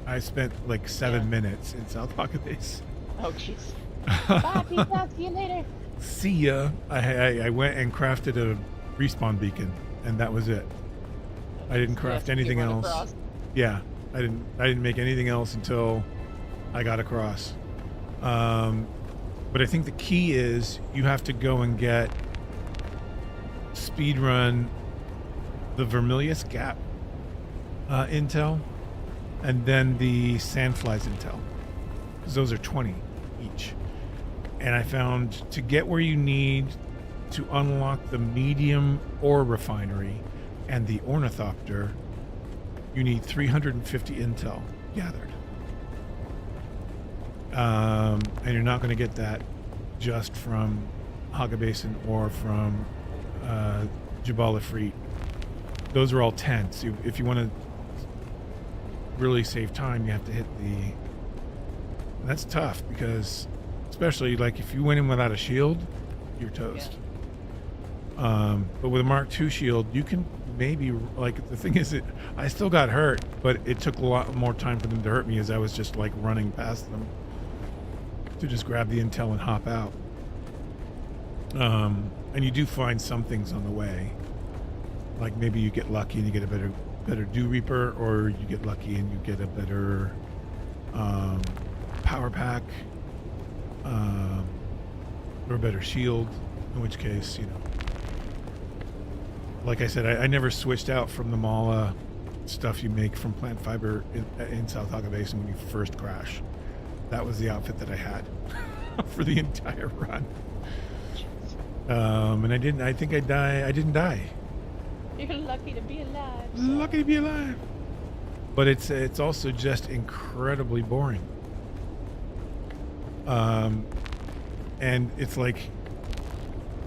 I spent like 7 minutes in South Haga Basin. Oh, jeez. Bye, peace out, see you later. See ya. I went and crafted a respawn beacon, and that was it. I didn't craft anything else. Across. Yeah, I didn't make anything else until I got across. But I think the key is you have to go and get speedrun the Vermilius Gap intel, and then the Sandflies intel, because those are 20 each. And I found to get where you need to unlock the medium ore refinery and the ornithopter, you need 350 intel gathered. And you're not going to get that just from Haga Basin or from Jabal Ifrit. Those are all 10. So if you want to really save time, you have to hit the... And that's tough, because especially like if you went in without a shield, you're toast. Yeah. But with a Mark II shield, you can maybe, like, the thing is, I still got hurt, but it took a lot more time for them to hurt me as I was just like running past them to just grab the intel and hop out. And you do find some things on the way. Like maybe you get lucky and you get a better Dew Reaper, or you get lucky and you get a better power pack, or a better shield, in which case, like I said, I never switched out from the Mala stuff you make from plant fiber in South Haga Basin when you first crash. That was the outfit that I had for the entire run. And I didn't die. You're lucky to be alive. So. Lucky to be alive. But it's also just incredibly boring. And it's like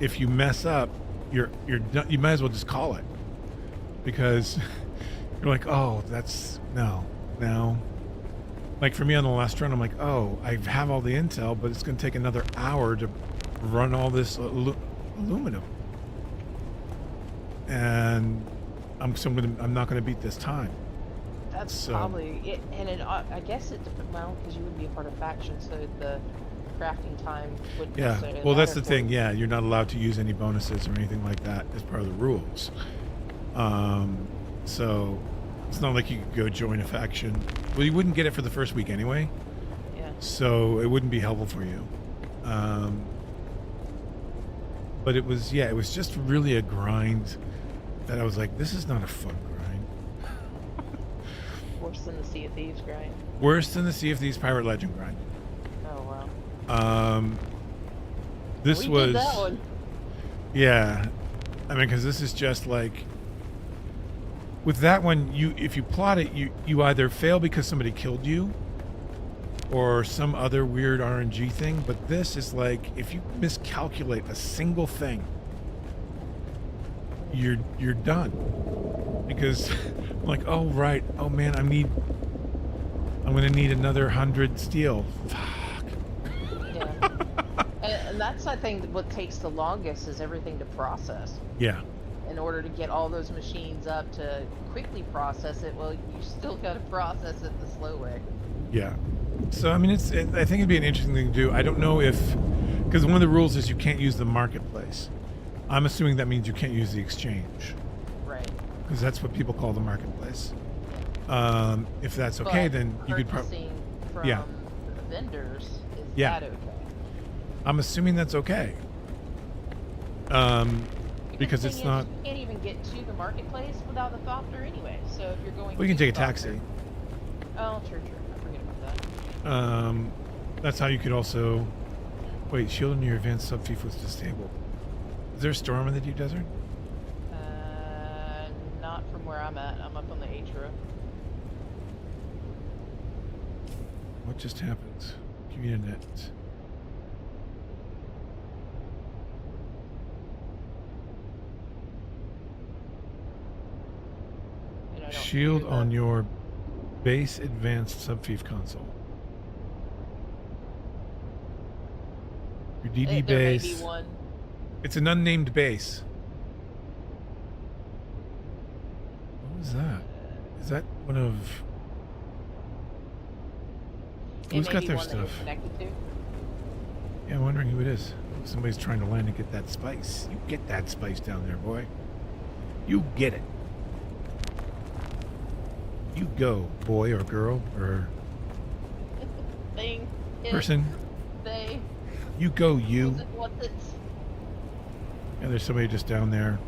if you mess up, you're done. You might as well just call it, because you're like, oh, that's no. Like for me on the last run, I'm like, oh, I have all the intel, but it's going to take another hour to run all this aluminum, and I'm not going to beat this time. That's probably it, and I guess it depends. Well, because you would be a part of faction, so the crafting time would. Yeah. Well, that's the thing. Yeah, you're not allowed to use any bonuses or anything like that as part of the rules. So it's not like you could go join a faction. Well, you wouldn't get it for the first week anyway. Yeah. So it wouldn't be helpful for you. But it was just really a grind that I was like, this is not a fun grind. Worse than the Sea of Thieves grind. Worse than the Sea of Thieves Pirate Legend grind. Oh wow. This we was. Did that one. Yeah, I mean, because this is just like. With that one, if you plot it, you either fail because somebody killed you, or some other weird RNG thing. But this is like, if you miscalculate a single thing, you're done. Because I'm like, oh right, oh man, I'm gonna need another 100 steel. Fuck. Yeah. and that's, I think, what takes the longest is everything to process. Yeah. In order to get all those machines up to quickly process it, well, you still got to process it the slow way. Yeah. So I mean, I think it'd be an interesting thing to do. I don't know if, because one of the rules is you can't use the marketplace. I'm assuming that means you can't use the exchange. Right. Because that's what people call the marketplace. If that's okay, but then you could probably. Yeah. The vendors, is that okay? I'm assuming that's okay. Because it's not. You can't even get to the marketplace without a thopter anyway. So if you're going. Well, you can take a taxi. Oh, true. I forget about that. That's how you could also. Wait, shield in your advanced subfief was disabled. Is there a storm in the deep desert? Not from where I'm at. I'm up on the H row. What just happened? Community. Shield on your base advanced subfief console. Your DD There base. may be one. It's an unnamed base. What was that? Is that one of? Who's got their stuff? Yeah, I'm wondering who it is. Somebody's trying to land and get that spice. You get that spice down there, boy. You get it. You go, boy or girl or thing, person. They. You go, you. What's it? Yeah, there's somebody just down there.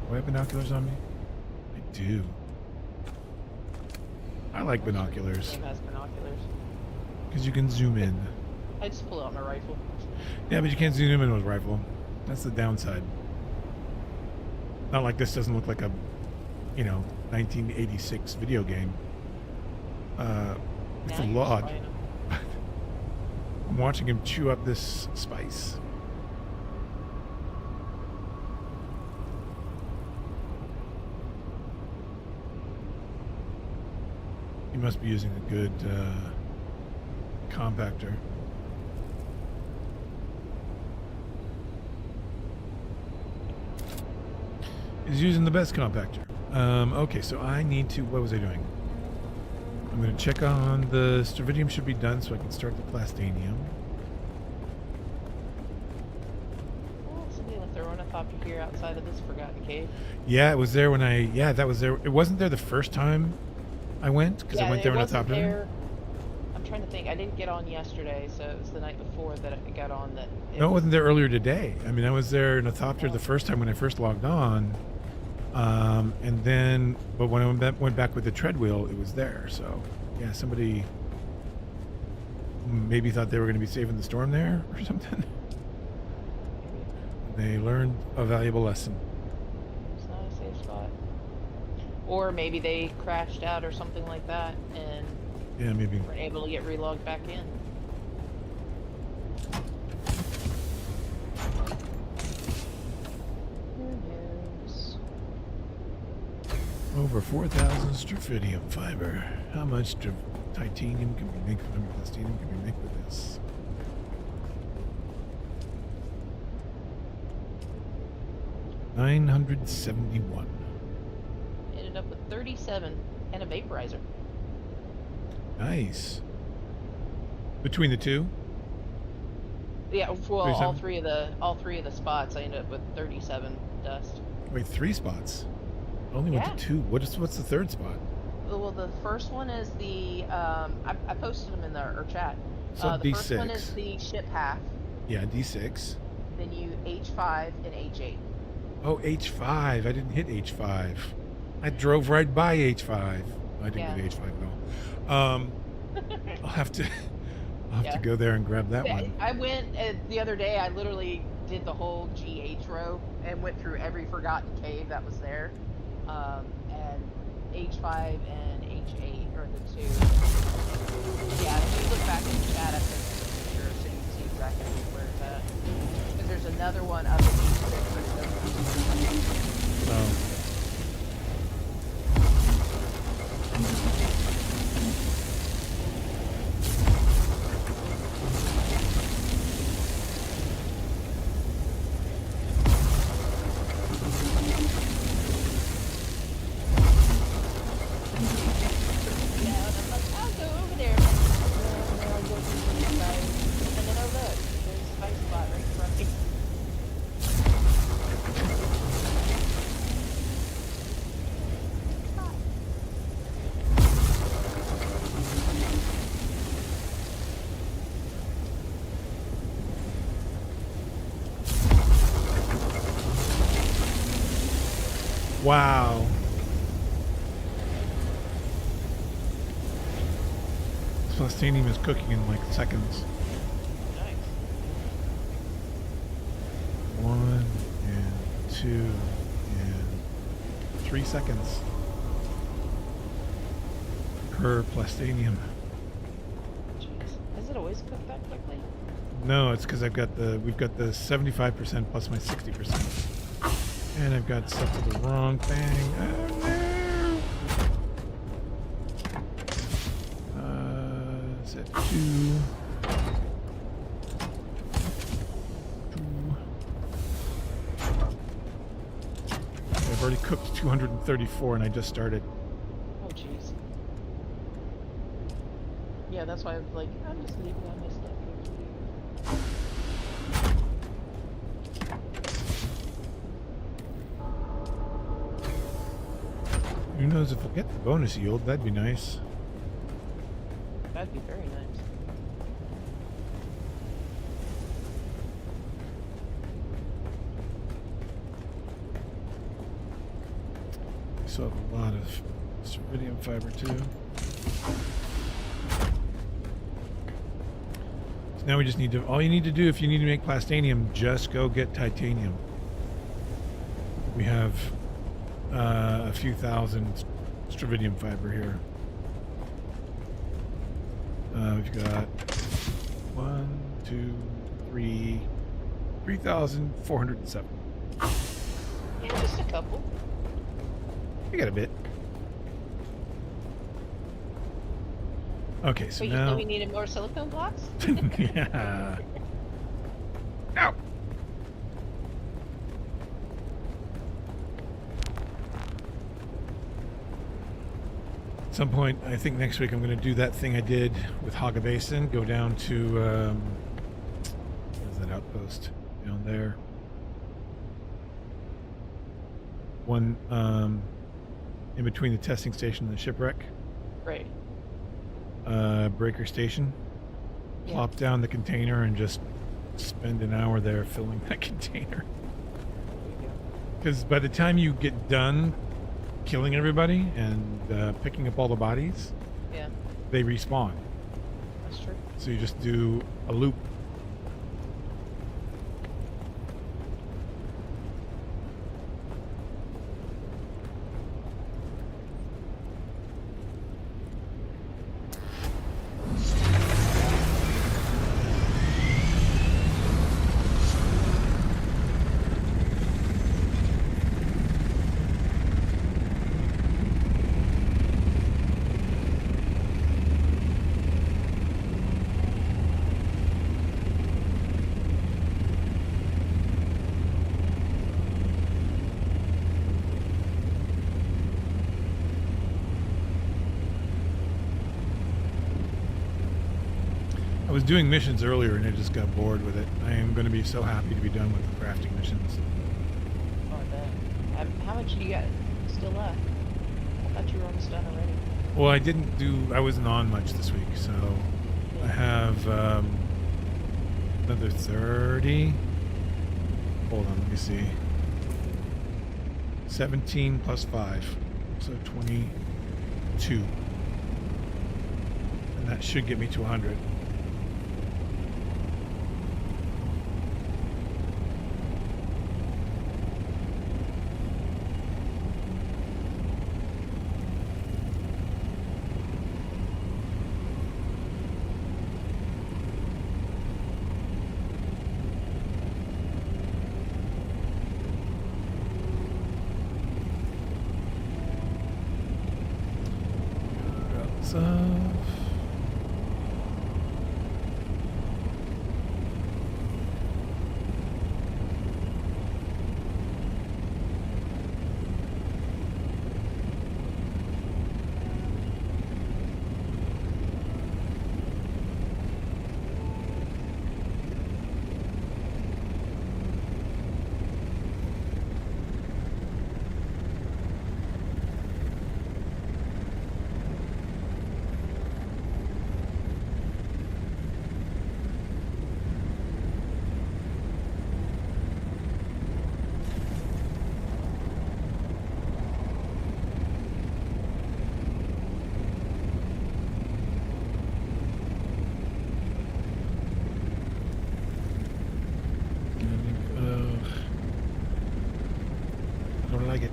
Do I have binoculars on me? I do. I like binoculars. Game has binoculars. Because you can zoom in. I just pull out my rifle. Yeah, but you can't zoom in with a rifle. That's the downside. Not like this doesn't look like a, 1986 video game. It's a lot. I'm watching him chew up this spice. He must be using a good compactor. He's using the best compactor. Okay, so I need to. What was I doing? I'm going to check on the Stravidium should be done so I can start the Plastanium. Oh, somebody left their ornithopter here outside of this forgotten cave. Yeah, it was there when I. Yeah, that was there. It wasn't there the first time I went because I went there when I stopped there. I'm trying to think. I didn't get on yesterday, so it was the night before that I got on. No, it wasn't there earlier today. I mean, I was there in a Thopter the first time when I first logged on. And then, but when I went back with the treadwheel, it was there. So, yeah, somebody maybe thought they were going to be saving the storm there or something. They learned a valuable lesson. It's not a safe spot. Or maybe they crashed out or something like that, and yeah, maybe weren't able to get relogged back in. over 4,000 strophidium fiber. How much titanium can we make? Plastinium can we make with this? $971. Ended up with 37 and a vaporizer. Nice. Between the two? Yeah, well, 37? all three of the spots, I ended up with 37 dust. Wait, 3 spots? I only went to 2. What's the third spot? Well, the first one is the I posted them in our chat. So the D6. first one is the ship half. Yeah, D6. Then you H5 and H8. Oh, H5. I didn't hit H5. I drove right by H5. I didn't get H5 at all. I'll have to go there and grab that one. I went the other day. I literally did the whole GH row and went through every forgotten cave that was there. And H5 and H8 are the two. Yeah, if you look back in the chat, I put a picture so you can see exactly where it's at. Because there's another one up in H6, but it doesn't. Oh. Wow. Plastinium is cooking in like seconds. Nice. 1 and 2 and 3 seconds per plastinium. Jeez. Has it always cooked that quickly? No, it's because we've got the 75% plus my 60%. And I've got stuff to the wrong thing. Oh no! Is that 2? I've already cooked 234 and I just started. Oh jeez. Yeah, that's why I'm like, I'm just leaving all my stuff here. Who knows if we'll get the bonus yield? That'd be nice. That'd be very nice. We still have a lot of strophidium fiber too. So now we just need to, all you need to do if you need to make plastinium, just go get titanium. We have a few thousand strophidium fiber here. We've got 1, 2, 3, 3,407. Yeah, just a couple. We got a bit. Okay, so But you now said we needed more silicone blocks? yeah. Ow. At some point, I think next week I'm going to do that thing I did with Haga Basin. Go down to what is that outpost down there? One in between the testing station and the shipwreck. Right. Breaker station. Yeah. Plop down the container and just spend an hour there filling that container. Because by the time you get done killing everybody and picking up all the bodies, Yeah. they respawn. That's true. So you just do a loop. was doing missions earlier and I just got bored with it. I am going to be so happy to be done with the crafting missions. Oh, I bet. How much do you got still left? I thought you were almost done already. Well, I wasn't on much this week, so I have another 30. Hold on, let me see. 17 plus 5, so 22. And that should get me to 100. Don't like it.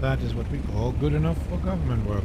That is what we call good enough for government work.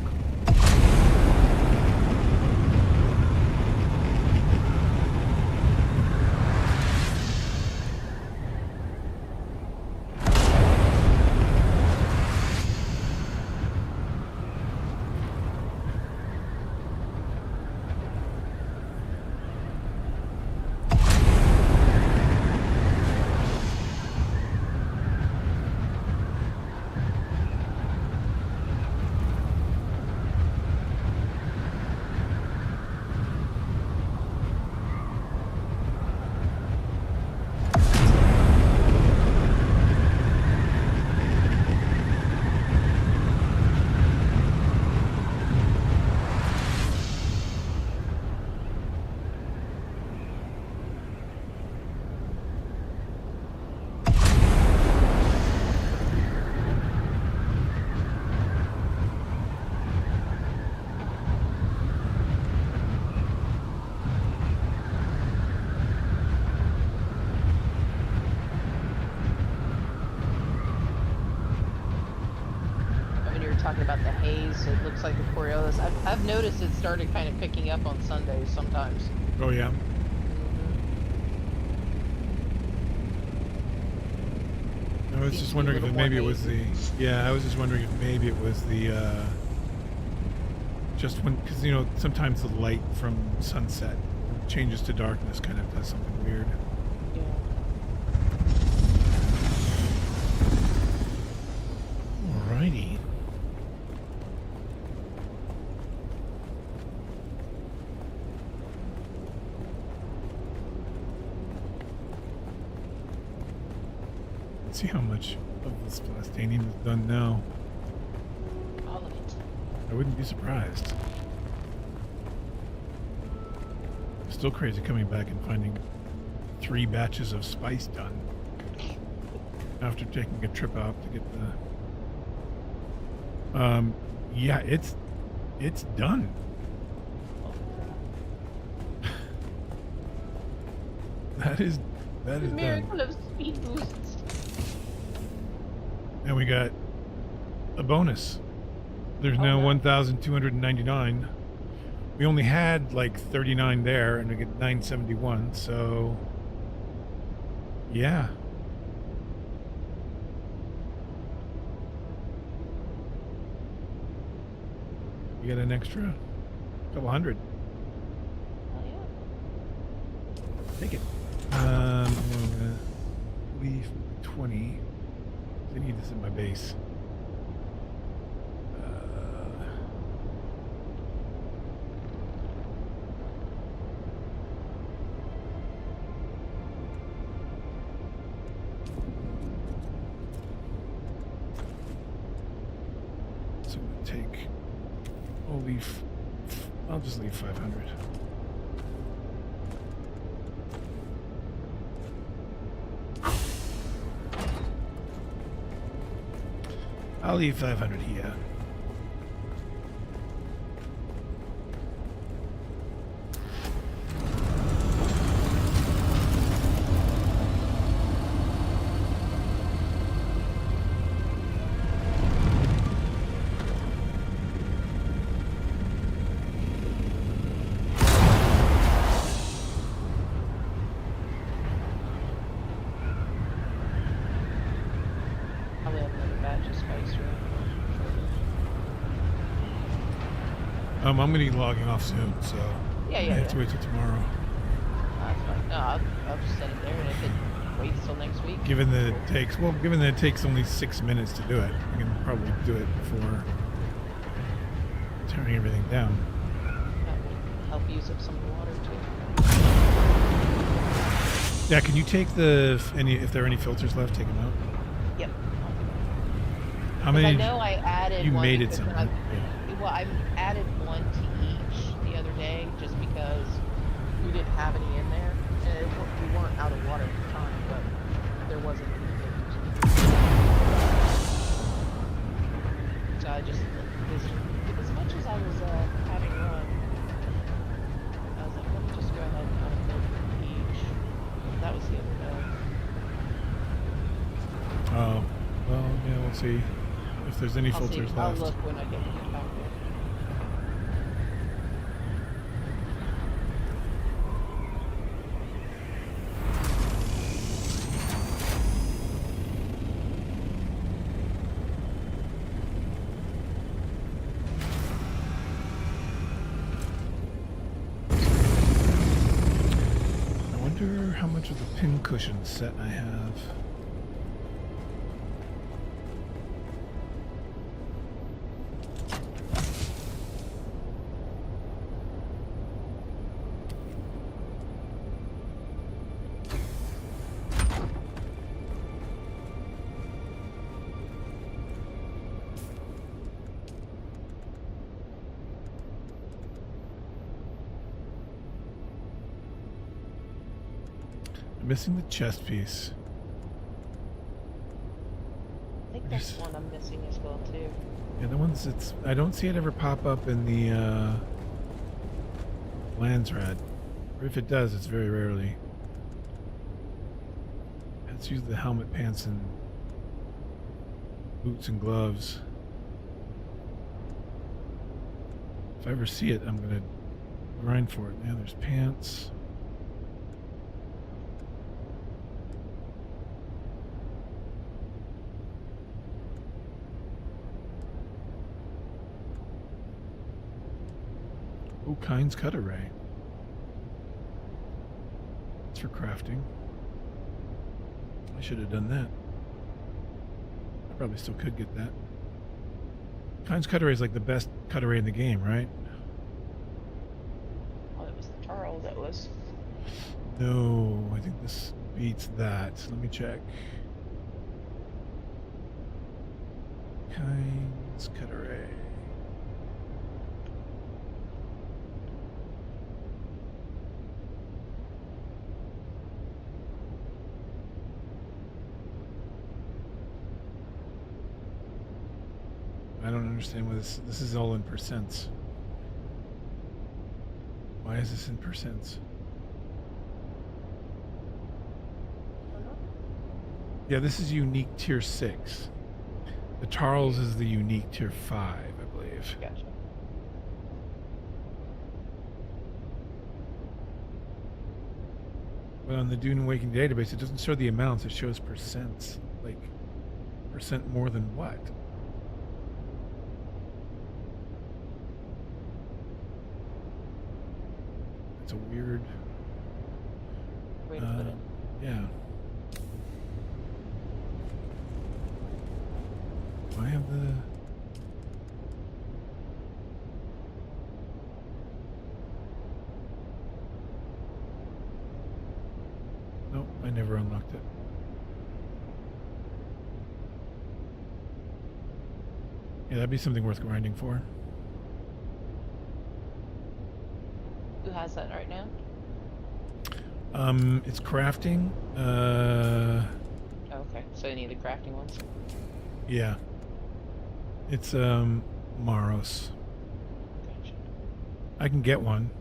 Talking about the haze, it looks like the Coriolis. I've noticed it started kind of picking up on Sundays sometimes. Oh yeah. I was just wondering if maybe it was the. Yeah, I was just wondering if maybe it was the. Just when, because you know sometimes the light from sunset changes to darkness, kind of does something weird. Yeah. Alrighty. See how much of this plastanium is done now. All of it. I wouldn't be surprised. Still crazy coming back and finding 3 batches of spice done after taking a trip out to get the. Yeah, it's done. That is the miracle done. of speed boosts. And we got a bonus. There's now 1,299 We only had like 39 there, and we get 971. So, yeah. We get an extra couple hundred. Oh yeah. Take it. I'm gonna leave 20. I need this in my base. So I'm gonna take. I'll just leave 500. I'll leave 500 here. I'm going to be logging off soon, so Yeah, I have to wait till tomorrow. That's fine. No, I'll just set it there, and if it waits till next week. Given that it takes only 6 minutes to do it, I can probably do it before turning everything down. That would help use up some of the water too. Yeah, can you take if there are any filters left, take them out? Yep. How many? I know I added. You one made it because something. Well, I added one to each the other day just because we didn't have any in there, and we weren't out of water at the time, but there wasn't anything. So I just, as much as I was having run, I was like, let me just go ahead and kind of build each. That was the other day. Oh, well, yeah, we'll see if there's any filters left. I'll look when I get back there. I wonder how much of the pincushion set I have. Missing the chest piece. I think that's one I'm missing as well too. Yeah, the ones I don't see it ever pop up in the Landsrad. Or if it does, it's very rarely. It's usually the helmet, pants, and boots and gloves. If I ever see it, I'm gonna grind for it. Yeah, there's pants. Oh, Kynes cut array. It's for crafting. I should have done that. I probably still could get that. Kynes cut array is like the best cut array in the game, right? Oh, it was the Charles that was. No, I think this beats that. Let me check. Kynes cut array. I don't understand why this is all in percents. Why is this in percents? Yeah, this is unique tier 6. The Charles is the unique tier 5, I believe. Gotcha. But on the Dune Awakening database, it doesn't show the amounts. It shows percents. Like, percent more than what? It's a weird way to put it. Yeah. Do I have the... Nope, I never unlocked it. Yeah, that'd be something worth grinding for. Who has that right now? It's crafting. Okay, so you need the crafting ones. Yeah. It's Maros. Gotcha. I can get one.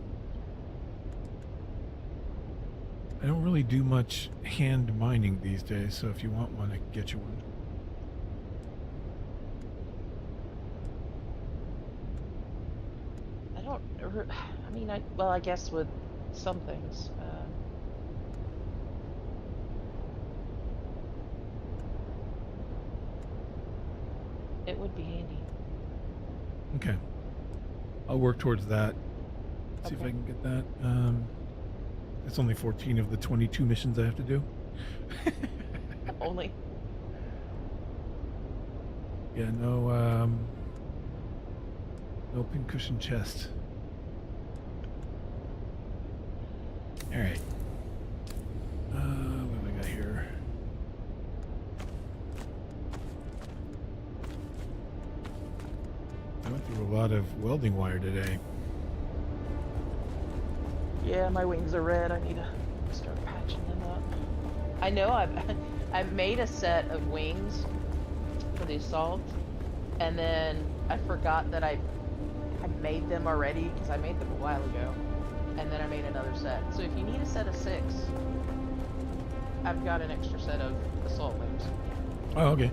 I don't really do much hand mining these days, so if you want one, I can get you one. I mean, I guess with some things. It would be handy. Okay. I'll work towards that. See if I can get that. It's only 14 of the 22 missions I have to do. Only. Yeah, no pincushion chest. Alright. What have I got here? I went through a lot of welding wire today. Yeah, my wings are red. I need to start patching them up. I know I've made a set of wings for the assault, and then I forgot that I made them already because I made them a while ago, and then I made another set. So if you need a set of 6, I've got an extra set of assault wings. Oh, okay.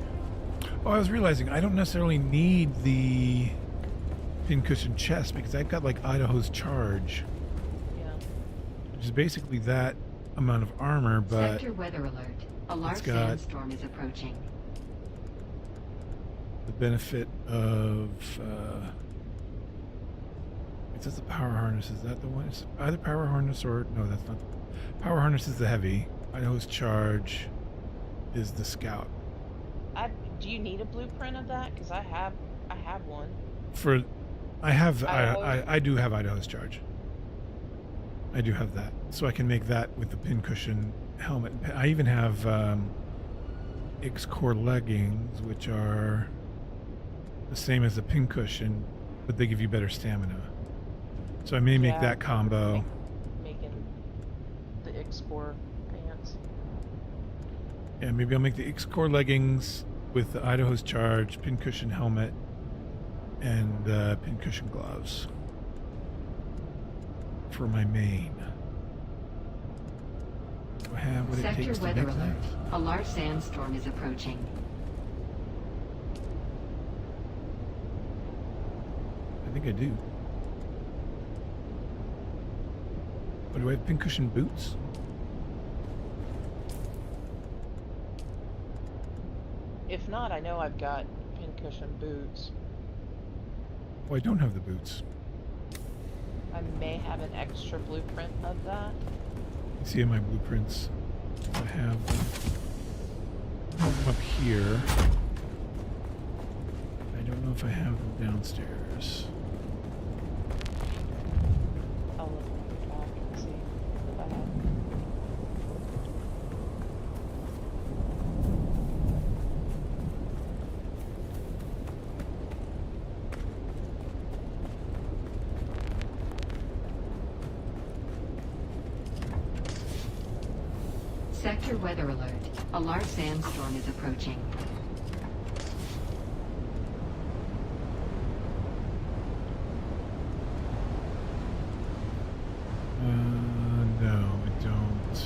Oh, I was realizing I don't necessarily need the pincushion chest because I've got like Idaho's charge. Which is basically that amount of armor, but Sector weather alert. A large got sandstorm is approaching. the benefit of it says the power harness. Is that the one? It's either power harness or no, that's not. Power harness is the heavy. Idaho's charge is the scout. Do you need a blueprint of that? Because I have one. I do have Idaho's charge. I do have that, so I can make that with the pincushion helmet. I even have X-Core leggings, which are the same as the pincushion, but they give you better stamina. So I may make that combo. Making the X-Core pants. Yeah, maybe I'll make the X-Core leggings with the Idaho's charge, pincushion helmet, and pincushion gloves for my main. Do I have what it Sector takes to weather make alert. that? A large sandstorm is approaching. I think I do. Oh, do I have pincushion boots? If not, I know I've got pincushion boots. Oh, I don't have the boots. I may have an extra blueprint of that. You see in my blueprints, I have them up here. I don't know if I have them downstairs. I'll look at the back and see if I have. Sector weather alert. A large sandstorm is approaching. No, I don't.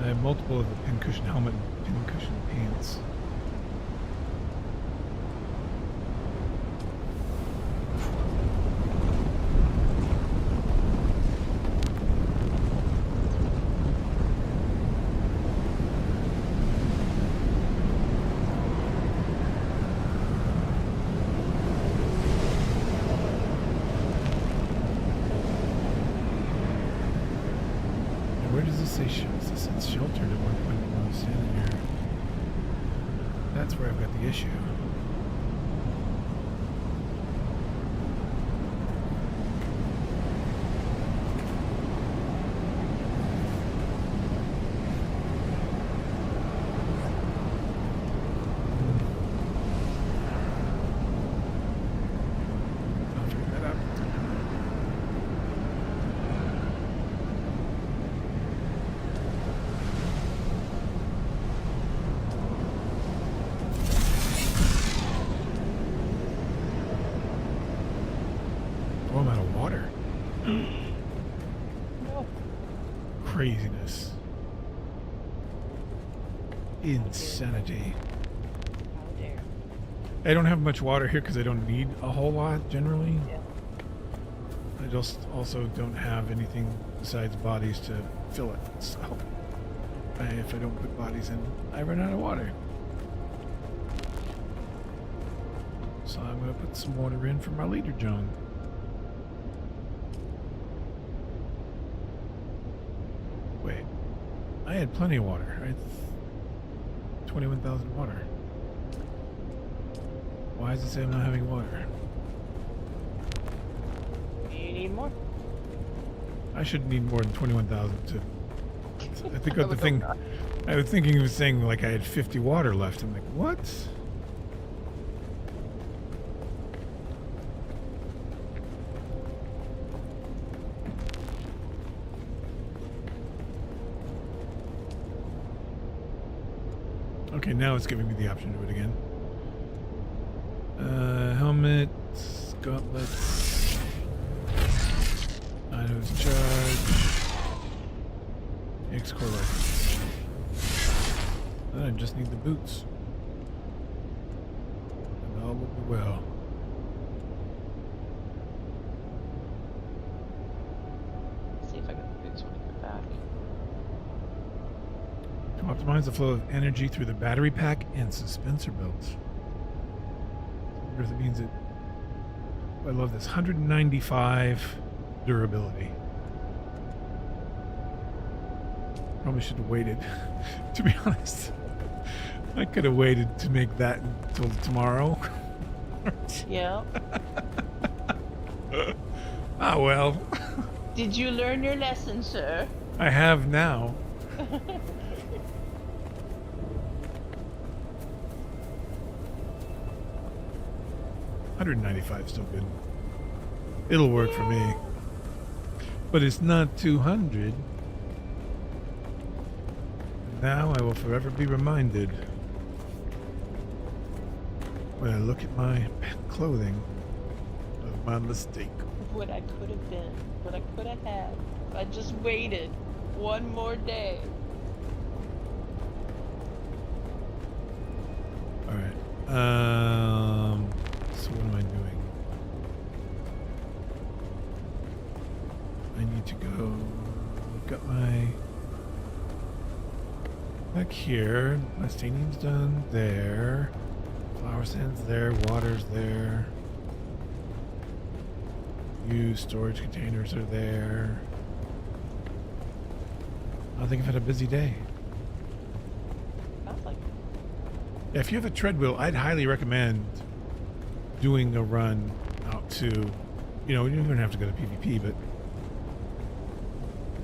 I have multiple of the pincushion helmet and pincushion pants. does this say shelter? This says sheltered at one point when I was standing here. That's where I've got the issue. I'll figure that out. Oh, I'm out of water. No. Craziness. Insanity. How dare. I don't have much water here because I don't need a whole lot generally. Yeah. I just also don't have anything besides bodies to fill it. So if I don't put bodies in, I run out of water. So I'm going to put some water in for my leader, John. Wait, I had plenty of water. I had 21,000 water. Why does it say I'm not having water? You need more? I should need more than 21,000 to. I think what the thing. I was thinking it was saying like I had 50 water left. I'm like, what? Okay, now it's giving me the option to do it again. Helmet, gauntlets, items charge, X-core rifles. Then I just need the boots. And all will be well. Let's see if I get the boots when I get back. To optimize the flow of energy through the battery pack and suspensor belts. I wonder if it means it. I love this. 195 durability. Probably should have waited, to be honest. I could have waited to make that until tomorrow. Yeah. Ah, well. Did you learn your lesson, sir? I have now. 195 is still good. It'll work for me. But it's not 200. Now I will forever be reminded when I look at my clothing of my mistake. What I could have been, what I could have had. If I just waited one more day. Alright. So what am I doing? I need to go look at my back here. My staining's done there. Flower sand's there, water's there. Used storage containers are there. I think I've had a busy day. Sounds like Yeah, if you have a treadwheel, I'd highly recommend doing a run out to, you know, you don't even have to go to PvP, but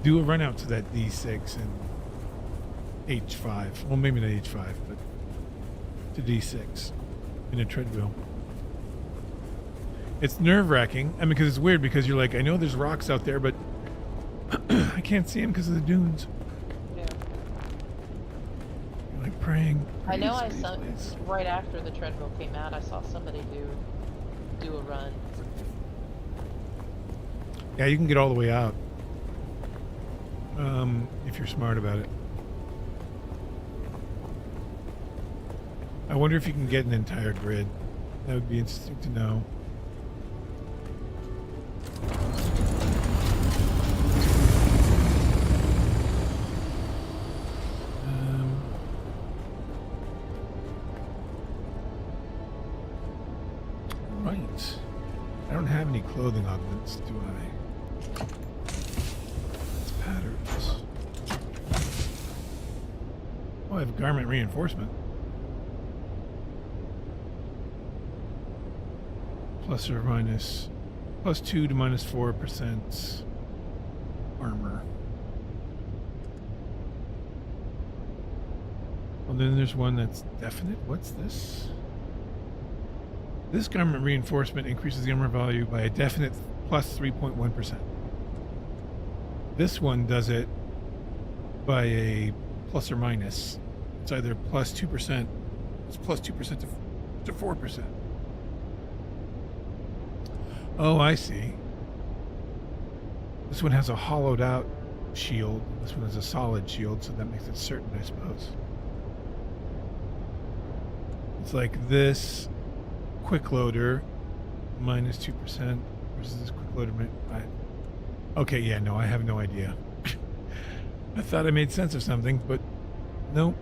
do a run out to that D6 and H5. Well, maybe not H5, but to D6 in a treadwheel. It's nerve-wracking. I mean, because it's weird because you're like, I know there's rocks out there, but I can't see them because of the dunes. Yeah. You're like praying. I know please, I saw please. right after the treadmill came out, I saw somebody do a run. Yeah, you can get all the way out. If you're smart about it. I wonder if you can get an entire grid. That would be interesting to know. Right. I don't have any clothing augments, do I? It's patterns. Oh, I have garment reinforcement. Plus or minus, +2 to -4% armor. Well, then there's one that's definite. What's this? This garment reinforcement increases the armor value by a definite +3.1%. This one does it by a plus or minus. It's either +2%, it's +2% to 4%. Oh, I see. This one has a hollowed out shield. This one has a solid shield, so that makes it certain, I suppose. It's like this quick loader -2% versus this quick loader. Okay, yeah, no, I have no idea. I thought I made sense of something, but nope.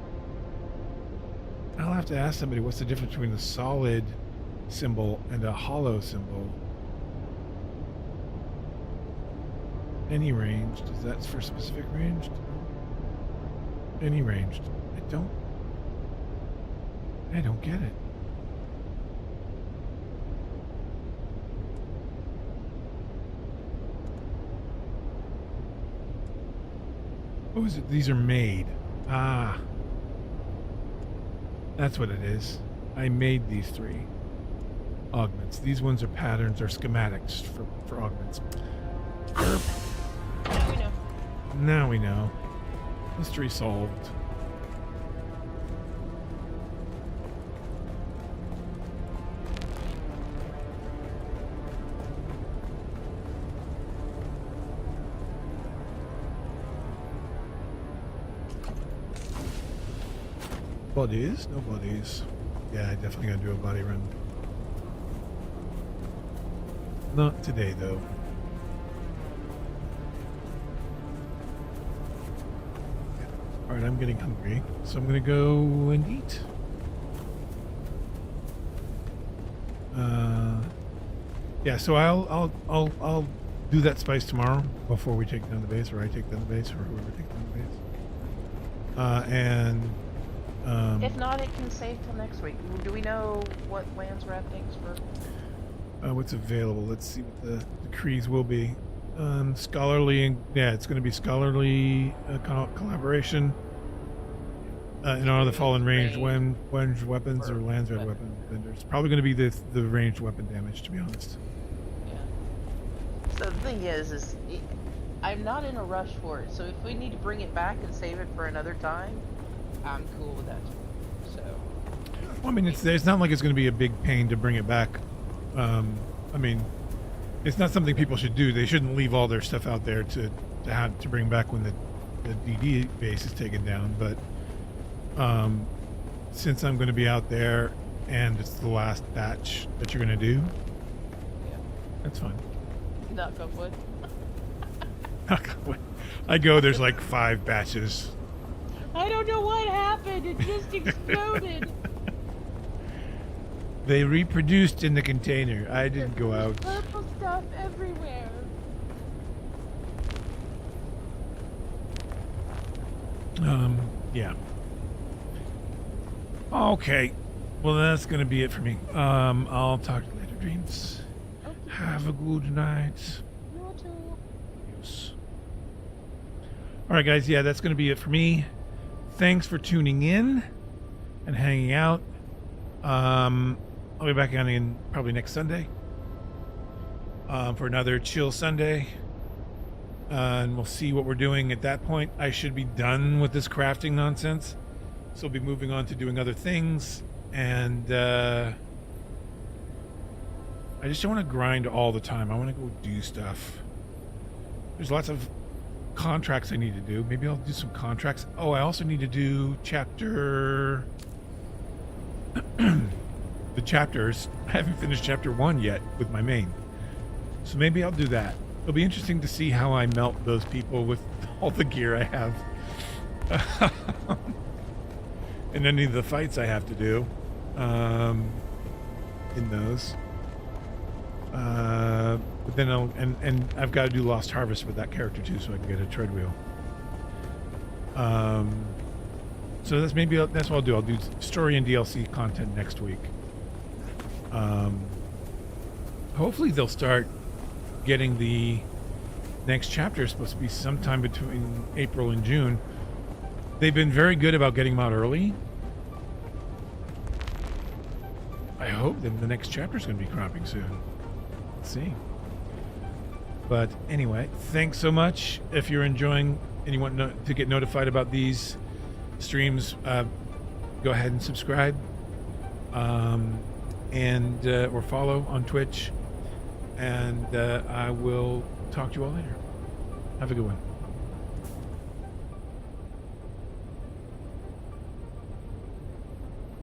I'll have to ask somebody what's the difference between a solid symbol and a hollow symbol. Any ranged? Is that for specific ranged? Any ranged? I don't get it. What was it? These are made. Ah. That's what it is. I made these 3 augments. These ones are patterns or schematics for augments. Now we know. Now we know. Mystery solved. Bodies? No bodies. Yeah, I definitely gotta do a body run. Not today, though. Alright, I'm getting hungry, so I'm gonna go and eat. Yeah, so I'll do that spice tomorrow before we take down the base, or I take down the base, or whoever takes down the base. If not, it can save till next week. Do we know what lands we're at things for? What's available? Let's see what the decrees will be. Scholarly, yeah, it's going to be scholarly collaboration. In all the fallen ranged weapons or lands red weapon vendors. Probably going to be the ranged weapon damage, to be honest. Yeah. So the thing is I'm not in a rush for it. So if we need to bring it back and save it for another time, I'm cool with that. So. Well, I mean, it's not like it's going to be a big pain to bring it back. I mean, it's not something people should do. They shouldn't leave all their stuff out there to have to bring back when the DD base is taken down. But since I'm going to be out there and it's the last batch that you're going to do, yeah, that's fine. Knock on wood. Knock on wood. I go. There's like 5 batches. I don't know what happened. It just exploded. They reproduced in the container. I didn't go out. Purple stuff everywhere. Yeah. Okay. Well, that's going to be it for me. I'll talk to you later, Dreams. Okay. Have a good night. You too. Yes. All right, guys. Yeah, that's going to be it for me. Thanks for tuning in and hanging out. I'll be back on again probably next Sunday for another chill Sunday. And we'll see what we're doing at that point. I should be done with this crafting nonsense. So we'll be moving on to doing other things. And I just don't want to grind all the time. I want to go do stuff. There's lots of contracts I need to do. Maybe I'll do some contracts. Oh, I also need to do chapter... the chapters. I haven't finished chapter 1 yet with my main. So maybe I'll do that. It'll be interesting to see how I melt those people with all the gear I have. And any of the fights I have to do in those. But then and I've got to do Lost Harvest with that character too, so I can get a tread wheel. So that's what I'll do. I'll do story and DLC content next week. Hopefully they'll start getting the next chapter. Is supposed to be sometime between April and June. They've been very good about getting them out early. I hope that the next chapter is going to be cropping soon. Let's see. But anyway, thanks so much. If you're enjoying and you want to get notified about these streams, go ahead and subscribe, and or follow on Twitch. And I will talk to you all later. Have a good one.